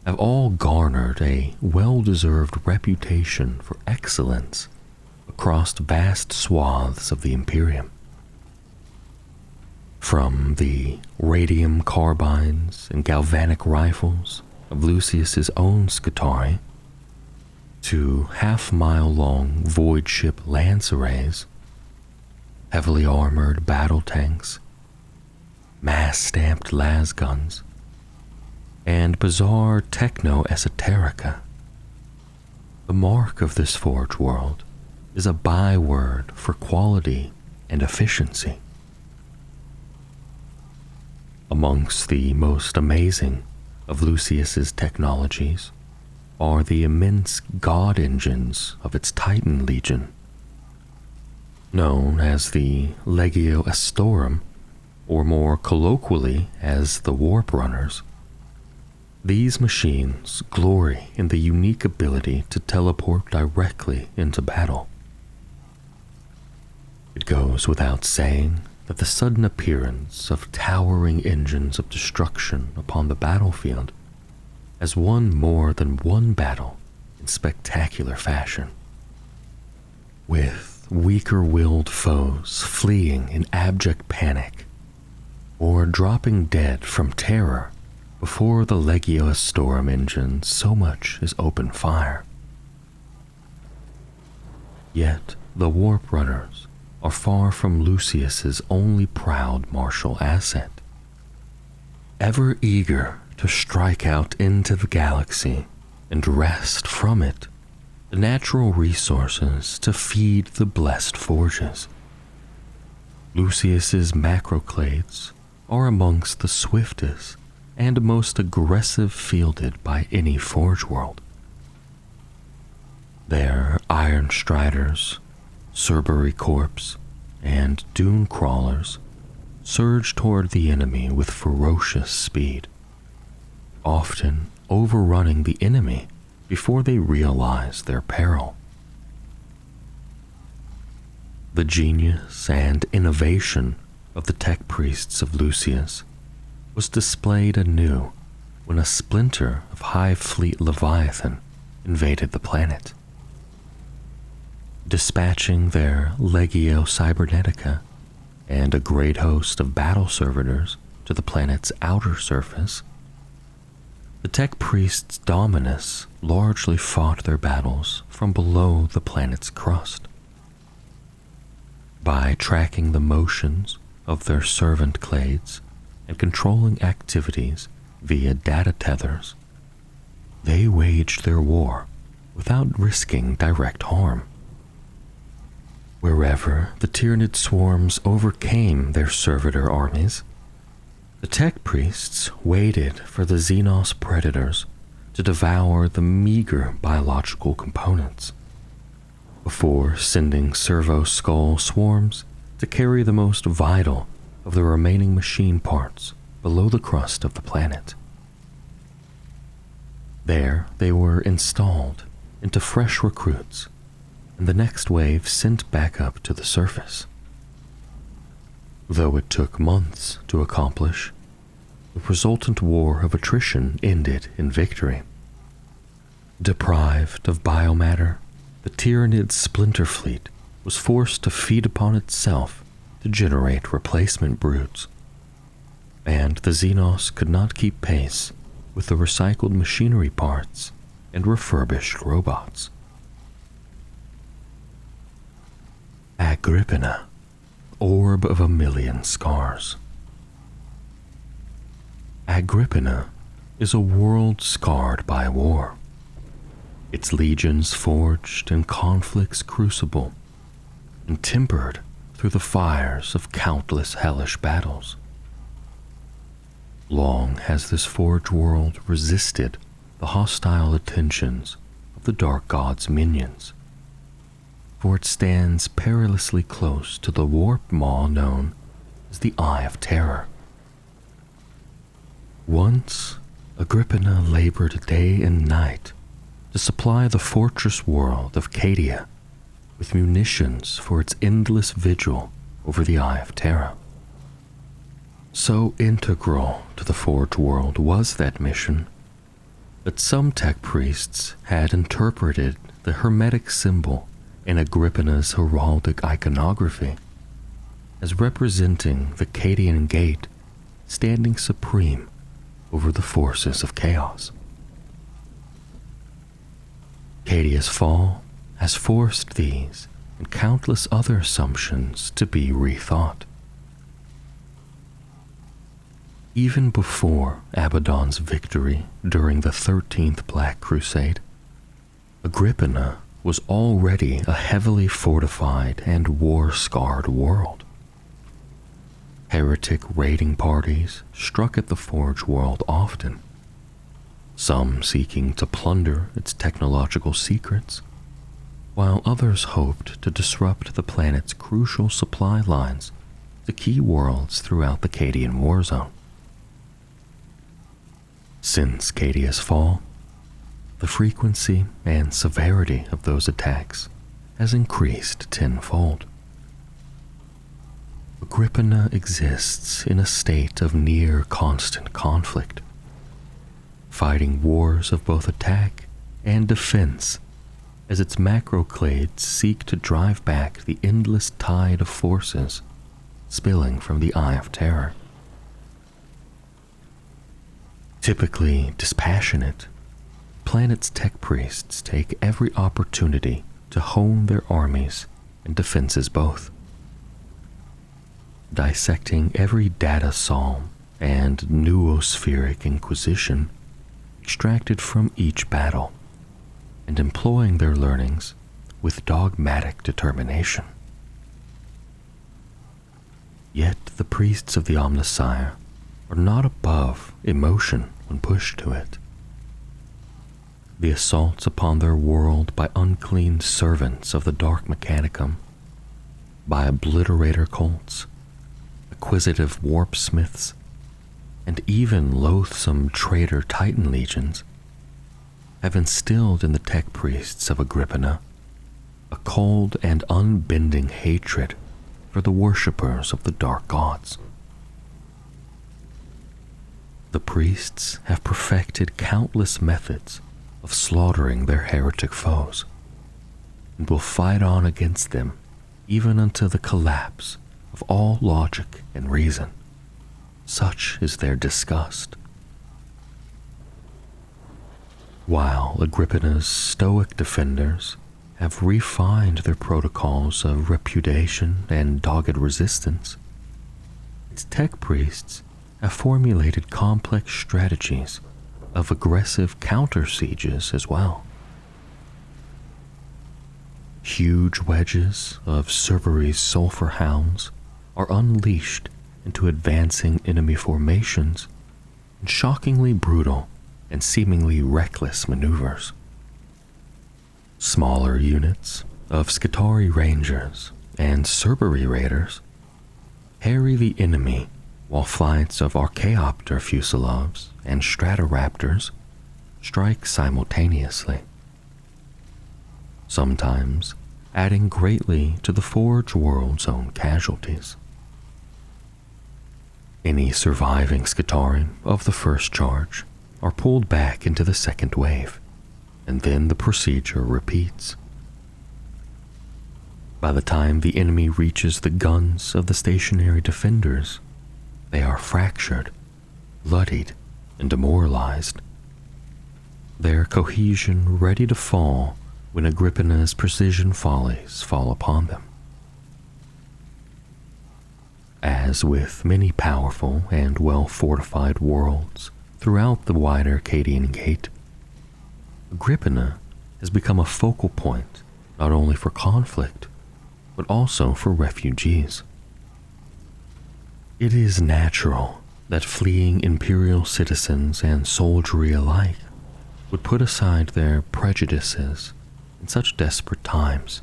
have all garnered a well-deserved reputation for excellence across vast swaths of the Imperium. From the radium carbines and galvanic rifles of Lucius's own Skitarii to half-mile-long void ship lance arrays, heavily armored battle tanks, mass-stamped las guns, and bizarre techno-esoterica. The mark of this forge world is a byword for quality and efficiency. Amongst the most amazing of Lucius's technologies are the immense god engines of its Titan Legion, known as the Legio Astorum, or more colloquially as the Warp Runners. These machines glory in the unique ability to teleport directly into battle. It goes without saying that the sudden appearance of towering engines of destruction upon the battlefield has won more than one battle in spectacular fashion, with weaker-willed foes fleeing in abject panic or dropping dead from terror before the Legio Astorum engine so much as opened fire. Yet the Warp Runners are far from Lucius's only proud martial asset. Ever eager to strike out into the galaxy and wrest from it the natural resources to feed the blessed forges, Lucius's macroclades are amongst the swiftest and most aggressive fielded by any forge world. Their iron striders, Cerberus corpse, and dune crawlers surge toward the enemy with ferocious speed, often overrunning the enemy before they realize their peril. The genius and innovation of the tech priests of Lucius was displayed anew when a splinter of Hive Fleet Leviathan invaded the planet. Dispatching their Legio Cybernetica and a great host of battle servitors to the planet's outer surface, the tech priests' Dominus largely fought their battles from below the planet's crust. By tracking the motions of their servant clades and controlling activities via data tethers, they waged their war without risking direct harm. Wherever the Tyranid swarms overcame their servitor armies, the tech priests waited for the Xenos predators to devour the meager biological components, before sending servo-skull swarms to carry the most vital of the remaining machine parts below the crust of the planet. There they were installed into fresh recruits, and the next wave sent back up to the surface. Though it took months to accomplish, the resultant war of attrition ended in victory. Deprived of biomatter, the Tyrannid splinter fleet was forced to feed upon itself to generate replacement broods, and the Xenos could not keep pace with the recycled machinery parts and refurbished robots. Agrippina, Orb of a Million Scars. Agrippina is a world scarred by war, its legions forged in conflict's crucible and tempered through the fires of countless hellish battles. Long has this forged world resisted the hostile attentions of the Dark God's minions, for it stands perilously close to the warp maw known as the Eye of Terror. Once, Agrippina labored day and night to supply the fortress world of Cadia with munitions for its endless vigil over the Eye of Terror. So integral to the Forge world was that mission that some tech priests had interpreted the hermetic symbol in Agrippina's heraldic iconography as representing the Cadian Gate standing supreme over the forces of chaos. Cadia's fall has forced these and countless other assumptions to be rethought. Even before Abaddon's victory during the 13th Black Crusade, Agrippina was already a heavily fortified and war-scarred world. Heretic raiding parties struck at the Forge world often, some seeking to plunder its technological secrets, while others hoped to disrupt the planet's crucial supply lines to key worlds throughout the Cadian war zone. Since Cadia's fall, the frequency and severity of those attacks has increased tenfold. Agrippina exists in a state of near constant conflict, fighting wars of both attack and defense as its macroclades seek to drive back the endless tide of forces spilling from the Eye of Terror. Typically dispassionate, planet's tech priests take every opportunity to hone their armies and defenses both, dissecting every data psalm and noospheric inquisition extracted from each battle, and employing their learnings with dogmatic determination. Yet the priests of the Omnissiah are not above emotion when pushed to it. The assaults upon their world by unclean servants of the Dark Mechanicum, by obliterator cults, acquisitive warpsmiths, and even loathsome traitor Titan legions have instilled in the tech priests of Agrippina a cold and unbending hatred for the worshippers of the Dark Gods. The priests have perfected countless methods of slaughtering their heretic foes, and will fight on against them even until the collapse of all logic and reason. Such is their disgust. While Agrippina's stoic defenders have refined their protocols of repudiation and dogged resistance, its tech priests have formulated complex strategies of aggressive counter-sieges as well. Huge wedges of Cerberus sulfur hounds are unleashed into advancing enemy formations in shockingly brutal and seemingly reckless maneuvers. Smaller units of Skitarii Rangers and Cerberus Raiders harry the enemy, while flights of Archaeopter Fusiliers and Stratoraptors strike simultaneously, sometimes adding greatly to the Forge world's own casualties. Any surviving Skitarii of the first charge are pulled back into the second wave, and then the procedure repeats. By the time the enemy reaches the guns of the stationary defenders, they are fractured, bloodied, and demoralized, their cohesion ready to fall when Agrippina's precision volleys fall upon them. As with many powerful and well-fortified worlds throughout the wide Arcadian Gate, Agrippina has become a focal point not only for conflict, but also for refugees. It is natural that fleeing imperial citizens and soldiery alike would put aside their prejudices in such desperate times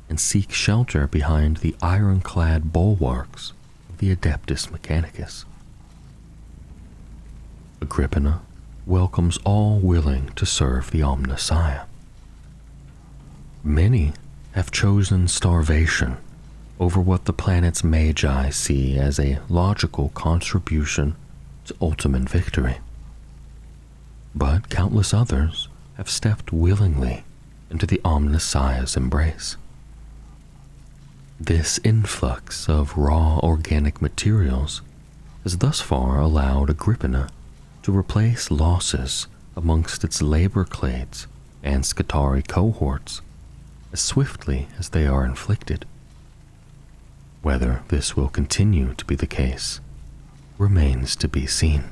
and seek shelter behind the ironclad bulwarks of the Adeptus Mechanicus. Agrippina welcomes all willing to serve the Omnissiah. Many have chosen starvation over what the planet's magi see as a logical contribution to ultimate victory. But countless others have stepped willingly into the Omnissiah's embrace. This influx of raw organic materials has thus far allowed Agrippina to replace losses amongst its labor clades and Skitarii cohorts as swiftly as they are inflicted. Whether this will continue to be the case remains to be seen.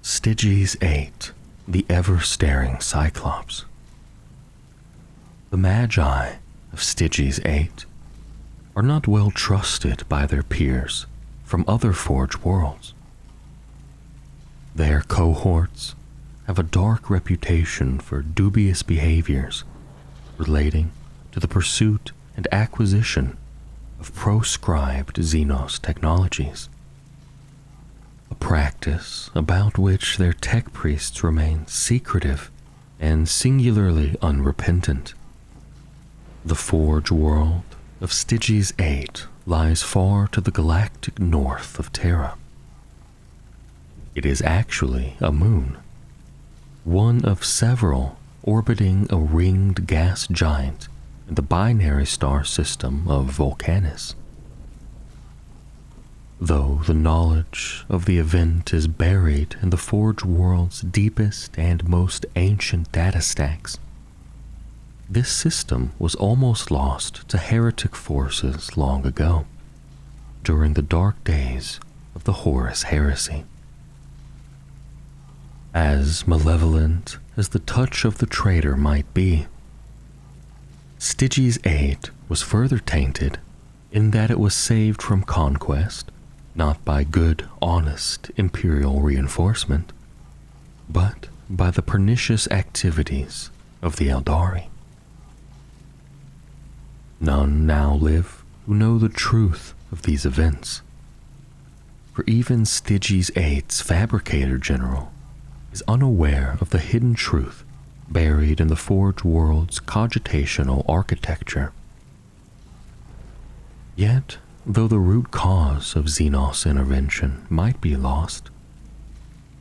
Styges 8, the ever-staring Cyclops. The Magi of Styges 8 are not well trusted by their peers from other Forge worlds. Their cohorts have a dark reputation for dubious behaviors relating to the pursuit and acquisition of proscribed Xenos technologies, a practice about which their tech priests remain secretive and singularly unrepentant. The Forge world of Styges 8 lies far to the galactic north of Terra. It is actually a moon, one of several orbiting a ringed gas giant in the binary star system of Vulcanus. Though the knowledge of the event is buried in the Forge world's deepest and most ancient data stacks, this system was almost lost to heretic forces long ago, during the dark days of the Horus heresy. As malevolent as the touch of the traitor might be, Styges 8 was further tainted in that it was saved from conquest not by good, honest imperial reinforcement, but by the pernicious activities of the Eldari. None now live who know the truth of these events, for even Styges 8's fabricator general is unaware of the hidden truth buried in the Forge world's cogitational architecture. Yet, though the root cause of Xenos intervention might be lost,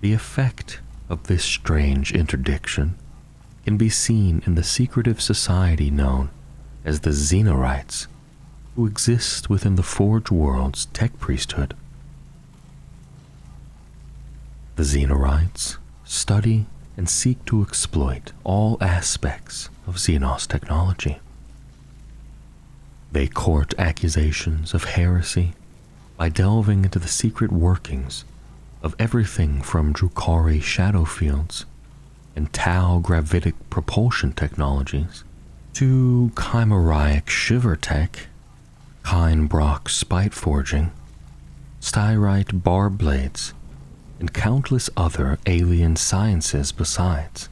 the effect of this strange interdiction can be seen in the secretive society known as the Xenorites, who exist within the Forge world's tech priesthood. The Xenorites study and seek to exploit all aspects of Xenos technology. They court accusations of heresy by delving into the secret workings of everything from Drukhari shadow fields and Tau gravitic propulsion technologies to chimeric shiver tech, Kynbrock spite forging, styrite bar blades, and countless other alien sciences besides.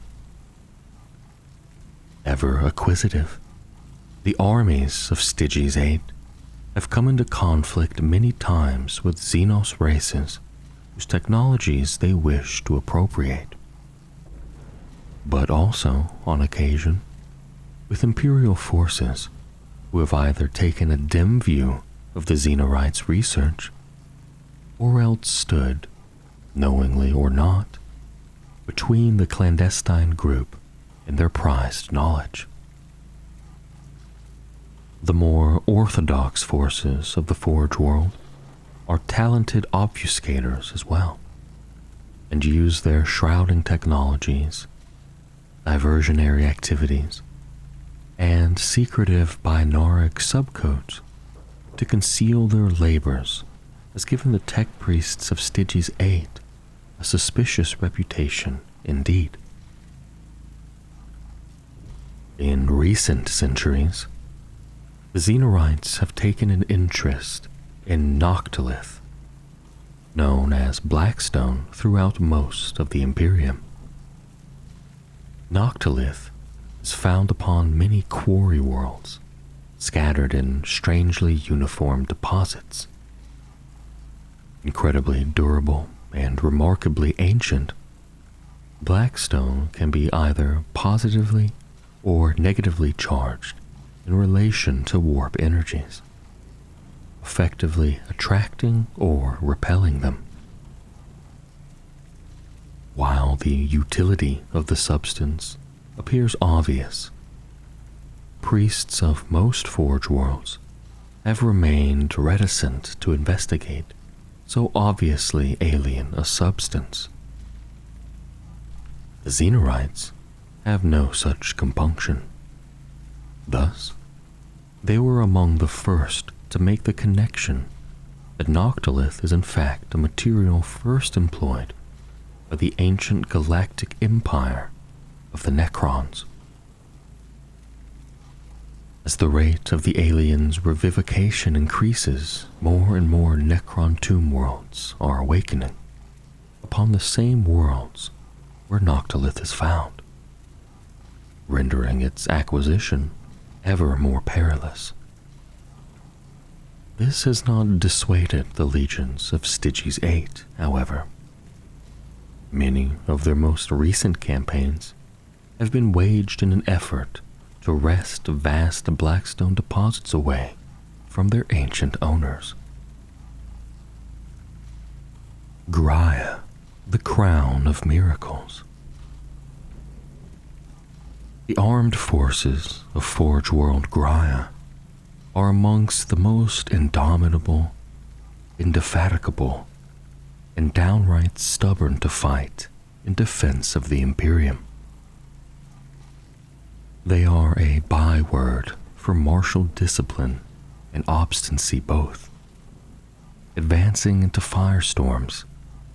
Ever acquisitive, the armies of Styges 8 have come into conflict many times with Xenos races whose technologies they wish to appropriate, but also, on occasion, with Imperial forces who have either taken a dim view of the Xenorites' research, or else stood, knowingly or not, between the clandestine group and their prized knowledge. The more orthodox forces of the Forge world are talented obfuscators as well, and use their shrouding technologies, diversionary activities, and secretive binaric subcodes to conceal their labors, has given the tech priests of Stygies 8 a suspicious reputation indeed. In recent centuries, the Xenorites have taken an interest in Noctilith, known as Blackstone throughout most of the Imperium. Noctilith is found upon many quarry worlds, scattered in strangely uniform deposits. Incredibly durable and remarkably ancient, Blackstone can be either positively or negatively charged in relation to warp energies, effectively attracting or repelling them. While the utility of the substance appears obvious, priests of most Forge worlds have remained reticent to investigate so obviously alien a substance. The Xenorites have no such compunction. Thus, they were among the first to make the connection that Noctilith is in fact a material first employed by the ancient galactic empire of the Necrons. As the rate of the aliens' revivification increases, more and more Necron tomb worlds are awakening upon the same worlds where Noctilith is found, rendering its acquisition ever more perilous. This has not dissuaded the legions of Stygies 8, however. Many of their most recent campaigns have been waged in an effort to wrest vast Blackstone deposits away from their ancient owners. Graia, the crown of miracles. The armed forces of Forge World Graia are amongst the most indomitable, indefatigable, and downright stubborn to fight in defense of the Imperium. They are a byword for martial discipline and obstinacy both, advancing into firestorms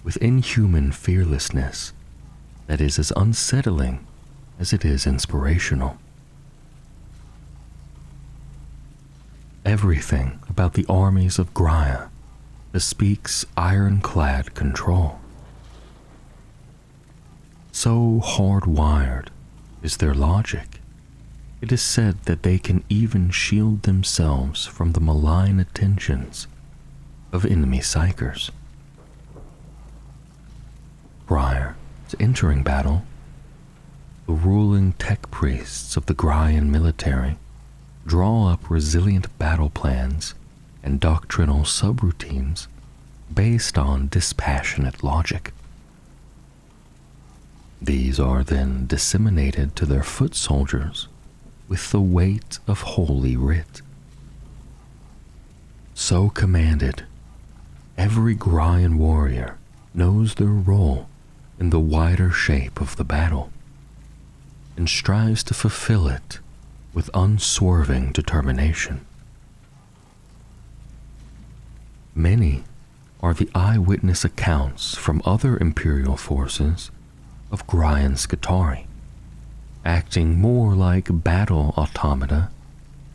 with inhuman fearlessness that is as unsettling as it is inspirational. Everything about the armies of Graia bespeaks ironclad control. So hardwired is their logic, it is said that they can even shield themselves from the malign attentions of enemy psychers. Prior to entering battle, the ruling tech priests of the Graian military draw up resilient battle plans and doctrinal subroutines based on dispassionate logic. These are then disseminated to their foot soldiers with the weight of Holy Writ. So commanded, every Graian warrior knows their role in the wider shape of the battle and strives to fulfill it with unswerving determination. Many are the eyewitness accounts from other Imperial forces of Graian Skitarii, acting more like battle automata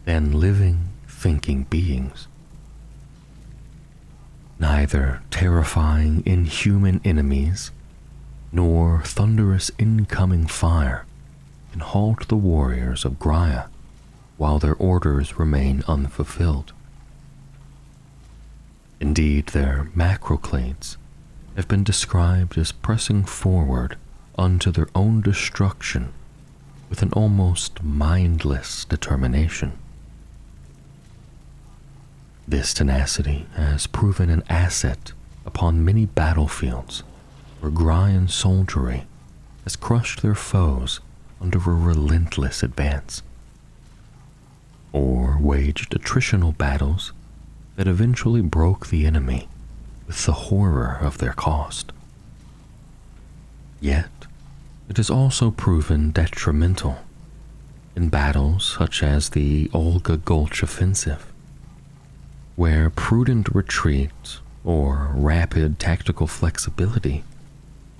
than living, thinking beings. Neither terrifying inhuman enemies nor thunderous incoming fire can halt the warriors of Graia while their orders remain unfulfilled. Indeed, their macroclades have been described as pressing forward unto their own destruction with an almost mindless determination. This tenacity has proven an asset upon many battlefields where Graian soldiery has crushed their foes under a relentless advance, or waged attritional battles that eventually broke the enemy with the horror of their cost. Yet, it has also proven detrimental in battles such as the Olga Gulch offensive, where prudent retreat or rapid tactical flexibility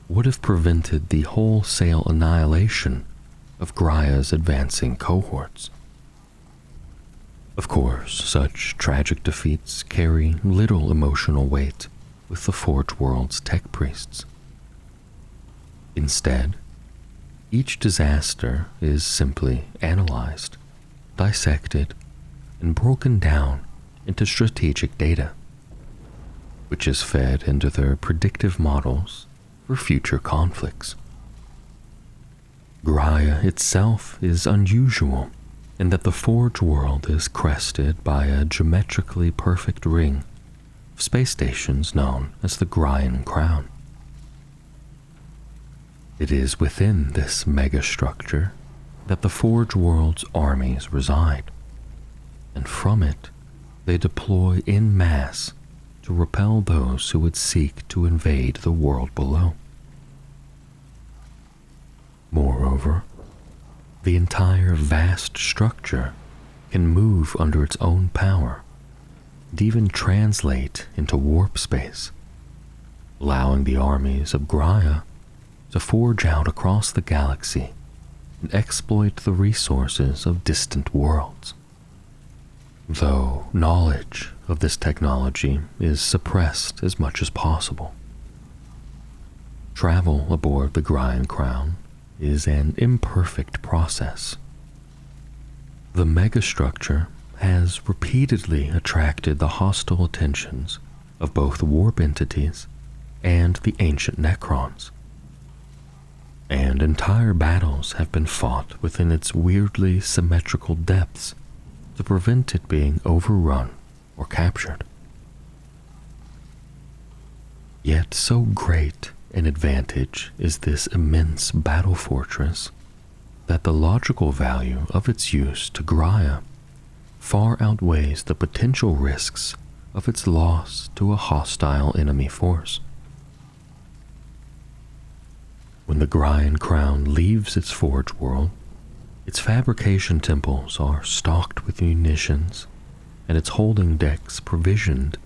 would have prevented the wholesale annihilation of Graia's advancing cohorts. Of course, such tragic defeats carry little emotional weight with the Forge World's tech priests. Instead, each disaster is simply analyzed, dissected, and broken down into strategic data, which is fed into their predictive models for future conflicts. Graia itself is unusual in that the Forge World is crested by a geometrically perfect ring of space stations known as the Graian Crown. It is within this megastructure that the Forge World's armies reside, and from it they deploy en masse to repel those who would seek to invade the world below. Moreover, the entire vast structure can move under its own power and even translate into warp space, allowing the armies of Graia to forge out across the galaxy and exploit the resources of distant worlds. Though knowledge of this technology is suppressed as much as possible, travel aboard the Graian Crown is an imperfect process. The megastructure has repeatedly attracted the hostile attentions of both warp entities and the ancient Necrons, and entire battles have been fought within its weirdly symmetrical depths to prevent it being overrun or captured. Yet so great an advantage is this immense battle fortress that the logical value of its use to Graia far outweighs the potential risks of its loss to a hostile enemy force. When the Graian Crown leaves its Forge World, its fabrication temples are stocked with munitions and its holding decks provisioned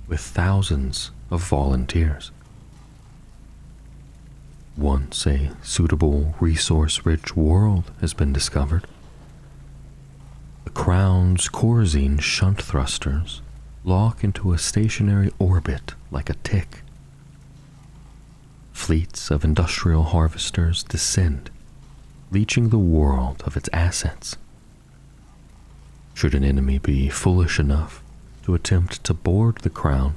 with thousands of volunteers. Once a suitable, resource-rich world has been discovered, the Crown's Corzine shunt thrusters lock into a stationary orbit like a tick. Fleets of industrial harvesters descend, leeching the world of its assets. Should an enemy be foolish enough to attempt to board the Crown,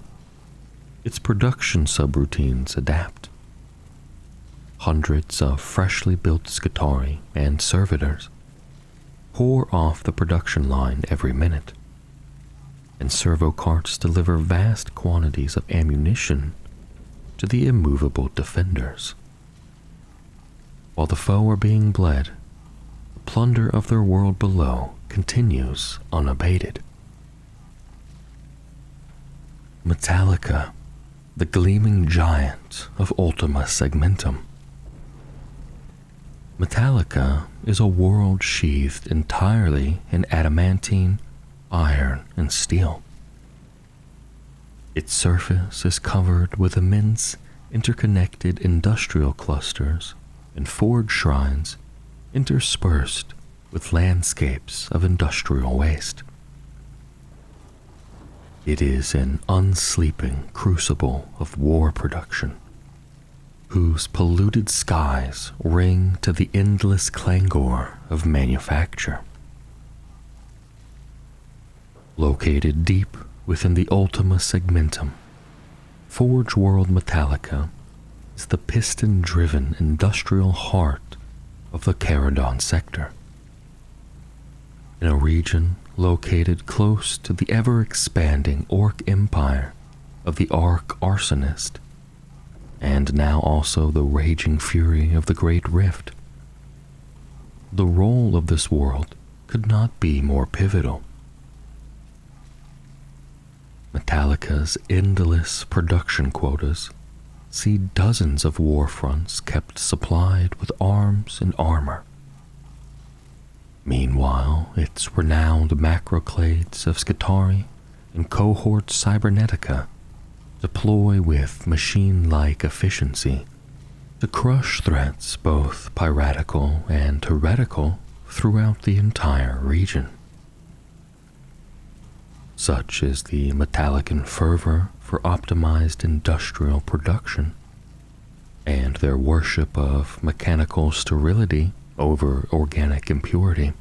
its production subroutines adapt. Hundreds of freshly built Skitarii and servitors pour off the production line every minute, and servo carts deliver vast quantities of ammunition to the immovable defenders. While the foe are being bled, the plunder of their world below continues unabated. Metallica, the gleaming giant of Ultima Segmentum. Metallica is a world sheathed entirely in adamantine, iron, and steel. Its surface is covered with immense, interconnected industrial clusters and forge shrines interspersed with landscapes of industrial waste. It is an unsleeping crucible of war production, whose polluted skies ring to the endless clangor of manufacture. Located deep within the Ultima Segmentum, Forge World Metallica is the piston-driven industrial heart of the Caradon sector. In a region located close to the ever-expanding Ork Empire of the Ork Arsonist, and now also the raging fury of the Great Rift. The role of this world could not be more pivotal. Metallica's endless production quotas see dozens of war fronts kept supplied with arms and armor. Meanwhile, its renowned macroclades of Skitarii and cohort Cybernetica deploy with machine-like efficiency to crush threats both piratical and heretical throughout the entire region. Such is the Metallican fervor for optimized industrial production, and their worship of mechanical sterility over organic impurity,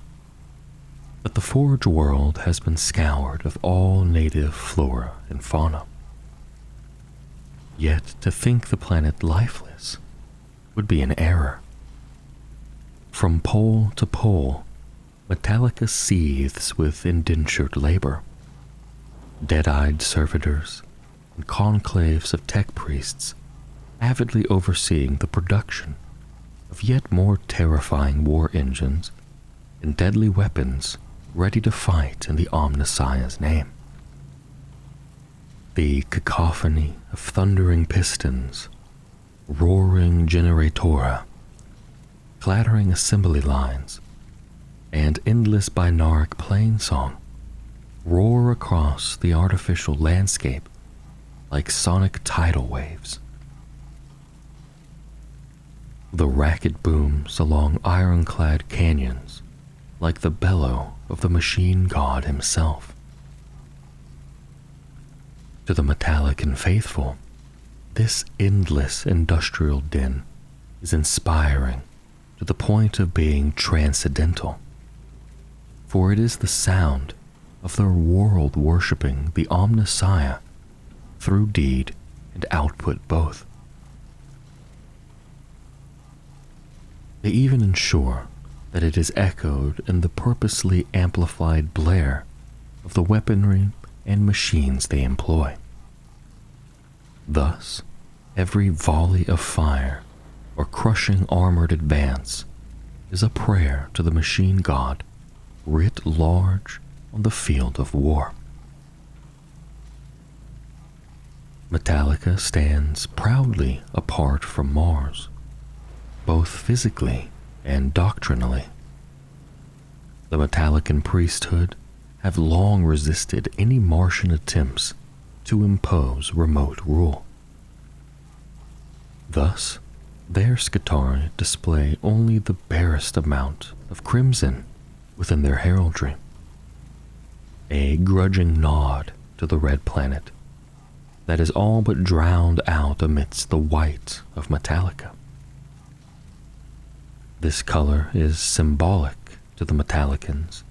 that the Forge world has been scoured of all native flora and fauna. Yet to think the planet lifeless would be an error. From pole to pole, Metallica seethes with indentured labor. Dead-eyed servitors and conclaves of tech priests avidly overseeing the production of yet more terrifying war engines and deadly weapons ready to fight in the Omnissiah's name. The cacophony of thundering pistons, roaring generatora, clattering assembly lines, and endless binaric plainsong roar across the artificial landscape like sonic tidal waves. The racket booms along ironclad canyons like the bellow of the machine god himself. To the metallic and faithful, this endless industrial din is inspiring to the point of being transcendental, for it is the sound of their world worshipping the Omnissiah through deed and output both. They even ensure that it is echoed in the purposely amplified blare of the weaponry and machines they employ. Thus, every volley of fire or crushing armored advance is a prayer to the machine god writ large on the field of war. Metallica stands proudly apart from Mars, both physically and doctrinally. The Metallican priesthood have long resisted any Martian attempts to impose remote rule. Thus, their Skitarii display only the barest amount of crimson within their heraldry, a grudging nod to the red planet that is all but drowned out amidst the white of Metallica. This color is symbolic to the Metallicans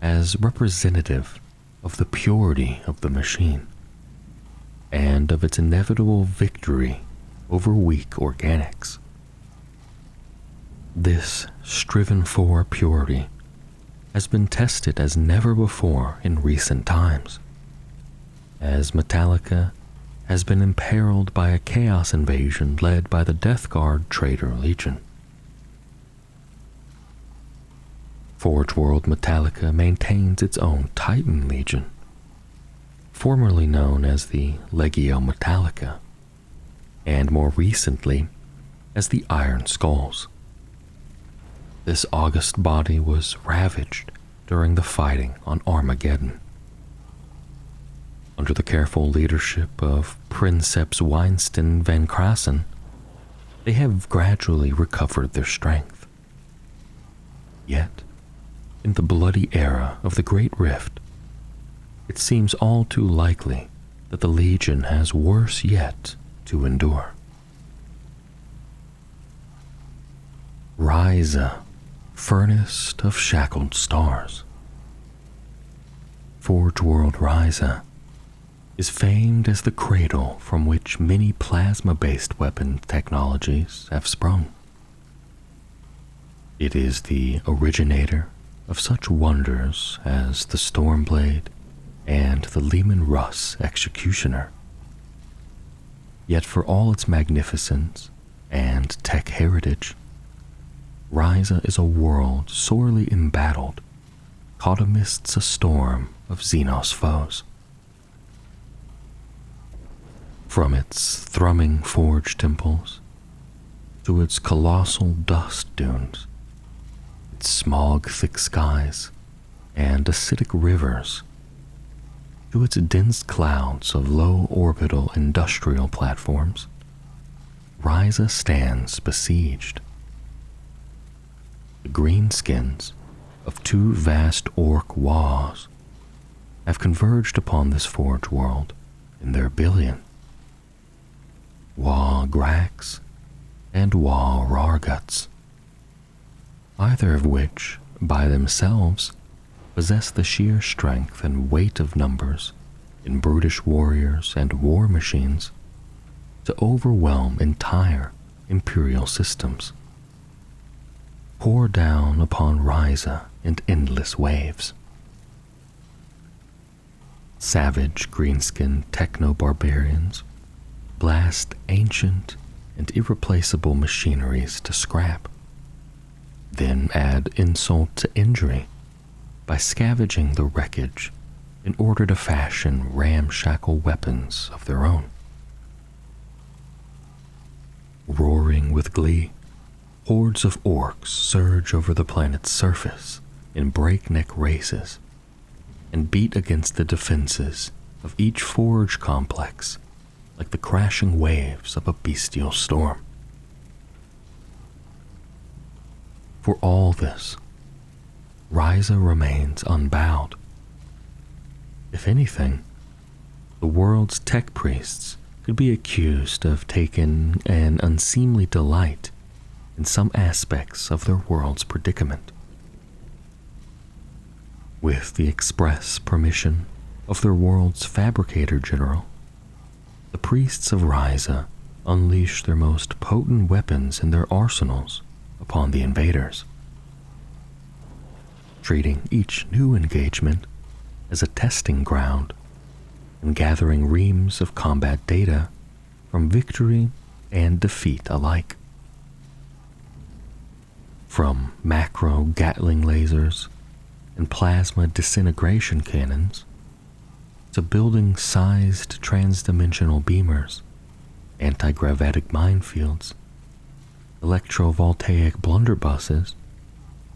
as representative of the purity of the machine and of its inevitable victory over weak organics. This striven-for purity has been tested as never before in recent times, as Metallica has been imperiled by a chaos invasion led by the Death Guard Traitor Legion. Forge World Metallica maintains its own Titan Legion, formerly known as the Legio Metallica, and more recently as the Iron Skulls. This august body was ravaged during the fighting on Armageddon. Under the careful leadership of Princeps Weinstein van Krassen, they have gradually recovered their strength. Yet, in the bloody era of the Great Rift, it seems all too likely that the Legion has worse yet to endure. Ryza, furnace of shackled stars. Forge World Ryza is famed as the cradle from which many plasma-based weapon technologies have sprung. It is the originator of such wonders as the Stormblade and the Leman Russ Executioner. Yet for all its magnificence and tech heritage, Ryza is a world sorely embattled, caught amidst a storm of Xenos foes. From its thrumming forge temples to its colossal dust dunes, its smog-thick skies and acidic rivers, to its dense clouds of low-orbital industrial platforms, Ryza stands besieged. The greenskins of two vast Ork Waaghs have converged upon this forge world in their billion. Waagh Grax and Waagh Rarguts, either of which, by themselves, possess the sheer strength and weight of numbers in brutish warriors and war machines to overwhelm entire imperial systems, pour down upon Ryza in endless waves. Savage greenskin techno-barbarians blast ancient and irreplaceable machineries to scrap, then add insult to injury by scavenging the wreckage in order to fashion ramshackle weapons of their own. Roaring with glee, hordes of orcs surge over the planet's surface in breakneck races and beat against the defenses of each forge complex like the crashing waves of a bestial storm. For all this, Ryza remains unbowed. If anything, the world's tech priests could be accused of taking an unseemly delight in some aspects of their world's predicament. With the express permission of their world's fabricator general, the priests of Ryza unleash their most potent weapons in their arsenals upon the invaders, treating each new engagement as a testing ground and gathering reams of combat data from victory and defeat alike. From macro Gatling lasers and plasma disintegration cannons to building-sized transdimensional beamers, anti-gravitic minefields, electrovoltaic blunderbusses,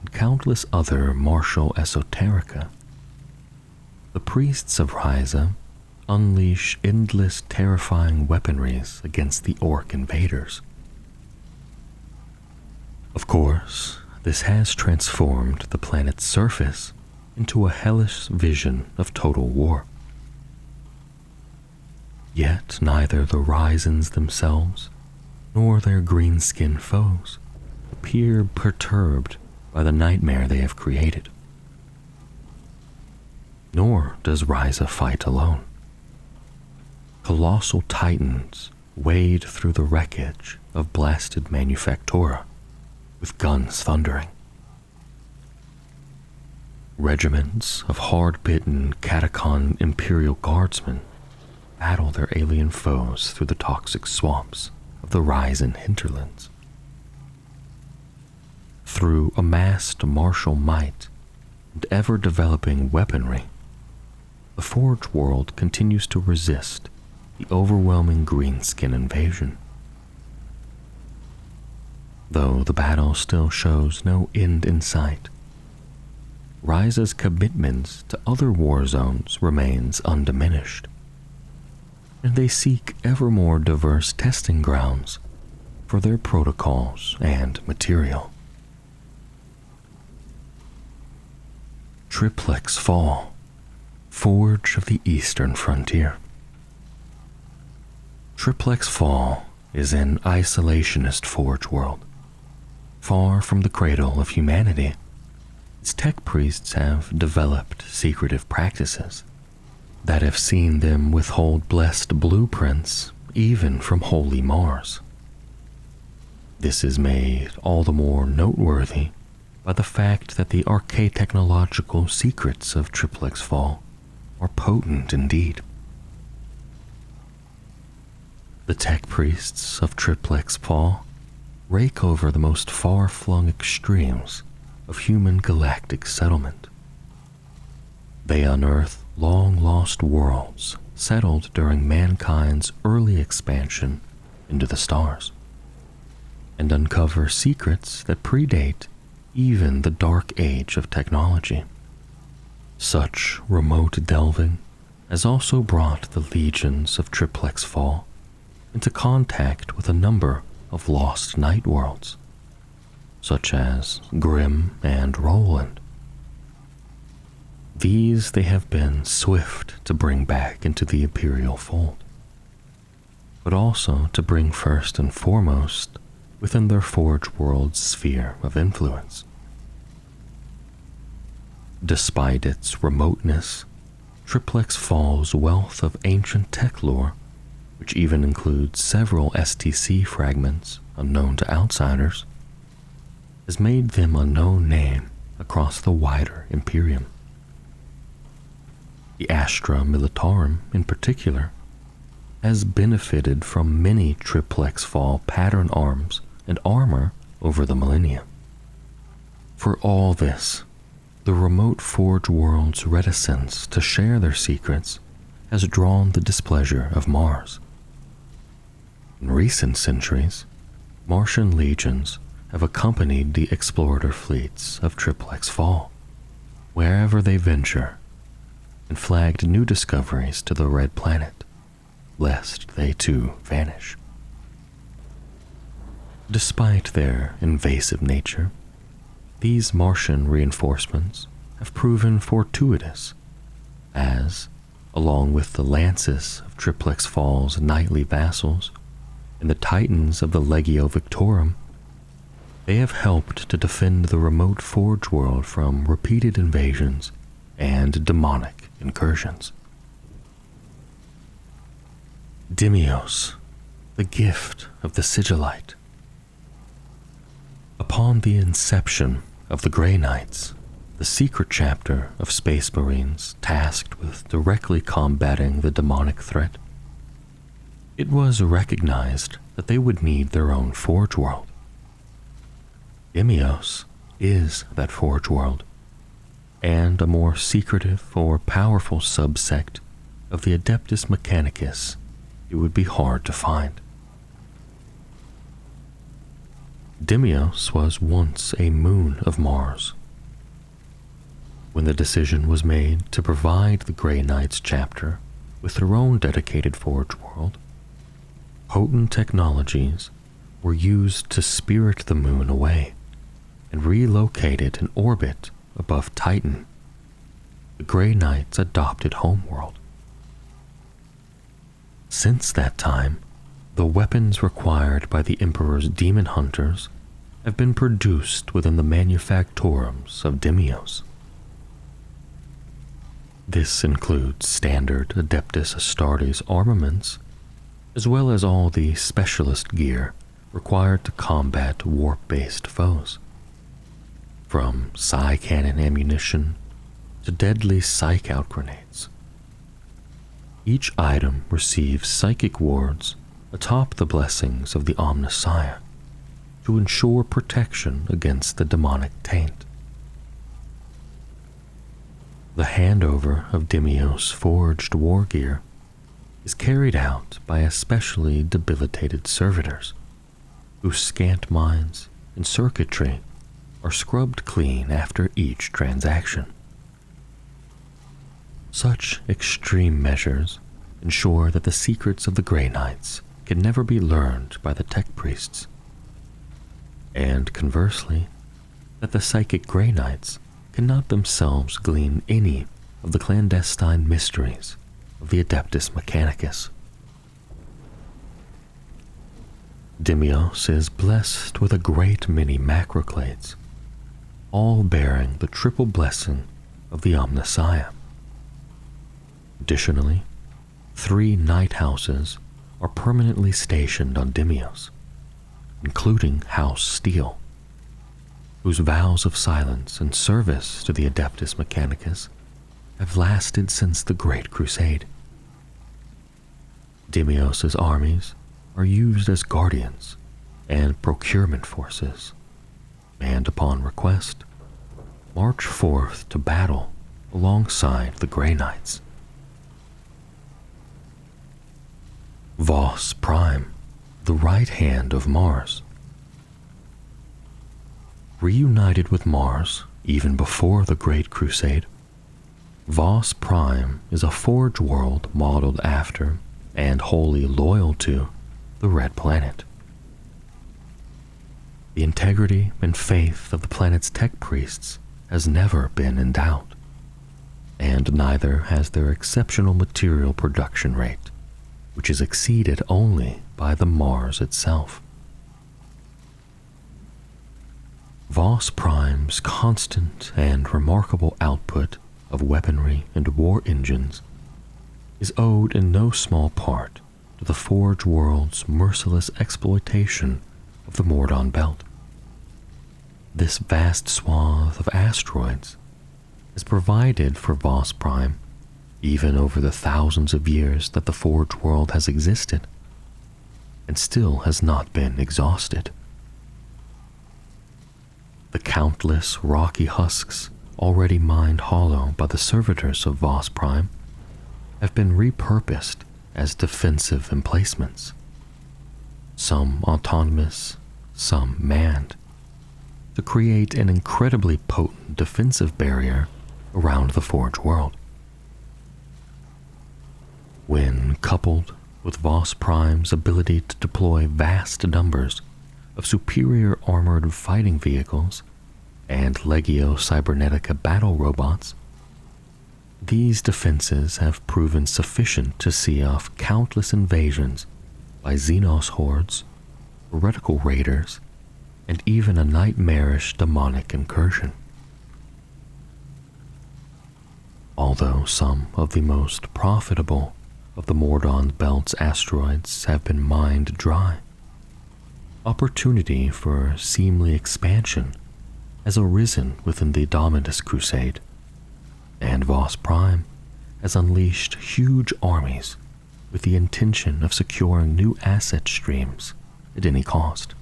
and countless other martial esoterica, the priests of Ryza unleash endless terrifying weaponries against the Ork invaders. Of course, this has transformed the planet's surface into a hellish vision of total war. Yet neither the Ryzans themselves nor their green-skinned foes appear perturbed by the nightmare they have created. Nor does Ryza fight alone. Colossal titans wade through the wreckage of blasted Manufactura, with guns thundering. Regiments of hard-bitten Catacon Imperial Guardsmen battle their alien foes through the toxic swamps of the Ryzan hinterlands. Through amassed martial might and ever-developing weaponry, the Forge world continues to resist the overwhelming greenskin invasion. Though the battle still shows no end in sight, Ryza's commitments to other war zones remains undiminished, and they seek ever more diverse testing grounds for their protocols and material. Triplex Fall, Forge of the Eastern Frontier. Triplex Fall is an isolationist forge world. Far from the cradle of humanity, its tech priests have developed secretive practices that have seen them withhold blessed blueprints even from holy Mars. This is made all the more noteworthy by the fact that the archetechnological secrets of Triplex Fall are potent indeed. The tech priests of Triplex Fall rake over the most far-flung extremes of human galactic settlement. They unearth long-lost worlds settled during mankind's early expansion into the stars, and uncover secrets that predate even the dark age of technology. Such remote delving has also brought the legions of Triplex Fall into contact with a number of lost night worlds, such as Grim and Roland. These they have been swift to bring back into the Imperial fold, but also to bring first and foremost within their Forge World's sphere of influence. Despite its remoteness, Triplex Fall's wealth of ancient tech lore, which even includes several STC fragments unknown to outsiders, has made them a known name across the wider Imperium. The Astra Militarum, in particular, has benefited from many Triplex Fall pattern arms and armor over the millennia. For all this, the remote Forge World's reticence to share their secrets has drawn the displeasure of Mars. In recent centuries, Martian legions have accompanied the explorer fleets of Triplex Fall wherever they venture, and flagged new discoveries to the Red Planet, lest they too vanish. Despite their invasive nature, these Martian reinforcements have proven fortuitous, as, along with the lances of Triplex Fall's knightly vassals and the titans of the Legio Victorum, they have helped to defend the remote Forge World from repeated invasions and demonic incursions. Demios, the gift of the Sigillite. Upon the inception of the Grey Knights, the secret chapter of Space Marines tasked with directly combating the demonic threat, it was recognized that they would need their own Forge World. Demios is that Forge World, and a more secretive or powerful subsect of the Adeptus Mechanicus it would be hard to find. Demios was once a moon of Mars. When the decision was made to provide the Grey Knights chapter with their own dedicated Forge World, potent technologies were used to spirit the moon away and relocate it in orbit above Titan, the Grey Knights' adopted homeworld. Since that time, the weapons required by the Emperor's demon hunters have been produced within the manufactorums of Demios. This includes standard Adeptus Astartes armaments, as well as all the specialist gear required to combat warp-based foes, from psi cannon ammunition to deadly psych-out grenades. Each item receives psychic wards atop the blessings of the Omnissiah to ensure protection against the demonic taint. The handover of Demios' forged war gear is carried out by especially debilitated servitors, whose scant minds and circuitry are scrubbed clean after each transaction. Such extreme measures ensure that the secrets of the Grey Knights can never be learned by the tech priests, and conversely, that the psychic Grey Knights cannot themselves glean any of the clandestine mysteries of the Adeptus Mechanicus. Demios is blessed with a great many macroclades, all bearing the triple blessing of the Omnissiah. Additionally, 3 night houses are permanently stationed on Demios, including House Steel. whose vows of silence and service to the Adeptus Mechanicus have lasted since the Great Crusade. Dimios' armies are used as guardians and procurement forces, and upon request, march forth to battle alongside the Grey Knights. Vos Prime, the right hand of Mars. Reunited with Mars even before the Great Crusade, Vos Prime is a forge world modeled after and wholly loyal to the Red Planet. The integrity and faith of the planet's tech priests has never been in doubt, and neither has their exceptional material production rate, which is exceeded only by the Mars itself. Vos Prime's constant and remarkable output of weaponry and war engines is owed in no small part to the Forge world's merciless exploitation of the Mordon Belt. This vast swath of asteroids has provided for Vos Prime even over the thousands of years that the Forge world has existed, and still has not been exhausted. The countless rocky husks already mined hollow by the servitors of Vos Prime have been repurposed as defensive emplacements, some autonomous, some manned, to create an incredibly potent defensive barrier around the Forge world. When coupled with Vos Prime's ability to deploy vast numbers of superior armored fighting vehicles and Legio Cybernetica battle robots, these defenses have proven sufficient to see off countless invasions by Xenos hordes, heretical raiders, and even a nightmarish demonic incursion. Although some of the most profitable of the Mordon Belt's asteroids have been mined dry, opportunity for seemly expansion has arisen within the Dominus Crusade, and Vos Prime has unleashed huge armies with the intention of securing new asset streams at any cost.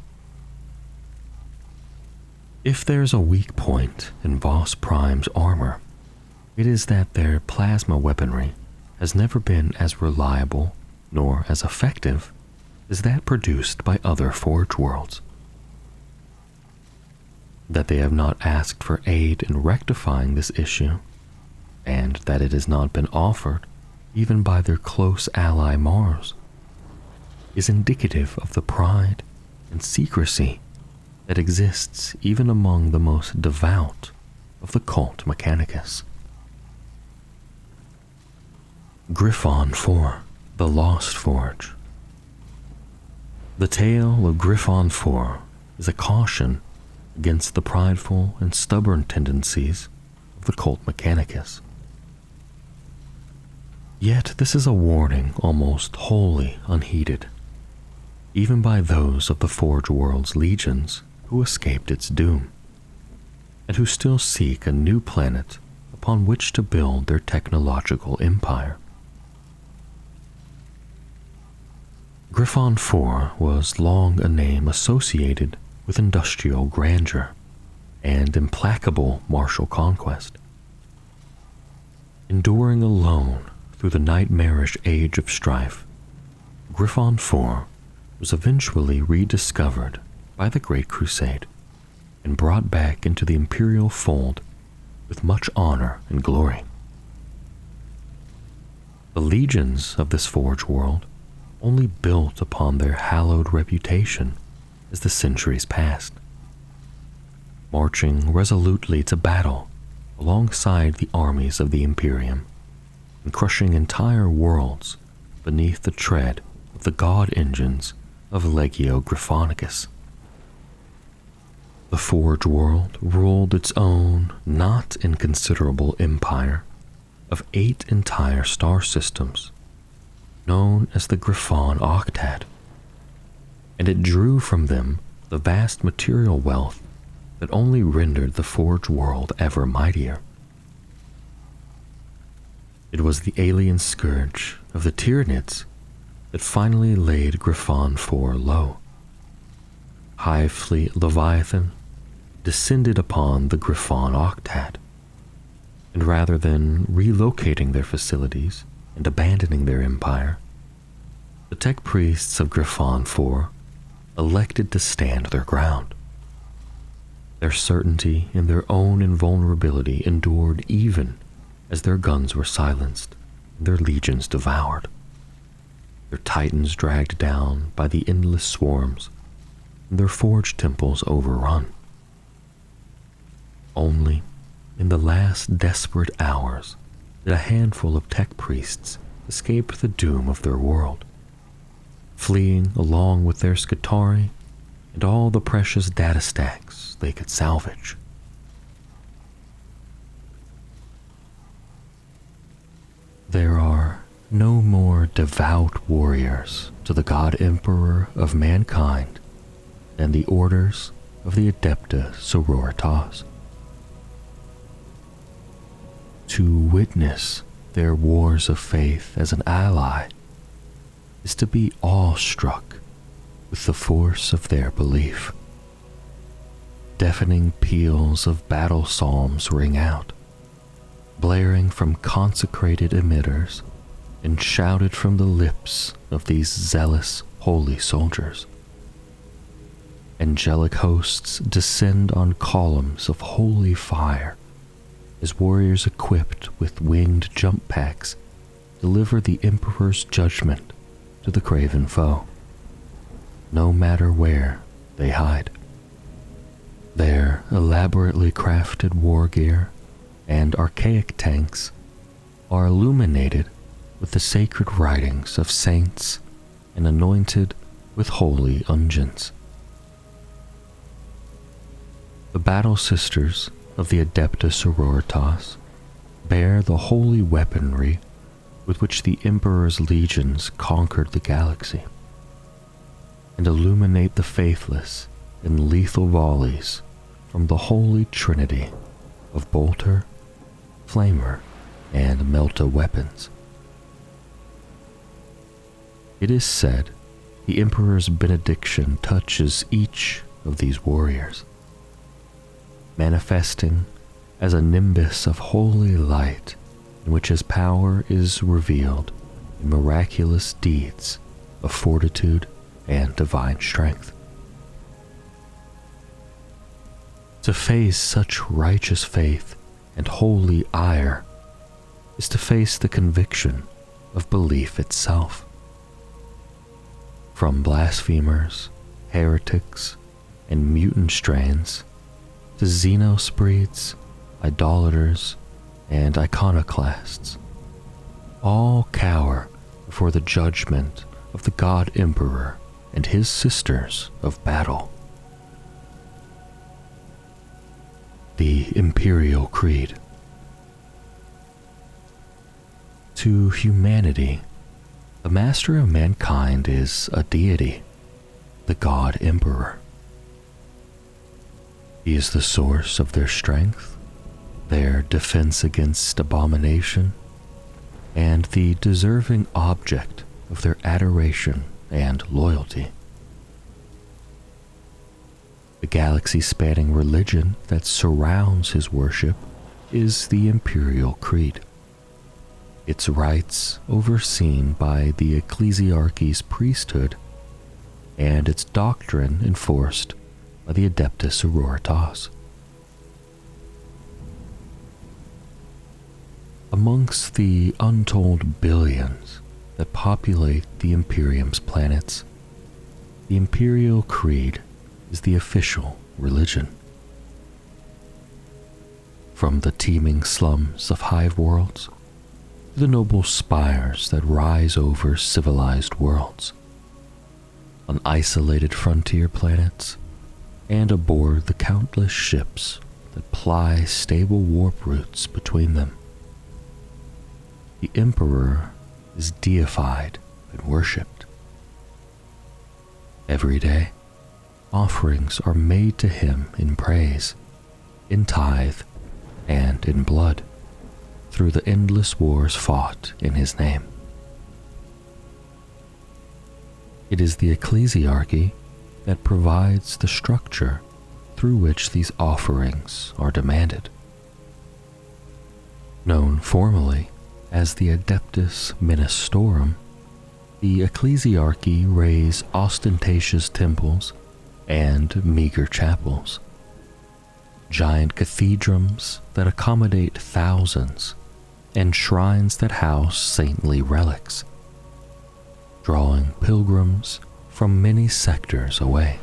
If there's a weak point in Vos Prime's armor, it is that their plasma weaponry has never been as reliable nor as effective as that produced by other Forge worlds. That they have not asked for aid in rectifying this issue, and that it has not been offered even by their close ally Mars, is indicative of the pride and secrecy that exists even among the most devout of the cult Mechanicus. Griffon 4, the Lost Forge. The tale of Griffon 4 is a caution against the prideful and stubborn tendencies of the cult Mechanicus. Yet this is a warning almost wholly unheeded, even by those of the Forge world's legions who escaped its doom, and who still seek a new planet upon which to build their technological empire. Griffon 4 was long a name associated with industrial grandeur and implacable martial conquest. Enduring alone through the nightmarish age of strife, Griffon 4 was eventually rediscovered by the Great Crusade and brought back into the imperial fold with much honor and glory. The legions of this Forge world only built upon their hallowed reputation as the centuries passed, marching resolutely to battle alongside the armies of the Imperium and crushing entire worlds beneath the tread of the god engines of Legio Griffonicus. The Forge world ruled its own not inconsiderable empire of 8 entire star systems, known as the Griffon Octat, and it drew from them the vast material wealth that only rendered the Forge world ever mightier. It was the alien scourge of the Tyranids that finally laid Griffon 4 low. Hive Fleet Leviathan descended upon the Griffon Octat, and rather than relocating their facilities and abandoning their empire, the tech priests of Griffon 4 elected to stand their ground. Their certainty in their own invulnerability endured even as their guns were silenced and their legions devoured, their titans dragged down by the endless swarms, and their forged temples overrun. Only in the last desperate hours did a handful of tech priests escape the doom of their world, fleeing along with their Skitarii and all the precious data stacks they could salvage. There are no more devout warriors to the God Emperor of mankind than the orders of the Adepta Sororitas. To witness their wars of faith as an ally is to be awestruck with the force of their belief. Deafening peals of battle psalms ring out, blaring from consecrated emitters and shouted from the lips of these zealous, holy soldiers. Angelic hosts descend on columns of holy fire as warriors equipped with winged jump packs deliver the Emperor's judgment to the craven foe, no matter where they hide. Their elaborately crafted war gear and archaic tanks are illuminated with the sacred writings of saints and anointed with holy unguents. The battle sisters of the Adepta Sororitas bear the holy weaponry with which the Emperor's legions conquered the galaxy, and illuminate the faithless in lethal volleys from the holy trinity of bolter, flamer, and melta weapons. It is said the Emperor's benediction touches each of these warriors, manifesting as a nimbus of holy light in which his power is revealed in miraculous deeds of fortitude and divine strength. To face such righteous faith and holy ire is to face the conviction of belief itself. From blasphemers, heretics, and mutant strains to Xenos breeds, idolaters, and iconoclasts, all cower before the judgment of the God Emperor and his sisters of battle. The Imperial Creed. To humanity, the master of mankind is a deity, the God Emperor. He is the source of their strength, their defense against abomination, and the deserving object of their adoration and loyalty. The galaxy-spanning religion that surrounds his worship is the Imperial Creed, its rites overseen by the Ecclesiarchy's priesthood, and its doctrine enforced by the Adepta Sororitas. Amongst the untold billions that populate the Imperium's planets, the Imperial Creed is the official religion. From the teeming slums of hive worlds to the noble spires that rise over civilized worlds, on isolated frontier planets, and aboard the countless ships that ply stable warp routes between them, the Emperor is deified and worshipped. Every day, offerings are made to him in praise, in tithe, and in blood, through the endless wars fought in his name. It is the ecclesiarchy that provides the structure through which these offerings are demanded. Known formally as the Adeptus Ministorum, the ecclesiarchy raise ostentatious temples and meager chapels, giant cathedrals that accommodate thousands, and shrines that house saintly relics, drawing pilgrims from many sectors away.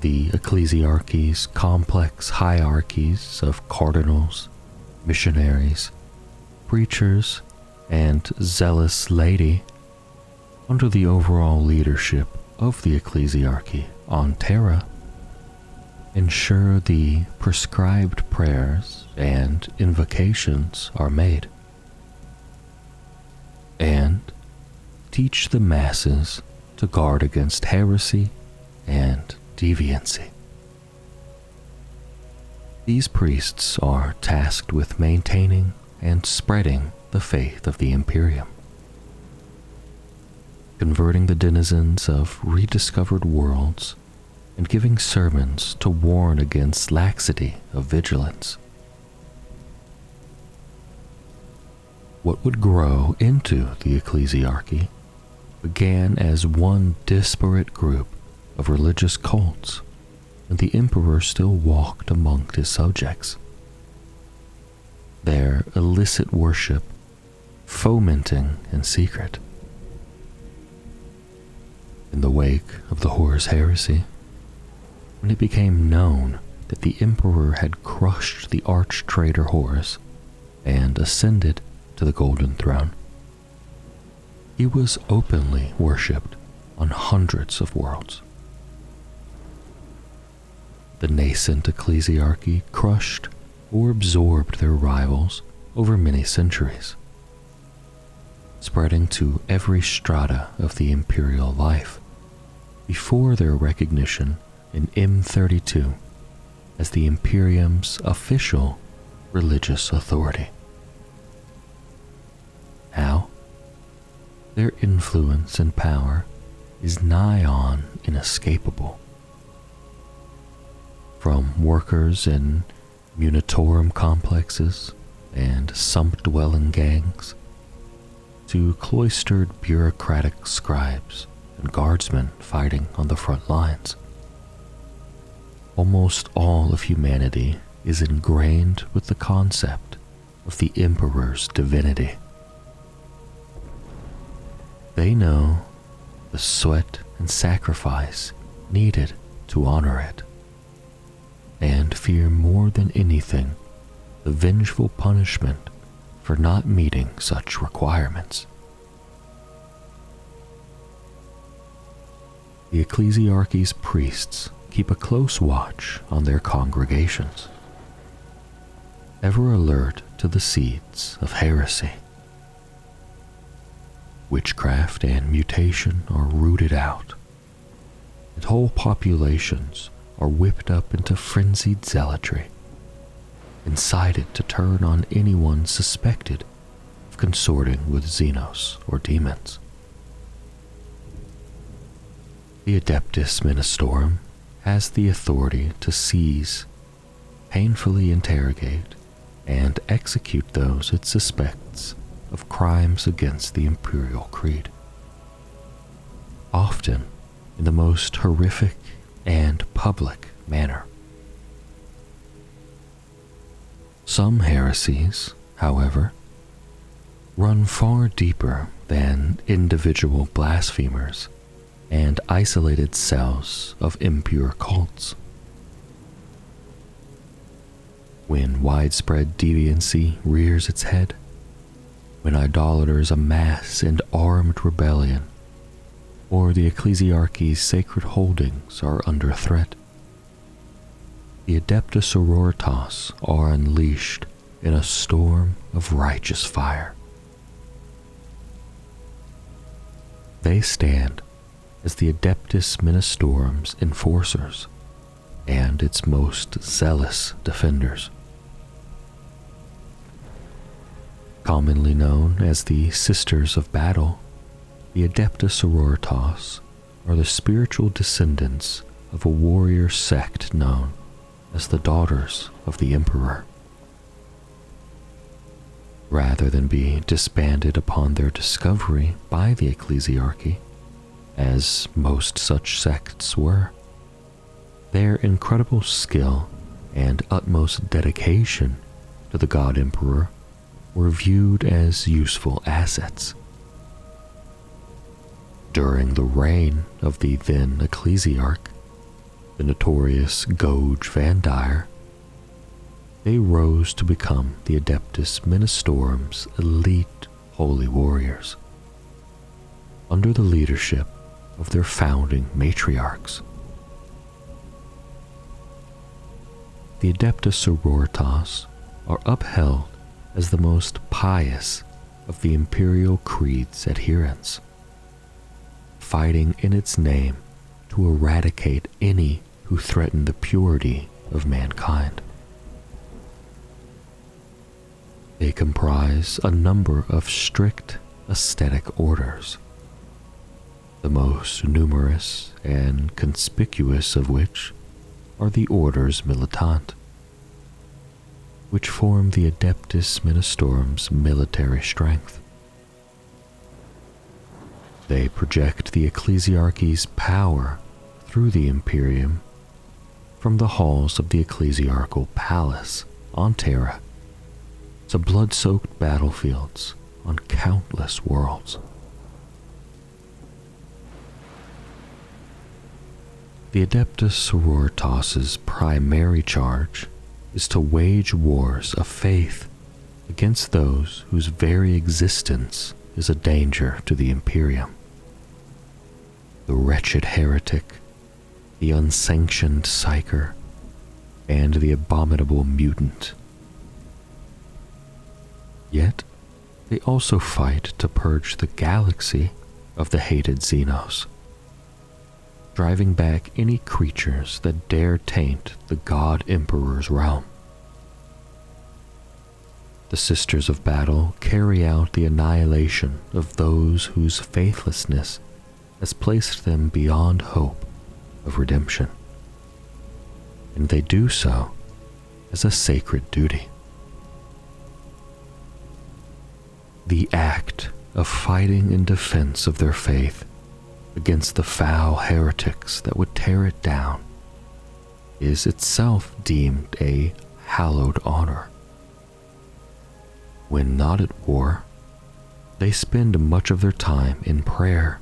The ecclesiarchy's complex hierarchies of cardinals, missionaries, preachers, and zealous laity, under the overall leadership of the ecclesiarchy on Terra, ensure the prescribed prayers and invocations are made, and teach the masses to guard against heresy and deviancy. These priests are tasked with maintaining and spreading the faith of the Imperium, converting the denizens of rediscovered worlds and giving sermons to warn against laxity of vigilance. What would grow into the ecclesiarchy began as one disparate group of religious cults, and the emperor still walked among his subjects. Their illicit worship fomenting in secret. In the wake of the Horus heresy, when it became known that the emperor had crushed the arch-traitor Horus and ascended to the Golden Throne, he was openly worshipped on hundreds of worlds. The nascent ecclesiarchy crushed or absorbed their rivals over many centuries, spreading to every strata of the imperial life before their recognition in M32 as the Imperium's official religious authority. How? Their influence and power is nigh on inescapable. From workers in munitorum complexes and sump-dwelling gangs, to cloistered bureaucratic scribes and guardsmen fighting on the front lines. Almost all of humanity is ingrained with the concept of the Emperor's divinity. They know the sweat and sacrifice needed to honor it, and fear more than anything the vengeful punishment for not meeting such requirements. The ecclesiarchy's priests keep a close watch on their congregations, ever alert to the seeds of heresy. Witchcraft and mutation are rooted out, and whole populations are whipped up into frenzied zealotry, incited to turn on anyone suspected of consorting with Xenos or demons. The Adeptus Ministorum has the authority to seize, painfully interrogate, and execute those it suspects of crimes against the imperial creed, often in the most horrific and public manner. Some heresies, however, run far deeper than individual blasphemers and isolated cells of impure cults. When widespread deviancy rears its head, when idolaters amass in armed rebellion, or the ecclesiarchy's sacred holdings are under threat, the Adepta Sororitas are unleashed in a storm of righteous fire. They stand as the Adeptus Mechanicus's enforcers and its most zealous defenders. Commonly known as the Sisters of Battle, the Adepta Sororitas are the spiritual descendants of a warrior sect known as the Daughters of the Emperor. Rather than be disbanded upon their discovery by the ecclesiarchy, as most such sects were, their incredible skill and utmost dedication to the God Emperor were viewed as useful assets. During the reign of the then ecclesiarch, the notorious Goge Van Dyer, they rose to become the Adeptus Mechanicus's elite holy warriors, under the leadership of their founding matriarchs. The Adepta Sororitas are upheld as the most pious of the Imperial Creed's adherents, fighting in its name to eradicate any who threaten the purity of mankind. They comprise a number of strict ascetic orders, the most numerous and conspicuous of which are the orders Militant, which form the Adeptus Mechanicus's military strength. They project the ecclesiarchy's power through the Imperium from the halls of the ecclesiarchal palace on Terra to blood-soaked battlefields on countless worlds. The Adeptus Sororitas' primary charge is to wage wars of faith against those whose very existence is a danger to the Imperium. The wretched heretic, the unsanctioned psyker, and the abominable mutant. Yet, they also fight to purge the galaxy of the hated Xenos, driving back any creatures that dare taint the God Emperor's realm. The Sisters of Battle carry out the annihilation of those whose faithlessness has placed them beyond hope of redemption, and they do so as a sacred duty. The act of fighting in defense of their faith against the foul heretics that would tear it down is itself deemed a hallowed honor. When not at war, they spend much of their time in prayer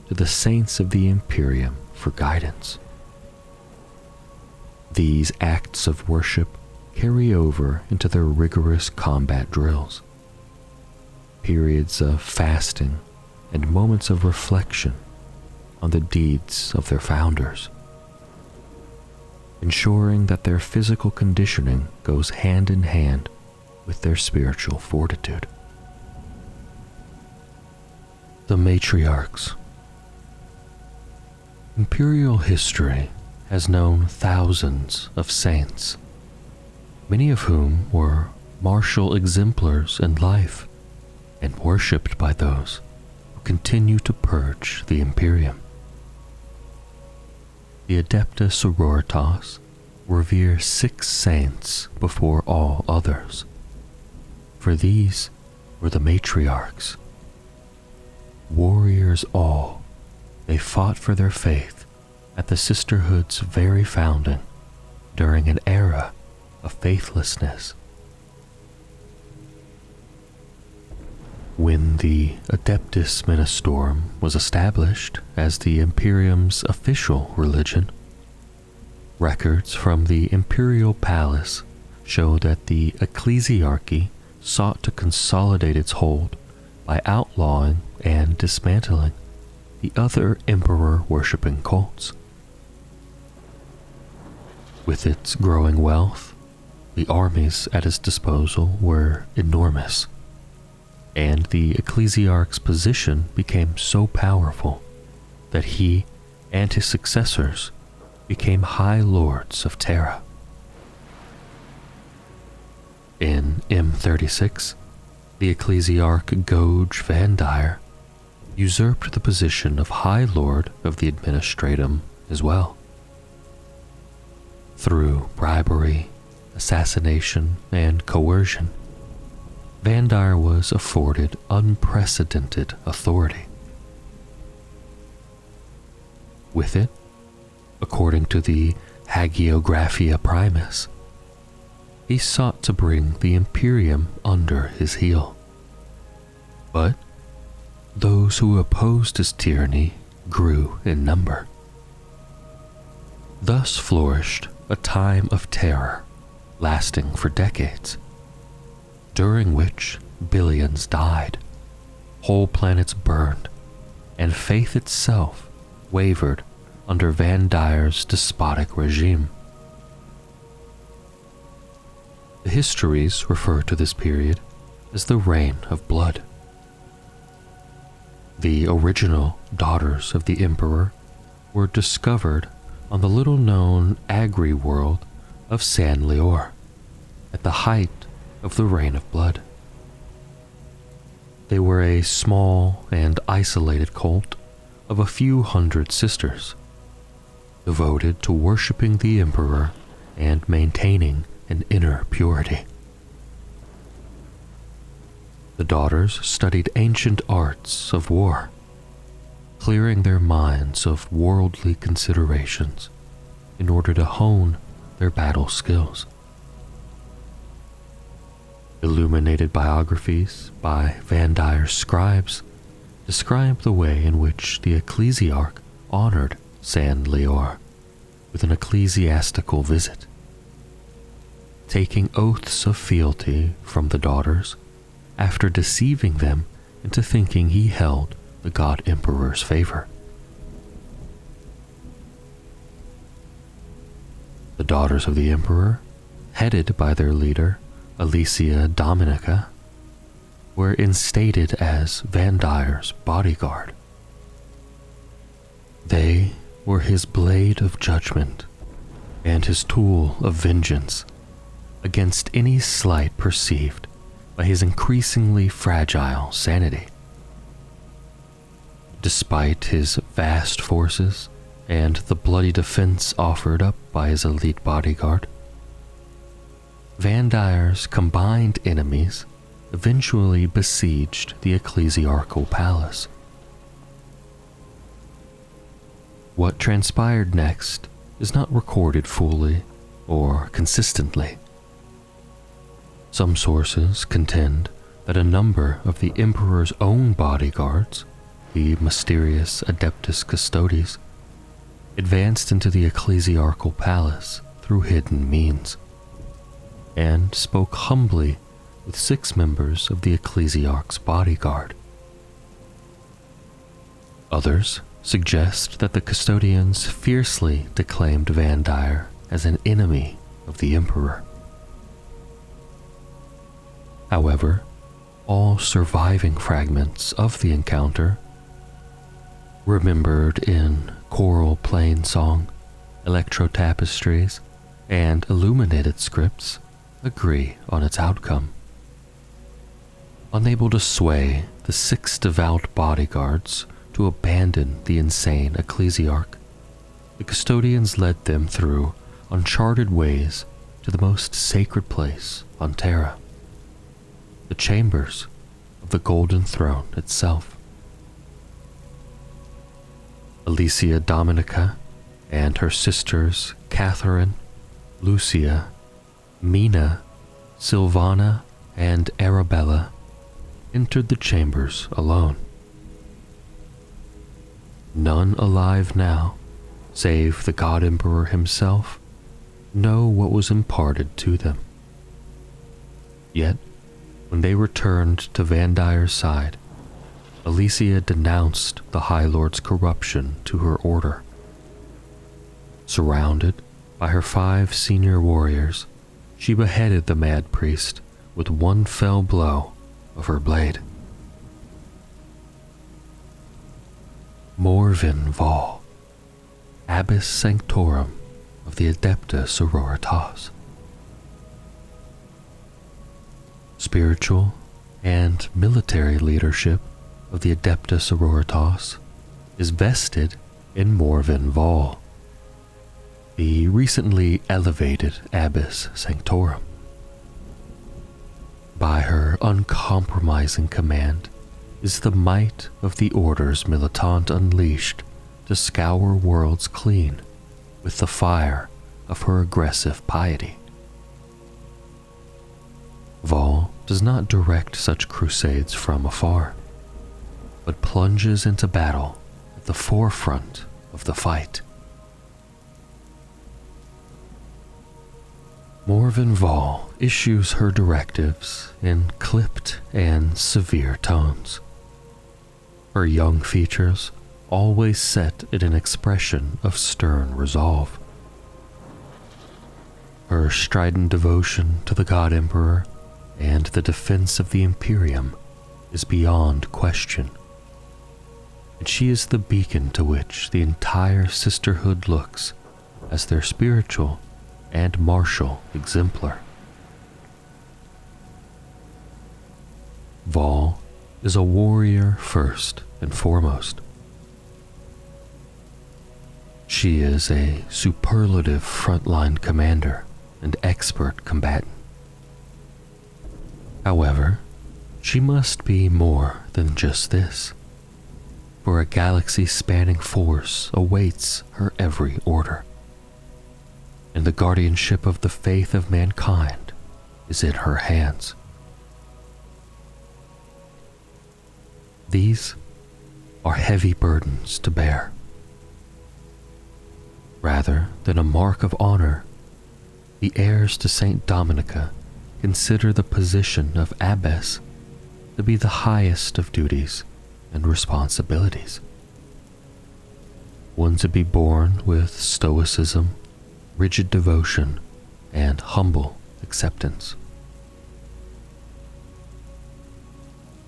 to the saints of the Imperium for guidance. These acts of worship carry over into their rigorous combat drills, periods of fasting, and moments of reflection on the deeds of their founders, ensuring that their physical conditioning goes hand in hand with their spiritual fortitude. The Matriarchs. Imperial history has known thousands of saints, many of whom were martial exemplars in life and worshipped by those who continue to purge the Imperium. The Adepta Sororitas revere 6 saints before all others, for these were the matriarchs. Warriors all, they fought for their faith at the sisterhood's very founding during an era of faithlessness. When the Adeptus Mechanicus was established as the Imperium's official religion, records from the Imperial Palace show that the ecclesiarchy sought to consolidate its hold by outlawing and dismantling the other emperor-worshipping cults. With its growing wealth, the armies at its disposal were enormous, and the ecclesiarch's position became so powerful that he and his successors became High Lords of Terra. In M36, the ecclesiarch Goge Vandire usurped the position of High Lord of the Administratum as well. Through bribery, assassination, and coercion, Vandire was afforded unprecedented authority. With it, according to the Hagiographia Primus, he sought to bring the Imperium under his heel. But those who opposed his tyranny grew in number. Thus flourished a time of terror lasting for decades, during which billions died, whole planets burned, and faith itself wavered under Vandire's despotic regime. The histories refer to this period as the Reign of Blood. The original daughters of the Emperor were discovered on the little-known agri-world of San Leor at the height of the Reign of Blood. They were a small and isolated cult of a few hundred sisters, devoted to worshipping the Emperor and maintaining an inner purity. The daughters studied ancient arts of war, clearing their minds of worldly considerations in order to hone their battle skills. Illuminated biographies by Vandire's scribes describe the way in which the ecclesiarch honored San Leor with an ecclesiastical visit, taking oaths of fealty from the daughters after deceiving them into thinking he held the God Emperor's favor. The daughters of the Emperor, headed by their leader, Alicia Dominica, were instated as Vandire's bodyguard. They were his blade of judgment and his tool of vengeance against any slight perceived by his increasingly fragile sanity. Despite his vast forces and the bloody defense offered up by his elite bodyguard, Vandire's combined enemies eventually besieged the ecclesiarchal palace. What transpired next is not recorded fully or consistently. Some sources contend that a number of the Emperor's own bodyguards, the mysterious Adeptus Custodes, advanced into the ecclesiarchal palace through hidden means, and spoke humbly with 6 members of the ecclesiarch's bodyguard. Others suggest that the custodians fiercely declaimed Vandire as an enemy of the Emperor. However, all surviving fragments of the encounter, remembered in choral plain song, electro-tapestries, and illuminated scripts, agree on its outcome. Unable to sway the 6 devout bodyguards to abandon the insane ecclesiarch, the custodians led them through uncharted ways to the most sacred place on Terra, the chambers of the Golden Throne itself. Alicia Dominica and her sisters Catherine, Lucia, Mina, Silvana, and Arabella entered the chambers alone. None alive now, save the God Emperor himself, know what was imparted to them. Yet, when they returned to Vandire's side, Alicia denounced the High Lord's corruption to her order. Surrounded by her 5 senior warriors, she beheaded the mad priest with one fell blow of her blade. Morven Val, Abbess Sanctorum of the Adepta Sororitas. Spiritual and military leadership of the Adepta Sororitas is vested in Morven Val, the recently elevated Abbess Sanctorum. By her uncompromising command is the might of the Order's Militant unleashed to scour worlds clean with the fire of her aggressive piety. Val does not direct such crusades from afar, but plunges into battle at the forefront of the fight. Morven Val issues her directives in clipped and severe tones. Her young features always set in an expression of stern resolve. Her strident devotion to the God Emperor and the defense of the Imperium is beyond question, and she is the beacon to which the entire sisterhood looks as their spiritual and martial exemplar. Val is a warrior first and foremost. She is a superlative frontline commander and expert combatant. However, she must be more than just this, for a galaxy-spanning force awaits her every order, and the guardianship of the faith of mankind is in her hands. These are heavy burdens to bear. Rather than a mark of honor, the heirs to Saint Dominica consider the position of abbess to be the highest of duties and responsibilities, one to be borne with stoicism, rigid devotion, and humble acceptance.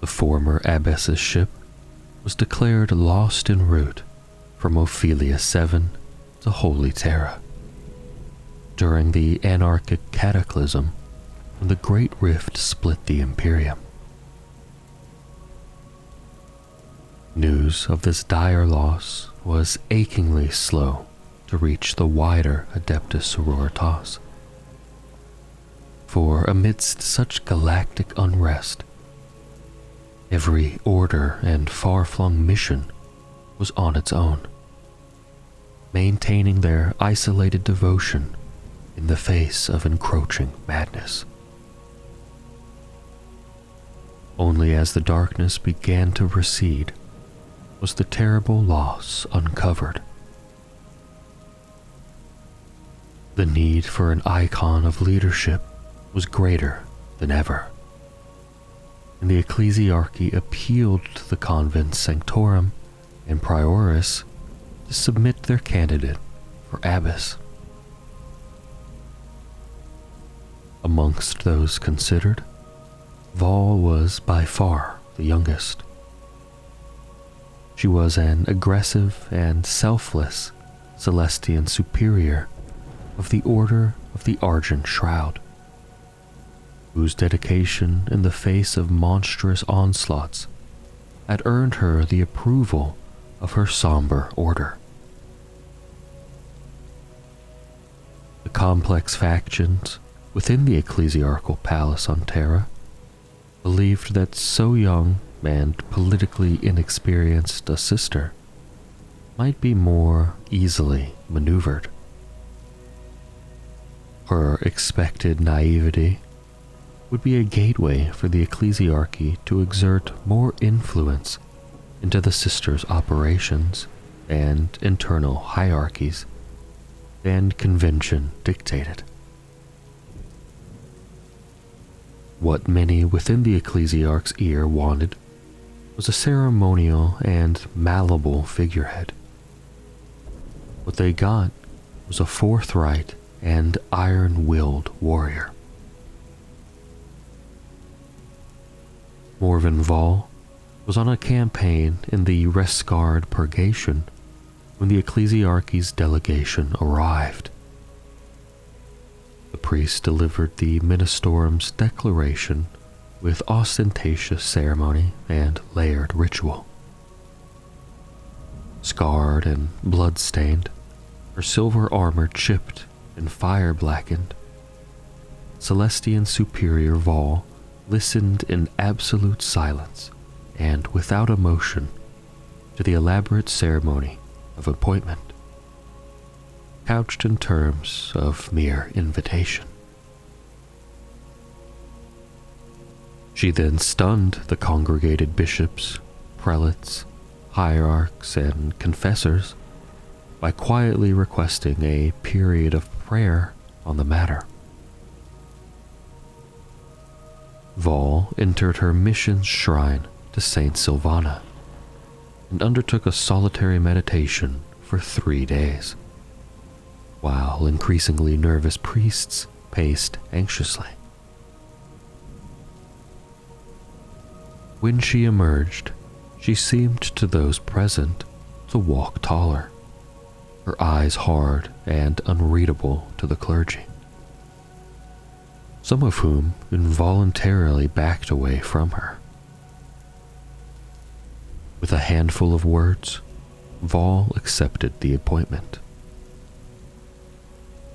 The former abbess's ship was declared lost en route from Ophelia 7 to Holy Terra during the anarchic cataclysm when the Great Rift split the Imperium. News of this dire loss was achingly slow to reach the wider Adeptus Sororitas, for amidst such galactic unrest, every order and far-flung mission was on its own, maintaining their isolated devotion in the face of encroaching madness. Only as the darkness began to recede was the terrible loss uncovered. The need for an icon of leadership was greater than ever, and the ecclesiarchy appealed to the convent's sanctorum and prioris to submit their candidate for abbess. Amongst those considered, Val was by far the youngest. She was an aggressive and selfless Celestian superior of the Order of the Argent Shroud, whose dedication in the face of monstrous onslaughts had earned her the approval of her somber order. The complex factions within the ecclesiarchal palace on Terra believed that so young and politically inexperienced a sister might be more easily maneuvered. Her expected naivety would be a gateway for the ecclesiarchy to exert more influence into the sisters' operations and internal hierarchies than convention dictated. What many within the ecclesiarch's ear wanted was a ceremonial and malleable figurehead. What they got was a forthright and iron-willed warrior. Morven Val was on a campaign in the Rescard Purgation when the Ecclesiarchy's delegation arrived. The priest delivered the Ministerum's declaration with ostentatious ceremony and layered ritual. Scarred and blood-stained, her silver armor chipped and fire-blackened, Celestian Superior Vol listened in absolute silence and without emotion to the elaborate ceremony of appointment, couched in terms of mere invitation. She then stunned the congregated bishops, prelates, hierarchs, and confessors by quietly requesting a period of prayer on the matter. Vol entered her mission's shrine to Saint Sylvana and undertook a solitary meditation for 3 days, while increasingly nervous priests paced anxiously. When she emerged, she seemed to those present to walk taller, her eyes hard and unreadable to the clergy, some of whom involuntarily backed away from her. With a handful of words, Vol accepted the appointment.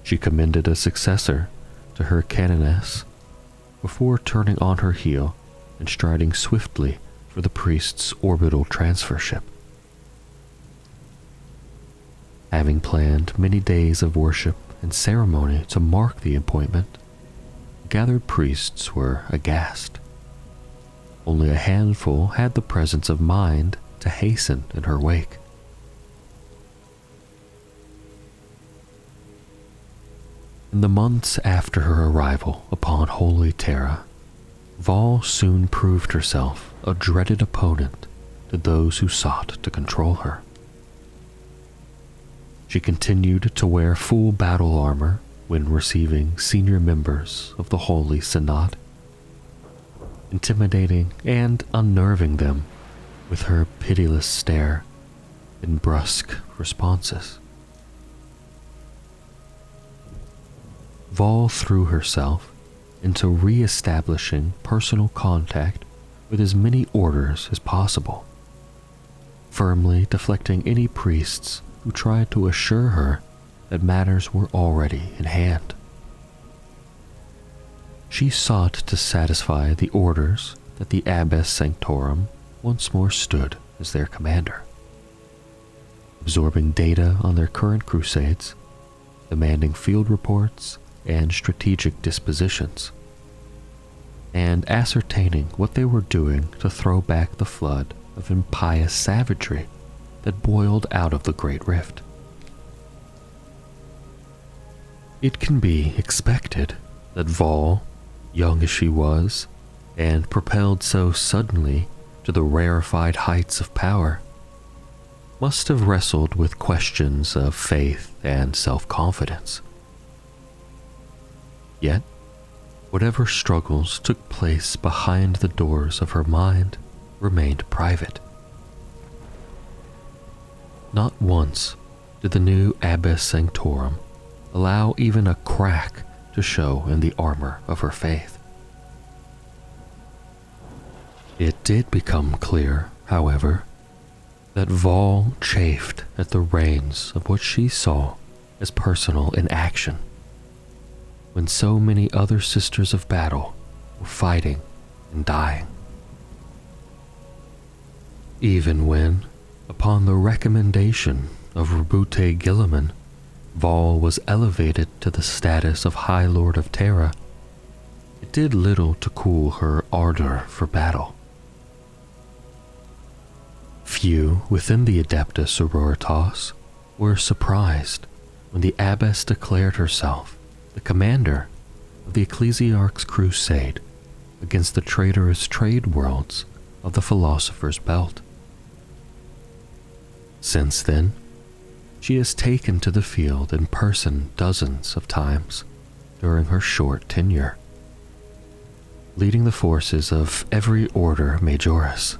She commended a successor to her canoness before turning on her heel and striding swiftly for the priest's orbital transfer ship. Having planned many days of worship and ceremony to mark the appointment, gathered priests were aghast. Only a handful had the presence of mind to hasten in her wake. In the months after her arrival upon Holy Terra, Vol soon proved herself a dreaded opponent to those who sought to control her. She continued to wear full battle armor when receiving senior members of the Holy Synod, intimidating and unnerving them with her pitiless stare and brusque responses. Vol threw herself into re-establishing personal contact with as many orders as possible, firmly deflecting any priests who tried to assure her that matters were already in hand. She sought to satisfy the orders that the Abbess Sanctorum once more stood as their commander, absorbing data on their current crusades, demanding field reports and strategic dispositions, and ascertaining what they were doing to throw back the flood of impious savagery that boiled out of the Great Rift. It can be expected that Vol, young as she was, and propelled so suddenly to the rarefied heights of power, must have wrestled with questions of faith and self-confidence. Yet, whatever struggles took place behind the doors of her mind remained private. Not once did the new Abbess Sanctorum allow even a crack to show in the armor of her faith. It did become clear, however, that Vol chafed at the reins of what she saw as personal inaction, when so many other sisters of battle were fighting and dying. Even when, upon the recommendation of Rabute Gilliman, Vol was elevated to the status of High Lord of Terra, it did little to cool her ardor for battle. Few within the Adepta Sororitas were surprised when the Abbess declared herself the commander of the Ecclesiarch's crusade against the traitorous trade worlds of the Philosopher's Belt. Since then, she has taken to the field in person dozens of times during her short tenure, leading the forces of every order majoris,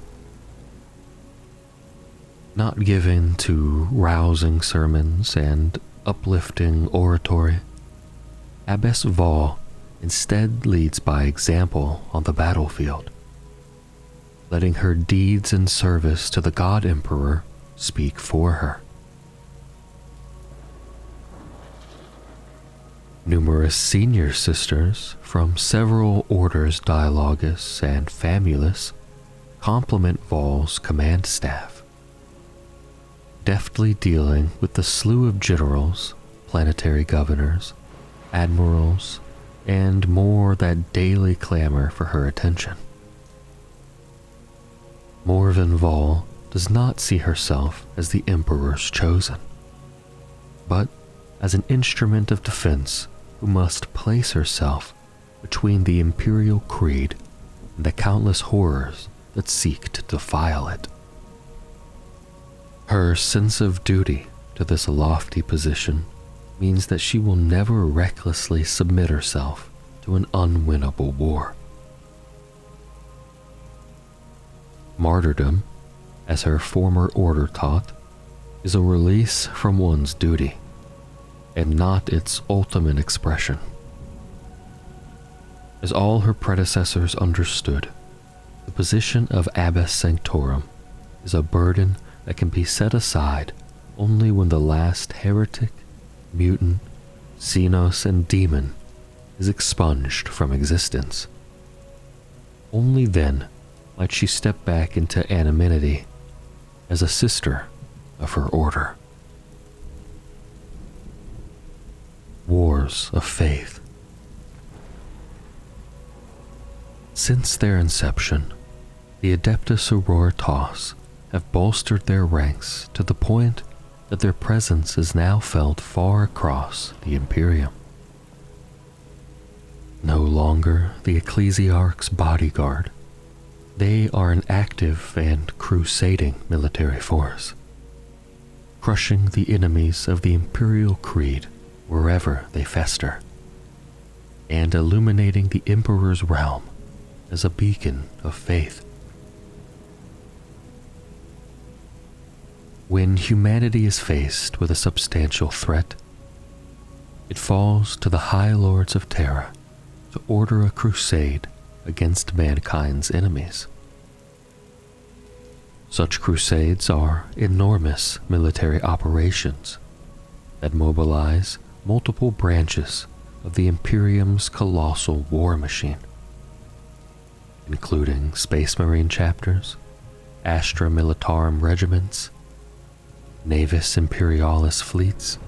Not given to rousing sermons and uplifting oratory, Abbess Vol instead leads by example on the battlefield, letting her deeds and service to the God Emperor speak for her. Numerous senior sisters from several orders Dialogus and Famulus complement Vol's command staff, deftly dealing with the slew of generals, planetary governors, admirals, and more that daily clamor for her attention. Morven Vol does not see herself as the Emperor's chosen, but as an instrument of defense who must place herself between the Imperial Creed and the countless horrors that seek to defile it. Her sense of duty to this lofty position means that she will never recklessly submit herself to an unwinnable war. Martyrdom, as her former order taught, is a release from one's duty, and not its ultimate expression. As all her predecessors understood, the position of Abbess Sanctorum is a burden that can be set aside only when the last heretic, mutant, xenos, and demon is expunged from existence. Only then might she step back into anonymity as a sister of her order. Wars of Faith. Since their inception, the Adepta Sororitas have bolstered their ranks to the point that their presence is now felt far across the Imperium. No longer the Ecclesiarch's bodyguard, they are an active and crusading military force, crushing the enemies of the Imperial Creed wherever they fester, and illuminating the Emperor's realm as a beacon of faith. When humanity is faced with a substantial threat, it falls to the High Lords of Terra to order a crusade against mankind's enemies. Such crusades are enormous military operations that mobilize multiple branches of the Imperium's colossal war machine, including Space Marine chapters, Astra Militarum regiments, Navis Imperialis fleets,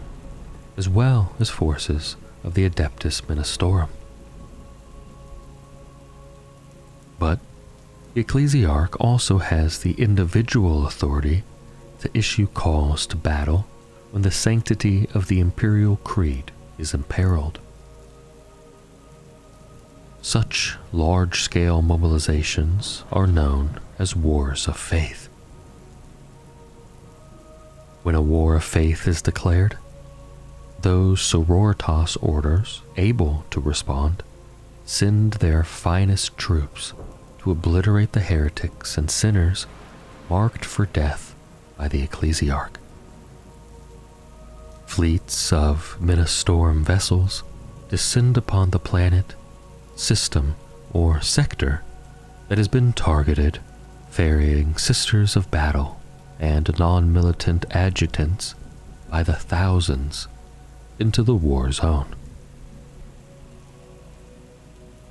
as well as forces of the Adeptus Mechanicus. But the Ecclesiarch also has the individual authority to issue calls to battle when the sanctity of the Imperial Creed is imperiled. Such large-scale mobilizations are known as wars of faith. When a war of faith is declared, those sororitas orders able to respond send their finest troops to obliterate the heretics and sinners marked for death by the Ecclesiarch. Fleets of Ministorum vessels descend upon the planet, system, or sector that has been targeted, ferrying sisters of battle and non-militant adjutants by the thousands into the war zone.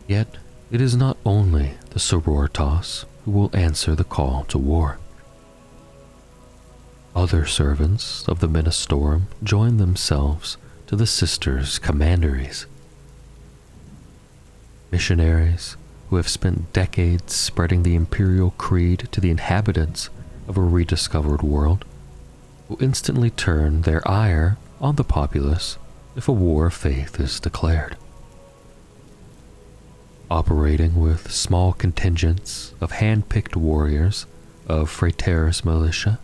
Yet, it is not only the sororitas who will answer the call to war. Other servants of the Ministorum join themselves to the sisters' commanderies. Missionaries who have spent decades spreading the Imperial Creed to the inhabitants of a rediscovered world will instantly turn their ire on the populace if a war of faith is declared. Operating with small contingents of hand-picked warriors of Fraterus militia,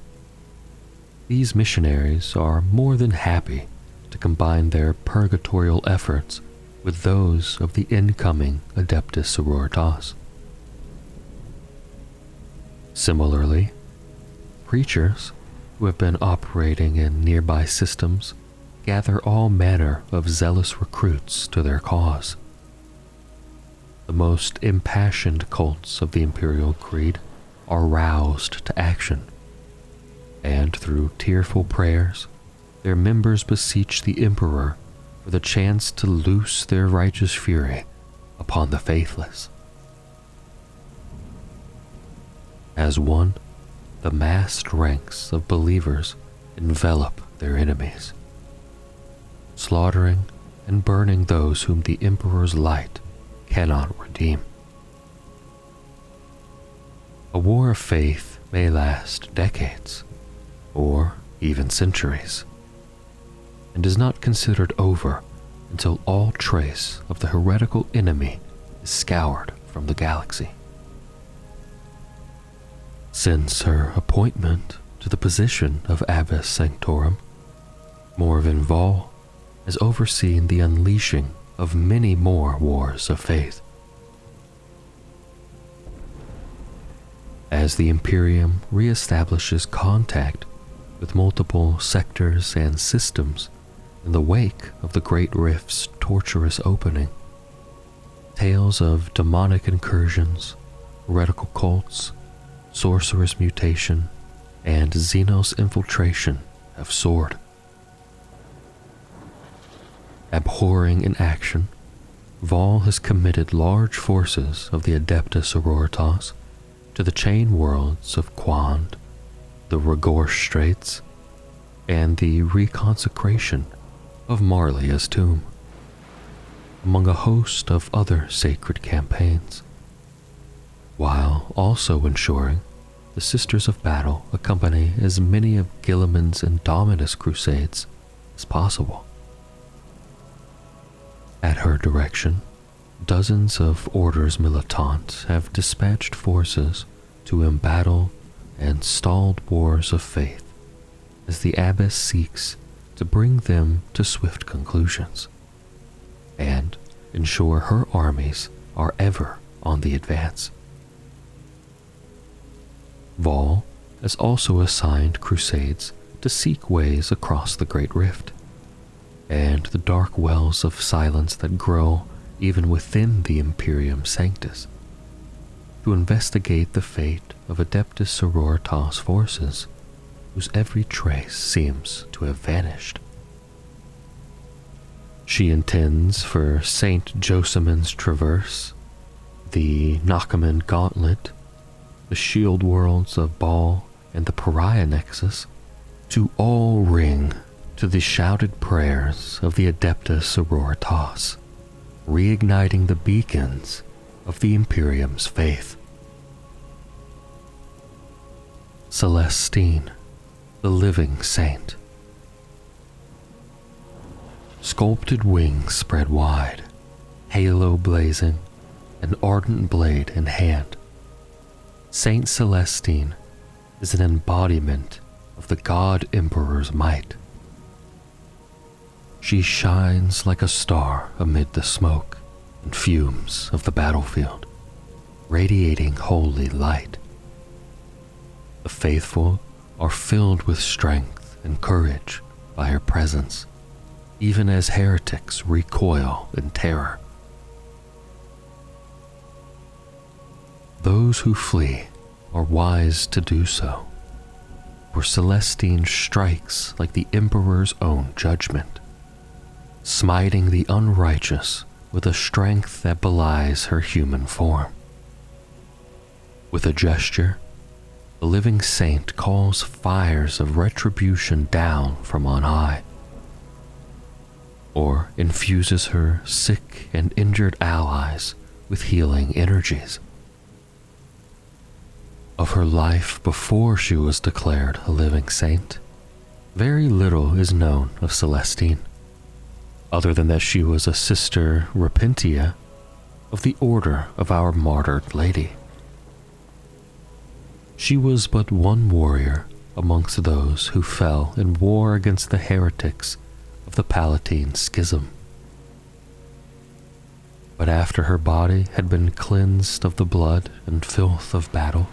these missionaries are more than happy to combine their purgatorial efforts with those of the incoming Adeptus Sororitas. Similarly, preachers who have been operating in nearby systems gather all manner of zealous recruits to their cause. The most impassioned cults of the Imperial Creed are roused to action, and through tearful prayers, their members beseech the Emperor for the chance to loose their righteous fury upon the faithless. As one, the massed ranks of believers envelop their enemies, slaughtering and burning those whom the Emperor's light cannot redeem. A war of faith may last decades, or even centuries, and is not considered over until all trace of the heretical enemy is scoured from the galaxy. Since her appointment to the position of Abbess Sanctorum, Morven Vol has overseen the unleashing of many more wars of faith. As the Imperium reestablishes contact with multiple sectors and systems in the wake of the Great Rift's torturous opening, tales of demonic incursions, heretical cults, sorcerous mutation, and Xenos infiltration have soared. Abhorring in action, Vol has committed large forces of the Adepta Sororitas to the chain worlds of Quand, the Ragorsh Straits, and the reconsecration of Marlia's tomb, among a host of other sacred campaigns, while also ensuring the Sisters of Battle accompany as many of Gilliman's Indominus crusades as possible. At her direction, dozens of Orders Militant have dispatched forces to embattle and stalled wars of faith as the Abbess seeks to bring them to swift conclusions and ensure her armies are ever on the advance. Vol has also assigned crusades to seek ways across the Great Rift and the dark wells of silence that grow even within the Imperium Sanctus, to investigate the fate of Adeptus Sororitas forces whose every trace seems to have vanished. She intends for Saint Josemin's Traverse, the Nakaman Gauntlet, the Shield Worlds of Baal, and the Pariah Nexus to all ring to the shouted prayers of the Adepta Sororitas, reigniting the beacons of the Imperium's faith. Celestine, the living saint. Sculpted wings spread wide, halo blazing, an ardent blade in hand, Saint Celestine is an embodiment of the God Emperor's might. She shines like a star amid the smoke and fumes of the battlefield, radiating holy light. The faithful are filled with strength and courage by her presence, even as heretics recoil in terror. Those who flee are wise to do so, for Celestine strikes like the Emperor's own judgment, smiting the unrighteous with a strength that belies her human form. With a gesture, the living saint calls fires of retribution down from on high, or infuses her sick and injured allies with healing energies. Of her life before she was declared a living saint, very little is known of Celestine, other than that she was a Sister Repentia of the Order of Our Martyred Lady. She was but one warrior amongst those who fell in war against the heretics of the Palatine Schism. But after her body had been cleansed of the blood and filth of battle,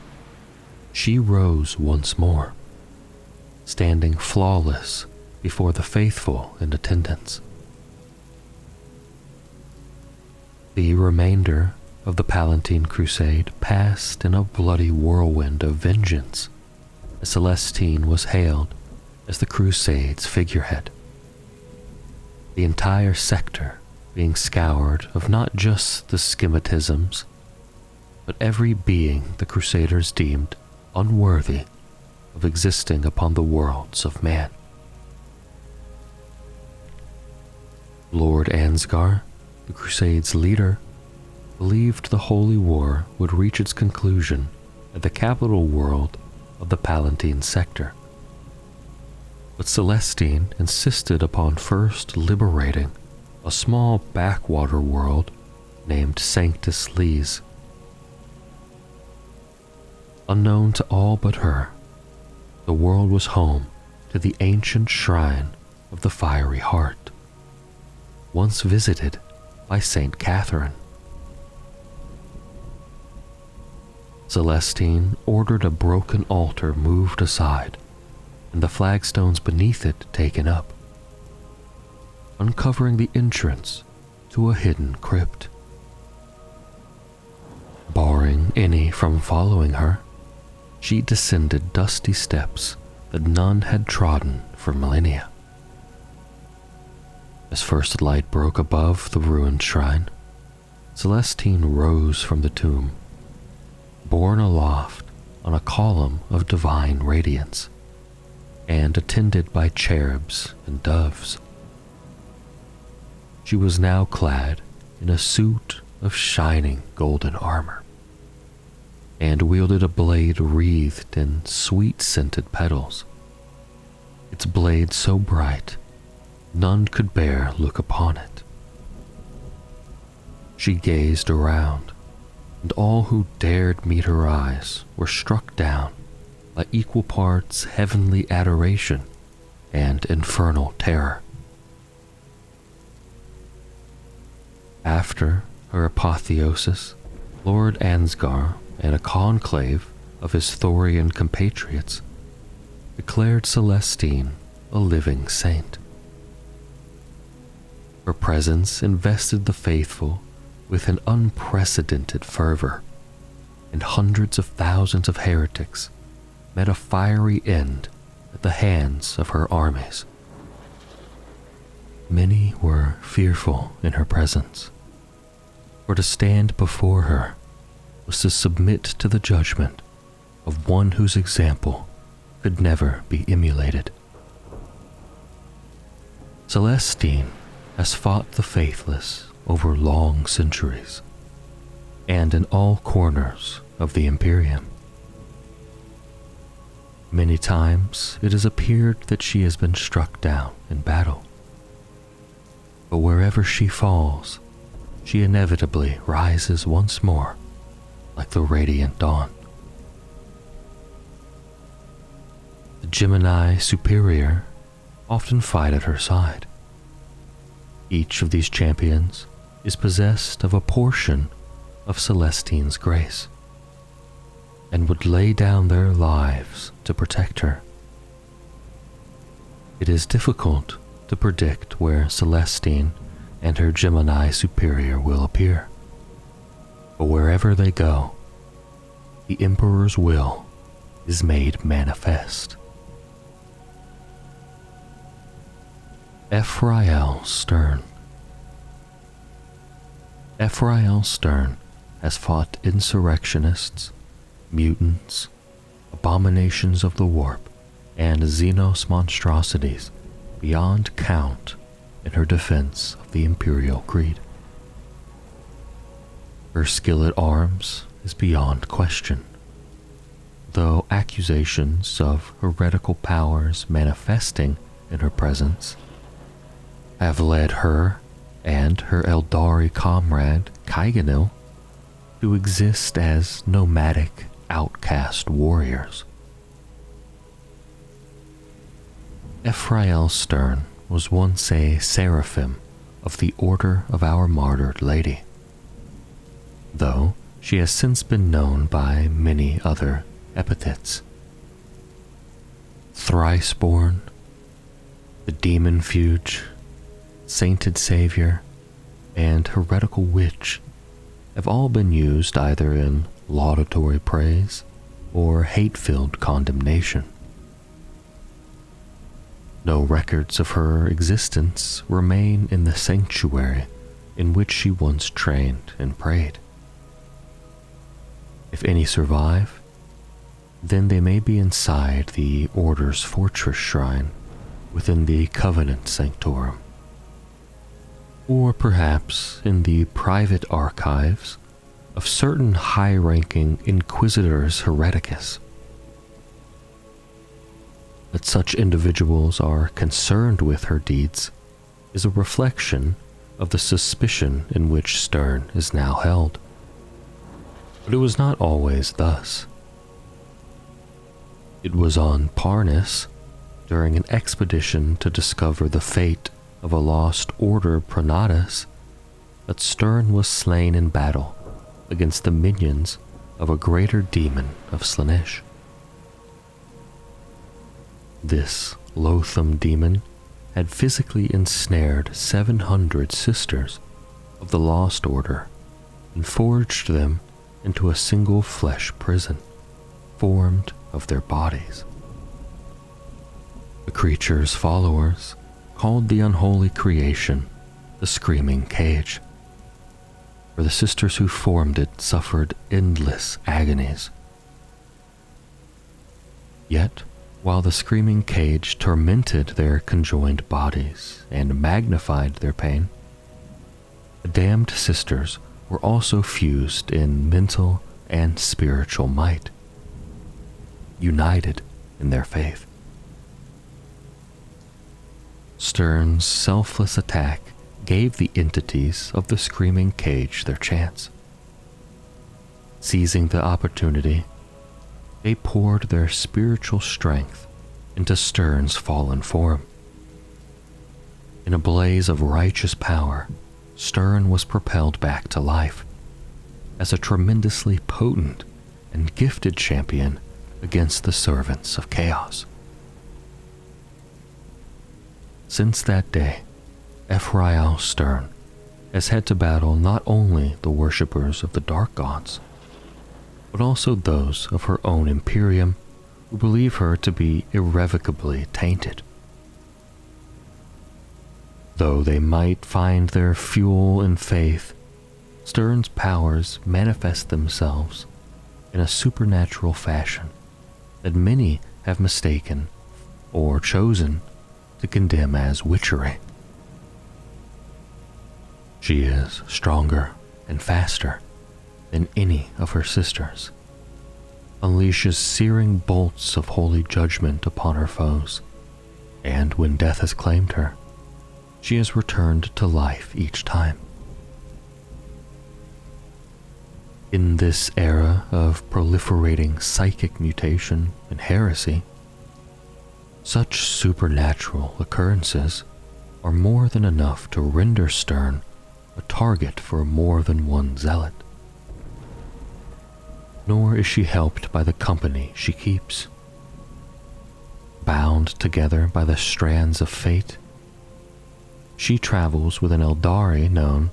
she rose once more, standing flawless before the faithful in attendance. The remainder of the Palatine Crusade passed in a bloody whirlwind of vengeance, as Celestine was hailed as the Crusade's figurehead. The entire sector being scoured of not just the schematisms, but every being the Crusaders deemed unworthy of existing upon the worlds of man. Lord Ansgar, the Crusade's leader, believed the Holy War would reach its conclusion at the capital world of the Palatine sector. But Celestine insisted upon first liberating a small backwater world named Sanctus Lees. Unknown to all but her, the world was home to the ancient shrine of the Fiery Heart, once visited by Saint Catherine. Celestine ordered a broken altar moved aside and the flagstones beneath it taken up, uncovering the entrance to a hidden crypt. Barring any from following her, she descended dusty steps that none had trodden for millennia. As first light broke above the ruined shrine, Celestine rose from the tomb, borne aloft on a column of divine radiance, and attended by cherubs and doves. She was now clad in a suit of shining golden armor, and wielded a blade wreathed in sweet-scented petals, its blade so bright none could bear look upon it. She gazed around, and all who dared meet her eyes were struck down by equal parts heavenly adoration and infernal terror. After her apotheosis, Lord Ansgar and a conclave of his Thorian compatriots declared Celestine a living saint. Her presence invested the faithful with an unprecedented fervor, and hundreds of thousands of heretics met a fiery end at the hands of her armies. Many were fearful in her presence, for to stand before her was to submit to the judgment of one whose example could never be emulated. Celestine has fought the faithless over long centuries, and in all corners of the Imperium. Many times it has appeared that she has been struck down in battle, but wherever she falls, she inevitably rises once more like the radiant dawn. The Gemini Superior often fight at her side. Each of these champions is possessed of a portion of Celestine's grace, and would lay down their lives to protect her. It is difficult to predict where Celestine and her Gemini Superior will appear, but wherever they go, the Emperor's will is made manifest. Ephrael Stern. Ephrael Stern has fought insurrectionists, mutants, abominations of the warp, and Xenos monstrosities beyond count in her defense of the Imperial Creed. Her skill at arms is beyond question, though accusations of heretical powers manifesting in her presence have led her and her Eldari comrade Kaiganil to exist as nomadic outcast warriors. Ephrael Stern was once a seraphim of the Order of Our Martyred Lady, though she has since been known by many other epithets. Thriceborn, the Demon Fuge, Sainted Savior, and Heretical Witch have all been used either in laudatory praise or hate-filled condemnation. No records of her existence remain in the sanctuary in which she once trained and prayed. If any survive, then they may be inside the Order's fortress shrine within the Covenant Sanctorum, or perhaps in the private archives of certain high-ranking Inquisitors Hereticus. That such individuals are concerned with her deeds is a reflection of the suspicion in which Stern is now held. But it was not always thus. It was on Parnas, during an expedition to discover the fate of a lost order Pronatus, that Stern was slain in battle against the minions of a greater demon of Slaanesh. This loathsome demon had physically ensnared 700 sisters of the Lost Order and forged them into a single flesh prison, formed of their bodies. The creature's followers called the unholy creation the Screaming Cage, for the sisters who formed it suffered endless agonies. Yet, while the Screaming Cage tormented their conjoined bodies and magnified their pain, the damned sisters were also fused in mental and spiritual might, united in their faith. Stern's selfless attack gave the entities of the Screaming Cage their chance. Seizing the opportunity, they poured their spiritual strength into Stern's fallen form. In a blaze of righteous power, Stern was propelled back to life as a tremendously potent and gifted champion against the servants of chaos. Since that day, Ephrael Stern has had to battle not only the worshippers of the dark gods, but also those of her own Imperium who believe her to be irrevocably tainted. Though they might find their fuel in faith, Stern's powers manifest themselves in a supernatural fashion that many have mistaken or chosen to condemn as witchery. She is stronger and faster than any of her sisters, unleashes searing bolts of holy judgment upon her foes, and when death has claimed her, she is returned to life each time. In this era of proliferating psychic mutation and heresy, such supernatural occurrences are more than enough to render Stern a target for more than one zealot. Nor is she helped by the company she keeps. Bound together by the strands of fate, she travels with an Eldari known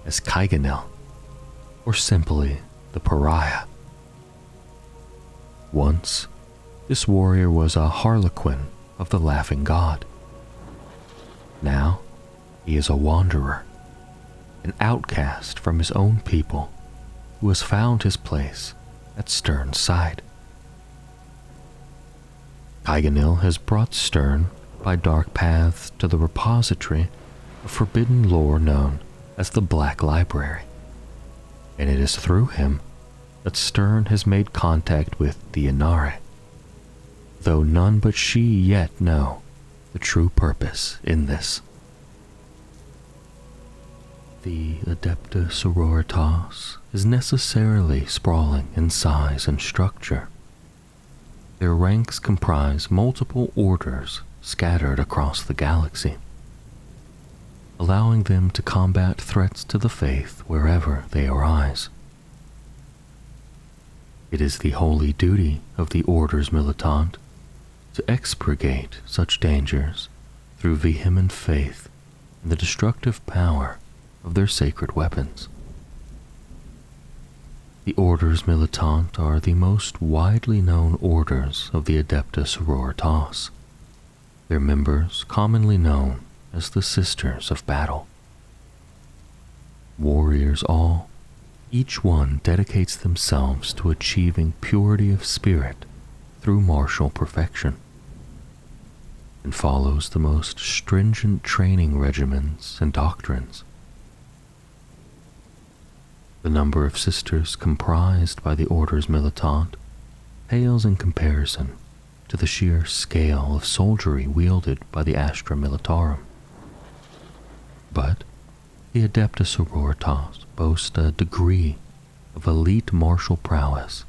as Kaiganil, or simply the Pariah. Once, this warrior was a harlequin of the Laughing God. Now, he is a wanderer, an outcast from his own people who has found his place at Stern's side. Kaiganil has brought Stern by dark paths to the repository of forbidden lore known as the Black Library, and it is through him that Stern has made contact with the Inari, though none but she yet know the true purpose in this. The Adepta Sororitas is necessarily sprawling in size and structure. Their ranks comprise multiple orders scattered across the galaxy, allowing them to combat threats to the faith wherever they arise. It is the holy duty of the Order's Militant to expurgate such dangers through vehement faith in the destructive power of their sacred weapons. The Orders Militant are the most widely known orders of the Adepta Sororitas, their members commonly known as the Sisters of Battle. Warriors all, each one dedicates themselves to achieving purity of spirit through martial perfection, and follows the most stringent training regimens and doctrines. The number of sisters comprised by the Orders Militant pales in comparison to the sheer scale of soldiery wielded by the Astra Militarum. But the Adepta Sororitas boast a degree of elite martial prowess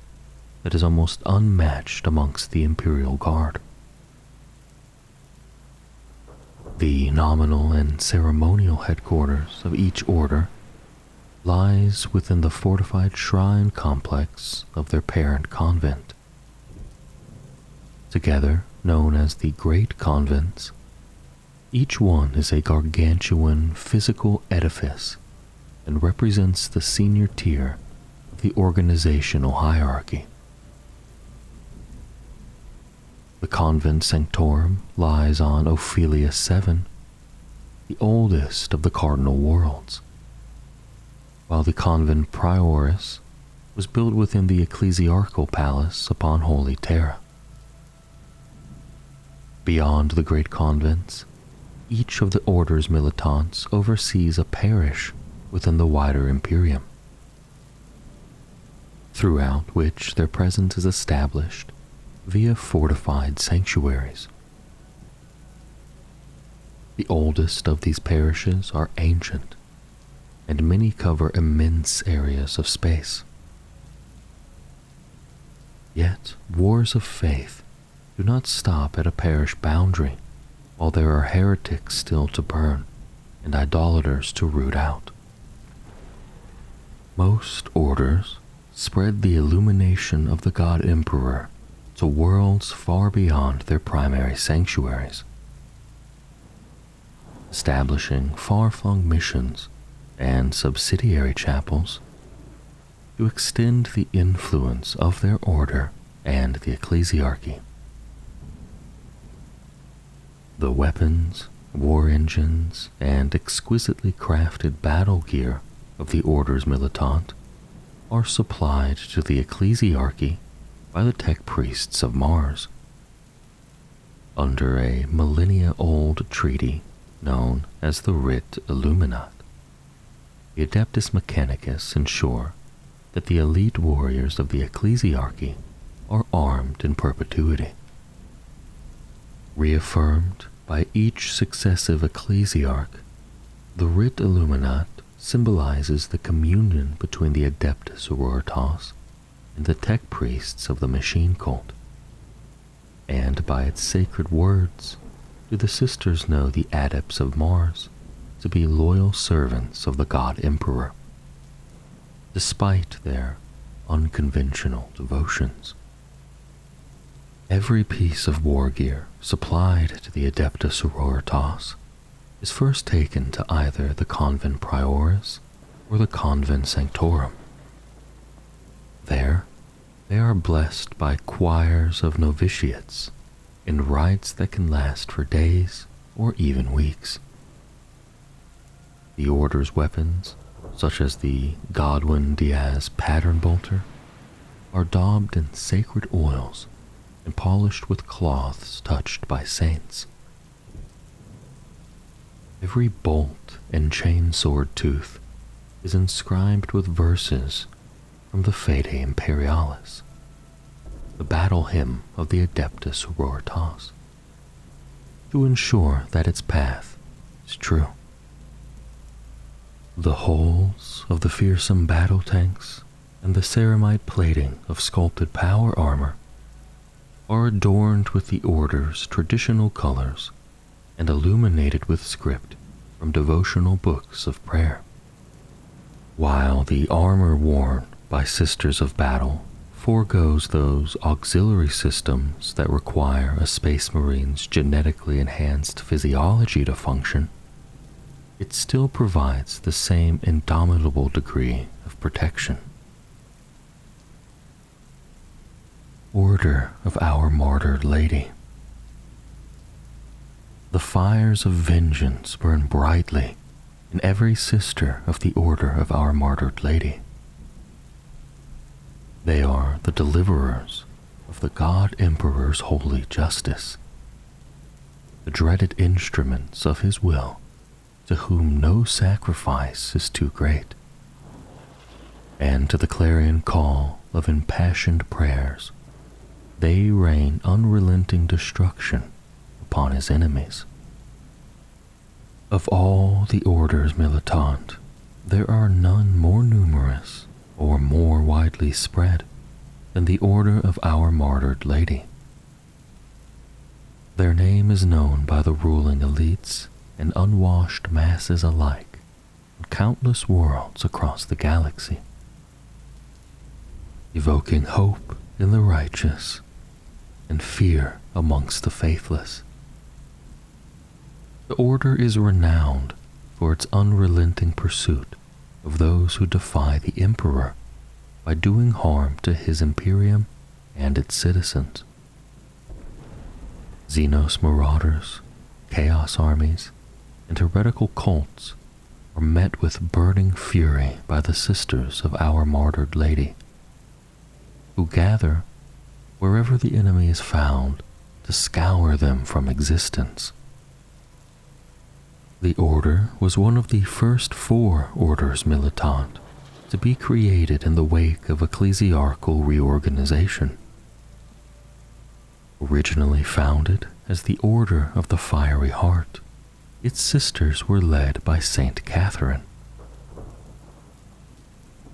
that is almost unmatched amongst the Imperial Guard. The nominal and ceremonial headquarters of each order lies within the fortified shrine complex of their parent convent. Together known as the Great Convents, each one is a gargantuan physical edifice and represents the senior tier of the organizational hierarchy. The convent sanctorum lies on Ophelia 7, the oldest of the cardinal worlds, while the convent prioris was built within the ecclesiarchal palace upon Holy Terra. Beyond the great convents, each of the Orders Militants oversees a parish within the wider Imperium, throughout which their presence is established via fortified sanctuaries. The oldest of these parishes are ancient, and many cover immense areas of space. Yet wars of faith do not stop at a parish boundary, while there are heretics still to burn and idolaters to root out. Most orders spread the illumination of the God Emperor to worlds far beyond their primary sanctuaries, establishing far-flung missions and subsidiary chapels to extend the influence of their order and the ecclesiarchy. The weapons, war engines, and exquisitely crafted battle gear of the Orders Militant are supplied to the ecclesiarchy by the tech priests of Mars, under a millennia-old treaty known as the Writ Illuminat. The Adeptus Mechanicus ensure that the elite warriors of the ecclesiarchy are armed in perpetuity. Reaffirmed by each successive ecclesiarch, the Writ Illuminat symbolizes the communion between the Adepta Sororitas and the tech priests of the machine cult, and by its sacred words do the sisters know the adepts of Mars to be loyal servants of the God Emperor, despite their unconventional devotions. Every piece of war gear supplied to the Adepta Sororitas is first taken to either the convent prioris or the convent sanctorum. There, they are blessed by choirs of novitiates in rites that can last for days or even weeks. The order's weapons, such as the Godwin Diaz pattern bolter, are daubed in sacred oils and polished with cloths touched by saints. Every bolt and chain sword tooth is inscribed with verses from the Sage Imperialis, the battle hymn of the Adepta Sororitas, to ensure that its path is true. The hulls of the fearsome battle tanks and the ceramite plating of sculpted power armor are adorned with the Order's traditional colors and illuminated with script from devotional books of prayer, while the armor worn by Sisters of Battle foregoes those auxiliary systems that require a Space Marine's genetically enhanced physiology to function, it still provides the same indomitable degree of protection. Order of Our Martyred Lady. The fires of vengeance burn brightly in every sister of the Order of Our Martyred Lady. They are the deliverers of the God Emperor's holy justice, the dreaded instruments of his will, to whom no sacrifice is too great. And to the clarion call of impassioned prayers, they rain unrelenting destruction upon his enemies. Of all the orders Militant, there are none more numerous or more widely spread than the Order of Our Martyred Lady. Their name is known by the ruling elites and unwashed masses alike in countless worlds across the galaxy, evoking hope in the righteous and fear amongst the faithless. The Order is renowned for its unrelenting pursuit of those who defy the Emperor by doing harm to his Imperium and its citizens. Xenos marauders, chaos armies, and heretical cults are met with burning fury by the Sisters of Our Martyred Lady, who gather wherever the enemy is found to scour them from existence. The Order was one of the first 4 orders Militant to be created in the wake of ecclesiarchal reorganization. Originally founded as the Order of the Fiery Heart, its sisters were led by Saint Catherine.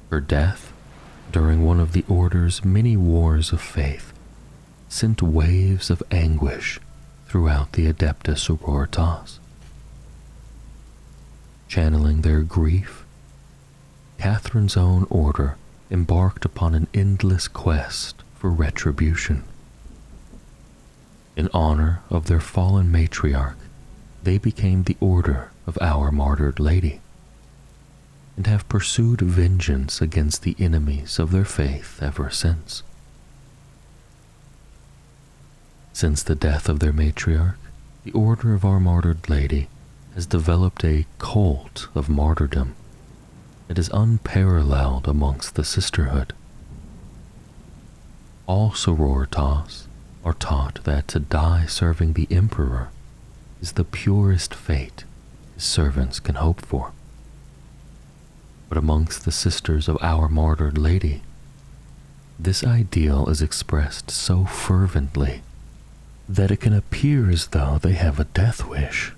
Her death, during one of the Order's many wars of faith, sent waves of anguish throughout the Adepta Sororitas. Channeling their grief, Catherine's own order embarked upon an endless quest for retribution. In honor of their fallen matriarch, they became the Order of Our Martyred Lady, and have pursued vengeance against the enemies of their faith ever since. Since the death of their matriarch, the Order of Our Martyred Lady has developed a cult of martyrdom that is unparalleled amongst the sisterhood. All sororitas are taught that to die serving the Emperor is the purest fate his servants can hope for. But amongst the Sisters of Our Martyred Lady, this ideal is expressed so fervently that it can appear as though they have a death wish.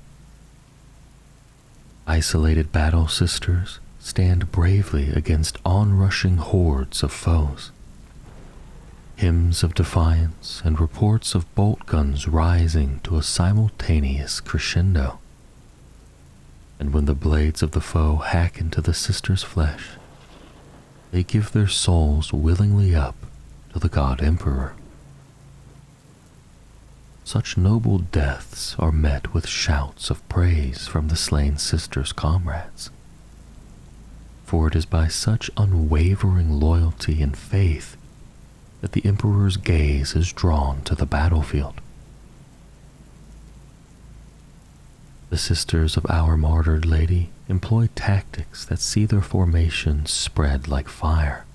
Isolated battle sisters stand bravely against onrushing hordes of foes. Hymns of defiance and reports of bolt guns rising to a simultaneous crescendo. And when the blades of the foe hack into the sisters' flesh, they give their souls willingly up to the God Emperor. Such noble deaths are met with shouts of praise from the slain sisters' comrades. For it is by such unwavering loyalty and faith that the Emperor's gaze is drawn to the battlefield. The Sisters of Our Martyred Lady employ tactics that see their formations spread like fire,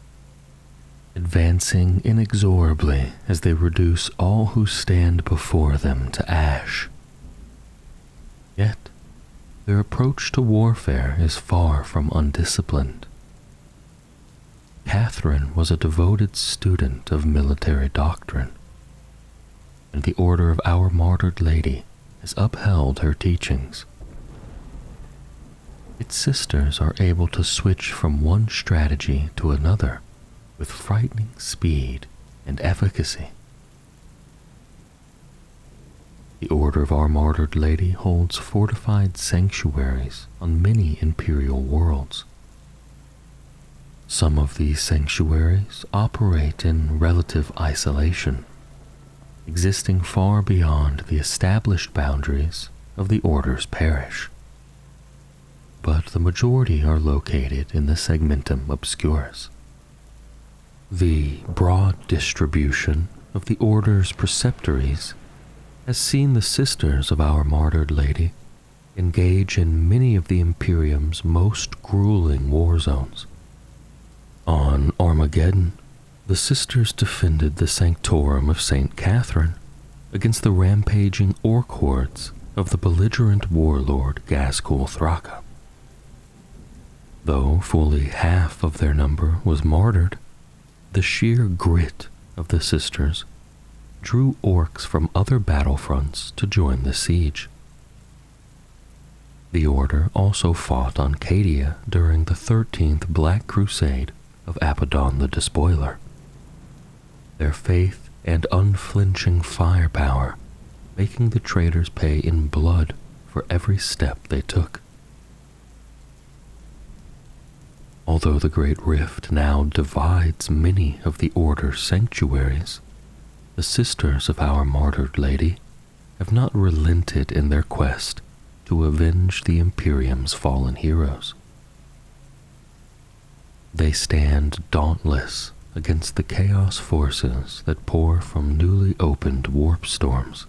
advancing inexorably as they reduce all who stand before them to ash. Yet, their approach to warfare is far from undisciplined. Catherine was a devoted student of military doctrine, and the Order of Our Martyred Lady has upheld her teachings. Its sisters are able to switch from one strategy to another with frightening speed and efficacy. The Order of Our Martyred Lady holds fortified sanctuaries on many imperial worlds. Some of these sanctuaries operate in relative isolation, existing far beyond the established boundaries of the Order's parish. But the majority are located in the Segmentum Obscurus. The broad distribution of the Order's preceptories has seen the Sisters of Our Martyred Lady engage in many of the Imperium's most grueling war zones. On Armageddon, the Sisters defended the Sanctorum of St. Catherine against the rampaging Ork hordes of the belligerent warlord Ghazghkull Thraka. Though fully half of their number was martyred, the sheer grit of the Sisters drew Orks from other battlefronts to join the siege. The Order also fought on Cadia during the 13th Black Crusade of Apollon the Despoiler. Their faith and unflinching firepower making the traitors pay in blood for every step they took. Although the Great Rift now divides many of the Order's sanctuaries, the Sisters of Our Martyred Lady have not relented in their quest to avenge the Imperium's fallen heroes. They stand dauntless against the chaos forces that pour from newly opened warp storms,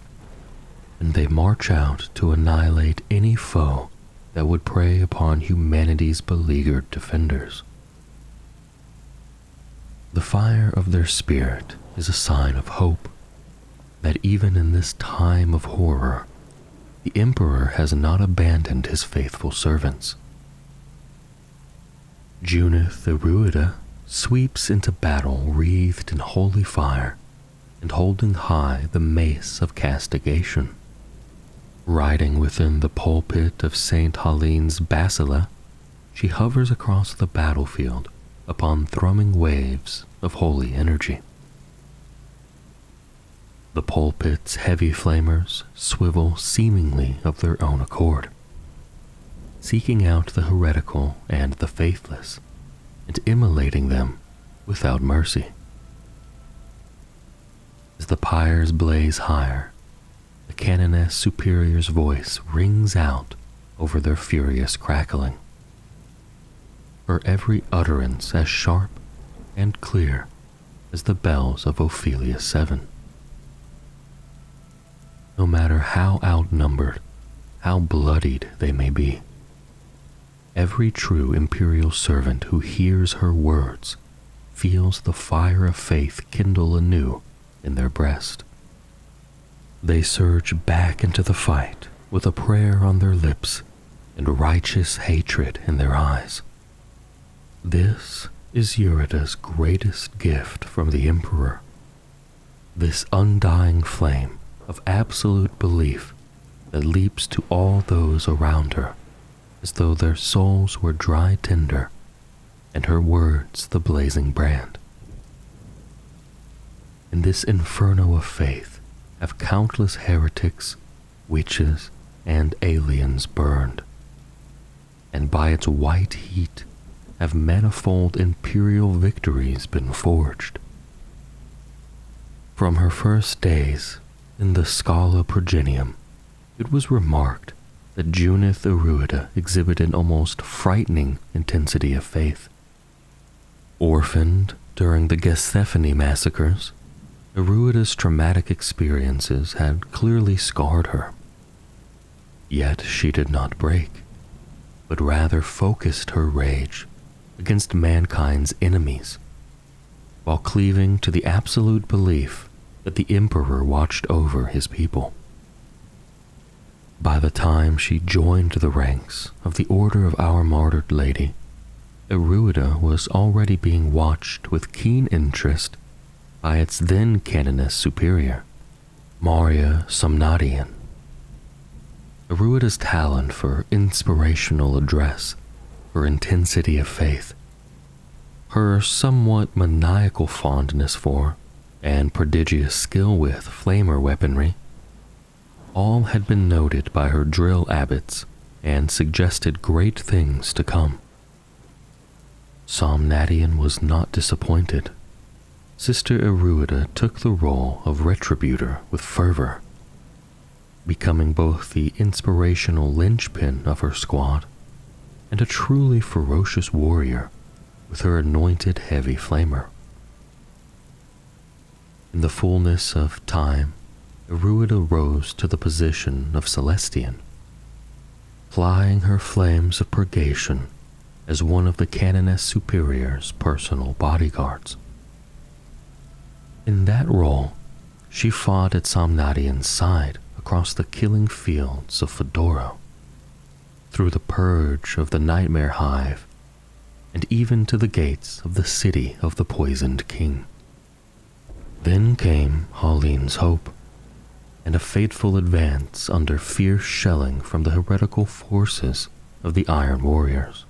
and they march out to annihilate any foe that would prey upon humanity's beleaguered defenders. The fire of their spirit is a sign of hope, that even in this time of horror, the Emperor has not abandoned his faithful servants. Junith Eruida sweeps into battle wreathed in holy fire and holding high the mace of castigation. Riding within the pulpit of St. Helene's Basilica, she hovers across the battlefield upon thrumming waves of holy energy. The pulpit's heavy flamers swivel seemingly of their own accord, seeking out the heretical and the faithless, and immolating them without mercy. As the pyres blaze higher, the Canoness Superior's voice rings out over their furious crackling, her every utterance as sharp and clear as the bells of Ophelia 7. No matter how outnumbered, how bloodied they may be, every true Imperial servant who hears her words feels the fire of faith kindle anew in their breast. They surge back into the fight with a prayer on their lips and righteous hatred in their eyes. This is Eurida's greatest gift from the Emperor, this undying flame of absolute belief that leaps to all those around her as though their souls were dry tinder and her words the blazing brand. In this inferno of faith have countless heretics, witches, and aliens burned, and by its white heat have manifold imperial victories been forged. From her first days in the Scala Progenium, it was remarked that Junith Eruida exhibited almost frightening intensity of faith. Orphaned during the Gethsemane massacres, Eruida's traumatic experiences had clearly scarred her. Yet she did not break, but rather focused her rage against mankind's enemies, while cleaving to the absolute belief that the Emperor watched over his people. By the time she joined the ranks of the Order of Our Martyred Lady, Eruida was already being watched with keen interest by its then Canoness Superior, Maria Somnadian. Eruida's talent for inspirational address, her intensity of faith, her somewhat maniacal fondness for and prodigious skill with flamer weaponry, all had been noted by her drill abbots and suggested great things to come. Somnadian was not disappointed. Sister Eruida took the role of retributor with fervor, becoming both the inspirational linchpin of her squad and a truly ferocious warrior with her anointed heavy flamer. In the fullness of time, Eruida rose to the position of Celestian, plying her flames of purgation as one of the Canoness Superior's personal bodyguards. In that role, she fought at Somnadian's side across the killing fields of Fedora, through the purge of the Nightmare Hive, and even to the gates of the city of the Poisoned King. Then came Hauline's Hope, and a fateful advance under fierce shelling from the heretical forces of the Iron Warriors.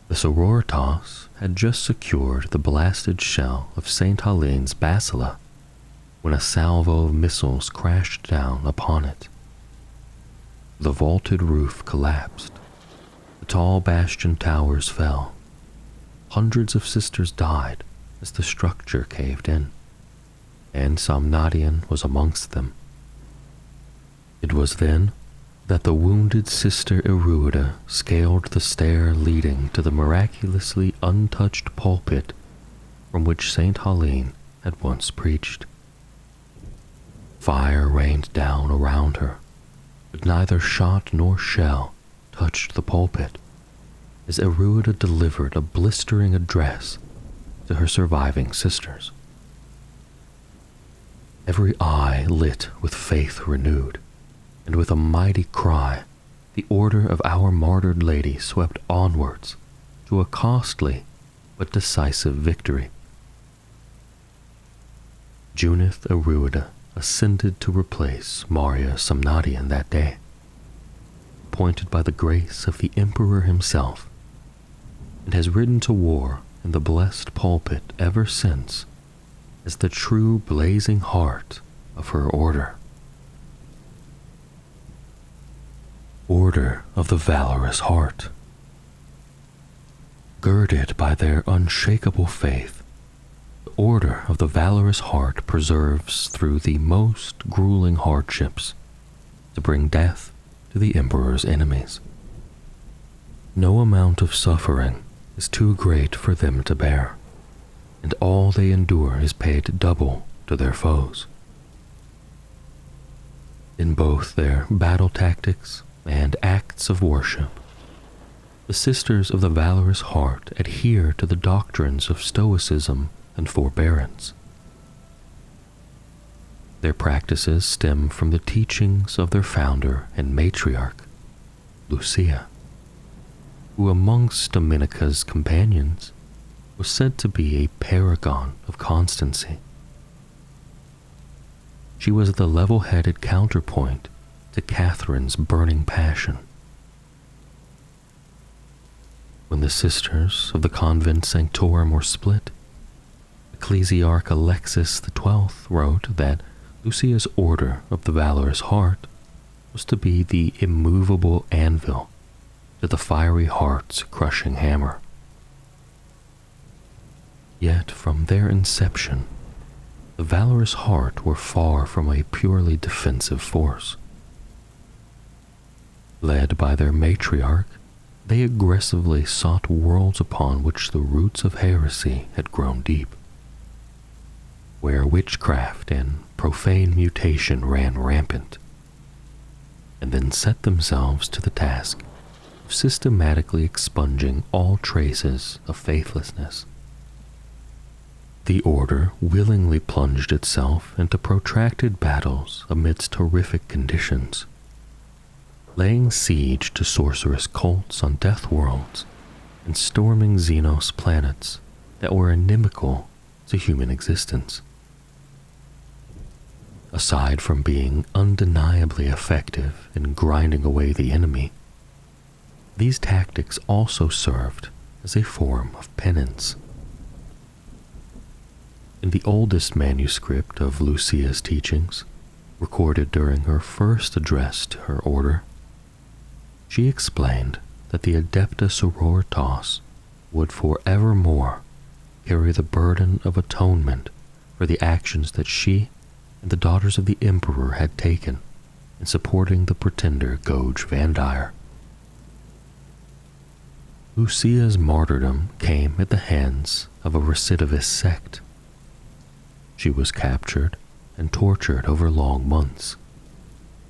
The Sororitas had just secured the blasted shell of St. Hauline's Bacilla when a salvo of missiles crashed down upon it. The vaulted roof collapsed, the tall bastion towers fell, hundreds of sisters died as the structure caved in, and Somnadian was amongst them. It was then that the wounded Sister Eruida scaled the stair leading to the miraculously untouched pulpit from which St. Hauline had once preached. Fire rained down around her, but neither shot nor shell touched the pulpit as Eruida delivered a blistering address to her surviving sisters. Every eye lit with faith renewed, and with a mighty cry, the order of our martyred lady swept onwards to a costly but decisive victory. Junith Eruida ascended to replace Maria Somnadian that day, appointed by the grace of the Emperor himself, and has ridden to war in the blessed pulpit ever since as the true blazing heart of her order. Order of the Valorous Heart. Girded by their unshakable faith, the Order of the Valorous Heart perseveres through the most grueling hardships to bring death to the Emperor's enemies. No amount of suffering is too great for them to bear, and all they endure is paid double to their foes. In both their battle tactics and acts of worship, the Sisters of the Valorous Heart adhere to the doctrines of stoicism and forbearance. Their practices stem from the teachings of their founder and matriarch, Lucia, who amongst Dominica's companions was said to be a paragon of constancy. She was the level-headed counterpoint to Catherine's burning passion. When the sisters of the convent sanctorum were split, Ecclesiarch Alexis XII wrote that Lucia's Order of the Valorous Heart was to be the immovable anvil to the fiery heart's crushing hammer. Yet from their inception, the Valorous Heart were far from a purely defensive force. Led by their matriarch, they aggressively sought worlds upon which the roots of heresy had grown deep, where witchcraft and profane mutation ran rampant, and then set themselves to the task of systematically expunging all traces of faithlessness. The Order willingly plunged itself into protracted battles amidst horrific conditions, laying siege to sorcerous cults on death worlds and storming Xenos planets that were inimical to human existence. Aside from being undeniably effective in grinding away the enemy, these tactics also served as a form of penance. In the oldest manuscript of Lucia's teachings, recorded during her first address to her order, she explained that the Adepta Sororitas would forevermore carry the burden of atonement for the actions that she and the daughters of the Emperor had taken in supporting the pretender Goge Vandire. Lucia's martyrdom came at the hands of a recidivist sect. She was captured and tortured over long months,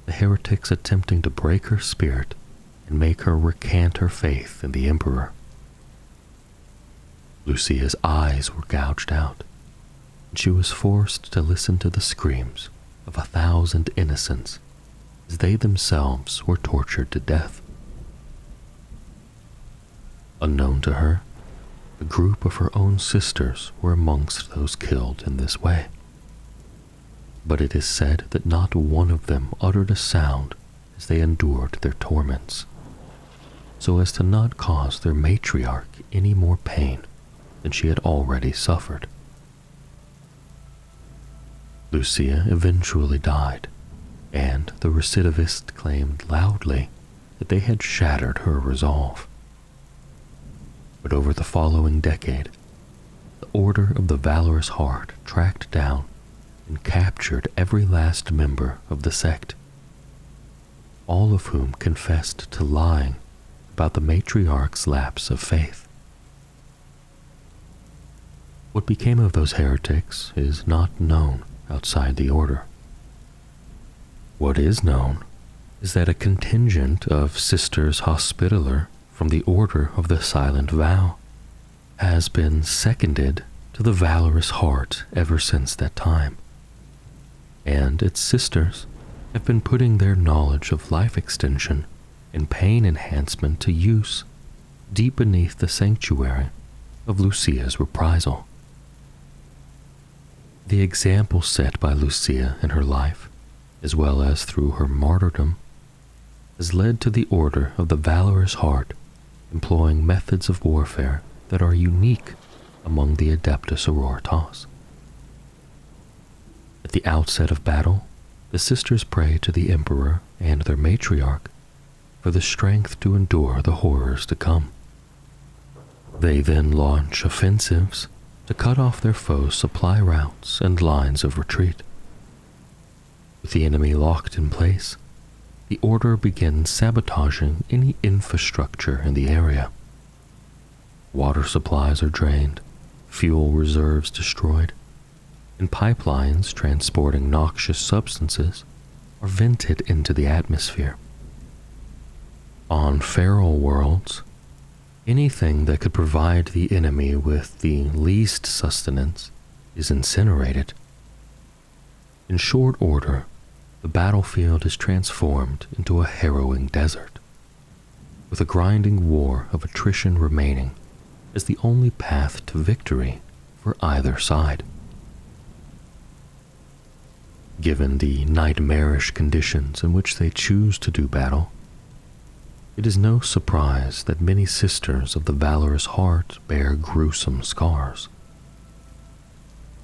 the heretics attempting to break her spirit and make her recant her faith in the Emperor. Lucia's eyes were gouged out, and she was forced to listen to the screams of 1,000 innocents as they themselves were tortured to death. Unknown to her, a group of her own sisters were amongst those killed in this way. But it is said that not one of them uttered a sound as they endured their torments, so as to not cause their matriarch any more pain than she had already suffered. Lucia eventually died, and the recidivist claimed loudly that they had shattered her resolve. But over the following decade, the Order of the Valorous Heart tracked down and captured every last member of the sect, all of whom confessed to lying about the matriarch's lapse of faith. What became of those heretics is not known outside the Order. What is known is that a contingent of Sisters Hospitaller from the Order of the Silent Vow has been seconded to the Valorous Heart ever since that time, and its sisters have been putting their knowledge of life extension and pain enhancement to use deep beneath the sanctuary of Lucia's reprisal. The example set by Lucia in her life, as well as through her martyrdom, has led to the Order of the Valorous Heart employing methods of warfare that are unique among the Adepta Sororitas. At the outset of battle, the sisters pray to the Emperor and their matriarch for the strength to endure the horrors to come. They then launch offensives to cut off their foes' supply routes and lines of retreat. With the enemy locked in place, the Order begins sabotaging any infrastructure in the area. Water supplies are drained, fuel reserves destroyed, and pipelines transporting noxious substances are vented into the atmosphere. On feral worlds, anything that could provide the enemy with the least sustenance is incinerated. In short order, the battlefield is transformed into a harrowing desert, with a grinding war of attrition remaining as the only path to victory for either side. Given the nightmarish conditions in which they choose to do battle, it is no surprise that many sisters of the Valorous Heart bear gruesome scars.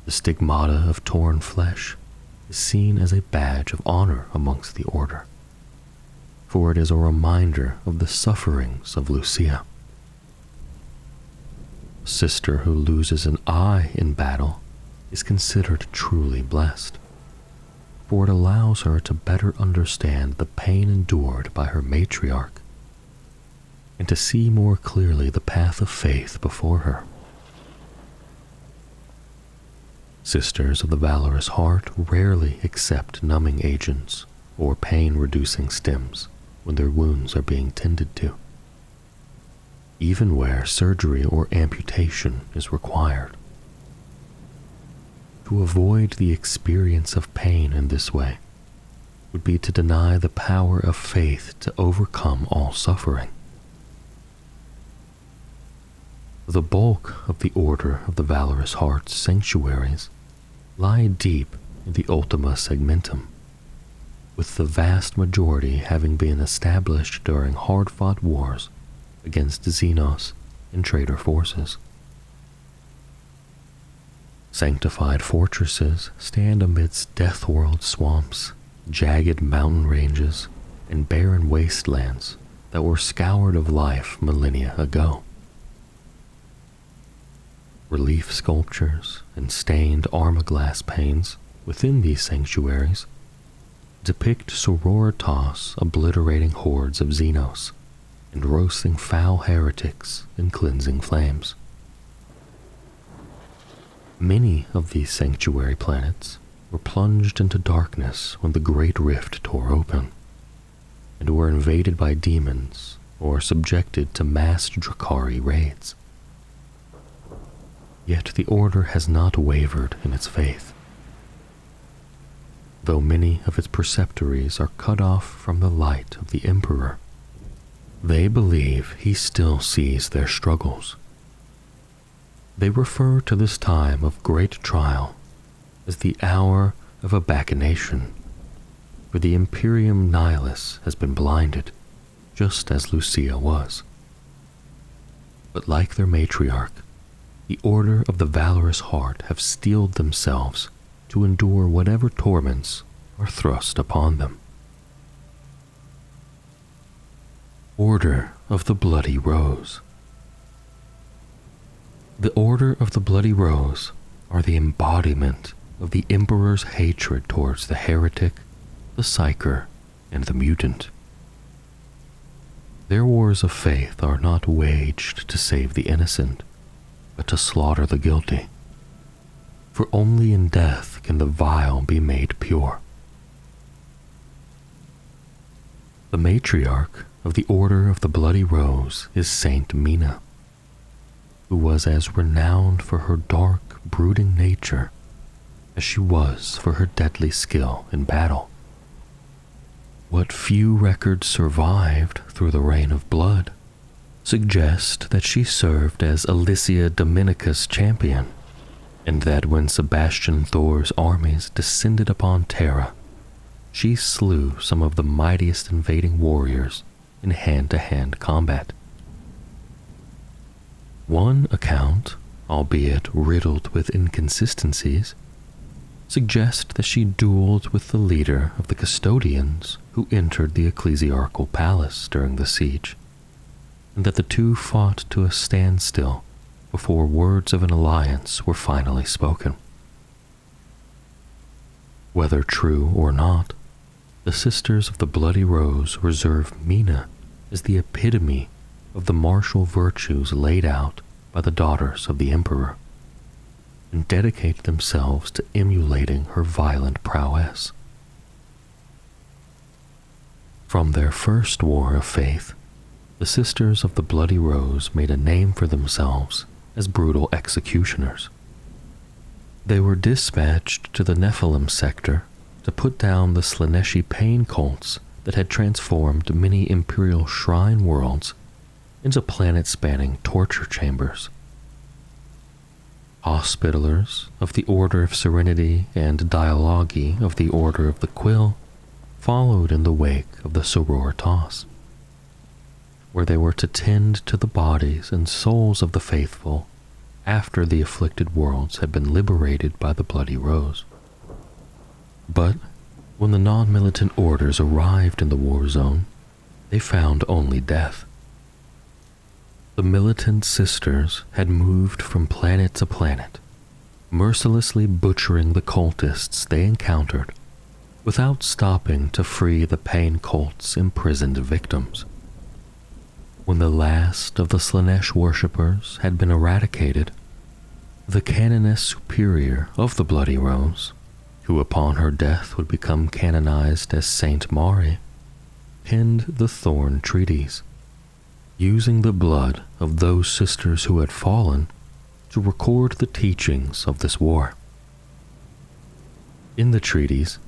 The stigmata of torn flesh is seen as a badge of honor amongst the Order, for it is a reminder of the sufferings of Lucia. A sister who loses an eye in battle is considered truly blessed, for it allows her to better understand the pain endured by her matriarch and to see more clearly the path of faith before her. Sisters of the Valorous Heart rarely accept numbing agents or pain-reducing stems when their wounds are being tended to, even where surgery or amputation is required. To avoid the experience of pain in this way would be to deny the power of faith to overcome all suffering. The bulk of the Order of the Valorous Heart's sanctuaries lie deep in the Ultima Segmentum, with the vast majority having been established during hard-fought wars against Xenos and traitor forces. Sanctified fortresses stand amidst death-world swamps, jagged mountain ranges, and barren wastelands that were scoured of life millennia ago. Relief sculptures and stained armor-glass panes within these sanctuaries depict Sororitas obliterating hordes of Xenos and roasting foul heretics in cleansing flames. Many of these sanctuary planets were plunged into darkness when the Great Rift tore open, and were invaded by demons or subjected to mass Drakari raids. Yet the Order has not wavered in its faith. Though many of its preceptories are cut off from the light of the Emperor, they believe he still sees their struggles. They refer to this time of great trial as the hour of a bacchanation, for the Imperium Nihilus has been blinded, just as Lucia was. But like their matriarch, the Order of the Valorous Heart have steeled themselves to endure whatever torments are thrust upon them. Order of the Bloody Rose. The Order of the Bloody Rose are the embodiment of the Emperor's hatred towards the heretic, the psyker, and the mutant. Their wars of faith are not waged to save the innocent, but to slaughter the guilty. For only in death can the vile be made pure. The matriarch of the Order of the Bloody Rose is Saint Mina, who was as renowned for her dark, brooding nature as she was for her deadly skill in battle. What few records survived through the Reign of Blood suggest that she served as Alicia Dominica's champion, and that when Sebastian Thor's armies descended upon Terra, she slew some of the mightiest invading warriors in hand-to-hand combat. One account, albeit riddled with inconsistencies, suggests that she dueled with the leader of the custodians who entered the ecclesiarchal palace during the siege, and that the two fought to a standstill before words of an alliance were finally spoken. Whether true or not, the Sisters of the Bloody Rose reserve Mina as the epitome of the martial virtues laid out by the daughters of the Emperor, and dedicate themselves to emulating her violent prowess. From their first war of faith, the Sisters of the Bloody Rose made a name for themselves as brutal executioners. They were dispatched to the Nephilim sector to put down the Slaneshi pain cults that had transformed many Imperial shrine worlds into planet-spanning torture chambers. Hospitallers of the Order of Serenity and Dialogi of the Order of the Quill followed in the wake of the Sororitas, where they were to tend to the bodies and souls of the faithful after the afflicted worlds had been liberated by the Bloody Rose. But when the non-militant orders arrived in the war zone, they found only death. The militant sisters had moved from planet to planet, mercilessly butchering the cultists they encountered, without stopping to free the pain cult's imprisoned victims. When the last of the Slanesh worshippers had been eradicated, the Canoness Superior of the Bloody Rose, who upon her death would become canonized as Saint Mari, penned the Thorn Treaties, using the blood of those sisters who had fallen to record the teachings of this war. In the treaties,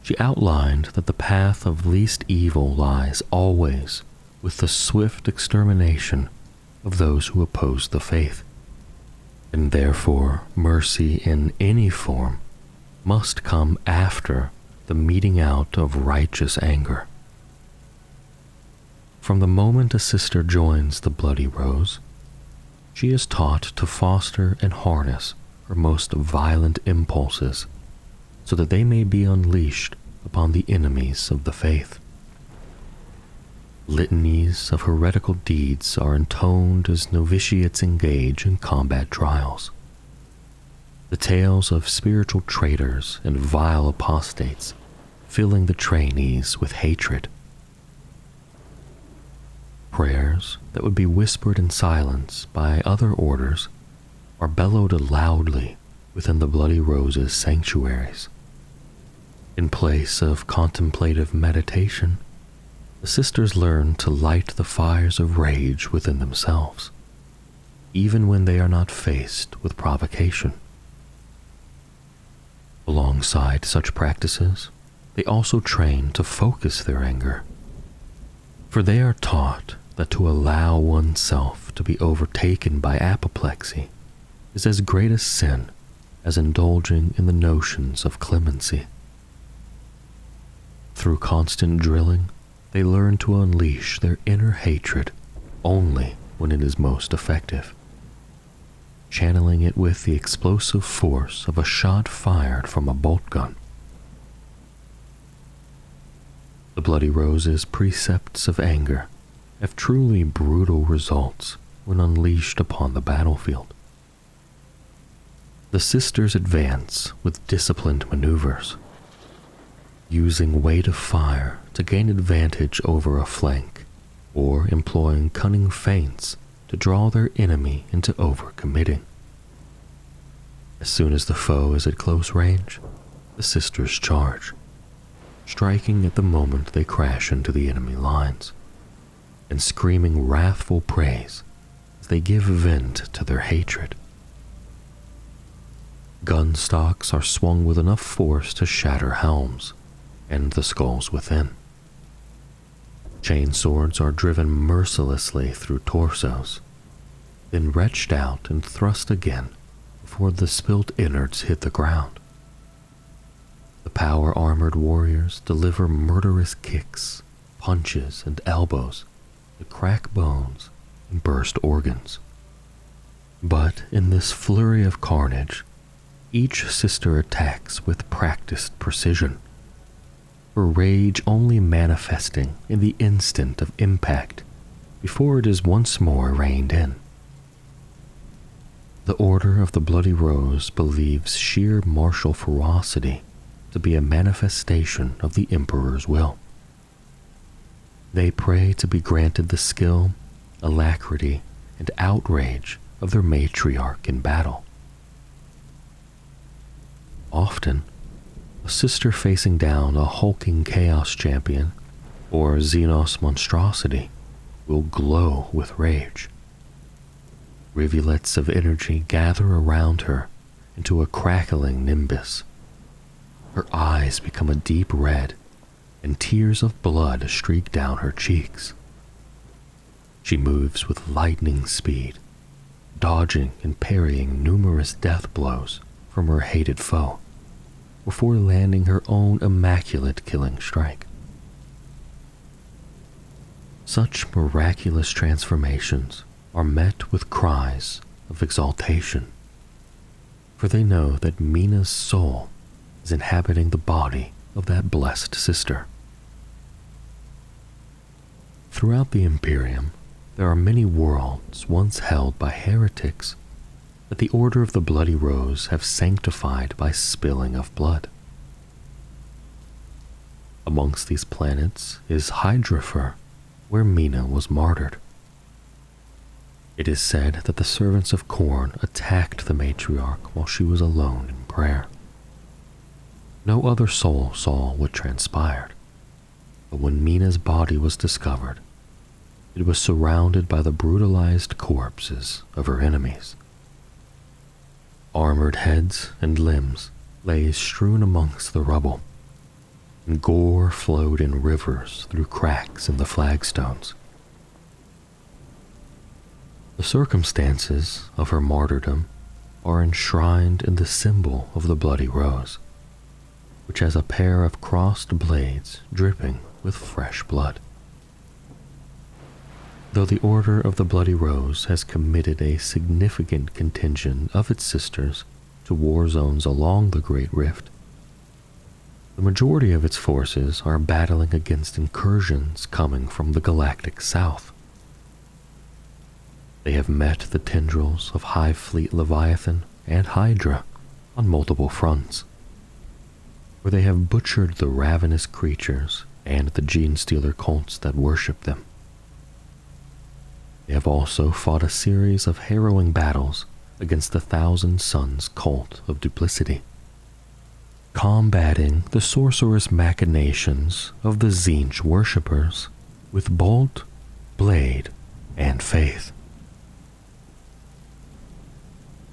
she outlined that the path of least evil lies always with the swift extermination of those who oppose the faith, and therefore mercy in any form must come after the meting out of righteous anger. From the moment a sister joins the Bloody Rose, she is taught to foster and harness her most violent impulses so that they may be unleashed upon the enemies of the faith. Litanies of heretical deeds are intoned as novitiates engage in combat trials, the tales of spiritual traitors and vile apostates filling the trainees with hatred. Prayers that would be whispered in silence by other orders are bellowed loudly within the Bloody Rose's sanctuaries. In place of contemplative meditation, the sisters learn to light the fires of rage within themselves, even when they are not faced with provocation. Alongside such practices, they also train to focus their anger, for they are taught that to allow oneself to be overtaken by apoplexy is as great a sin as indulging in the notions of clemency. Through constant drilling, they learn to unleash their inner hatred only when it is most effective, channeling it with the explosive force of a shot fired from a bolt gun. The Bloody Rose's precepts of anger have truly brutal results when unleashed upon the battlefield. The sisters advance with disciplined maneuvers, using weight of fire to gain advantage over a flank, or employing cunning feints to draw their enemy into overcommitting. As soon as the foe is at close range, the sisters charge, striking at the moment they crash into the enemy lines, and screaming wrathful praise as they give vent to their hatred. Gun stocks are swung with enough force to shatter helms and the skulls within. Chain swords are driven mercilessly through torsos, then wrenched out and thrust again before the spilt innards hit the ground. The power-armored warriors deliver murderous kicks, punches, and elbows to crack bones and burst organs. But in this flurry of carnage, each sister attacks with practiced precision, her rage only manifesting in the instant of impact before it is once more reined in. The Order of the Bloody Rose believes sheer martial ferocity to be a manifestation of the Emperor's will. They pray to be granted the skill, alacrity, and outrage of their matriarch in battle. Often, a sister facing down a hulking chaos champion or Xenos monstrosity will glow with rage. Rivulets of energy gather around her into a crackling nimbus. Her eyes become a deep red, and tears of blood streak down her cheeks. She moves with lightning speed, dodging and parrying numerous death blows from her hated foe, before landing her own immaculate killing strike. Such miraculous transformations are met with cries of exaltation, for they know that Mina's soul is inhabiting the body of that blessed sister. Throughout the Imperium, there are many worlds once held by heretics that the Order of the Bloody Rose have sanctified by spilling of blood. Amongst these planets is Hydrafer, where Mina was martyred. It is said that the servants of Khorne attacked the matriarch while she was alone in prayer. No other soul saw what transpired, but when Mina's body was discovered, it was surrounded by the brutalized corpses of her enemies. Armored heads and limbs lay strewn amongst the rubble, and gore flowed in rivers through cracks in the flagstones. The circumstances of her martyrdom are enshrined in the symbol of the Bloody Rose, which has a pair of crossed blades dripping with fresh blood. Though the Order of the Bloody Rose has committed a significant contingent of its sisters to war zones along the Great Rift, the majority of its forces are battling against incursions coming from the galactic south. They have met the tendrils of Hive Fleet Leviathan and Hydra on multiple fronts, where they have butchered the ravenous creatures and the gene-stealer cults that worship them. They have also fought a series of harrowing battles against the Thousand Sons cult of duplicity, combating the sorcerous machinations of the Tzeentch worshippers with bolt, blade, and faith.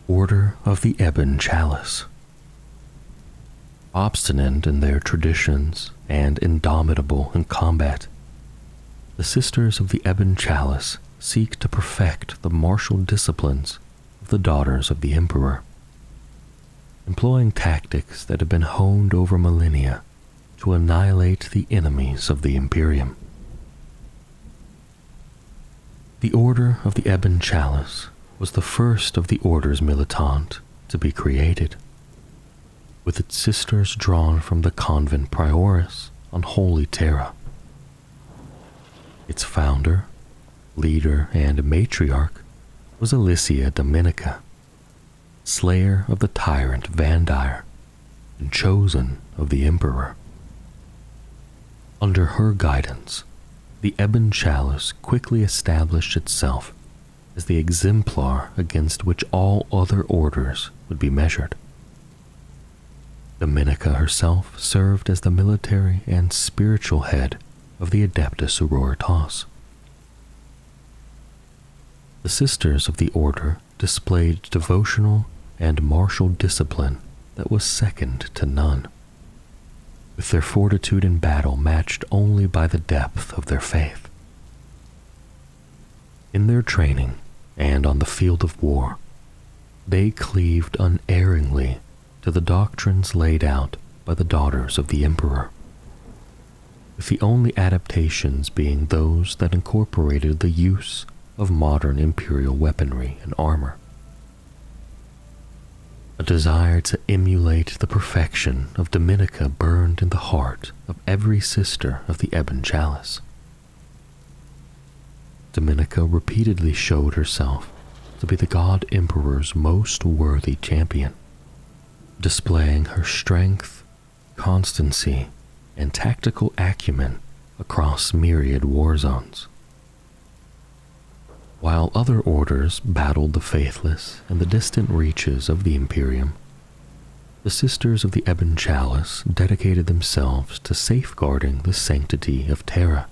Order of the Ebon Chalice. Obstinate in their traditions and indomitable in combat, the Sisters of the Ebon Chalice seek to perfect the martial disciplines of the Daughters of the Emperor, employing tactics that have been honed over millennia to annihilate the enemies of the Imperium. The Order of the Ebon Chalice was the first of the orders Militant to be created, with its sisters drawn from the Convent Prioris on Holy Terra. Its founder, leader, and matriarch was Alicia Dominica, slayer of the tyrant Vandire and chosen of the Emperor. Under her guidance, the Ebon Chalice quickly established itself as the exemplar against which all other orders would be measured. Dominica herself served as the military and spiritual head of the Adepta Sororitas. The Sisters of the Order displayed devotional and martial discipline that was second to none, with their fortitude in battle matched only by the depth of their faith. In their training and on the field of war, they cleaved unerringly to the doctrines laid out by the Daughters of the Emperor, with the only adaptations being those that incorporated the use of modern imperial weaponry and armor. A desire to emulate the perfection of Dominica burned in the heart of every sister of the Ebon Chalice. Dominica repeatedly showed herself to be the God Emperor's most worthy champion, displaying her strength, constancy, and tactical acumen across myriad war zones. While other orders battled the faithless in the distant reaches of the Imperium, the Sisters of the Ebon Chalice dedicated themselves to safeguarding the sanctity of Terra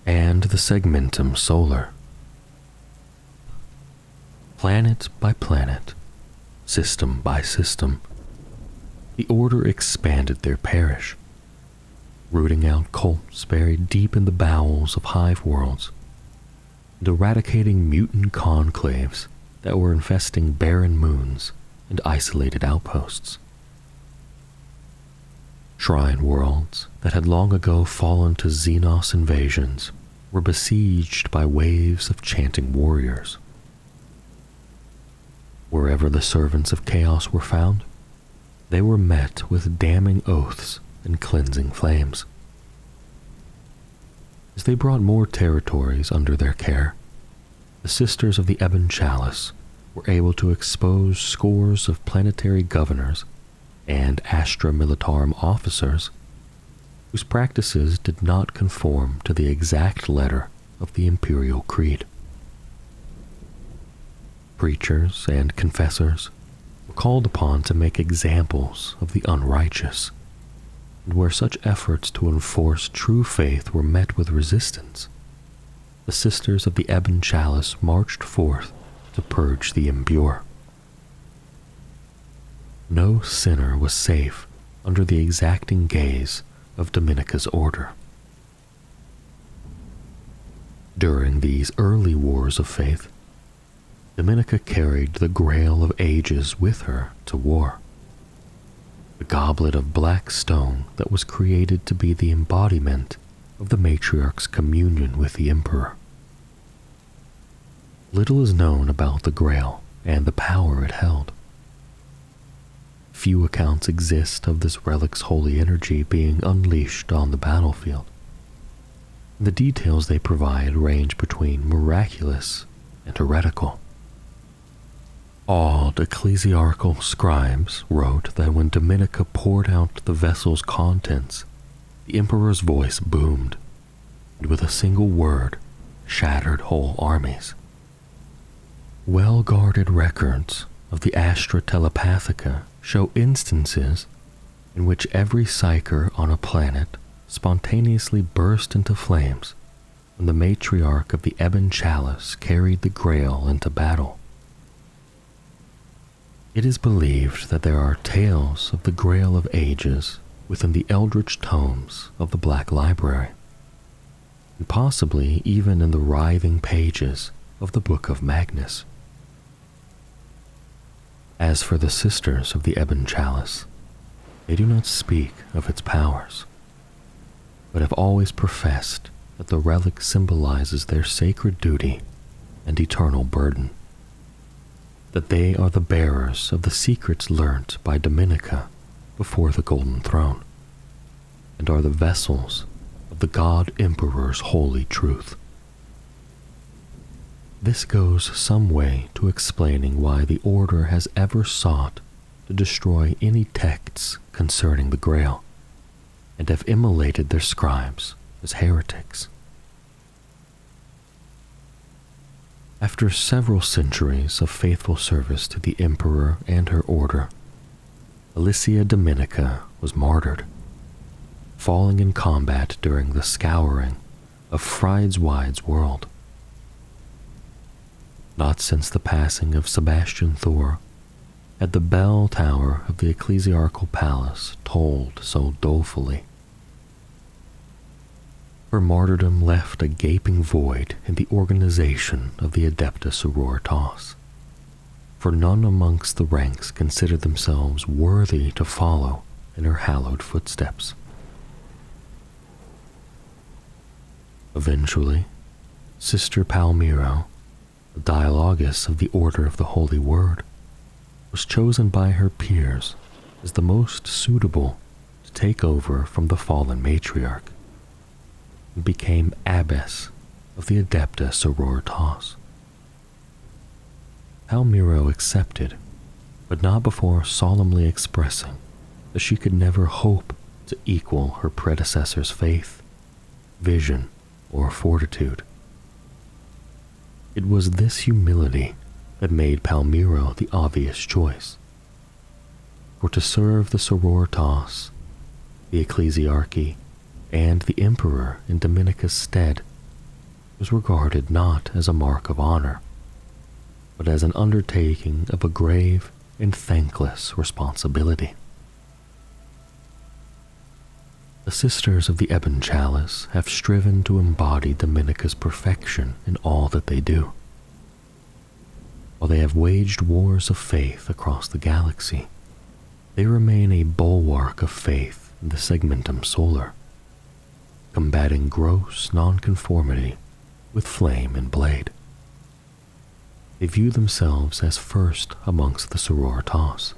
and the Segmentum Solar. Planet by planet, system by system, the Order expanded their parish, rooting out cults buried deep in the bowels of hive worlds, and eradicating mutant conclaves that were infesting barren moons and isolated outposts. Shrine worlds that had long ago fallen to Xenos invasions were besieged by waves of chanting warriors. Wherever the servants of chaos were found, they were met with damning oaths and cleansing flames. As they brought more territories under their care, the Sisters of the Ebon Chalice were able to expose scores of planetary governors and Astra Militarum officers whose practices did not conform to the exact letter of the Imperial Creed. Preachers and confessors were called upon to make examples of the unrighteous, and where such efforts to enforce true faith were met with resistance, the Sisters of the Ebon Chalice marched forth to purge the impure. No sinner was safe under the exacting gaze of Dominica's order. During these early wars of faith, Dominica carried the Grail of Ages with her to war, the goblet of black stone that was created to be the embodiment of the matriarch's communion with the Emperor. Little is known about the Grail and the power it held. Few accounts exist of this relic's holy energy being unleashed on the battlefield. The details they provide range between miraculous and heretical. Awed ecclesiarchal scribes wrote that when Dominica poured out the vessel's contents, the emperor's voice boomed, and with a single word, shattered whole armies. Well-guarded records of the Astra Telepathica show instances in which every psyker on a planet spontaneously burst into flames when the matriarch of the Ebon Chalice carried the Grail into battle. It is believed that there are tales of the Grail of Ages within the eldritch tomes of the Black Library, and possibly even in the writhing pages of the Book of Magnus. As for the Sisters of the Ebon Chalice, they do not speak of its powers, but have always professed that the relic symbolizes their sacred duty and eternal burden, that they are the bearers of the secrets learnt by Dominica before the Golden Throne, and are the vessels of the God Emperor's holy truth. This goes some way to explaining why the Order has ever sought to destroy any texts concerning the Grail, and have immolated their scribes as heretics. After several centuries of faithful service to the Emperor and her Order, Alicia Dominica was martyred, falling in combat during the scouring of Friedeswide's world. Not since the passing of Sebastian Thor had the bell tower of the ecclesiarchal palace tolled so dolefully. Her martyrdom left a gaping void in the organization of the Adepta Sororitas, for none amongst the ranks considered themselves worthy to follow in her hallowed footsteps. Eventually, Sister Palmiro, the Dialogus of the Order of the Holy Word, was chosen by her peers as the most suitable to take over from the fallen matriarch, and became abbess of the Adepta Sororitas. Palmiro accepted, but not before solemnly expressing that she could never hope to equal her predecessor's faith, vision, or fortitude. It was this humility that made Palmiro the obvious choice, for to serve the Sororitas, the Ecclesiarchy, and the Emperor in Dominica's stead was regarded not as a mark of honor, but as an undertaking of a grave and thankless responsibility. The Sisters of the Ebon Chalice have striven to embody Dominica's perfection in all that they do. While they have waged wars of faith across the galaxy, they remain a bulwark of faith in the Segmentum Solar, combating gross nonconformity with flame and blade. They view themselves as first amongst the Sororitas,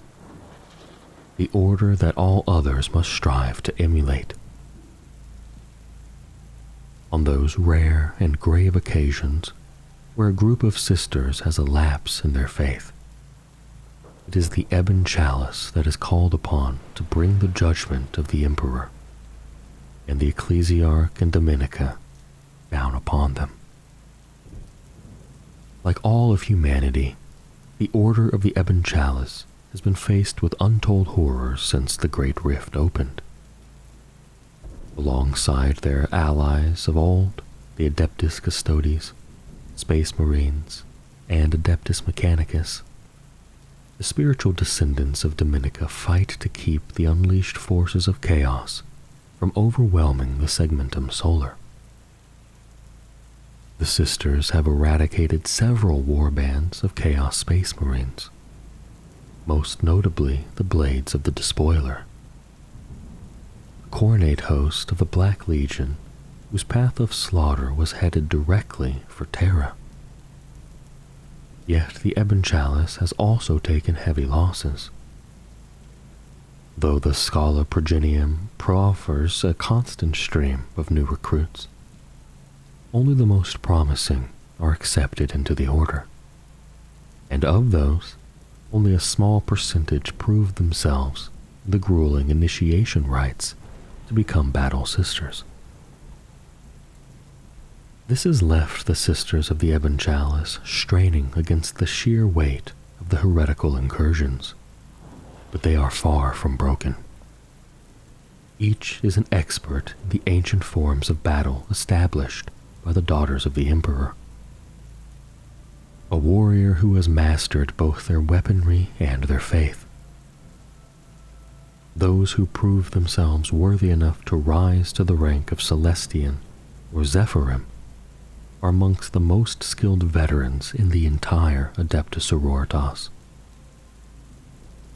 the order that all others must strive to emulate. On those rare and grave occasions where a group of sisters has a lapse in their faith, it is the Ebon Chalice that is called upon to bring the judgment of the Emperor and the Ecclesiarch and Dominica down upon them. Like all of humanity, the Order of the Ebon Chalice has been faced with untold horrors since the Great Rift opened. Alongside their allies of old, the Adeptus Custodes, Space Marines, and Adeptus Mechanicus, the spiritual descendants of Dominica fight to keep the unleashed forces of chaos from overwhelming the Segmentum Solar. The Sisters have eradicated several warbands of Chaos Space Marines, most notably the Blades of the Despoiler, a coronate host of the Black Legion whose path of slaughter was headed directly for Terra. Yet the Ebon Chalice has also taken heavy losses. Though the Scala Progenium proffers a constant stream of new recruits, only the most promising are accepted into the Order, and of those, only a small percentage proved themselves in the grueling initiation rites to become battle sisters. This has left the Sisters of the Ebon Chalice straining against the sheer weight of the heretical incursions, but they are far from broken. Each is an expert in the ancient forms of battle established by the Daughters of the Emperor. A warrior who has mastered both their weaponry and their faith. Those who prove themselves worthy enough to rise to the rank of Celestian or Zephyrim are amongst the most skilled veterans in the entire Adepta Sororitas.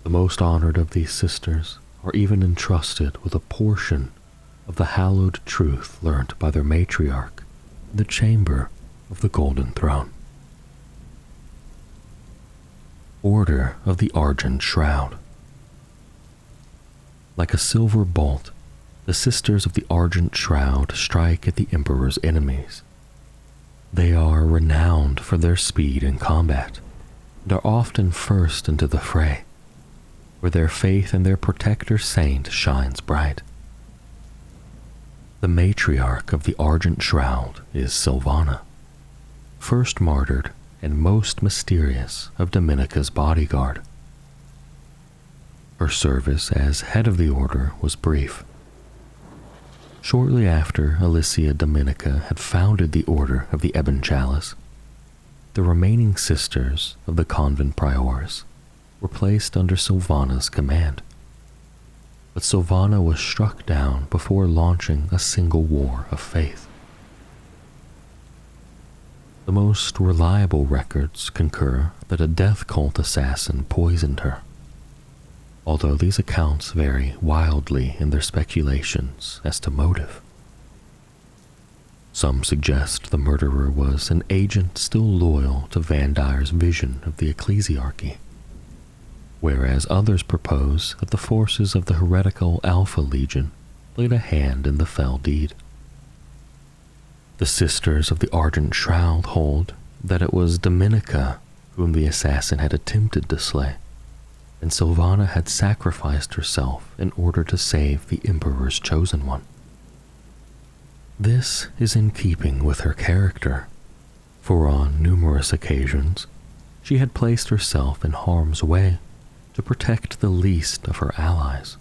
The most honored of these sisters are even entrusted with a portion of the hallowed truth learnt by their matriarch in the chamber of the Golden Throne. Order of the Argent Shroud. Like a silver bolt, the Sisters of the Argent Shroud strike at the Emperor's enemies. They are renowned for their speed in combat, and are often first into the fray, where their faith in their protector saint shines bright. The matriarch of the Argent Shroud is Sylvana, first martyred and most mysterious of Dominica's bodyguard. Her service as head of the order was brief. Shortly after Alicia Dominica had founded the Order of the Ebon Chalice, the remaining sisters of the convent priors were placed under Sylvana's command. But Sylvana was struck down before launching a single war of faith. The most reliable records concur that a death cult assassin poisoned her, although these accounts vary wildly in their speculations as to motive. Some suggest the murderer was an agent still loyal to Vandire's vision of the ecclesiarchy, whereas others propose that the forces of the heretical Alpha Legion played a hand in the fell deed. The Sisters of the Argent Shroud hold that it was Dominica whom the assassin had attempted to slay, and Sylvana had sacrificed herself in order to save the Emperor's chosen one. This is in keeping with her character, for on numerous occasions she had placed herself in harm's way to protect the least of her allies.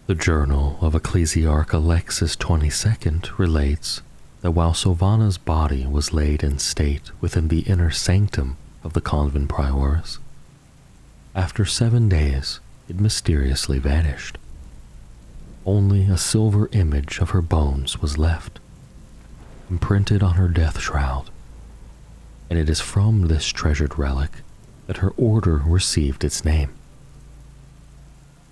The Journal of Ecclesiarch Alexis XXII relates that while Sylvana's body was laid in state within the inner sanctum of the convent priors, after 7 days it mysteriously vanished. Only a silver image of her bones was left, imprinted on her death shroud, and it is from this treasured relic that her order received its name.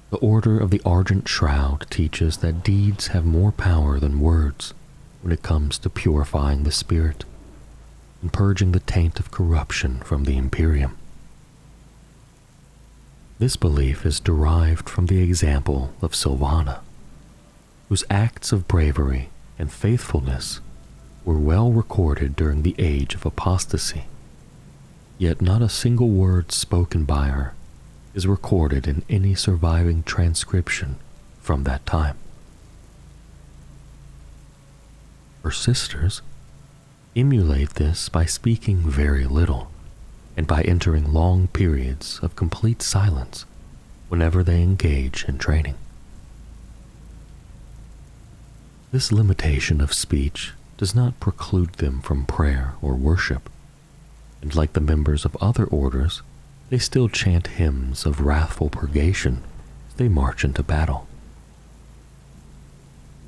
The Order of the Argent Shroud teaches that deeds have more power than words when it comes to purifying the spirit and purging the taint of corruption from the Imperium. This belief is derived from the example of Sylvana, whose acts of bravery and faithfulness were well recorded during the age of apostasy, yet not a single word spoken by her is recorded in any surviving transcription from that time. Her sisters emulate this by speaking very little and by entering long periods of complete silence whenever they engage in training. This limitation of speech does not preclude them from prayer or worship, and like the members of other orders, they still chant hymns of wrathful purgation as they march into battle.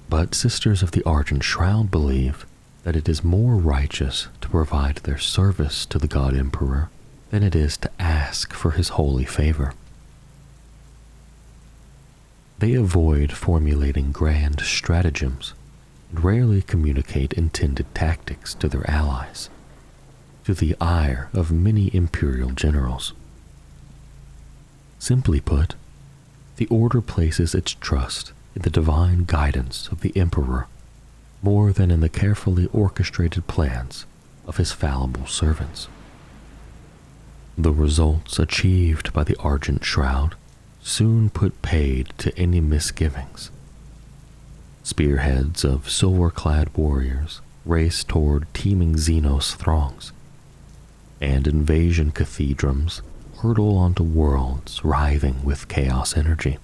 But Sisters of the Argent Shroud believe that it is more righteous to provide their service to the God Emperor than it is to ask for his holy favor. They avoid formulating grand stratagems and rarely communicate intended tactics to their allies, to the ire of many imperial generals. Simply put, the Order places its trust in the divine guidance of the Emperor more than in the carefully orchestrated plans of his fallible servants. The results achieved by the Argent Shroud soon put paid to any misgivings. Spearheads of silver-clad warriors raced toward teeming Xenos throngs, and invasion cathedrals hurtle onto worlds writhing with chaos energy.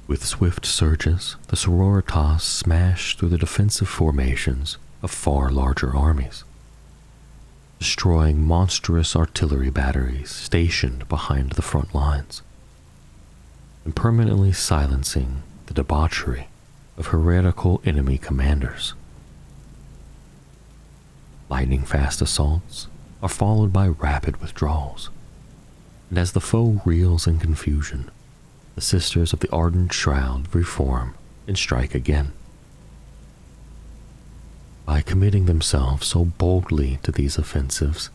With swift surges, the Sororitas smash through the defensive formations of far larger armies, destroying monstrous artillery batteries stationed behind the front lines, and permanently silencing the debauchery of heretical enemy commanders. Lightning-fast assaults are followed by rapid withdrawals, and as the foe reels in confusion, the Sisters of the Ardent Shroud reform and strike again. By committing themselves so boldly to these offensives,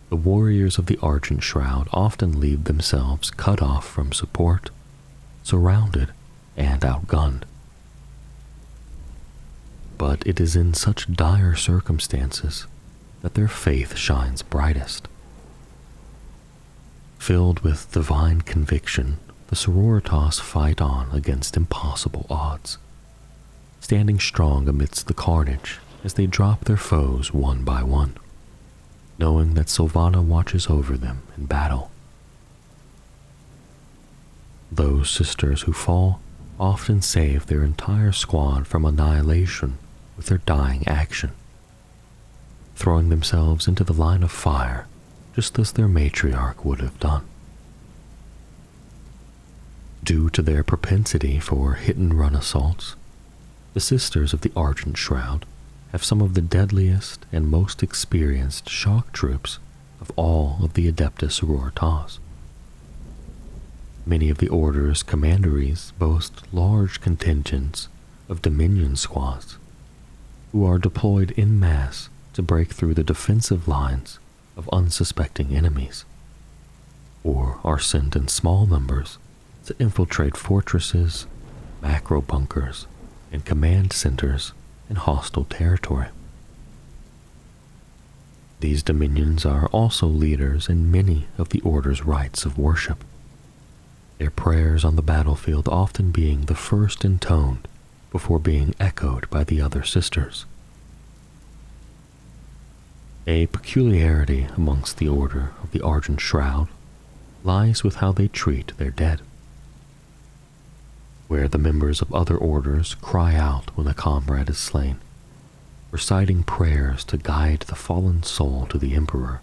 the warriors of the Argent Shroud often leave themselves cut off from support, surrounded, and outgunned. But it is in such dire circumstances that their faith shines brightest. Filled with divine conviction, the Sororitas fight on against impossible odds, standing strong amidst the carnage as they drop their foes one by one, knowing that Sylvana watches over them in battle. Those sisters who fall often save their entire squad from annihilation with their dying action, throwing themselves into the line of fire just as their matriarch would have done. Due to their propensity for hit-and-run assaults, the Sisters of the Argent Shroud have some of the deadliest and most experienced shock troops of all of the Adepta Sororitas. Many of the Order's commanderies boast large contingents of Dominion squads, who are deployed en masse to break through the defensive lines of unsuspecting enemies, or are sent in small numbers to infiltrate fortresses, macro bunkers, and command centers in hostile territory. These dominions are also leaders in many of the Order's rites of worship, their prayers on the battlefield often being the first intoned before being echoed by the other sisters. A peculiarity amongst the Order of the Argent Shroud lies with how they treat their dead. Where the members of other orders cry out when a comrade is slain, reciting prayers to guide the fallen soul to the Emperor,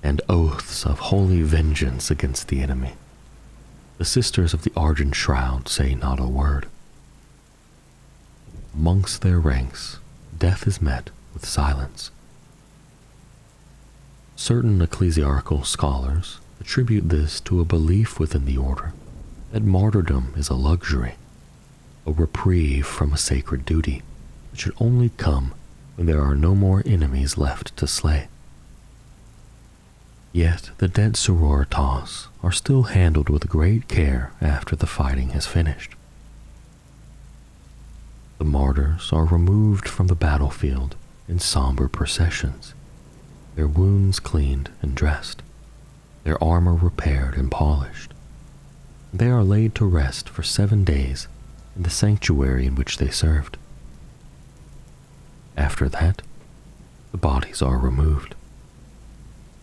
and oaths of holy vengeance against the enemy, the Sisters of the Argent Shroud say not a word. Amongst their ranks, death is met with silence. Certain ecclesiarchal scholars attribute this to a belief within the Order that martyrdom is a luxury, a reprieve from a sacred duty that should only come when there are no more enemies left to slay. Yet the dead Sororitas are still handled with great care after the fighting has finished. The martyrs are removed from the battlefield in somber processions, their wounds cleaned and dressed, their armor repaired and polished. They are laid to rest for 7 days in the sanctuary in which they served. After that, the bodies are removed,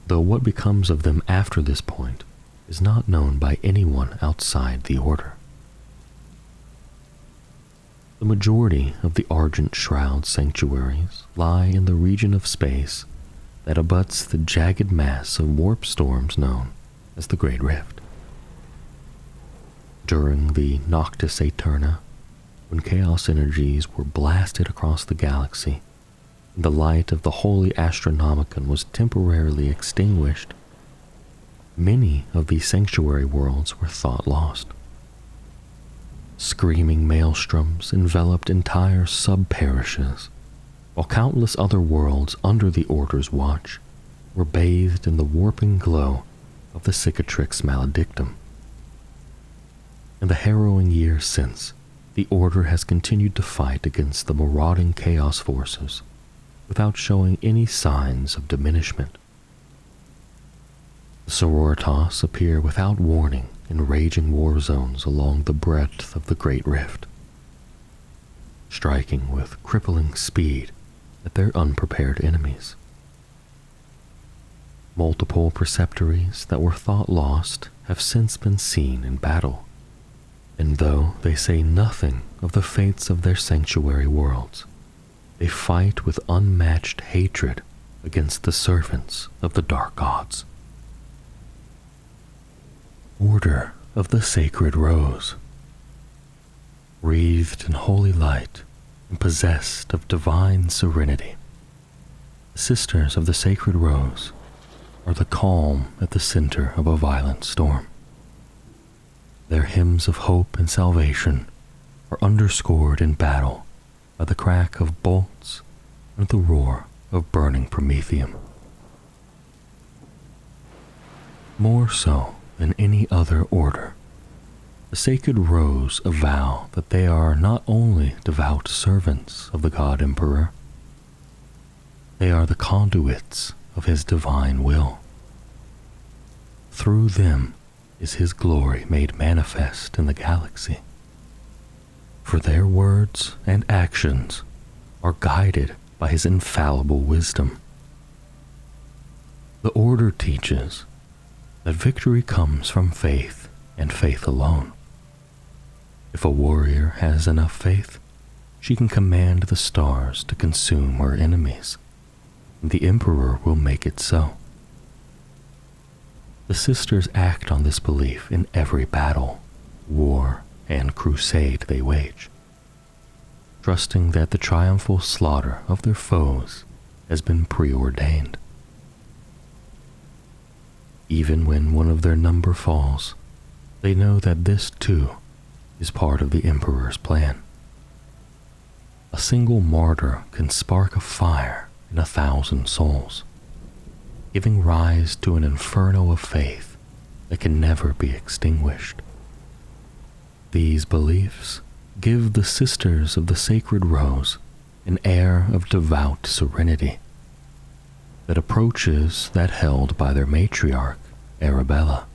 though what becomes of them after this point is not known by anyone outside the Order. The majority of the Argent Shroud sanctuaries lie in the region of space that abuts the jagged mass of warp storms known as the Great Rift. During the Noctis Aeterna, when chaos energies were blasted across the galaxy, and the light of the Holy Astronomicon was temporarily extinguished, many of these sanctuary worlds were thought lost. Screaming maelstroms enveloped entire sub-parishes, while countless other worlds under the Order's watch were bathed in the warping glow of the Cicatrix Maledictum. In the harrowing years since, the Order has continued to fight against the marauding chaos forces without showing any signs of diminishment The Sororitas appear without warning in raging war zones along the breadth of the Great Rift, striking with crippling speed at their unprepared enemies. Multiple preceptories that were thought lost have since been seen in battle, and though they say nothing of the fates of their sanctuary worlds, they fight with unmatched hatred against the servants of the Dark Gods. Order of the Sacred Rose. Wreathed in holy light and possessed of divine serenity, the Sisters of the Sacred Rose are the calm at the center of a violent storm. Their hymns of hope and salvation are underscored in battle by the crack of bolts and the roar of burning promethium. More so than any other order, the Sacred Rose avow that they are not only devout servants of the God Emperor, they are the conduits of his divine will. Through them is his glory made manifest in the galaxy, for their words and actions are guided by his infallible wisdom. The Order teaches that victory comes from faith and faith alone. If a warrior has enough faith, she can command the stars to consume her enemies, and the Emperor will make it so. The Sisters act on this belief in every battle, war, and crusade they wage, trusting that the triumphal slaughter of their foes has been preordained. Even when one of their number falls, they know that this too is part of the Emperor's plan. A single martyr can spark a fire in 1,000 souls, giving rise to an inferno of faith that can never be extinguished. These beliefs give the Sisters of the Sacred Rose an air of devout serenity that approaches that held by their matriarch, Arabella.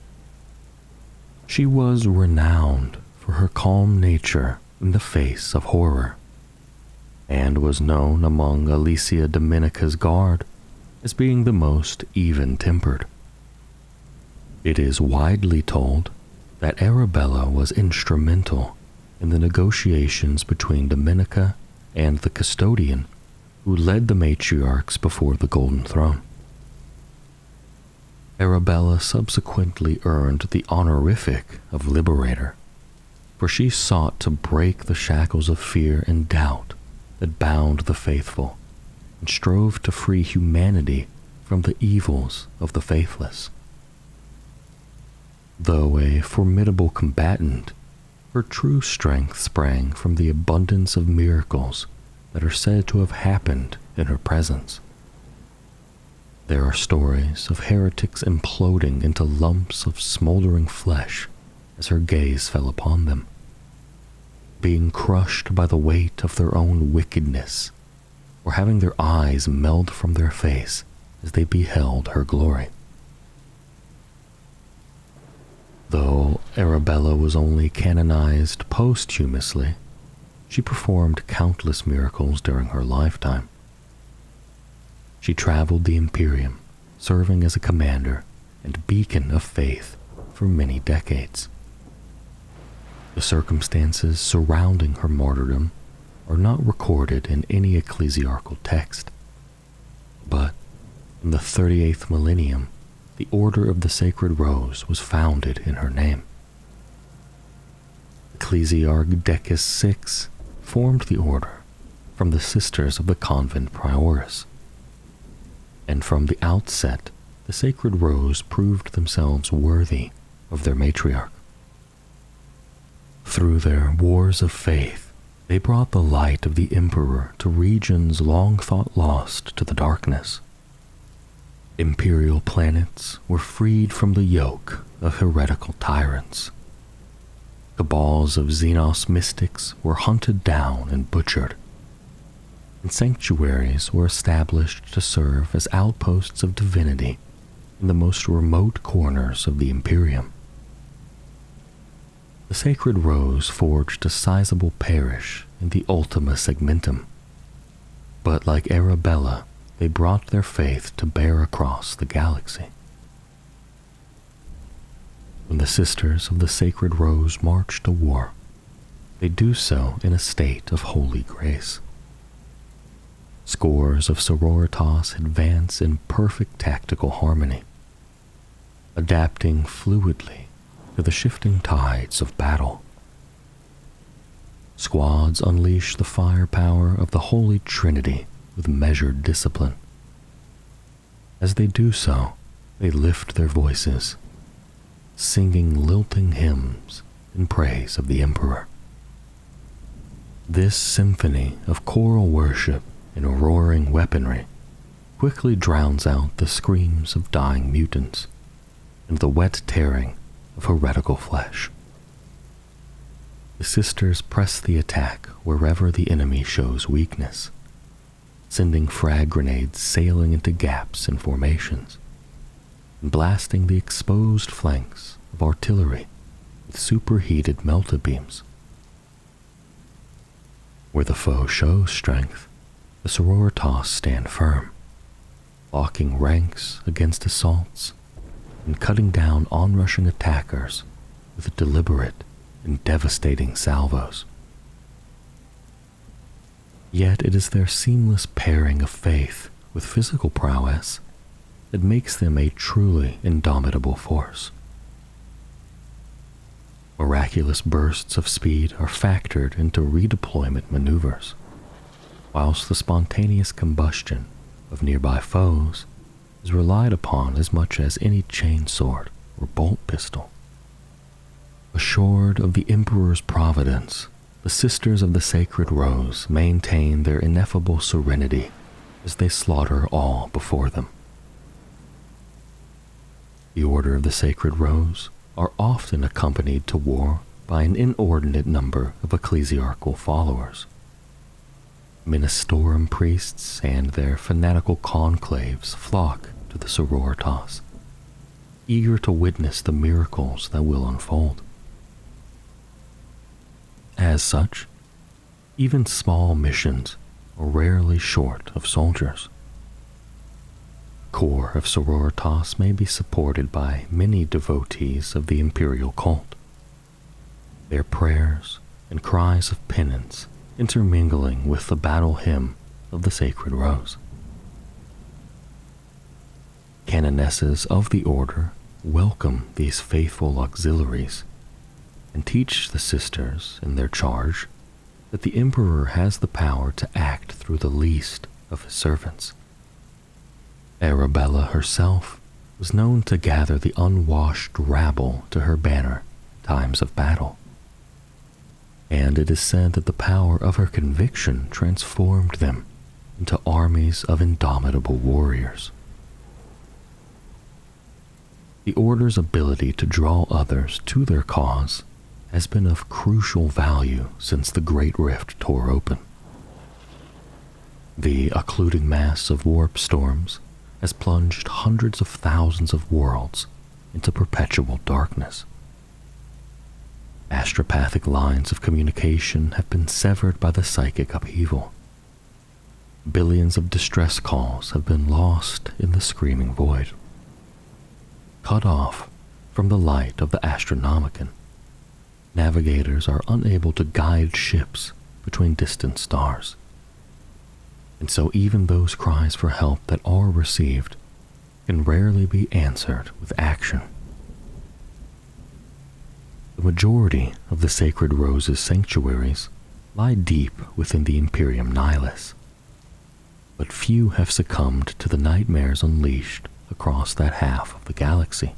She was renowned for her calm nature in the face of horror, and was known among Alicia Dominica's guard as being the most even-tempered. It is widely told that Arabella was instrumental in the negotiations between Dominica and the custodian who led the matriarchs before the Golden Throne. Arabella subsequently earned the honorific of Liberator, for she sought to break the shackles of fear and doubt that bound the faithful, and strove to free humanity from the evils of the faithless. Though a formidable combatant, her true strength sprang from the abundance of miracles that are said to have happened in her presence. There are stories of heretics imploding into lumps of smoldering flesh as her gaze fell upon them, being crushed by the weight of their own wickedness, or having their eyes meld from their face as they beheld her glory. Though Arabella was only canonized posthumously, she performed countless miracles during her lifetime. She traveled the Imperium, serving as a commander and beacon of faith for many decades. The circumstances surrounding her martyrdom are not recorded in any ecclesiarchal text, but in the 38th millennium, the Order of the Sacred Rose was founded in her name. Ecclesiarch Decus VI formed the order from the Sisters of the Convent Prioris, and from the outset, the Sacred Rose proved themselves worthy of their matriarch. Through their wars of faith, they brought the light of the Emperor to regions long thought lost to the darkness. Imperial planets were freed from the yoke of heretical tyrants. Cabals of Xenos mystics were hunted down and butchered, and sanctuaries were established to serve as outposts of divinity in the most remote corners of the Imperium. The Sacred Rose forged a sizable parish in the Ultima Segmentum, but like Arabella, they brought their faith to bear across the galaxy. When the Sisters of the Sacred Rose march to war, they do so in a state of holy grace. Scores of sororitas advance in perfect tactical harmony, adapting fluidly to the shifting tides of battle. Squads unleash the firepower of the Holy Trinity with measured discipline. As they do so, they lift their voices, singing lilting hymns in praise of the Emperor. This symphony of choral worship and roaring weaponry quickly drowns out the screams of dying mutants and the wet tearing of heretical flesh. The Sisters press the attack wherever the enemy shows weakness, sending frag grenades sailing into gaps and formations, and blasting the exposed flanks of artillery with superheated melta beams. Where the foe shows strength, the sororitas stand firm, locking ranks against assaults and cutting down onrushing attackers with deliberate and devastating salvos. Yet it is their seamless pairing of faith with physical prowess that makes them a truly indomitable force. Miraculous bursts of speed are factored into redeployment maneuvers, whilst the spontaneous combustion of nearby foes is relied upon as much as any chainsword or bolt pistol. Assured of the Emperor's providence, the Sisters of the Sacred Rose maintain their ineffable serenity as they slaughter all before them. The Order of the Sacred Rose are often accompanied to war by an inordinate number of ecclesiarchal followers. Ministorum priests and their fanatical conclaves flock to the sororitas, eager to witness the miracles that will unfold. As such, even small missions are rarely short of soldiers. Corps of sororitas may be supported by many devotees of the imperial cult, their prayers and cries of penance intermingling with the battle hymn of the Sacred Rose. Canonesses of the Order welcome these faithful auxiliaries and teach the Sisters in their charge that the Emperor has the power to act through the least of his servants. Arabella herself was known to gather the unwashed rabble to her banner times of battle, and it is said that the power of her conviction transformed them into armies of indomitable warriors. The Order's ability to draw others to their cause has been of crucial value since the Great Rift tore open. The occluding mass of warp storms has plunged hundreds of thousands of worlds into perpetual darkness. Astropathic lines of communication have been severed by the psychic upheaval. Billions of distress calls have been lost in the screaming void. Cut off from the light of the Astronomicon, navigators are unable to guide ships between distant stars. And so even those cries for help that are received can rarely be answered with action. The majority of the Sacred Rose's sanctuaries lie deep within the Imperium Nihilus, but few have succumbed to the nightmares unleashed across that half of the galaxy.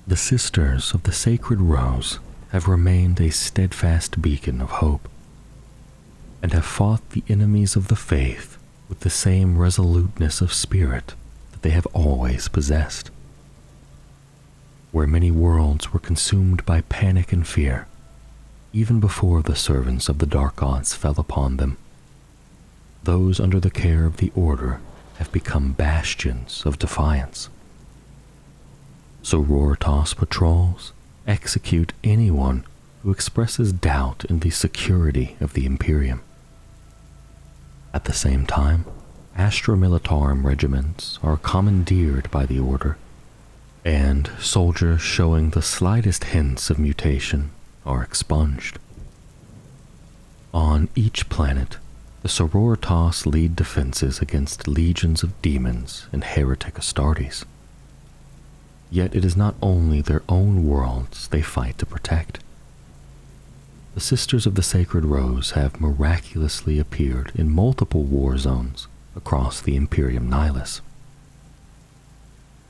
The Sisters of the Sacred Rose have remained a steadfast beacon of hope, and have fought the enemies of the faith with the same resoluteness of spirit that they have always possessed. Where many worlds were consumed by panic and fear, even before the servants of the Dark Gods fell upon them, those under the care of the Order have become bastions of defiance. Sororitas patrols execute anyone who expresses doubt in the security of the Imperium. At the same time, Astra Militarum regiments are commandeered by the Order, and soldiers showing the slightest hints of mutation are expunged. On each planet, the Sororitas lead defenses against legions of demons and heretic Astartes. Yet it is not only their own worlds they fight to protect. The Sisters of the Sacred Rose have miraculously appeared in multiple war zones across the Imperium Nihilus.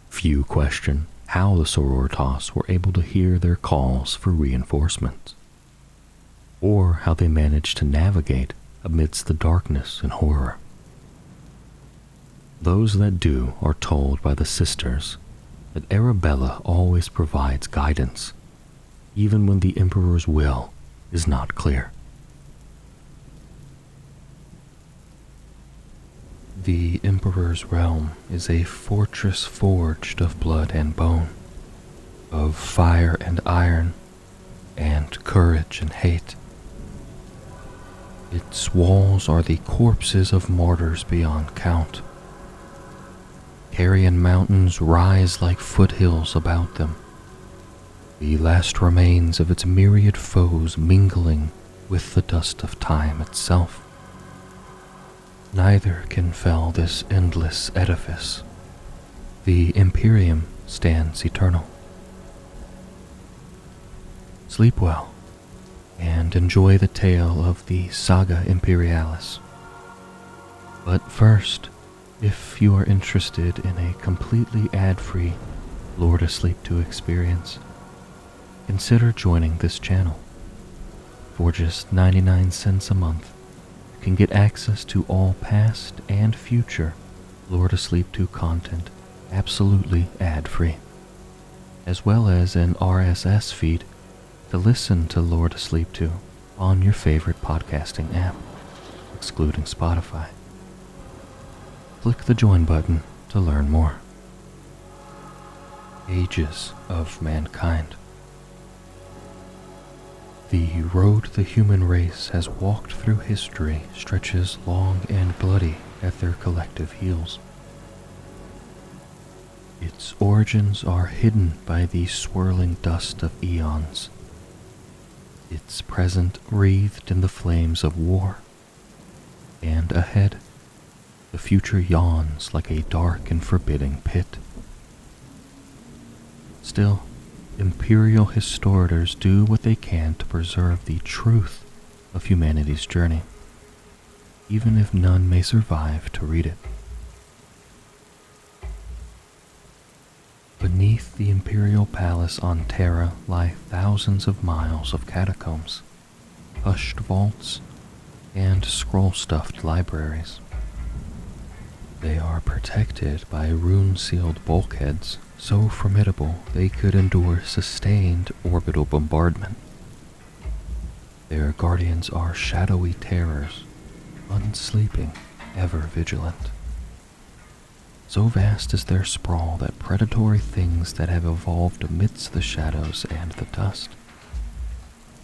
Few question how the Sororitas were able to hear their calls for reinforcements, or how they managed to navigate amidst the darkness and horror. Those that do are told by the Sisters that Arabella always provides guidance, even when the Emperor's will is not clear. The Emperor's realm is a fortress forged of blood and bone, of fire and iron, and courage and hate. Its walls are the corpses of martyrs beyond count. Carrion mountains rise like foothills about them, the last remains of its myriad foes mingling with the dust of time itself. Neither can fell this endless edifice. The Imperium stands eternal. Sleep well, and enjoy the tale of the Saga Imperialis. But first, if you are interested in a completely ad-free Lord Asleep 2 experience, consider joining this channel. For just 99 cents a month, you can get access to all past and future Lord Asleep 2 content absolutely ad-free, as well as an RSS feed to listen to Lord Asleep 2 on your favorite podcasting app, excluding Spotify. Click the join button to learn more. Ages of Mankind. The road the human race has walked through history stretches long and bloody at their collective heels. Its origins are hidden by the swirling dust of eons, its present wreathed in the flames of war, and ahead, the future yawns like a dark and forbidding pit. Still, Imperial historians do what they can to preserve the truth of humanity's journey, even if none may survive to read it. Beneath the Imperial Palace on Terra lie thousands of miles of catacombs, hushed vaults, and scroll-stuffed libraries. They are protected by rune-sealed bulkheads so formidable they could endure sustained orbital bombardment. Their guardians are shadowy terrors, unsleeping, ever vigilant. So vast is their sprawl that predatory things that have evolved amidst the shadows and the dust,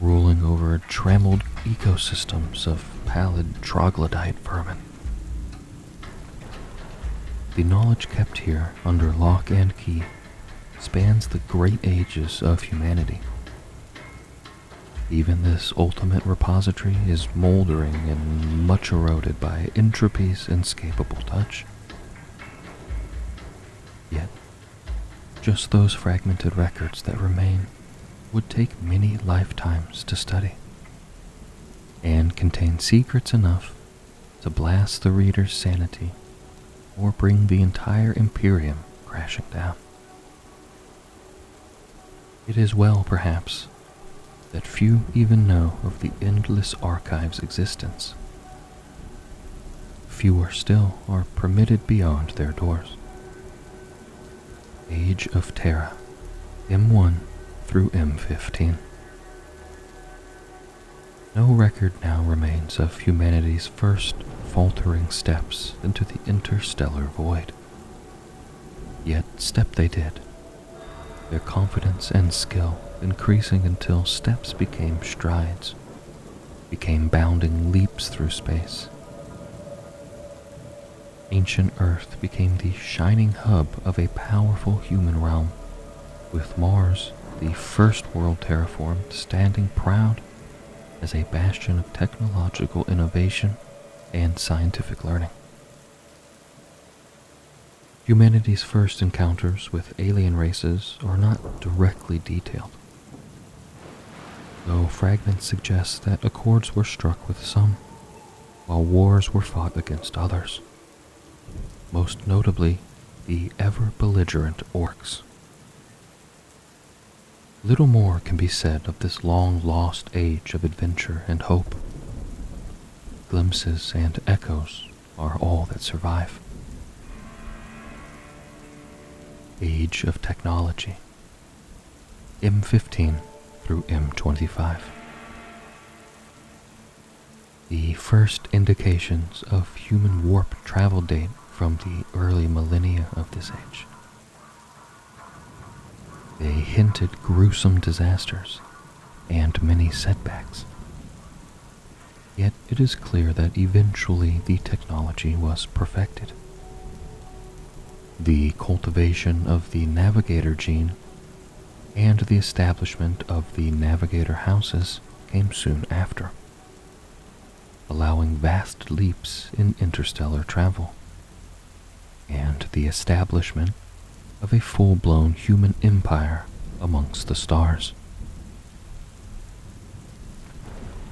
ruling over trammeled ecosystems of pallid troglodyte vermin. The knowledge kept here under lock and key spans the great ages of humanity. Even this ultimate repository is moldering and much eroded by entropy's inescapable touch. Yet, just those fragmented records that remain would take many lifetimes to study, and contain secrets enough to blast the reader's sanity or bring the entire Imperium crashing down. It is well, perhaps, that few even know of the endless archive's existence. Fewer still are permitted beyond their doors. Age of Terra, M1 through M15. No record now remains of humanity's first faltering steps into the interstellar void. Yet step they did, their confidence and skill increasing until steps became strides, became bounding leaps through space. Ancient Earth became the shining hub of a powerful human realm, with Mars, the first world terraformed, standing proud as a bastion of technological innovation and scientific learning. Humanity's first encounters with alien races are not directly detailed, though fragments suggest that accords were struck with some, while wars were fought against others, most notably the ever-belligerent Orks. Little more can be said of this long-lost age of adventure and hope. Glimpses and echoes are all that survive. Age of Technology, M15 through M25. The first indications of human warp travel date from the early millennia of this age. They hinted gruesome disasters and many setbacks. Yet it is clear that eventually the technology was perfected. The cultivation of the navigator gene and the establishment of the navigator houses came soon after, allowing vast leaps in interstellar travel, and the establishment of a full-blown human empire amongst the stars.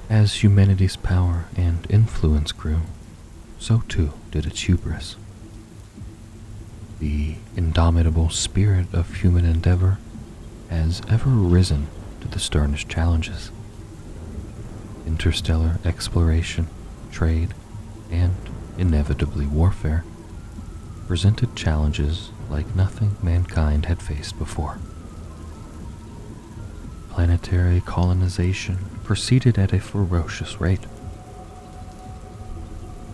As humanity's power and influence grew, so too did its hubris. The indomitable spirit of human endeavor has ever risen to the sternest challenges. Interstellar exploration, trade, and inevitably warfare presented challenges like nothing mankind had faced before. Planetary colonization proceeded at a ferocious rate.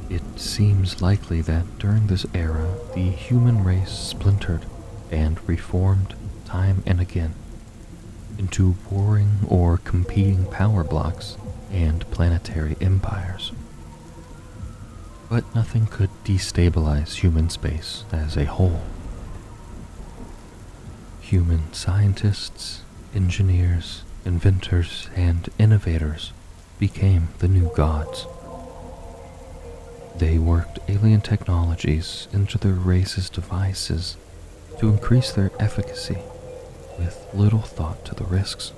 It seems likely that during this era the human race splintered and reformed time and again into warring or competing power blocks and planetary empires. But nothing could destabilize human space as a whole. Human scientists, engineers, inventors, and innovators became the new gods. They worked alien technologies into their race's devices to increase their efficacy with little thought to the risks.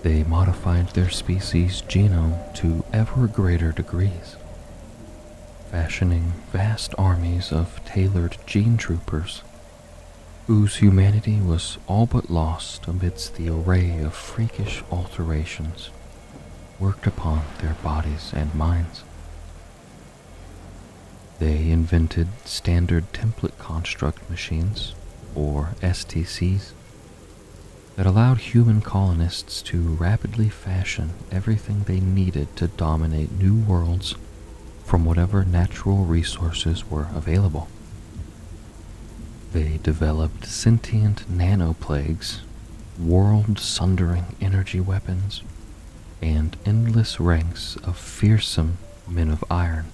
They modified their species' genome to ever greater degrees, fashioning vast armies of tailored gene troopers whose humanity was all but lost amidst the array of freakish alterations worked upon their bodies and minds. They invented standard template construct machines, or STCs, that allowed human colonists to rapidly fashion everything they needed to dominate new worlds from whatever natural resources were available. They developed sentient nanoplagues, world-sundering energy weapons, and endless ranks of fearsome men of iron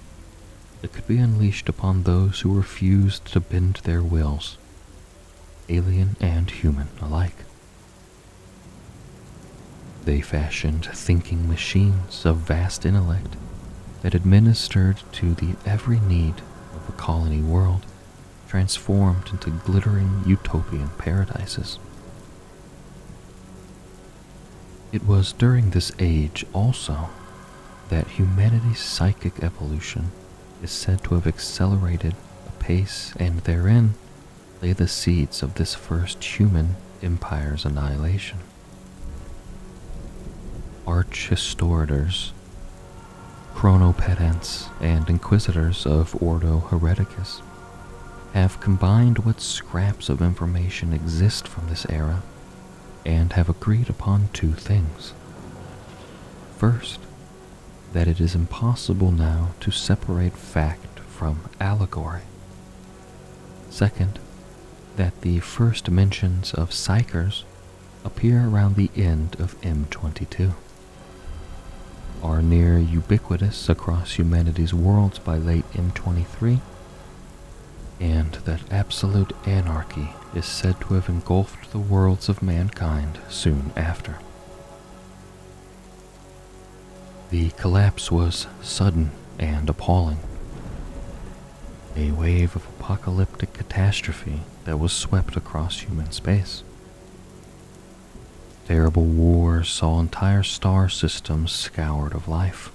that could be unleashed upon those who refused to bend their wills, alien and human alike. They fashioned thinking machines of vast intellect that administered to the every need of a colony world, transformed into glittering utopian paradises. It was during this age also that humanity's psychic evolution is said to have accelerated apace, and therein lay the seeds of this first human empire's annihilation. Arch-historitors, chronopedants, and inquisitors of Ordo Hereticus have combined what scraps of information exist from this era and have agreed upon two things. First, that it is impossible now to separate fact from allegory. Second, that the first mentions of psychers appear around the end of M22, are near ubiquitous across humanity's worlds by late M23, and that absolute anarchy is said to have engulfed the worlds of mankind soon after. The collapse was sudden and appalling, a wave of apocalyptic catastrophe that was swept across human space. Terrible wars saw entire star systems scoured of life.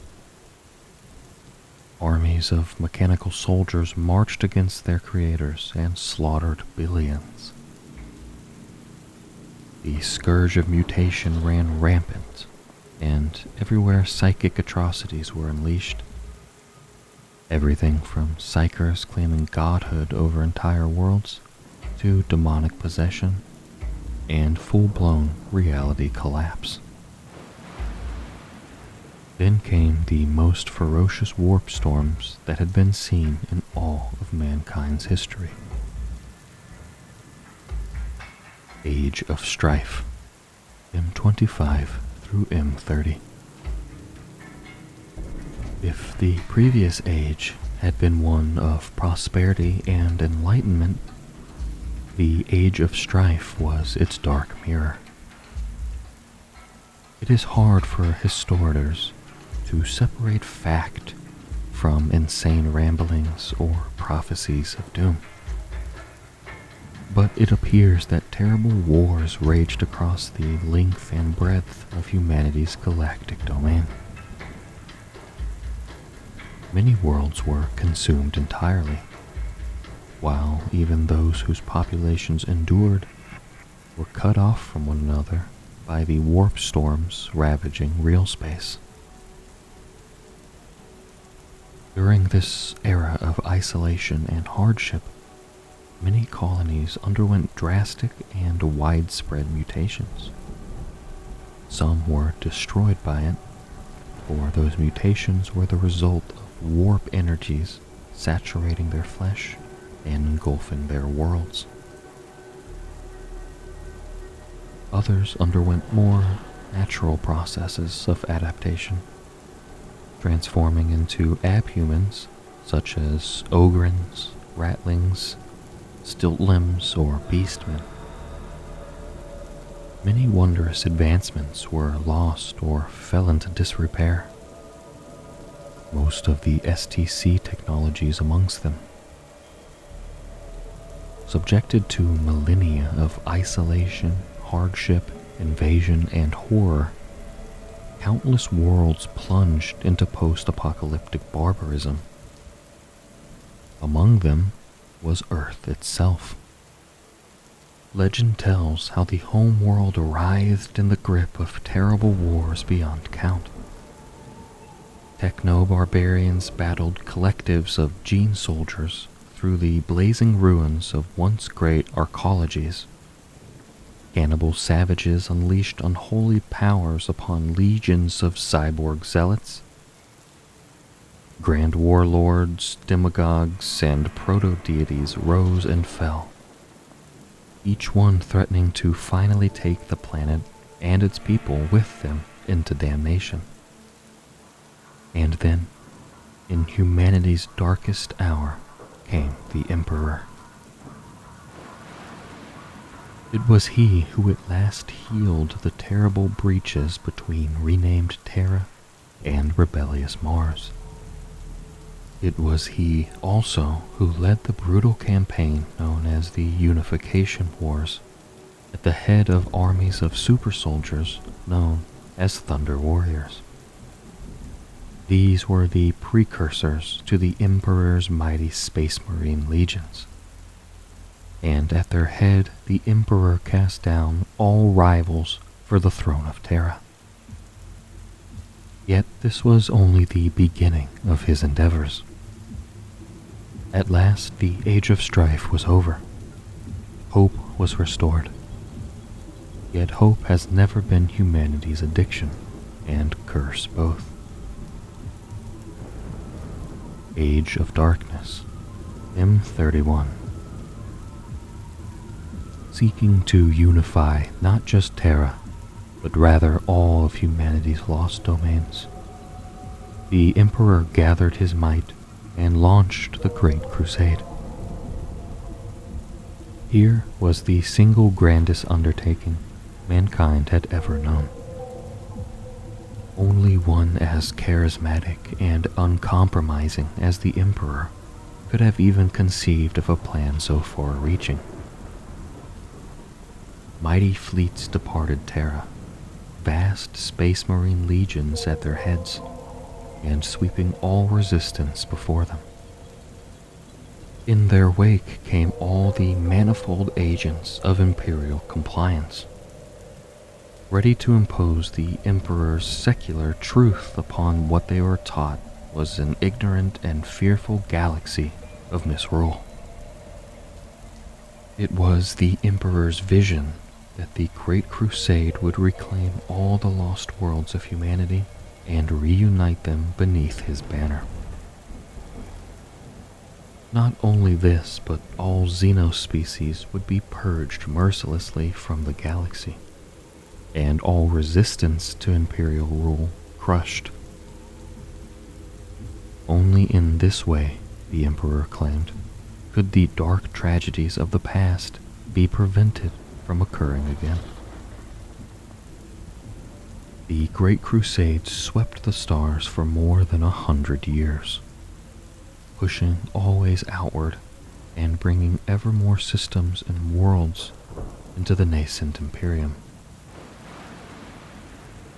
Armies of mechanical soldiers marched against their creators and slaughtered billions. The scourge of mutation ran rampant, and everywhere psychic atrocities were unleashed. Everything from psychers claiming godhood over entire worlds to demonic possession and full-blown reality collapse. Then came the most ferocious warp storms that had been seen in all of mankind's history. Age of Strife, M25 through M30. If the previous age had been one of prosperity and enlightenment, the Age of Strife was its dark mirror. It is hard for historians to separate fact from insane ramblings or prophecies of doom. But it appears that terrible wars raged across the length and breadth of humanity's galactic domain. Many worlds were consumed entirely, while even those whose populations endured were cut off from one another by the warp storms ravaging real space. During this era of isolation and hardship, many colonies underwent drastic and widespread mutations. Some were destroyed by it, for those mutations were the result of warp energies saturating their flesh and engulfing their worlds. Others underwent more natural processes of adaptation, transforming into abhumans such as ogrins, ratlings, stilt limbs, or beastmen. Many wondrous advancements were lost or fell into disrepair, most of the STC technologies amongst them. Subjected to millennia of isolation, hardship, invasion, and horror, countless worlds plunged into post-apocalyptic barbarism. Among them was Earth itself. Legend tells how the home world writhed in the grip of terrible wars beyond count. Techno-barbarians battled collectives of gene soldiers through the blazing ruins of once great arcologies. Cannibal savages unleashed unholy powers upon legions of cyborg zealots. Grand warlords, demagogues, and proto-deities rose and fell, each one threatening to finally take the planet and its people with them into damnation. And then, in humanity's darkest hour, came the Emperor. It was he who at last healed the terrible breaches between renamed Terra and rebellious Mars. It was he also who led the brutal campaign known as the Unification Wars, at the head of armies of super soldiers known as Thunder Warriors. These were the precursors to the Emperor's mighty Space Marine legions, and at their head the Emperor cast down all rivals for the throne of Terra. Yet this was only the beginning of his endeavors. At last the Age of Strife was over. Hope was restored. Yet hope has never been humanity's addiction, and curse both. Age of Darkness, M31. Seeking to unify not just Terra, but rather all of humanity's lost domains, the Emperor gathered his might and launched the Great Crusade. Here was the single grandest undertaking mankind had ever known. Only one as charismatic and uncompromising as the Emperor could have even conceived of a plan so far-reaching. Mighty fleets departed Terra, vast space marine legions at their heads, and sweeping all resistance before them. In their wake came all the manifold agents of Imperial compliance, ready to impose the Emperor's secular truth upon what they were taught was an ignorant and fearful galaxy of misrule. It was the Emperor's vision that the Great Crusade would reclaim all the lost worlds of humanity and reunite them beneath his banner. Not only this, but all xenospecies would be purged mercilessly from the galaxy, and all resistance to Imperial rule crushed. Only in this way, the Emperor claimed, could the dark tragedies of the past be prevented from occurring again. The Great Crusade swept the stars for more than 100 years, pushing always outward and bringing ever more systems and worlds into the nascent Imperium.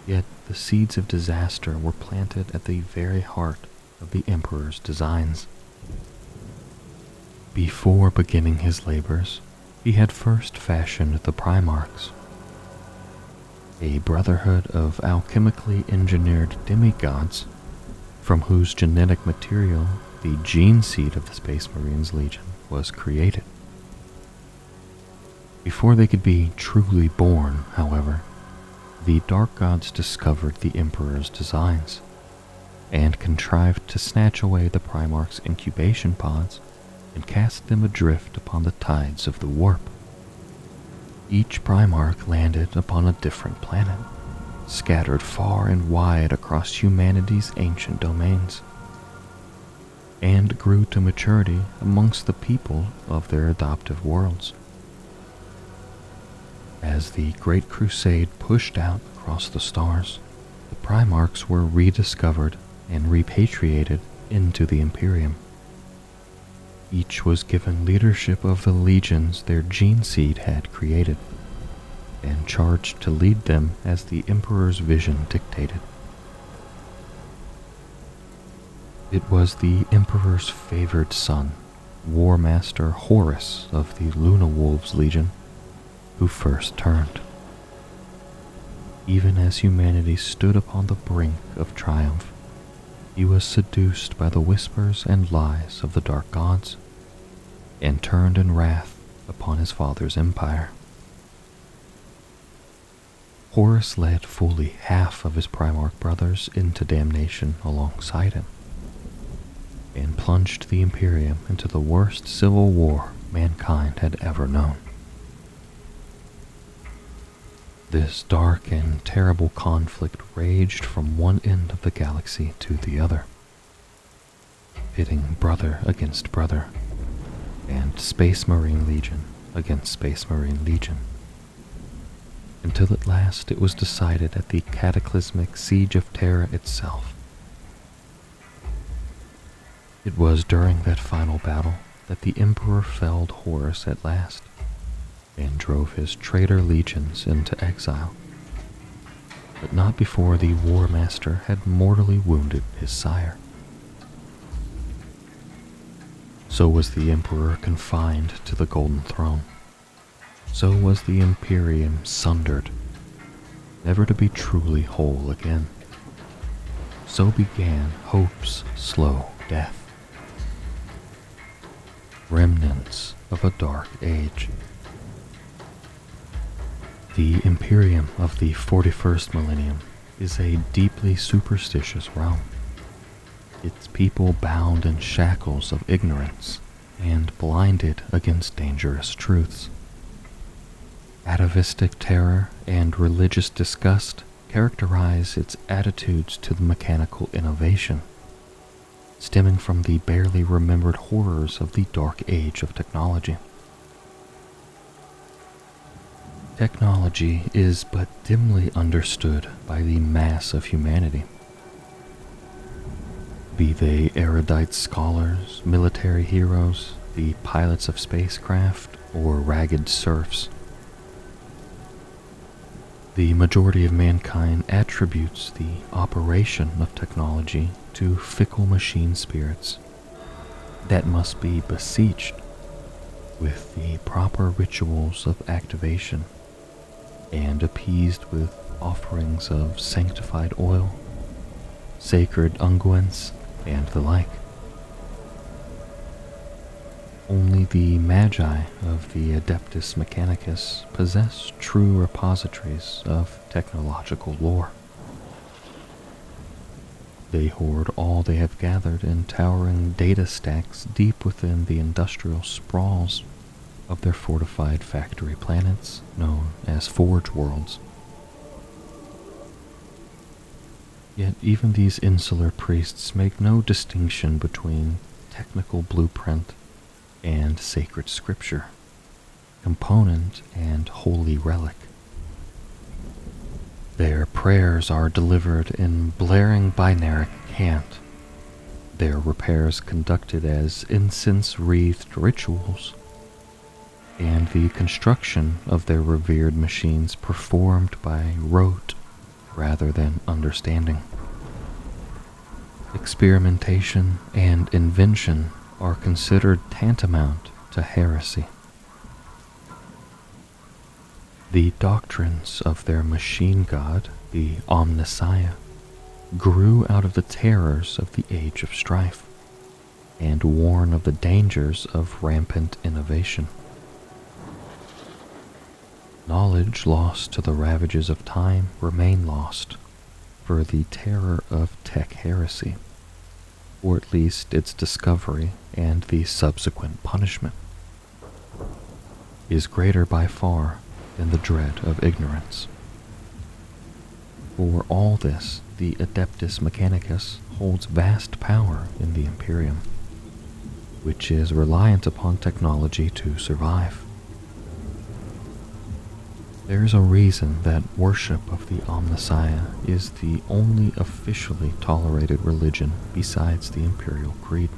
Yet the seeds of disaster were planted at the very heart of the Emperor's designs. Before beginning his labors, he had first fashioned the Primarchs, a brotherhood of alchemically engineered demigods from whose genetic material the gene seed of the Space Marines Legion was created. Before they could be truly born, however, the Dark Gods discovered the Emperor's designs and contrived to snatch away the Primarch's incubation pods and cast them adrift upon the tides of the warp. Each Primarch landed upon a different planet, scattered far and wide across humanity's ancient domains, and grew to maturity amongst the people of their adoptive worlds. As the Great Crusade pushed out across the stars, the Primarchs were rediscovered and repatriated into the Imperium. Each was given leadership of the legions their gene seed had created, and charged to lead them as the Emperor's vision dictated. It was the Emperor's favored son, War Master Horus of the Luna Wolves Legion, who first turned. Even as humanity stood upon the brink of triumph, he was seduced by the whispers and lies of the Dark Gods, and turned in wrath upon his father's empire. Horus led fully half of his Primarch brothers into damnation alongside him, and plunged the Imperium into the worst civil war mankind had ever known. This dark and terrible conflict raged from one end of the galaxy to the other, pitting brother against brother, and Space Marine Legion against Space Marine Legion, until at last it was decided at the cataclysmic siege of Terra itself. It was during that final battle that the Emperor felled Horus at last, and drove his traitor legions into exile, but not before the War Master had mortally wounded his sire. So was the Emperor confined to the Golden Throne. So was the Imperium sundered, never to be truly whole again. So began hope's slow death. Remnants of a dark age. The Imperium of the 41st millennium is a deeply superstitious realm, its people bound in shackles of ignorance and blinded against dangerous truths. Atavistic terror and religious disgust characterize its attitudes to the mechanical innovation, stemming from the barely remembered horrors of the dark age of technology. Technology is but dimly understood by the mass of humanity. Be they erudite scholars, military heroes, the pilots of spacecraft, or ragged serfs. The majority of mankind attributes the operation of technology to fickle machine spirits that must be beseeched with the proper rituals of activation and appeased with offerings of sanctified oil, sacred unguents, and the like. Only the magi of the Adeptus Mechanicus possess true repositories of technological lore. They hoard all they have gathered in towering data stacks deep within the industrial sprawls of their fortified factory planets known as Forge Worlds. Yet even these insular priests make no distinction between technical blueprint and sacred scripture, component and holy relic. Their prayers are delivered in blaring binaric cant, their repairs conducted as incense-wreathed rituals, and the construction of their revered machines performed by rote rather than understanding. Experimentation and invention are considered tantamount to heresy. The doctrines of their machine god, the Omnissiah, grew out of the terrors of the Age of Strife, and warn of the dangers of rampant innovation. Knowledge lost to the ravages of time remain lost for the terror of tech heresy, or at least its discovery and the subsequent punishment, is greater by far than the dread of ignorance. For all this, the Adeptus Mechanicus holds vast power in the Imperium, which is reliant upon technology to survive. There is a reason that worship of the Omnissiah is the only officially tolerated religion besides the Imperial Creed.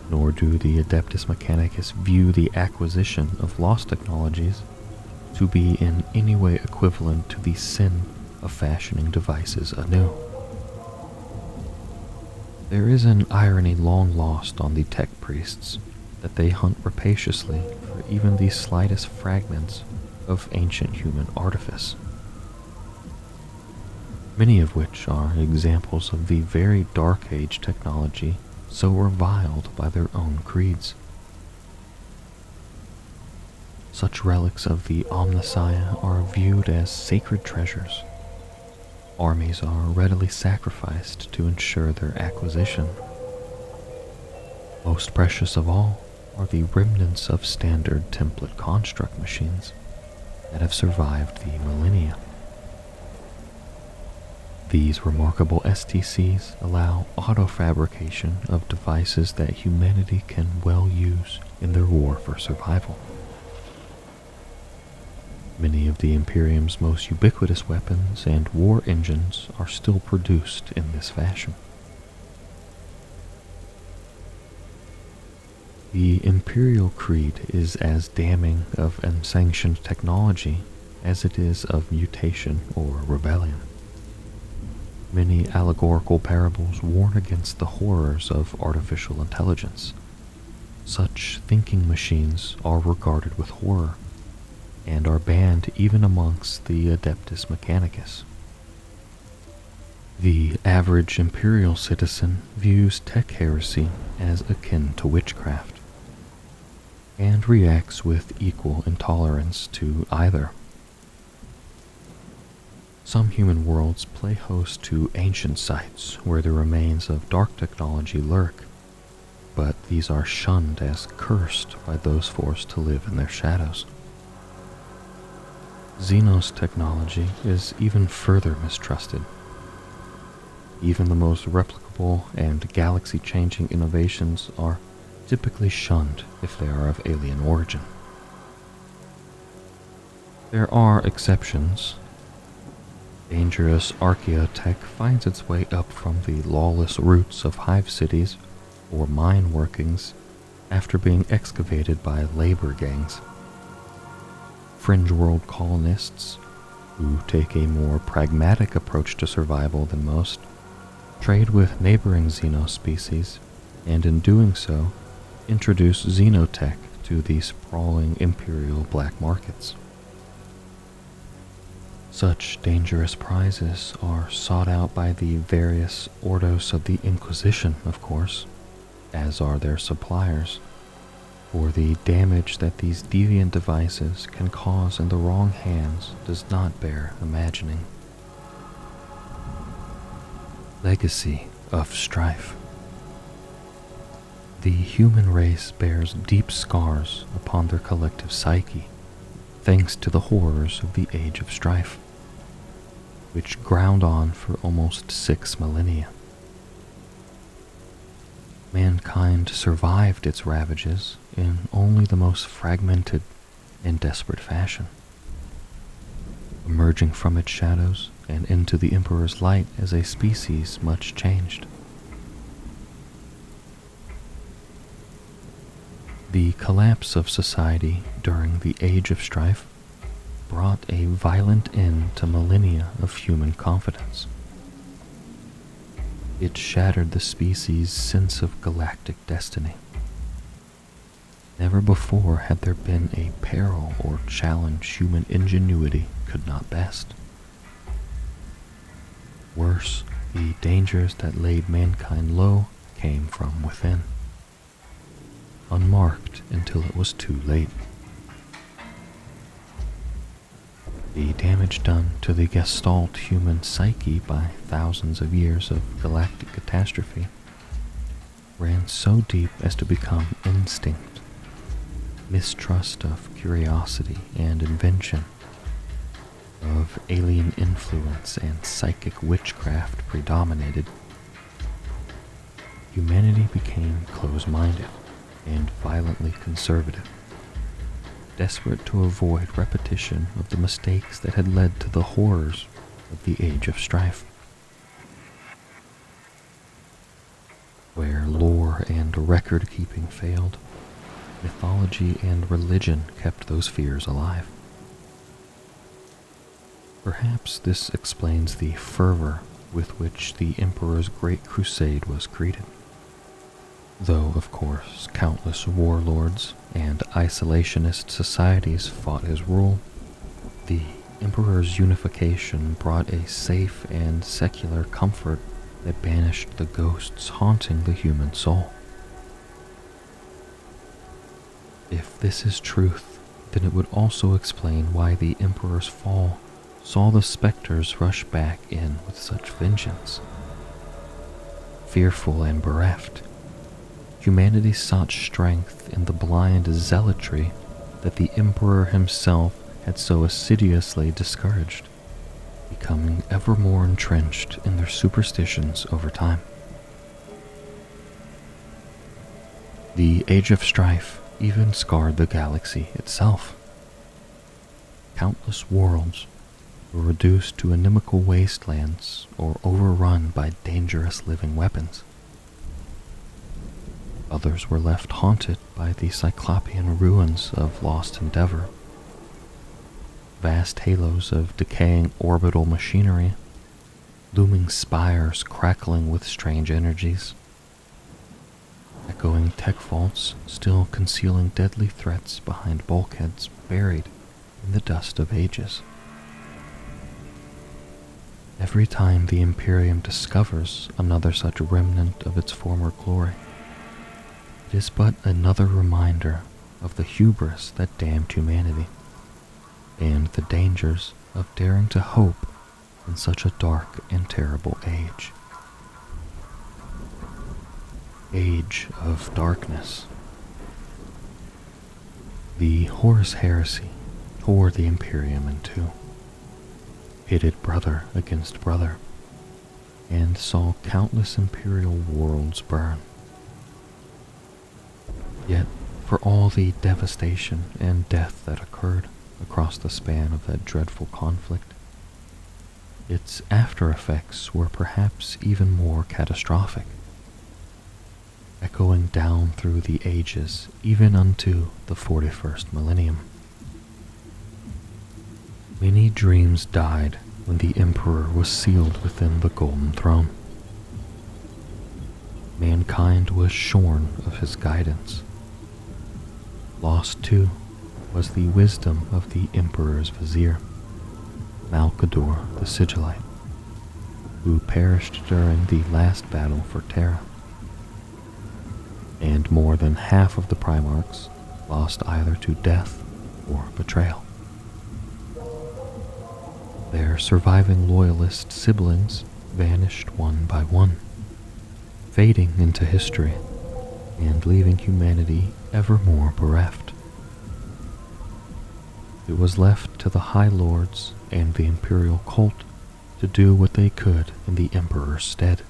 Nor do the Adeptus Mechanicus view the acquisition of lost technologies to be in any way equivalent to the sin of fashioning devices anew. There is an irony long lost on the tech priests that they hunt rapaciously for even the slightest fragments of ancient human artifice, many of which are examples of the very dark age technology so reviled by their own creeds. Such relics of the Omnissiah are viewed as sacred treasures. Armies are readily sacrificed to ensure their acquisition. Most precious of all are the remnants of standard template construct machines that have survived the millennia. These remarkable STCs allow auto-fabrication of devices that humanity can well use in their war for survival. Many of the Imperium's most ubiquitous weapons and war engines are still produced in this fashion. The Imperial Creed is as damning of unsanctioned technology as it is of mutation or rebellion. Many allegorical parables warn against the horrors of artificial intelligence. Such thinking machines are regarded with horror, and are banned even amongst the Adeptus Mechanicus. The average Imperial citizen views tech heresy as akin to witchcraft, and reacts with equal intolerance to either. Some human worlds play host to ancient sites where the remains of dark technology lurk, but these are shunned as cursed by those forced to live in their shadows. Xenos technology is even further mistrusted. Even the most replicable and galaxy-changing innovations are typically shunned if they are of alien origin. There are exceptions. Dangerous archaeotech finds its way up from the lawless roots of hive cities or mine workings after being excavated by labor gangs. Fringe world colonists, who take a more pragmatic approach to survival than most, trade with neighboring xenospecies, and in doing so, introduce xenotech to the sprawling imperial black markets. Such dangerous prizes are sought out by the various ordos of the Inquisition, of course, as are their suppliers, for the damage that these deviant devices can cause in the wrong hands does not bear imagining. Legacy of strife. The human race bears deep scars upon their collective psyche, thanks to the horrors of the Age of Strife, which ground on for almost 6 millennia. Mankind survived its ravages in only the most fragmented and desperate fashion, emerging from its shadows and into the Emperor's light as a species much changed. The collapse of society during the Age of Strife brought a violent end to millennia of human confidence. It shattered the species' sense of galactic destiny. Never before had there been a peril or challenge human ingenuity could not best. Worse, the dangers that laid mankind low came from within, unmarked until it was too late. The damage done to the gestalt human psyche by thousands of years of galactic catastrophe ran so deep as to become instinct, mistrust of curiosity and invention, of alien influence and psychic witchcraft predominated. Humanity became close-minded and violently conservative, desperate to avoid repetition of the mistakes that had led to the horrors of the Age of Strife. Where lore and record-keeping failed, mythology and religion kept those fears alive. Perhaps this explains the fervor with which the Emperor's Great Crusade was greeted. Though, of course, countless warlords and isolationist societies fought his rule, the Emperor's unification brought a safe and secular comfort that banished the ghosts haunting the human soul. If this is truth, then it would also explain why the Emperor's fall saw the specters rush back in with such vengeance. Fearful and bereft, humanity sought strength in the blind zealotry that the Emperor himself had so assiduously discouraged, becoming ever more entrenched in their superstitions over time. The Age of Strife even scarred the galaxy itself. Countless worlds were reduced to inimical wastelands or overrun by dangerous living weapons. Others were left haunted by the cyclopean ruins of lost endeavor. Vast halos of decaying orbital machinery, looming spires crackling with strange energies, echoing tech vaults still concealing deadly threats behind bulkheads buried in the dust of ages. Every time the Imperium discovers another such remnant of its former glory, it is but another reminder of the hubris that damned humanity, and the dangers of daring to hope in such a dark and terrible age. Age of darkness. The Horus heresy tore the Imperium in two, pitted brother against brother, and saw countless Imperial worlds burn. Yet, for all the devastation and death that occurred across the span of that dreadful conflict, its after effects were perhaps even more catastrophic, echoing down through the ages even unto the 41st millennium. Many dreams died when the Emperor was sealed within the Golden Throne. Mankind was shorn of his guidance. Lost, too, was the wisdom of the Emperor's vizier, Malcador the Sigillite, who perished during the last battle for Terra. And more than half of the Primarchs lost either to death or betrayal. Their surviving loyalist siblings vanished one by one, fading into history and leaving humanity ever more bereft. It was left to the High Lords and the Imperial cult to do what they could in the Emperor's stead.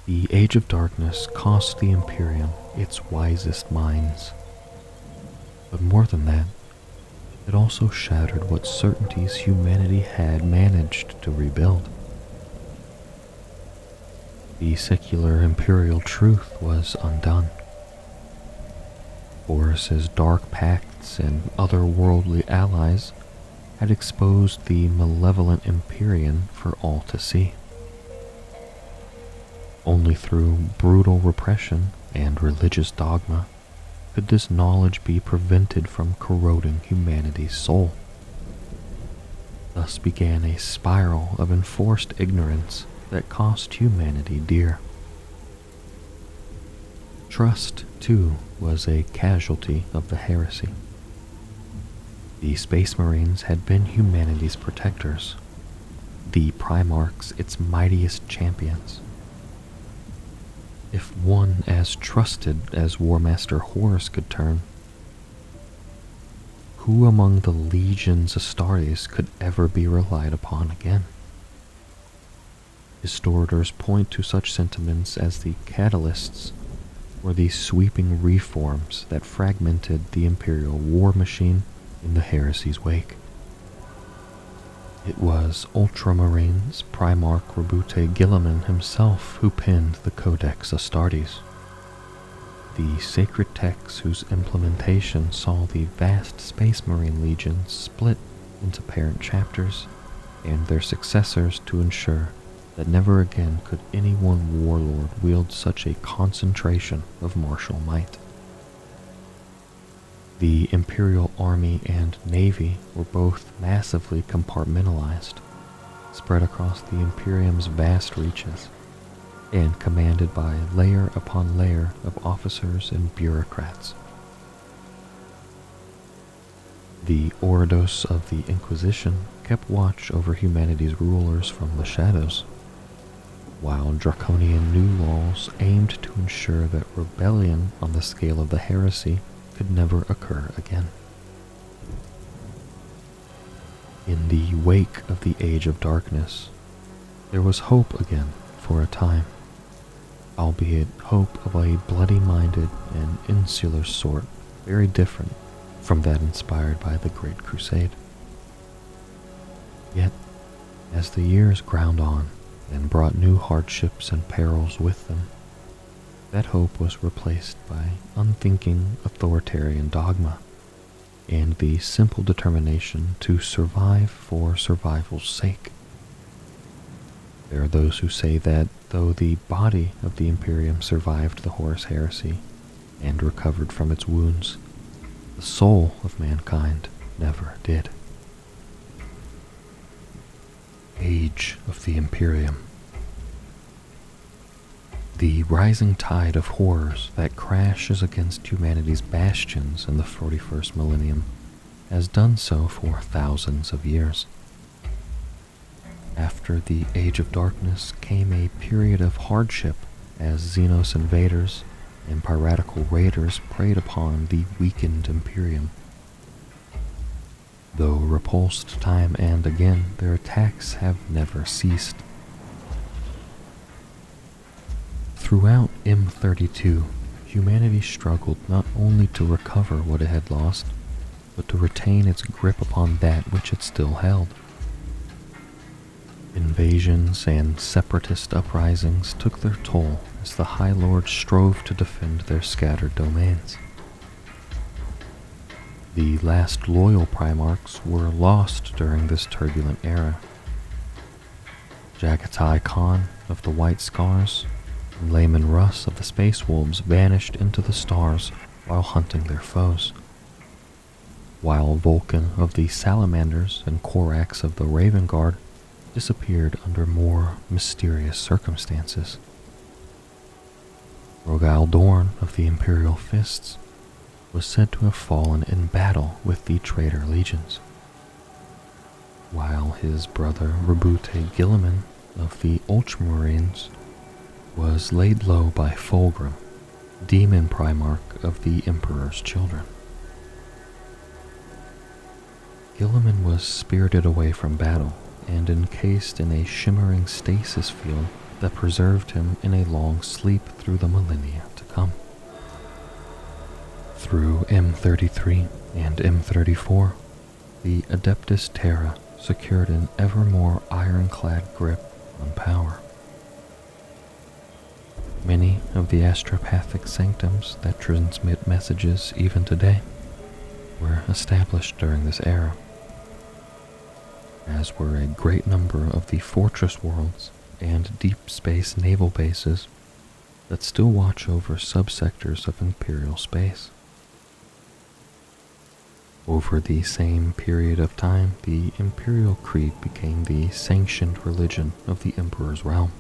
The Age of Darkness cost the Imperium its wisest minds. But more than that, it also shattered what certainties humanity had managed to rebuild. The secular imperial truth was undone. Horus's dark pacts and otherworldly allies had exposed the malevolent Empyrean for all to see. Only through brutal repression and religious dogma could this knowledge be prevented from corroding humanity's soul. Thus began a spiral of enforced ignorance that cost humanity dear. Trust, too, was a casualty of the heresy. The Space Marines had been humanity's protectors, the Primarchs its mightiest champions. If one as trusted as Warmaster Horus could turn, who among the legions Astartes could ever be relied upon again? Historians point to such sentiments as the catalysts or the sweeping reforms that fragmented the imperial war machine in the heresy's wake. It was Ultramarines Primarch Rabute Guilliman himself who penned the Codex Astartes, the sacred text whose implementation saw the vast Space Marine legions split into parent chapters and their successors to ensure that never again could any one warlord wield such a concentration of martial might. The Imperial Army and Navy were both massively compartmentalized, spread across the Imperium's vast reaches, and commanded by layer upon layer of officers and bureaucrats. The Ordos of the Inquisition kept watch over humanity's rulers from the shadows, while draconian new laws aimed to ensure that rebellion on the scale of the heresy could never occur again. In the wake of the Age of Darkness, there was hope again for a time, albeit hope of a bloody-minded and insular sort very different from that inspired by the Great Crusade. Yet, as the years ground on and brought new hardships and perils with them, that hope was replaced by unthinking authoritarian dogma and the simple determination to survive for survival's sake. There are those who say that though the body of the Imperium survived the Horus heresy and recovered from its wounds, the soul of mankind never did. Age of the Imperium. The rising tide of horrors that crashes against humanity's bastions in the 41st millennium has done so for thousands of years. After the Age of Darkness came a period of hardship as Xenos invaders and piratical raiders preyed upon the weakened Imperium. Though repulsed time and again, their attacks have never ceased. Throughout M32, humanity struggled not only to recover what it had lost, but to retain its grip upon that which it still held. Invasions and separatist uprisings took their toll as the High Lords strove to defend their scattered domains. The last loyal Primarchs were lost during this turbulent era. Jagatai Khan of the White Scars and Layman Russ of the Space Wolves vanished into the stars while hunting their foes, while Vulcan of the Salamanders and Korax of the Raven Guard disappeared under more mysterious circumstances. Rogal Dorn of the Imperial Fists was said to have fallen in battle with the traitor legions, while his brother Rabute Gilliman of the Ultramarines was laid low by Fulgrim, demon Primarch of the Emperor's Children. Gilliman was spirited away from battle and encased in a shimmering stasis field that preserved him in a long sleep through the millennia to come. Through M33 and M34, the Adeptus Terra secured an ever more ironclad grip on power. Many of the astropathic sanctums that transmit messages even today were established during this era, as were a great number of the fortress worlds and deep space naval bases that still watch over subsectors of Imperial space. Over the same period of time, the Imperial Creed became the sanctioned religion of the Emperor's realm.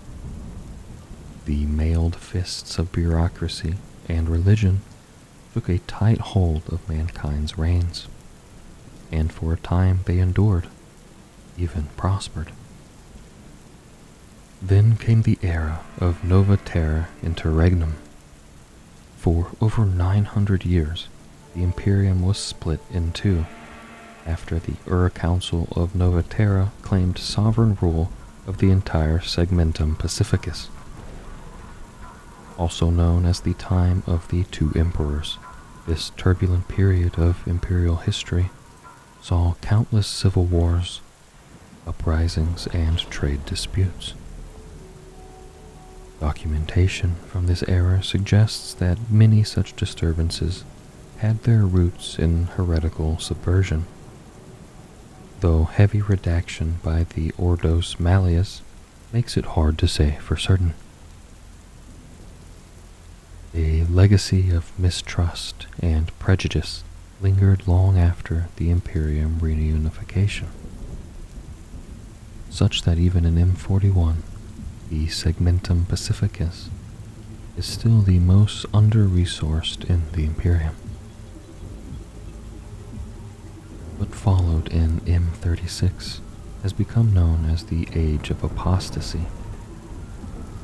The mailed fists of bureaucracy and religion took a tight hold of mankind's reins, and for a time they endured, even prospered. Then came the era of Nova Terra Interregnum. For over 900 years, the Imperium was split in two, after the Council of Nova Terra claimed sovereign rule of the entire Segmentum Pacificus. Also known as the Time of the Two Emperors, this turbulent period of imperial history saw countless civil wars, uprisings, and trade disputes. Documentation from this era suggests that many such disturbances had their roots in heretical subversion, though heavy redaction by the Ordos Malleus makes it hard to say for certain. A legacy of mistrust and prejudice lingered long after the Imperium reunification, such that even in M41, the Segmentum Pacificus is still the most under-resourced in the Imperium. What followed in M36 has become known as the Age of Apostasy,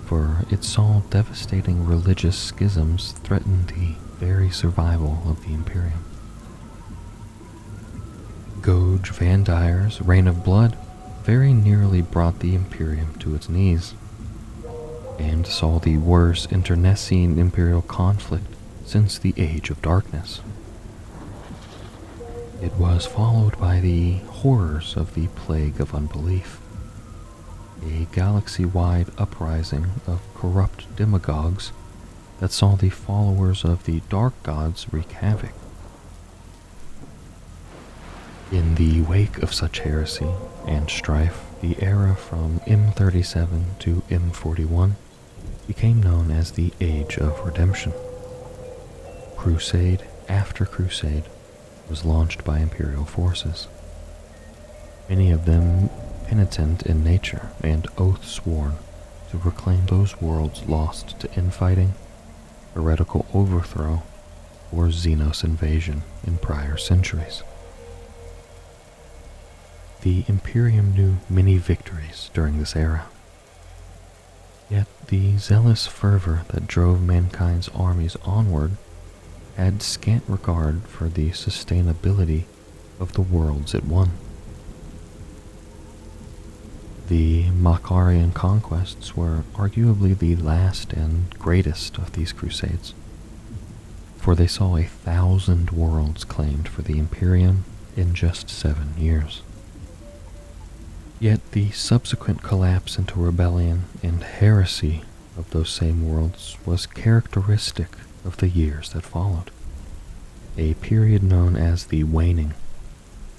for it saw devastating religious schisms threaten the very survival of the Imperium. Goge Van Dyer's Reign of Blood very nearly brought the Imperium to its knees, and saw the worst internecine imperial conflict since the Age of Darkness. It was followed by the horrors of the Plague of Unbelief, a galaxy-wide uprising of corrupt demagogues that saw the followers of the Dark Gods wreak havoc. In the wake of such heresy and strife, the era from M37 to M41 became known as the Age of Redemption. Crusade after crusade was launched by Imperial forces, many of them penitent in nature and oath sworn to reclaim those worlds lost to infighting, heretical overthrow, or Xenos invasion in prior centuries. The Imperium knew many victories during this era. Yet the zealous fervor that drove mankind's armies onward had scant regard for the sustainability of the worlds it won. The Makarian conquests were arguably the last and greatest of these crusades, for they saw 1,000 worlds claimed for the Imperium in just 7 years. Yet the subsequent collapse into rebellion and heresy of those same worlds was characteristic of the years that followed, a period known as the Waning,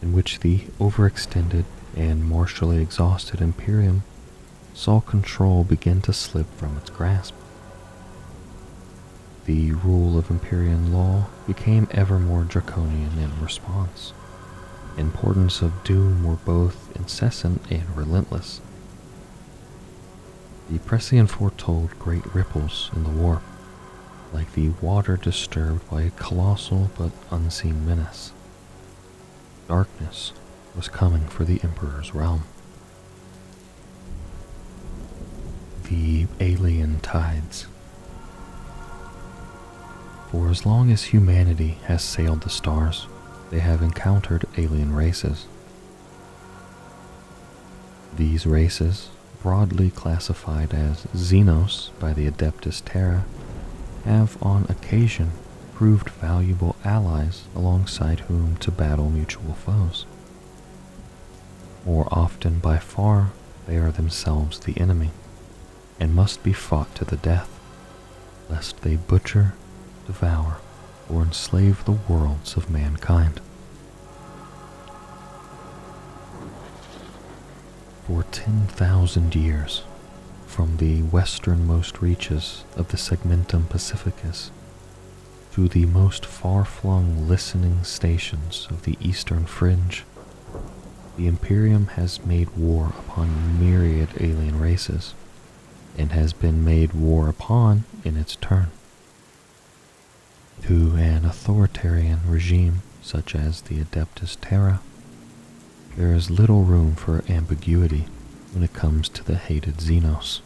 in which the overextended and martially exhausted Imperium saw control begin to slip from its grasp. The rule of Imperium law became ever more draconian in response, and portents of doom were both incessant and relentless. The Prescient foretold great ripples in the warp, like the water disturbed by a colossal but unseen menace. Darkness was coming for the Emperor's realm. The Alien Tides. For as long as humanity has sailed the stars, they have encountered alien races. These races, broadly classified as Xenos by the Adeptus Terra, have on occasion proved valuable allies alongside whom to battle mutual foes. More often by far, they are themselves the enemy, and must be fought to the death, lest they butcher, devour, or enslave the worlds of mankind. For 10,000 years, from the westernmost reaches of the Segmentum Pacificus to the most far-flung listening stations of the eastern fringe, the Imperium has made war upon myriad alien races, and has been made war upon in its turn. To an authoritarian regime such as the Adeptus Terra, there is little room for ambiguity when it comes to the hated Xenos,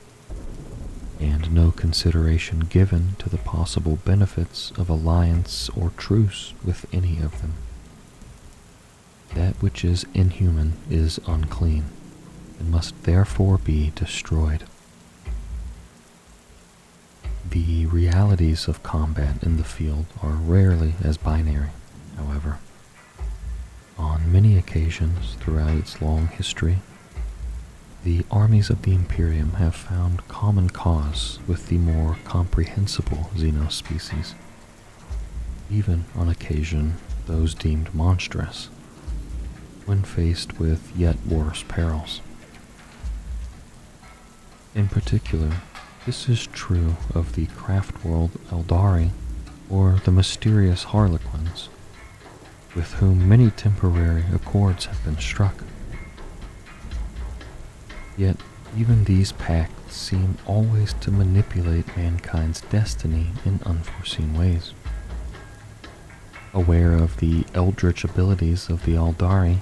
and no consideration given to the possible benefits of alliance or truce with any of them. That which is inhuman is unclean, and must therefore be destroyed. The realities of combat in the field are rarely as binary, however. On many occasions throughout its long history, the armies of the Imperium have found common cause with the more comprehensible Xenos species, even on occasion those deemed monstrous, when faced with yet worse perils. In particular, this is true of the craft world Eldari, or the mysterious Harlequins, with whom many temporary accords have been struck. Yet even these pacts seem always to manipulate mankind's destiny in unforeseen ways. Aware of the eldritch abilities of the Eldari,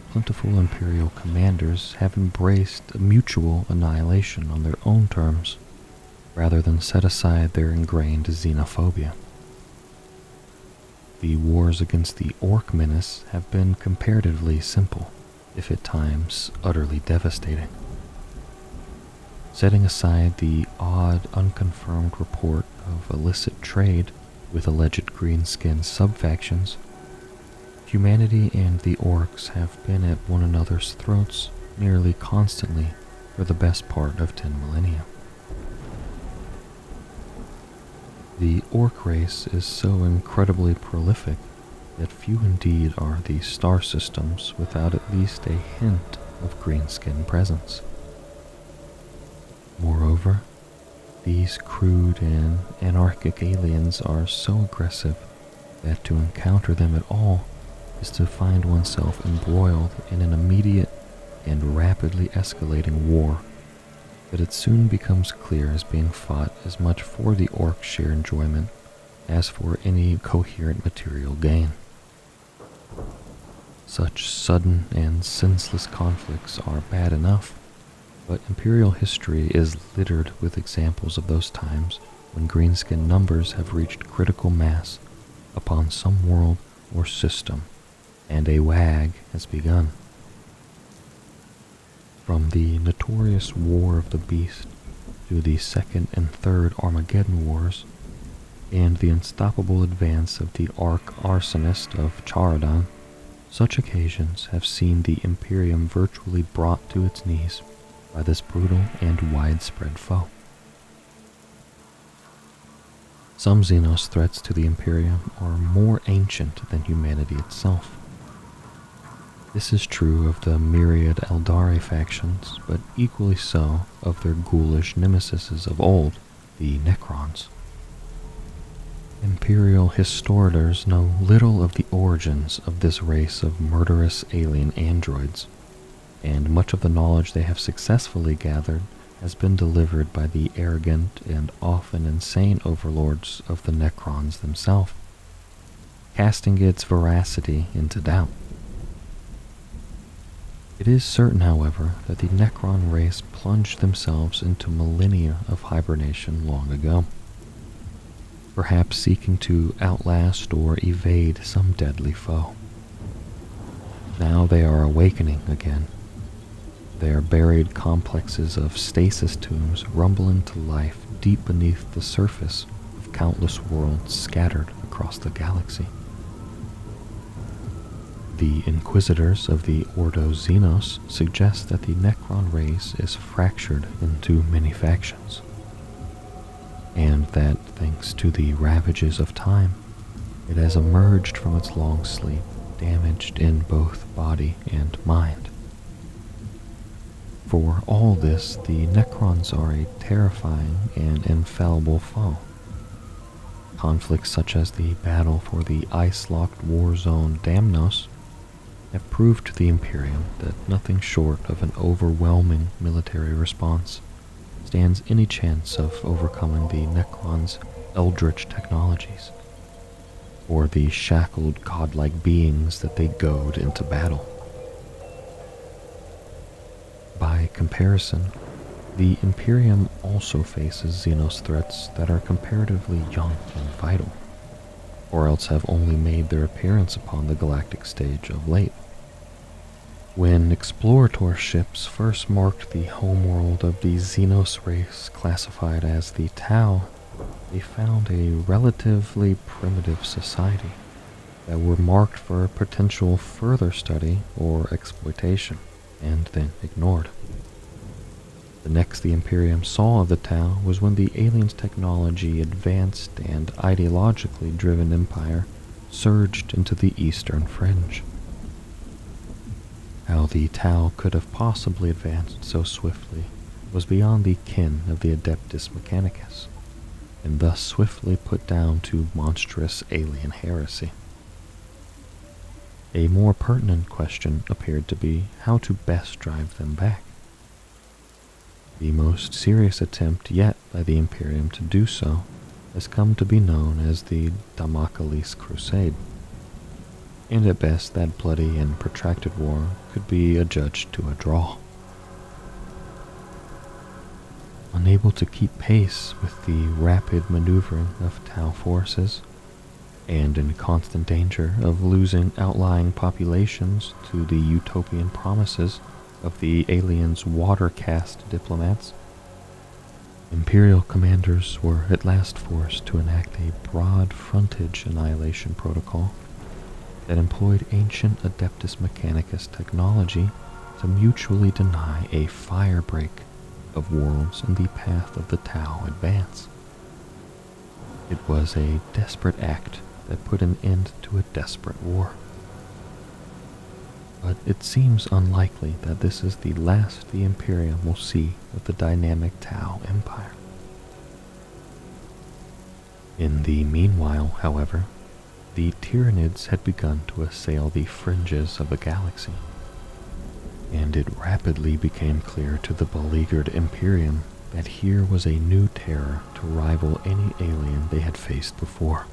plentiful Imperial commanders have embraced mutual annihilation on their own terms, rather than set aside their ingrained xenophobia. The wars against the Ork menace have been comparatively simple, if at times utterly devastating. Setting aside the odd, unconfirmed report of illicit trade with alleged green-skinned subfactions, humanity and the Orks have been at one another's throats nearly constantly for the best part of 10 millennia. The Ork race is so incredibly prolific that few indeed are the star systems without at least a hint of green-skin presence. Moreover, these crude and anarchic aliens are so aggressive that to encounter them at all is to find oneself embroiled in an immediate and rapidly escalating war that it soon becomes clear is being fought as much for the Ork's sheer enjoyment as for any coherent material gain. Such sudden and senseless conflicts are bad enough, but Imperial history is littered with examples of those times when greenskin numbers have reached critical mass upon some world or system, and a wag has begun. From the notorious War of the Beast to the Second and Third Armageddon Wars, and the unstoppable advance of the Ork arsonist of Charadon, such occasions have seen the Imperium virtually brought to its knees by this brutal and widespread foe. Some Xenos threats to the Imperium are more ancient than humanity itself. This is true of the myriad Eldari factions, but equally so of their ghoulish nemesis of old, the Necrons. Imperial historians know little of the origins of this race of murderous alien androids, and much of the knowledge they have successfully gathered has been delivered by the arrogant and often insane overlords of the Necrons themselves, casting its veracity into doubt. It is certain, however, that the Necron race plunged themselves into millennia of hibernation long ago, perhaps seeking to outlast or evade some deadly foe. Now they are awakening again. Their buried complexes of stasis tombs rumble into life deep beneath the surface of countless worlds scattered across the galaxy. The Inquisitors of the Ordo Xenos suggest that the Necron race is fractured into many factions, and that, thanks to the ravages of time, it has emerged from its long sleep damaged in both body and mind. For all this, the Necrons are a terrifying and infallible foe. Conflicts such as the battle for the ice-locked war zone Damnos have proved to the Imperium that nothing short of an overwhelming military response stands any chance of overcoming the Necrons' eldritch technologies, or the shackled godlike beings that they goad into battle. By comparison, the Imperium also faces Xenos threats that are comparatively young and vital, or else have only made their appearance upon the galactic stage of late. When explorator ships first marked the homeworld of the Xenos race classified as the Tau, they found a relatively primitive society that were marked for potential further study or exploitation, and then ignored. The next the Imperium saw of the Tau was when the aliens' technology advanced and ideologically driven empire surged into the eastern fringe. How the Tau could have possibly advanced so swiftly was beyond the ken of the Adeptus Mechanicus, and thus swiftly put down to monstrous alien heresy. A more pertinent question appeared to be how to best drive them back. The most serious attempt yet by the Imperium to do so has come to be known as the Damocles Crusade, and at best that bloody and protracted war could be adjudged to a draw. Unable to keep pace with the rapid maneuvering of Tau forces, and in constant danger of losing outlying populations to the utopian promises of the aliens' water-caste diplomats, Imperial commanders were at last forced to enact a broad frontage annihilation protocol that employed ancient Adeptus Mechanicus technology to mutually deny a firebreak of worlds in the path of the Tau advance. It was a desperate act that put an end to a desperate war. But it seems unlikely that this is the last the Imperium will see of the dynamic Tau Empire. In the meanwhile, however, the Tyranids had begun to assail the fringes of the galaxy, and it rapidly became clear to the beleaguered Imperium that here was a new terror to rival any alien they had faced before.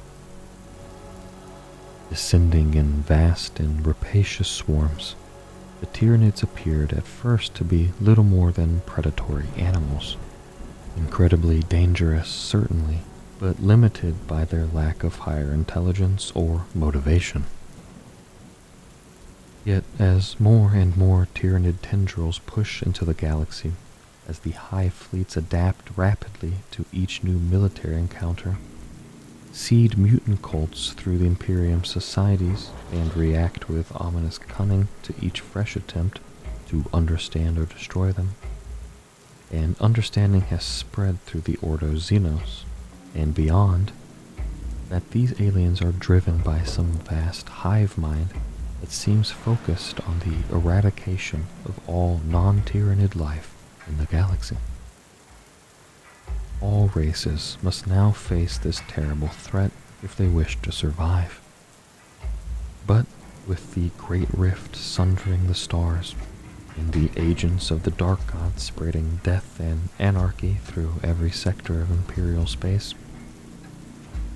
Descending in vast and rapacious swarms, the Tyranids appeared at first to be little more than predatory animals. Incredibly dangerous, certainly, but limited by their lack of higher intelligence or motivation. Yet as more and more Tyranid tendrils push into the galaxy, as the hive fleets adapt rapidly to each new military encounter, seed mutant cults through the Imperium societies and react with ominous cunning to each fresh attempt to understand or destroy them. And understanding has spread through the Ordo Xenos and beyond that these aliens are driven by some vast hive mind that seems focused on the eradication of all non-Tyranid life in the galaxy. All races must now face this terrible threat if they wish to survive. But with the Great Rift sundering the stars, and the agents of the Dark Gods spreading death and anarchy through every sector of Imperial space,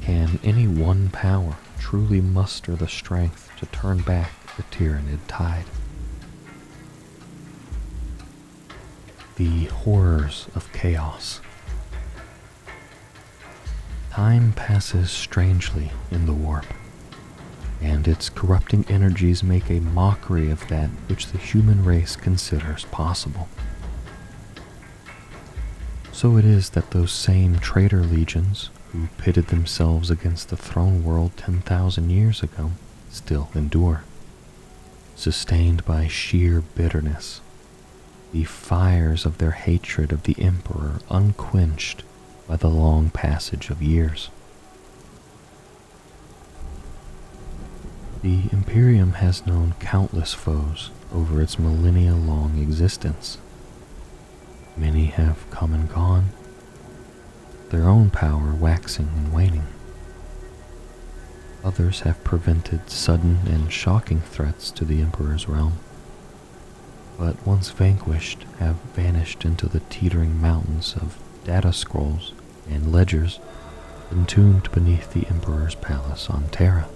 can any one power truly muster the strength to turn back the Tyranid tide? The horrors of chaos. Time passes strangely in the warp, and its corrupting energies make a mockery of that which the human race considers possible. So it is that those same traitor legions who pitted themselves against the throne world 10,000 years ago still endure, sustained by sheer bitterness, the fires of their hatred of the Emperor unquenched by the long passage of years. The Imperium has known countless foes over its millennia-long existence. Many have come and gone, their own power waxing and waning. Others have prevented sudden and shocking threats to the Emperor's realm, but once vanquished have vanished into the teetering mountains of data scrolls and ledgers entombed beneath the Emperor's palace on Terra.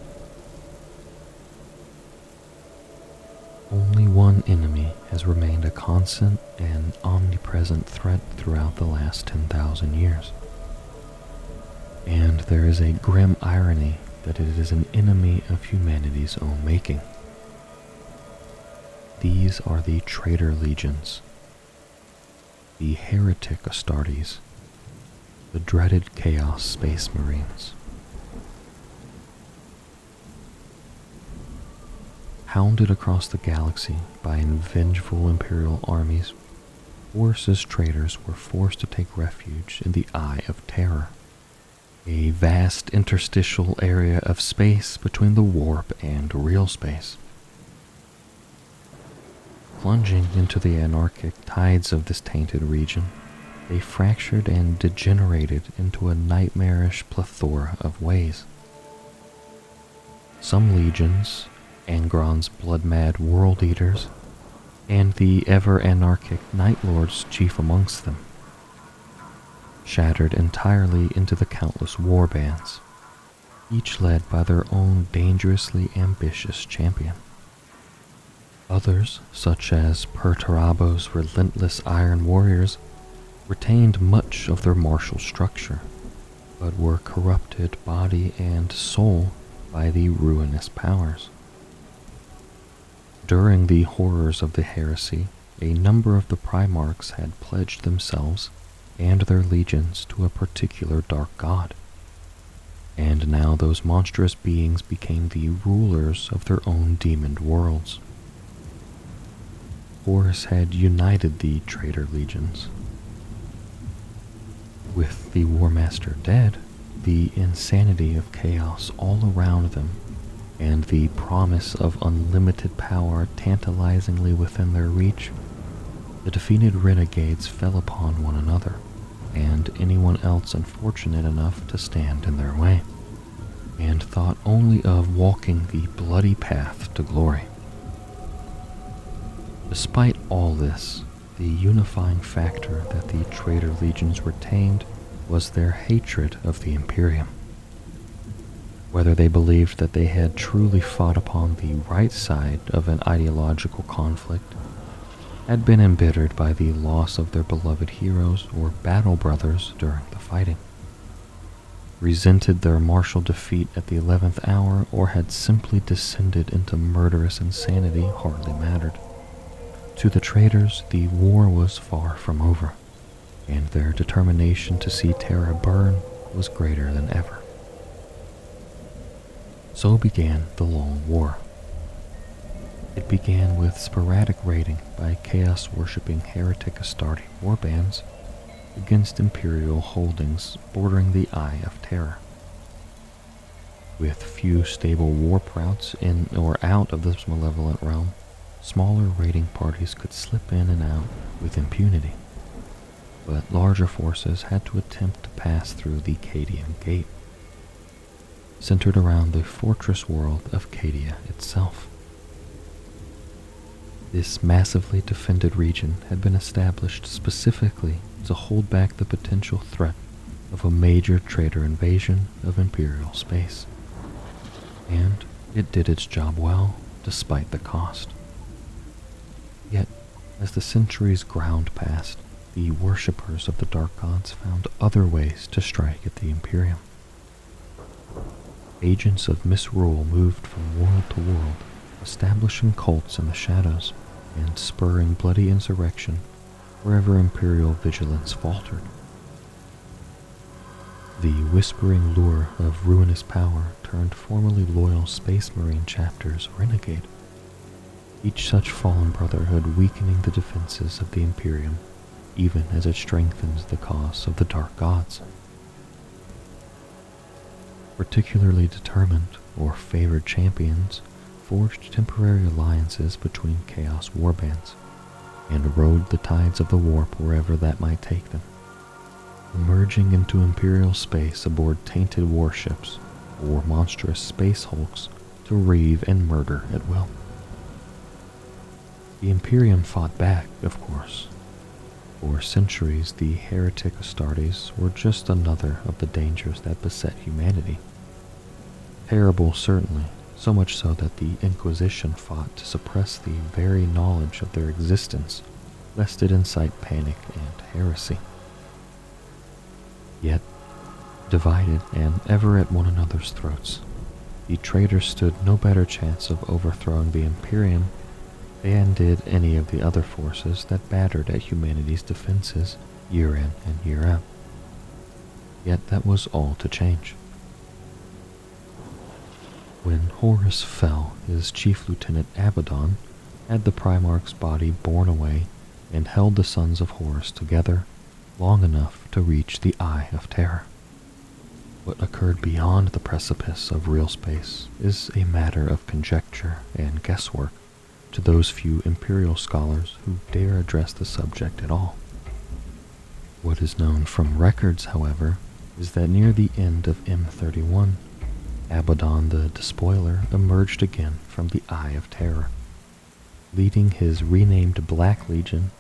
Only one enemy has remained a constant and omnipresent threat throughout the last 10,000 years. And there is a grim irony that it is an enemy of humanity's own making. These are the traitor legions, the heretic Astartes, the dreaded Chaos Space Marines. Hounded across the galaxy by vengeful Imperial armies, Horus's traitors were forced to take refuge in the Eye of Terror, a vast interstitial area of space between the warp and real space. Plunging into the anarchic tides of this tainted region, they fractured and degenerated into a nightmarish plethora of ways. Some legions, Angron's blood-mad world eaters, and the ever-anarchic Night Lords chief amongst them, shattered entirely into the countless warbands, each led by their own dangerously ambitious champion. Others, such as Perturabo's relentless Iron Warriors, retained much of their martial structure, but were corrupted body and soul by the ruinous powers. During the horrors of the heresy, a number of the Primarchs had pledged themselves and their legions to a particular dark god, and now those monstrous beings became the rulers of their own demoned worlds. Horus had united the traitor legions. With the Warmaster dead, the insanity of chaos all around them, and the promise of unlimited power tantalizingly within their reach, the defeated renegades fell upon one another, and anyone else unfortunate enough to stand in their way, and thought only of walking the bloody path to glory. Despite all this, the unifying factor that the traitor legions retained was their hatred of the Imperium. Whether they believed that they had truly fought upon the right side of an ideological conflict, had been embittered by the loss of their beloved heroes or battle brothers during the fighting, resented their martial defeat at the 11th hour, or had simply descended into murderous insanity hardly mattered. To the traitors, the war was far from over, and their determination to see Terra burn was greater than ever. So began the Long War. It began with sporadic raiding by chaos-worshipping heretic Astarte warbands against Imperial holdings bordering the Eye of Terror. With few stable warp routes in or out of this malevolent realm, smaller raiding parties could slip in and out with impunity, but larger forces had to attempt to pass through the Cadian Gate, centered around the fortress world of Cadia itself. This massively defended region had been established specifically to hold back the potential threat of a major traitor invasion of Imperial space, and it did its job well despite the cost. Yet, as the centuries ground past, the worshippers of the Dark Gods found other ways to strike at the Imperium. Agents of misrule moved from world to world, establishing cults in the shadows and spurring bloody insurrection wherever Imperial vigilance faltered. The whispering lure of ruinous power turned formerly loyal Space Marine chapters renegade, each such fallen brotherhood weakening the defenses of the Imperium even as it strengthens the cause of the Dark Gods. Particularly determined or favored champions forged temporary alliances between Chaos warbands and rode the tides of the warp wherever that might take them, emerging into Imperial space aboard tainted warships or monstrous space hulks to reave and murder at will. The Imperium fought back, of course. For centuries, the heretic Astartes were just another of the dangers that beset humanity. Terrible, certainly, so much so that the Inquisition fought to suppress the very knowledge of their existence, lest it incite panic and heresy. Yet, divided and ever at one another's throats, the traitors stood no better chance of overthrowing the Imperium than did any of the other forces that battered at humanity's defenses year in and year out. Yet that was all to change. When Horus fell, his chief lieutenant Abaddon had the Primarch's body borne away and held the sons of Horus together long enough to reach the Eye of Terror. What occurred beyond the precipice of real space is a matter of conjecture and guesswork to those few Imperial scholars who dare address the subject at all. What is known from records, however, is that near the end of M31, Abaddon the Despoiler emerged again from the Eye of Terror, leading his renamed Black Legion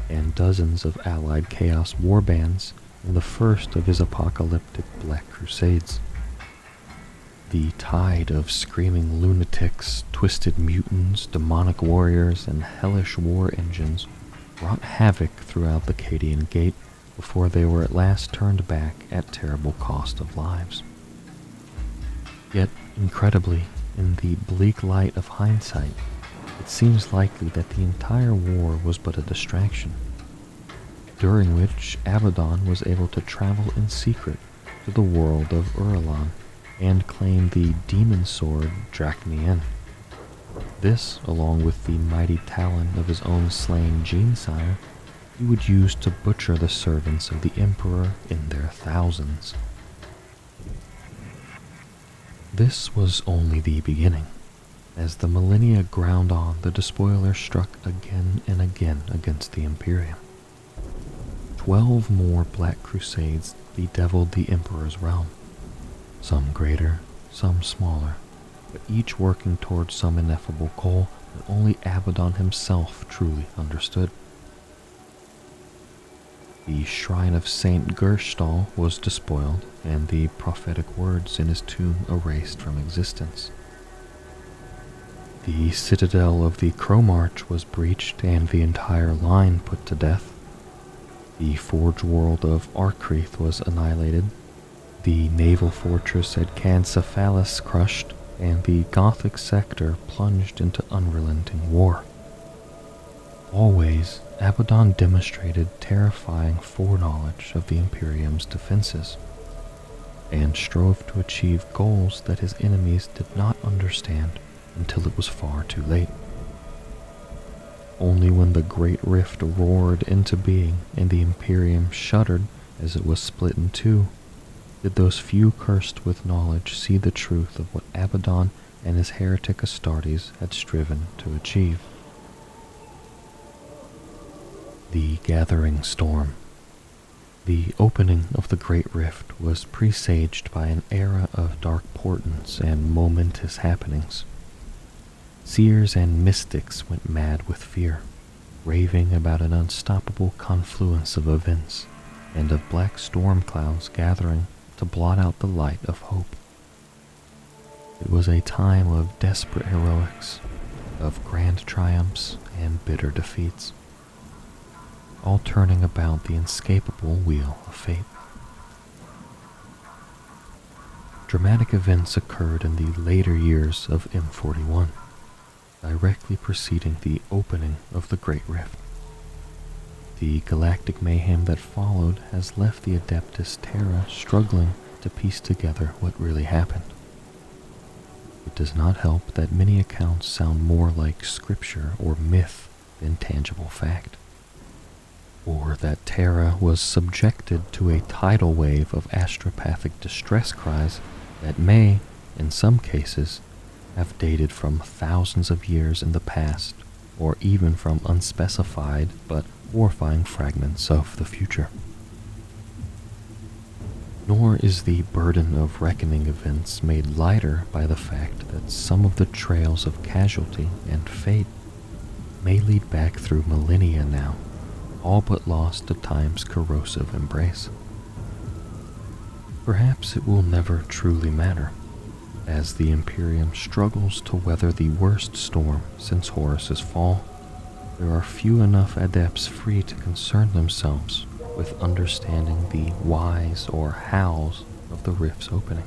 and dozens of allied Chaos warbands in the first of his apocalyptic Black Crusades. The tide of screaming lunatics, twisted mutants, demonic warriors, and hellish war engines wrought havoc throughout the Cadian Gate before they were at last turned back at terrible cost of lives. Yet, incredibly, in the bleak light of hindsight, it seems likely that the entire war was but a distraction, during which Abaddon was able to travel in secret to the world of Uralon and claim the demon sword Drachnien. This, along with the mighty talon of his own slain Genesire, he would use to butcher the servants of the Emperor in their thousands. This was only the beginning. As the millennia ground on, the Despoiler struck again and again against the Imperium. 12 more Black Crusades bedeviled the Emperor's realm, some greater, some smaller, but each working towards some ineffable goal that only Abaddon himself truly understood. The shrine of Saint Gerstal was despoiled, and the prophetic words in his tomb erased from existence. The citadel of the Cromarch was breached and the entire line put to death. The forge world of Arkrith was annihilated, the naval fortress at Cancephalis crushed, and the Gothic sector plunged into unrelenting war. Always, Abaddon demonstrated terrifying foreknowledge of the Imperium's defenses, and strove to achieve goals that his enemies did not understand until it was far too late. Only when the Great Rift roared into being and the Imperium shuddered as it was split in two, did those few cursed with knowledge see the truth of what Abaddon and his heretic Astartes had striven to achieve. The Gathering Storm. The opening of the Great Rift was presaged by an era of dark portents and momentous happenings. Seers and mystics went mad with fear, raving about an unstoppable confluence of events and of black storm clouds gathering to blot out the light of hope. It was a time of desperate heroics, of grand triumphs and bitter defeats, all turning about the inescapable wheel of fate. Dramatic events occurred in the later years of M41, directly preceding the opening of the Great Rift. The galactic mayhem that followed has left the Adeptus Terra struggling to piece together what really happened. It does not help that many accounts sound more like scripture or myth than tangible fact, or that Terra was subjected to a tidal wave of astropathic distress cries that may, in some cases, have dated from thousands of years in the past, or even from unspecified but horrifying fragments of the future. Nor is the burden of reckoning events made lighter by the fact that some of the trails of casualty and fate may lead back through millennia now, all but lost to time's corrosive embrace. Perhaps it will never truly matter, as the Imperium struggles to weather the worst storm since Horus's fall. There are few enough adepts free to concern themselves with understanding the whys or hows of the rift's opening.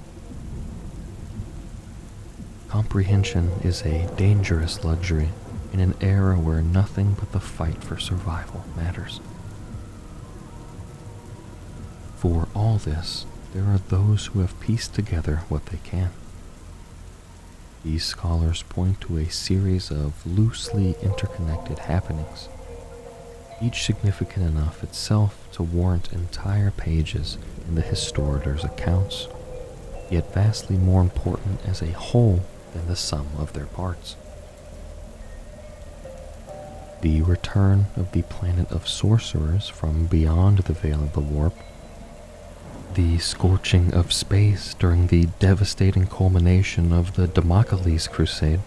Comprehension is a dangerous luxury in an era where nothing but the fight for survival matters. For all this, there are those who have pieced together what they can. These scholars point to a series of loosely interconnected happenings, each significant enough itself to warrant entire pages in the historiator's accounts, yet vastly more important as a whole than the sum of their parts. The return of the planet of sorcerers from beyond the Veil of the Warp, the scorching of space during the devastating culmination of the Damocles Crusade,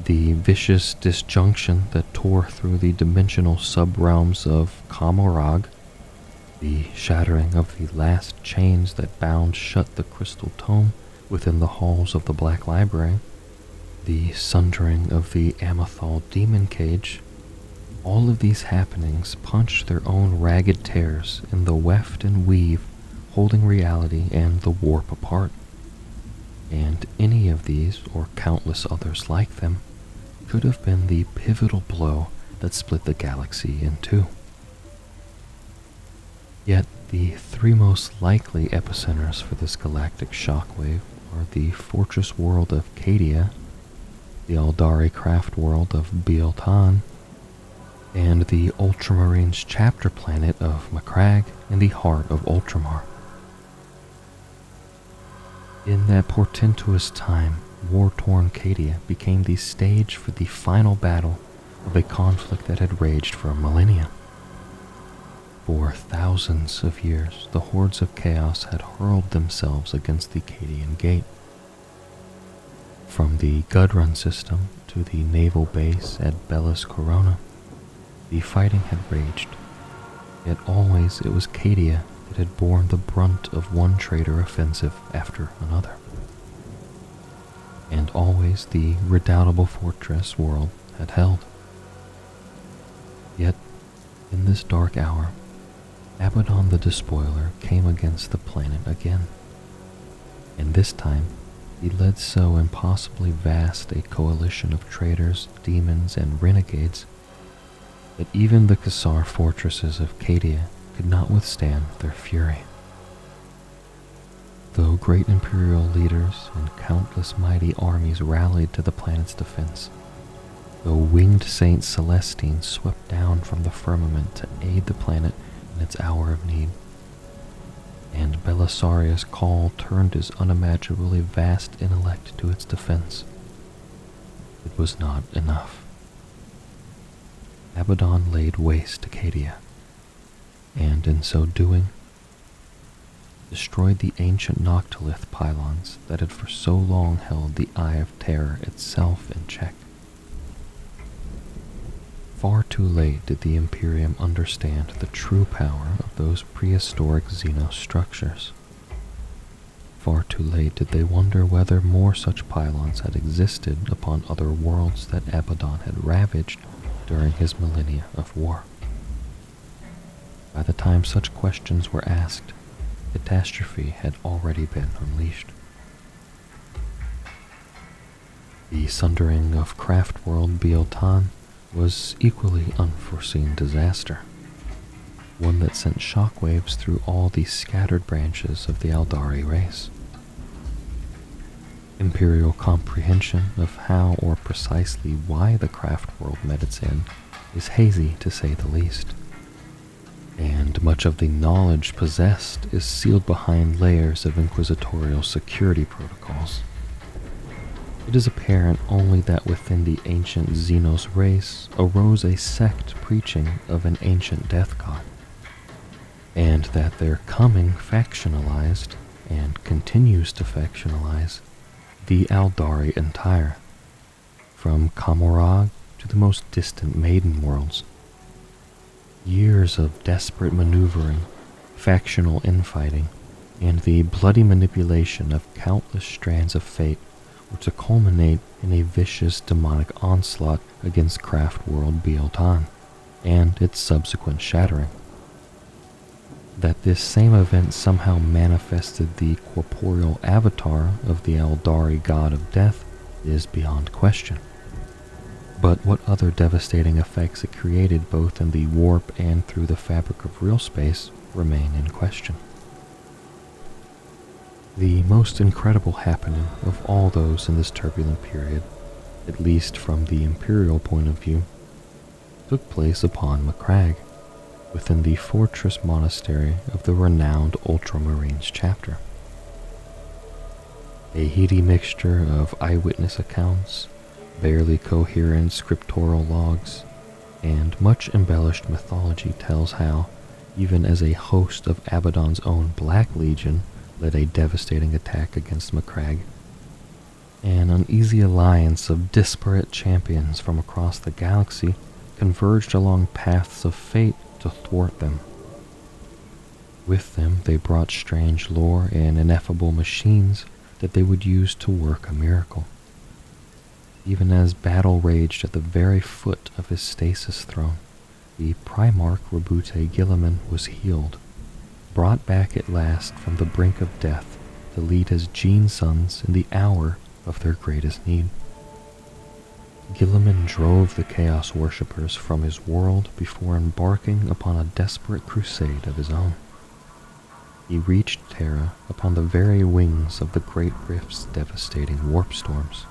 the vicious disjunction that tore through the dimensional subrealms of Kamorag, the shattering of the last chains that bound shut the crystal tome within the halls of the Black Library, the sundering of the Amethal demon cage, all of these happenings punched their own ragged tears in the weft and weave holding reality and the warp apart. And any of these, or countless others like them, could have been the pivotal blow that split the galaxy in two. Yet the three most likely epicenters for this galactic shockwave are the fortress world of Cadia, the Aldari craft world of Votann, and the Ultramarines chapter planet of Macragge in the heart of Ultramar. In that portentous time, war-torn Cadia became the stage for the final battle of a conflict that had raged for millennia. For thousands of years, the hordes of chaos had hurled themselves against the Cadian Gate. From the Gudrun system to the naval base at Bellis Corona, the fighting had raged, Yet always it was Cadia that had borne the brunt of one traitor offensive after another. And always the redoubtable fortress world had held. Yet, in this dark hour, Abaddon the Despoiler came against the planet again. And this time, he led so impossibly vast a coalition of traitors, demons, and renegades that even the Cassar fortresses of Cadia could not withstand their fury. Though great imperial leaders and countless mighty armies rallied to the planet's defense, though winged Saint Celestine swept down from the firmament to aid the planet in its hour of need, and Belisarius' call turned his unimaginably vast intellect to its defense, it was not enough. Abaddon laid waste to Cadia, and in so doing, destroyed the ancient Noctilith pylons that had for so long held the Eye of Terror itself in check. Far too late did the Imperium understand the true power of those prehistoric Xenos structures. Far too late did they wonder whether more such pylons had existed upon other worlds that Abaddon had ravaged during his millennia of war. By the time such questions were asked, catastrophe had already been unleashed. The sundering of craft-world Votann was equally unforeseen disaster, one that sent shockwaves through all the scattered branches of the Aldari race. Imperial comprehension of how or precisely why the craft world met its end is hazy to say the least, and much of the knowledge possessed is sealed behind layers of inquisitorial security protocols. It is apparent only that within the ancient Xenos race arose a sect preaching of an ancient death god, and that their coming factionalized, and continues to factionalize, the Aldari entire, from Kamorag to the most distant Maiden worlds. Years of desperate maneuvering, factional infighting, and the bloody manipulation of countless strands of fate were to culminate in a vicious demonic onslaught against craft world Votann, and its subsequent shattering. That this same event somehow manifested the corporeal avatar of the Aldari god of death is beyond question. But what other devastating effects it created both in the warp and through the fabric of real space remain in question. The most incredible happening of all those in this turbulent period, at least from the Imperial point of view, took place upon Macragge, within the fortress monastery of the renowned Ultramarines chapter. A heady mixture of eyewitness accounts, barely coherent scriptural logs, and much embellished mythology tells how, even as a host of Abaddon's own Black Legion led a devastating attack against Macragge, an uneasy alliance of disparate champions from across the galaxy converged along paths of fate to thwart them. With them they brought strange lore and ineffable machines that they would use to work a miracle. Even as battle raged at the very foot of his stasis throne, the Primarch Rabute Guilliman was healed, brought back at last from the brink of death to lead his Gene sons in the hour of their greatest need. Guilliman drove the Chaos Worshippers from his world before embarking upon a desperate crusade of his own. He reached Terra upon the very wings of the Great Rift's devastating warp storms,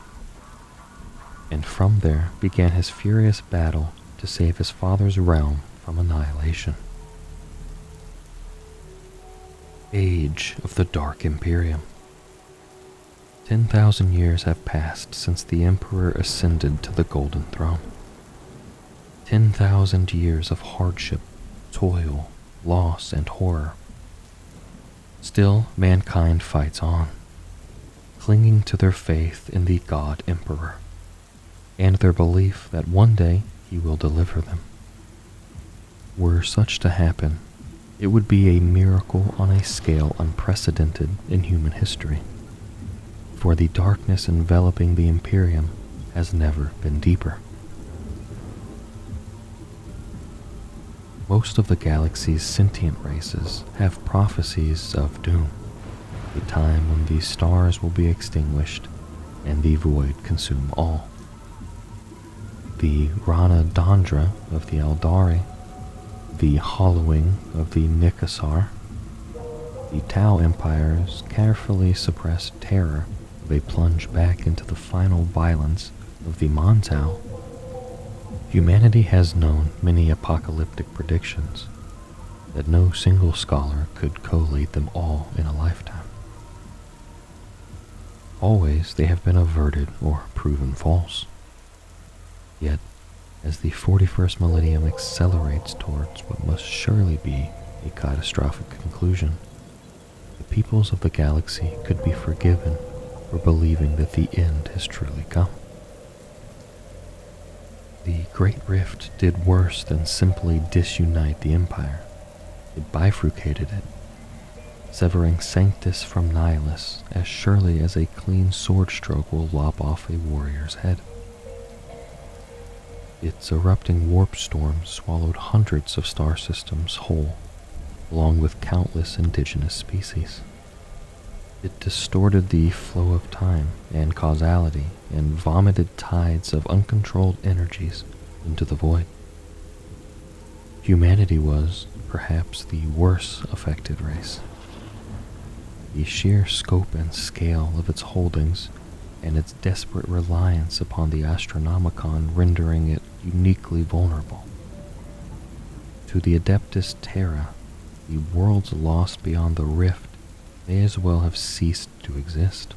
and from there began his furious battle to save his father's realm from annihilation. Age of the Dark Imperium. 10,000 years have passed since the Emperor ascended to the Golden Throne. 10,000 years of hardship, toil, loss, and horror. Still, mankind fights on, clinging to their faith in the God Emperor, and their belief that one day he will deliver them. Were such to happen, it would be a miracle on a scale unprecedented in human history, for the darkness enveloping the Imperium has never been deeper. Most of the galaxy's sentient races have prophecies of doom, a time when the stars will be extinguished and the void consume all. The Rana Dandra of the Eldari, the hollowing of the Nikasar, the Tau Empire's carefully suppressed terror of a plunge back into the final violence of the Montau. Humanity has known many apocalyptic predictions, that no single scholar could collate them all in a lifetime. Always they have been averted or proven false. Yet, as the 41st millennium accelerates towards what must surely be a catastrophic conclusion, the peoples of the galaxy could be forgiven for believing that the end has truly come. The Great Rift did worse than simply disunite the Empire. It bifurcated it, severing Sanctus from Nihilus as surely as a clean sword stroke will lop off a warrior's head. Its erupting warp storm swallowed hundreds of star systems whole, along with countless indigenous species. It distorted the flow of time and causality and vomited tides of uncontrolled energies into the void. Humanity was, perhaps, the worst affected race. The sheer scope and scale of its holdings and its desperate reliance upon the Astronomicon rendering it uniquely vulnerable. To the Adeptus Terra, the worlds lost beyond the rift may as well have ceased to exist,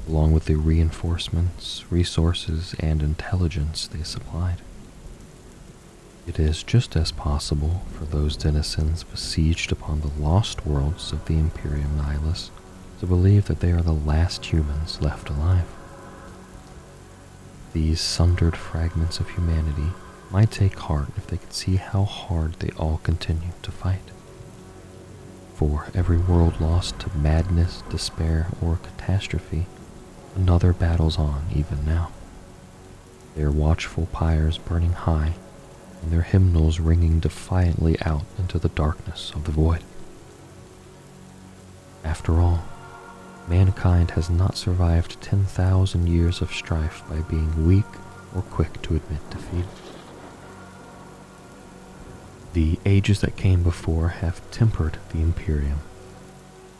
along with the reinforcements, resources, and intelligence they supplied. It is just as possible for those denizens besieged upon the lost worlds of the Imperium Nihilus to believe that they are the last humans left alive. These sundered fragments of humanity might take heart if they could see how hard they all continue to fight. For every world lost to madness, despair, or catastrophe, another battles on even now. Their watchful pyres burning high, and their hymnals ringing defiantly out into the darkness of the void. After all, mankind has not survived 10,000 years of strife by being weak or quick to admit defeat. The ages that came before have tempered the Imperium.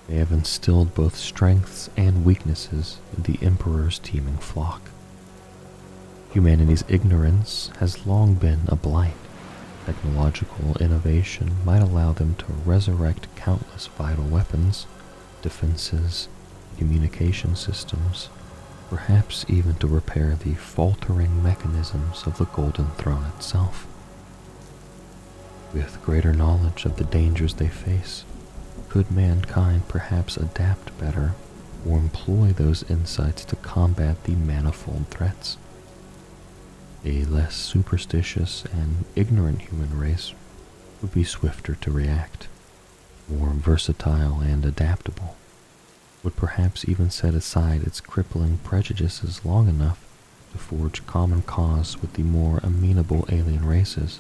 They have instilled both strengths and weaknesses in the Emperor's teeming flock. Humanity's ignorance has long been a blight. Technological innovation might allow them to resurrect countless vital weapons, defenses, communication systems, perhaps even to repair the faltering mechanisms of the Golden Throne itself. With greater knowledge of the dangers they face, could mankind perhaps adapt better or employ those insights to combat the manifold threats? A less superstitious and ignorant human race would be swifter to react, more versatile and adaptable, would perhaps even set aside its crippling prejudices long enough to forge common cause with the more amenable alien races,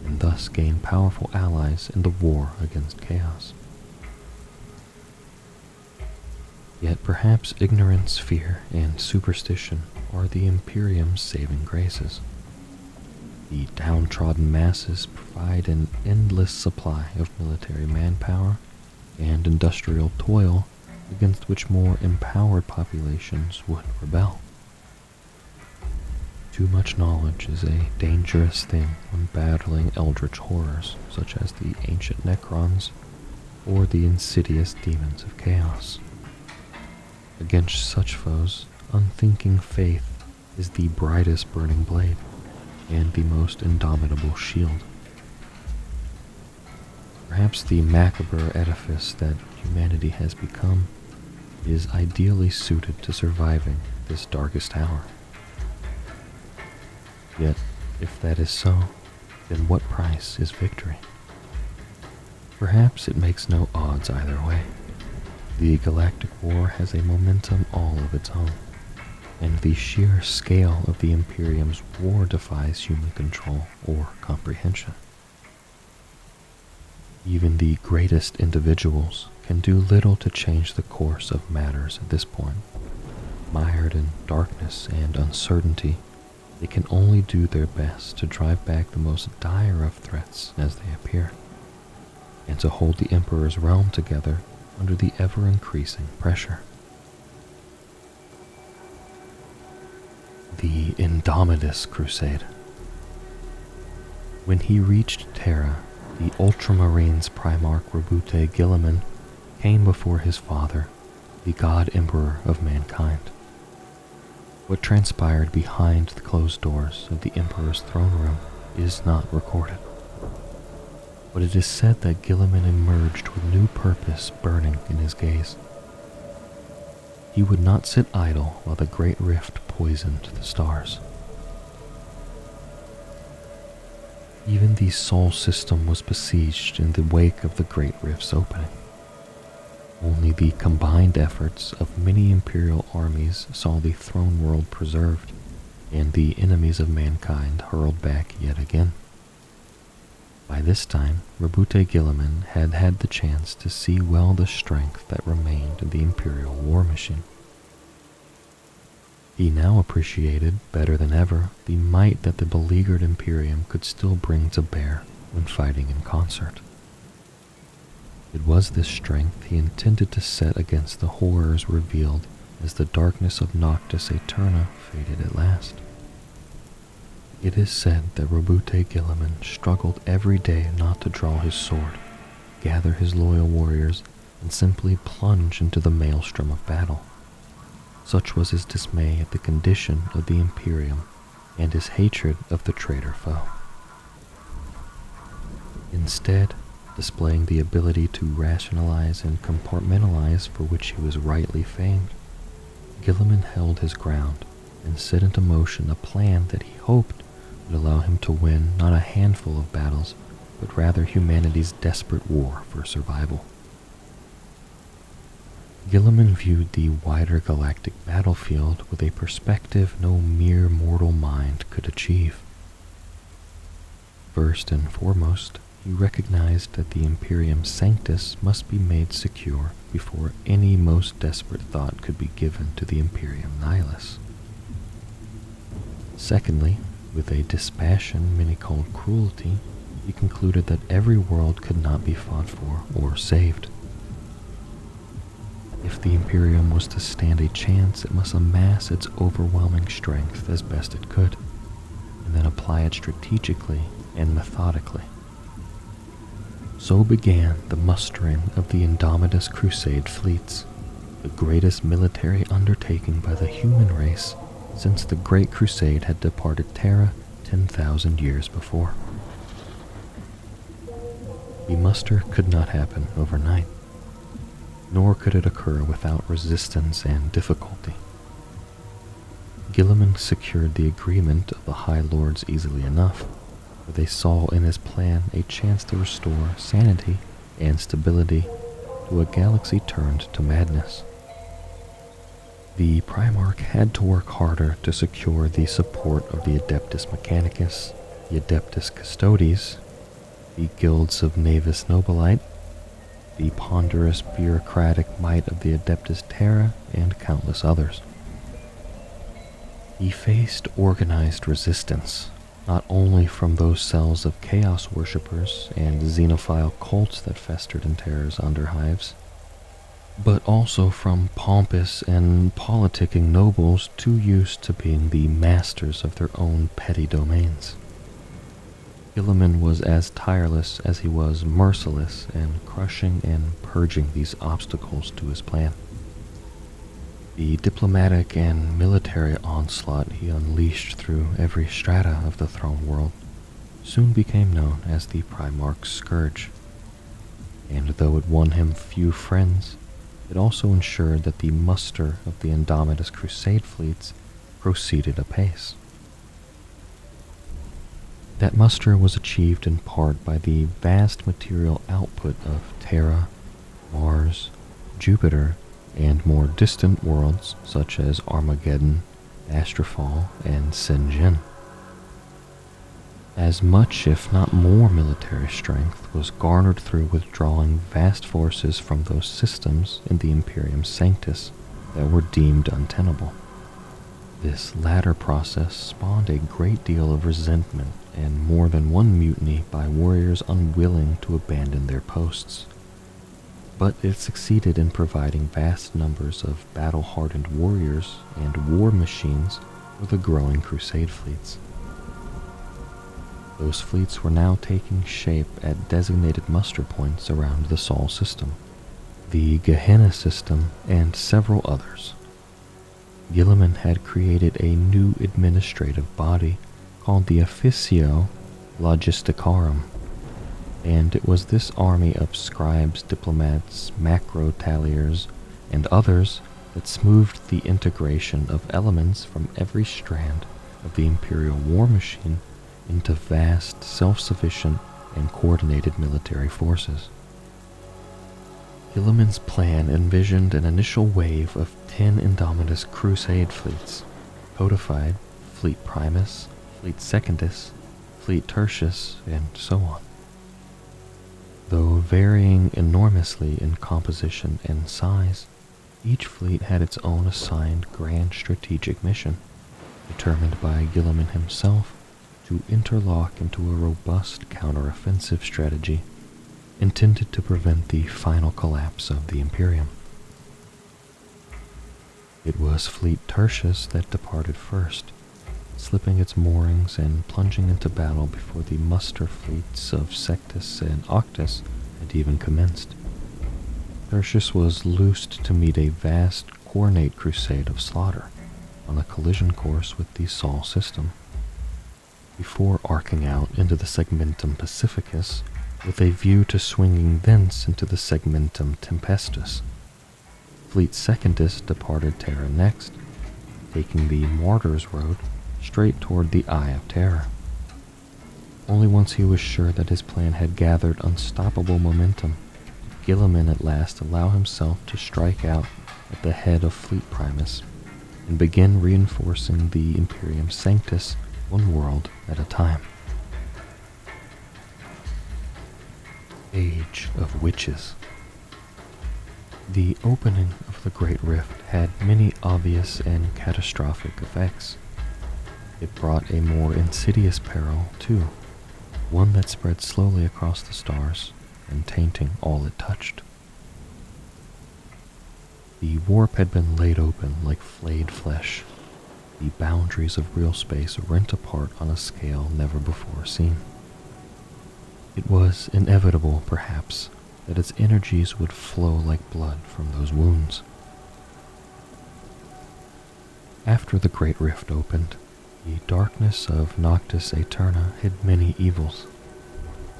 and thus gain powerful allies in the war against chaos. Yet perhaps ignorance, fear, and superstition are the Imperium's saving graces. The downtrodden masses provide an endless supply of military manpower and industrial toil against which more empowered populations would rebel. Too much knowledge is a dangerous thing when battling eldritch horrors such as the ancient Necrons or the insidious demons of chaos. Against such foes, unthinking faith is the brightest burning blade and the most indomitable shield. Perhaps the macabre edifice that humanity has become is ideally suited to surviving this darkest hour. Yet, if that is so, then what price is victory? Perhaps it makes no odds either way. The galactic war has a momentum all of its own, and the sheer scale of the Imperium's war defies human control or comprehension. Even the greatest individuals can do little to change the course of matters at this point. Mired in darkness and uncertainty, they can only do their best to drive back the most dire of threats as they appear, and to hold the Emperor's realm together under the ever-increasing pressure. The Indomitus Crusade. When he reached Terra, the Ultramarines Primarch Roboute Guilliman came before his father, the God Emperor of mankind. What transpired behind the closed doors of the Emperor's throne room is not recorded, but it is said that Guilliman emerged with new purpose burning in his gaze. He would not sit idle while the Great Rift poisoned the stars. Even the Sol system was besieged in the wake of the Great Rift's opening. Only the combined efforts of many Imperial armies saw the throne world preserved, and the enemies of mankind hurled back yet again. By this time, Roboute Guilliman had had the chance to see well the strength that remained in the Imperial war machine. He now appreciated, better than ever, the might that the beleaguered Imperium could still bring to bear when fighting in concert. It was this strength he intended to set against the horrors revealed as the darkness of Noctis Aeterna faded at last. It is said that Roboute Guilliman struggled every day not to draw his sword, gather his loyal warriors, and simply plunge into the maelstrom of battle. Such was his dismay at the condition of the Imperium and his hatred of the traitor foe. Instead, displaying the ability to rationalize and compartmentalize for which he was rightly famed, Guilliman held his ground and set into motion a plan that he hoped would allow him to win not a handful of battles, but rather humanity's desperate war for survival. Guilliman viewed the wider galactic battlefield with a perspective no mere mortal mind could achieve. First and foremost, he recognized that the Imperium Sanctus must be made secure before any most desperate thought could be given to the Imperium Nihilus. Secondly, with a dispassion many called cruelty, he concluded that every world could not be fought for or saved. If the Imperium was to stand a chance, it must amass its overwhelming strength as best it could, and then apply it strategically and methodically. So began the mustering of the Indomitus Crusade fleets, the greatest military undertaking by the human race since the Great Crusade had departed Terra 10,000 years before. The muster could not happen overnight, nor could it occur without resistance and difficulty. Guilliman secured the agreement of the High Lords easily enough, for they saw in his plan a chance to restore sanity and stability to a galaxy turned to madness. The Primarch had to work harder to secure the support of the Adeptus Mechanicus, the Adeptus Custodes, the guilds of Navis Nobilite, the ponderous bureaucratic might of the Adeptus Terra, and countless others. He faced organized resistance, not only from those cells of chaos worshippers and xenophile cults that festered in Terra's underhives, but also from pompous and politicking nobles too used to being the masters of their own petty domains. Guilliman was as tireless as he was merciless in crushing and purging these obstacles to his plan. The diplomatic and military onslaught he unleashed through every strata of the throne world soon became known as the Primarch's Scourge, and though it won him few friends, it also ensured that the muster of the Indomitus Crusade fleets proceeded apace. That muster was achieved in part by the vast material output of Terra, Mars, Jupiter, and more distant worlds such as Armageddon, Astrofall, and Sinjin. As much, if not more, military strength was garnered through withdrawing vast forces from those systems in the Imperium Sanctus that were deemed untenable. This latter process spawned a great deal of resentment and more than one mutiny by warriors unwilling to abandon their posts. But it succeeded in providing vast numbers of battle-hardened warriors and war machines for the growing crusade fleets. Those fleets were now taking shape at designated muster points around the Sol system, the Gehenna system, and several others. Guilliman had created a new administrative body called the Officio Logisticarum, and it was this army of scribes, diplomats, macro-talliers, and others that smoothed the integration of elements from every strand of the imperial war machine into vast, self-sufficient, and coordinated military forces. Guilliman's plan envisioned an initial wave of 10 Indomitus Crusade fleets, codified Fleet Primus, Fleet Secundus, Fleet Tertius, and so on. Though varying enormously in composition and size, each fleet had its own assigned grand strategic mission, determined by Guilliman himself to interlock into a robust counteroffensive strategy intended to prevent the final collapse of the Imperium. It was Fleet Tertius that departed first, slipping its moorings and plunging into battle before the muster fleets of Sectus and Octus had even commenced. Tertius was loosed to meet a vast, coordinate crusade of slaughter on a collision course with the Sol system, before arcing out into the Segmentum Pacificus with a view to swinging thence into the Segmentum Tempestus. Fleet Secundus departed Terra next, taking the Martyrs Road straight toward the Eye of Terror. Only once he was sure that his plan had gathered unstoppable momentum did Guilliman at last allow himself to strike out at the head of Fleet Primus and begin reinforcing the Imperium Sanctus one world at a time. Age of Witches. The opening of the Great Rift had many obvious and catastrophic effects. It brought a more insidious peril, too, one that spread slowly across the stars and tainting all it touched. The warp had been laid open like flayed flesh, the boundaries of real space rent apart on a scale never before seen. It was inevitable, perhaps, that its energies would flow like blood from those wounds. After the Great Rift opened, the darkness of Noctis Aeterna hid many evils.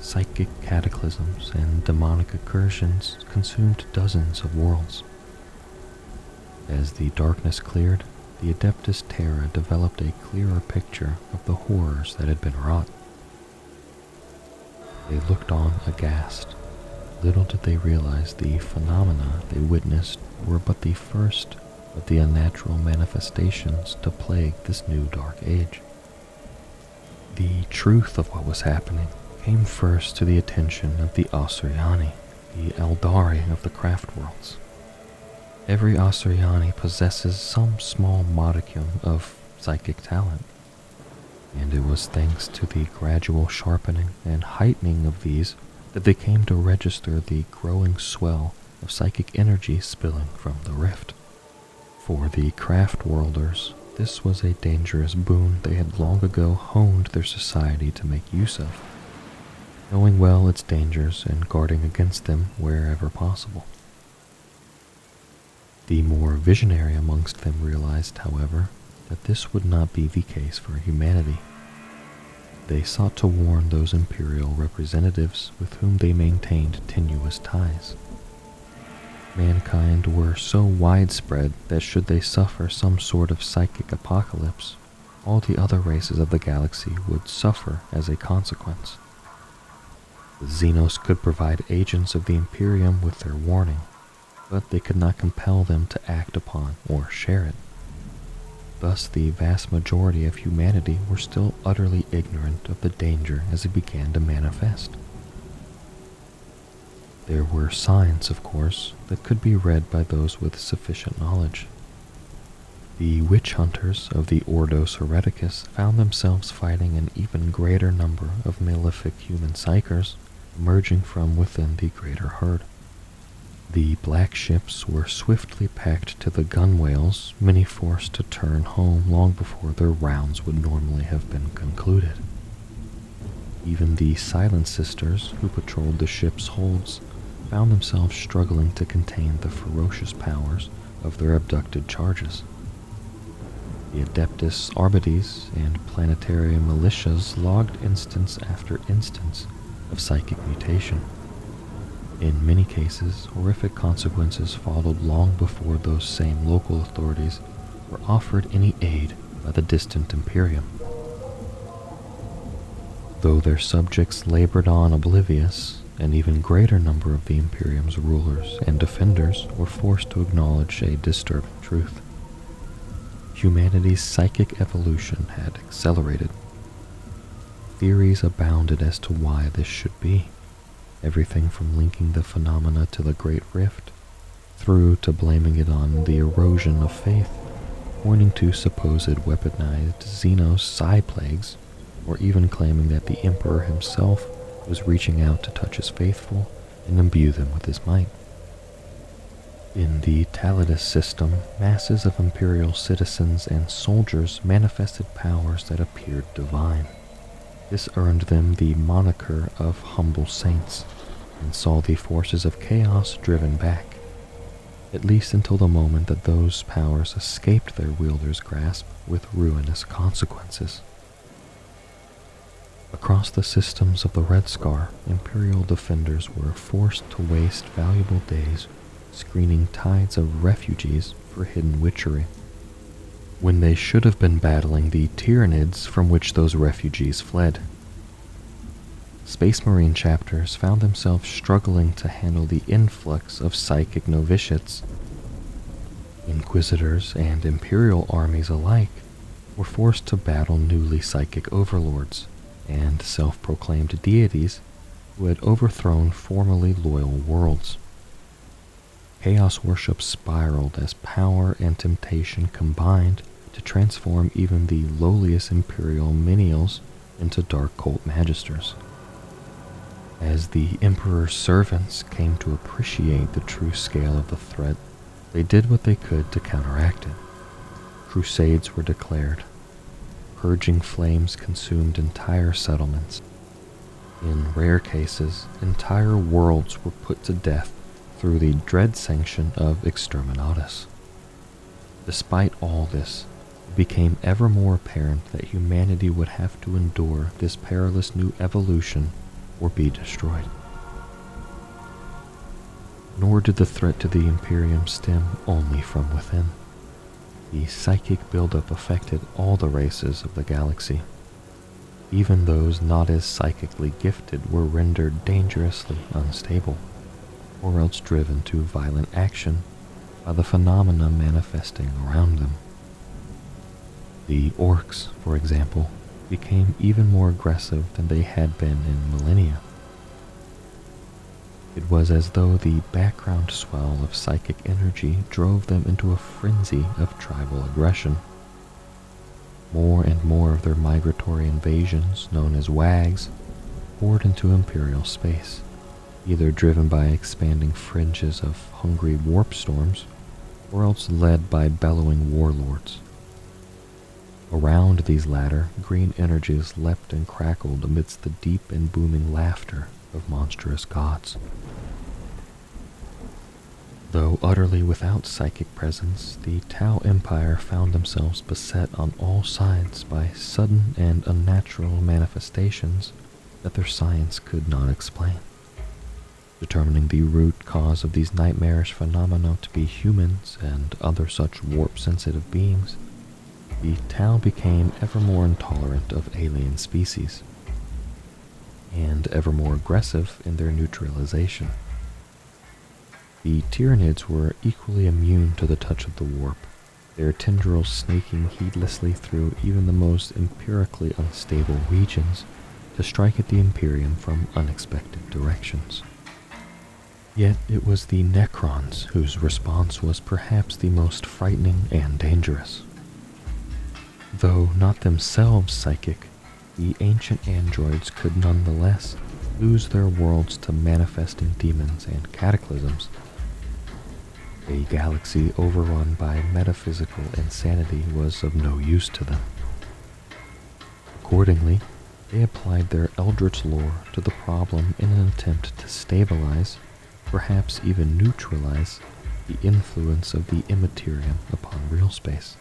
Psychic cataclysms and demonic incursions consumed dozens of worlds. As the darkness cleared, the Adeptus Terra developed a clearer picture of the horrors that had been wrought. They looked on aghast. Little did they realize the phenomena they witnessed were but the first of the unnatural manifestations to plague this new dark age. The truth of what was happening came first to the attention of the Asuryani, the Eldari of the craft worlds. Every Asuryani possesses some small modicum of psychic talent, and it was thanks to the gradual sharpening and heightening of these that they came to register the growing swell of psychic energy spilling from the rift. For the craft worlders, this was a dangerous boon they had long ago honed their society to make use of, knowing well its dangers and guarding against them wherever possible. The more visionary amongst them realized, however, that this would not be the case for humanity. They sought to warn those imperial representatives with whom they maintained tenuous ties. Mankind were so widespread that should they suffer some sort of psychic apocalypse, all the other races of the galaxy would suffer as a consequence. The Xenos could provide agents of the Imperium with their warning, but they could not compel them to act upon or share it. Thus, the vast majority of humanity were still utterly ignorant of the danger as it began to manifest. There were signs, of course, that could be read by those with sufficient knowledge. The witch hunters of the Ordo Hereticus found themselves fighting an even greater number of malefic human psychers emerging from within the greater herd. The black ships were swiftly packed to the gunwales, many forced to turn home long before their rounds would normally have been concluded. Even the Silent Sisters, who patrolled the ship's holds, found themselves struggling to contain the ferocious powers of their abducted charges. The Adeptus Arbites and planetary militias logged instance after instance of psychic mutation. In many cases, horrific consequences followed long before those same local authorities were offered any aid by the distant Imperium. Though their subjects labored on oblivious, an even greater number of the Imperium's rulers and defenders were forced to acknowledge a disturbing truth. Humanity's psychic evolution had accelerated. Theories abounded as to why this should be, everything from linking the phenomena to the Great Rift, through to blaming it on the erosion of faith, pointing to supposed weaponized Xenos psi-plagues, or even claiming that the Emperor himself was reaching out to touch his faithful and imbue them with his might. In the Talidus system, masses of Imperial citizens and soldiers manifested powers that appeared divine. This earned them the moniker of humble saints, and saw the forces of chaos driven back, at least until the moment that those powers escaped their wielder's grasp with ruinous consequences. Across the systems of the Red Scar, Imperial defenders were forced to waste valuable days screening tides of refugees for hidden witchery, when they should have been battling the tyrannids from which those refugees fled. Space Marine chapters found themselves struggling to handle the influx of psychic novitiates. Inquisitors and Imperial armies alike were forced to battle newly psychic overlords and self-proclaimed deities who had overthrown formerly loyal worlds. Chaos worship spiraled as power and temptation combined to transform even the lowliest Imperial menials into dark cult magisters. As the Emperor's servants came to appreciate the true scale of the threat, they did what they could to counteract it. Crusades were declared. Purging flames consumed entire settlements. In rare cases, entire worlds were put to death through the dread sanction of exterminatus. Despite all this, it became ever more apparent that humanity would have to endure this perilous new evolution or be destroyed. Nor did the threat to the Imperium stem only from within. The psychic buildup affected all the races of the galaxy. Even those not as psychically gifted were rendered dangerously unstable, or else driven to violent action by the phenomena manifesting around them. The Orks, for example, became even more aggressive than they had been in millennia. It was as though the background swell of psychic energy drove them into a frenzy of tribal aggression. More and more of their migratory invasions, known as WAGs, poured into Imperial space, either driven by expanding fringes of hungry warp storms, or else led by bellowing warlords. Around these latter, green energies leapt and crackled amidst the deep and booming laughter of monstrous gods. Though utterly without psychic presence, the Tau Empire found themselves beset on all sides by sudden and unnatural manifestations that their science could not explain. Determining the root cause of these nightmarish phenomena to be humans and other such warp-sensitive beings, the Tau became ever more intolerant of alien species, and ever more aggressive in their neutralization. The Tyranids were equally immune to the touch of the warp, their tendrils snaking heedlessly through even the most empirically unstable regions to strike at the Imperium from unexpected directions. Yet it was the Necrons whose response was perhaps the most frightening and dangerous. Though not themselves psychic, the ancient androids could nonetheless lose their worlds to manifesting demons and cataclysms. A galaxy overrun by metaphysical insanity was of no use to them. Accordingly, they applied their eldritch lore to the problem in an attempt to stabilize, perhaps even neutralize, the influence of the immaterium upon real space.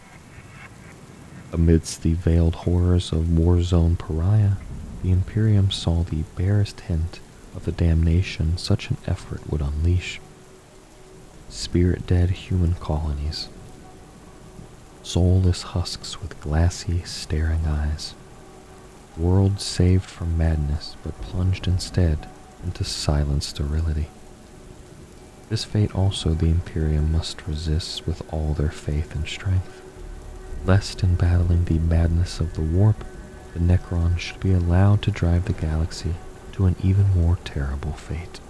Amidst the veiled horrors of Warzone Pariah, the Imperium saw the barest hint of the damnation such an effort would unleash. Spirit-dead human colonies, soulless husks with glassy, staring eyes, worlds saved from madness but plunged instead into silent sterility. This fate also the Imperium must resist with all their faith and strength, lest in battling the madness of the warp, the Necrons should be allowed to drive the galaxy to an even more terrible fate.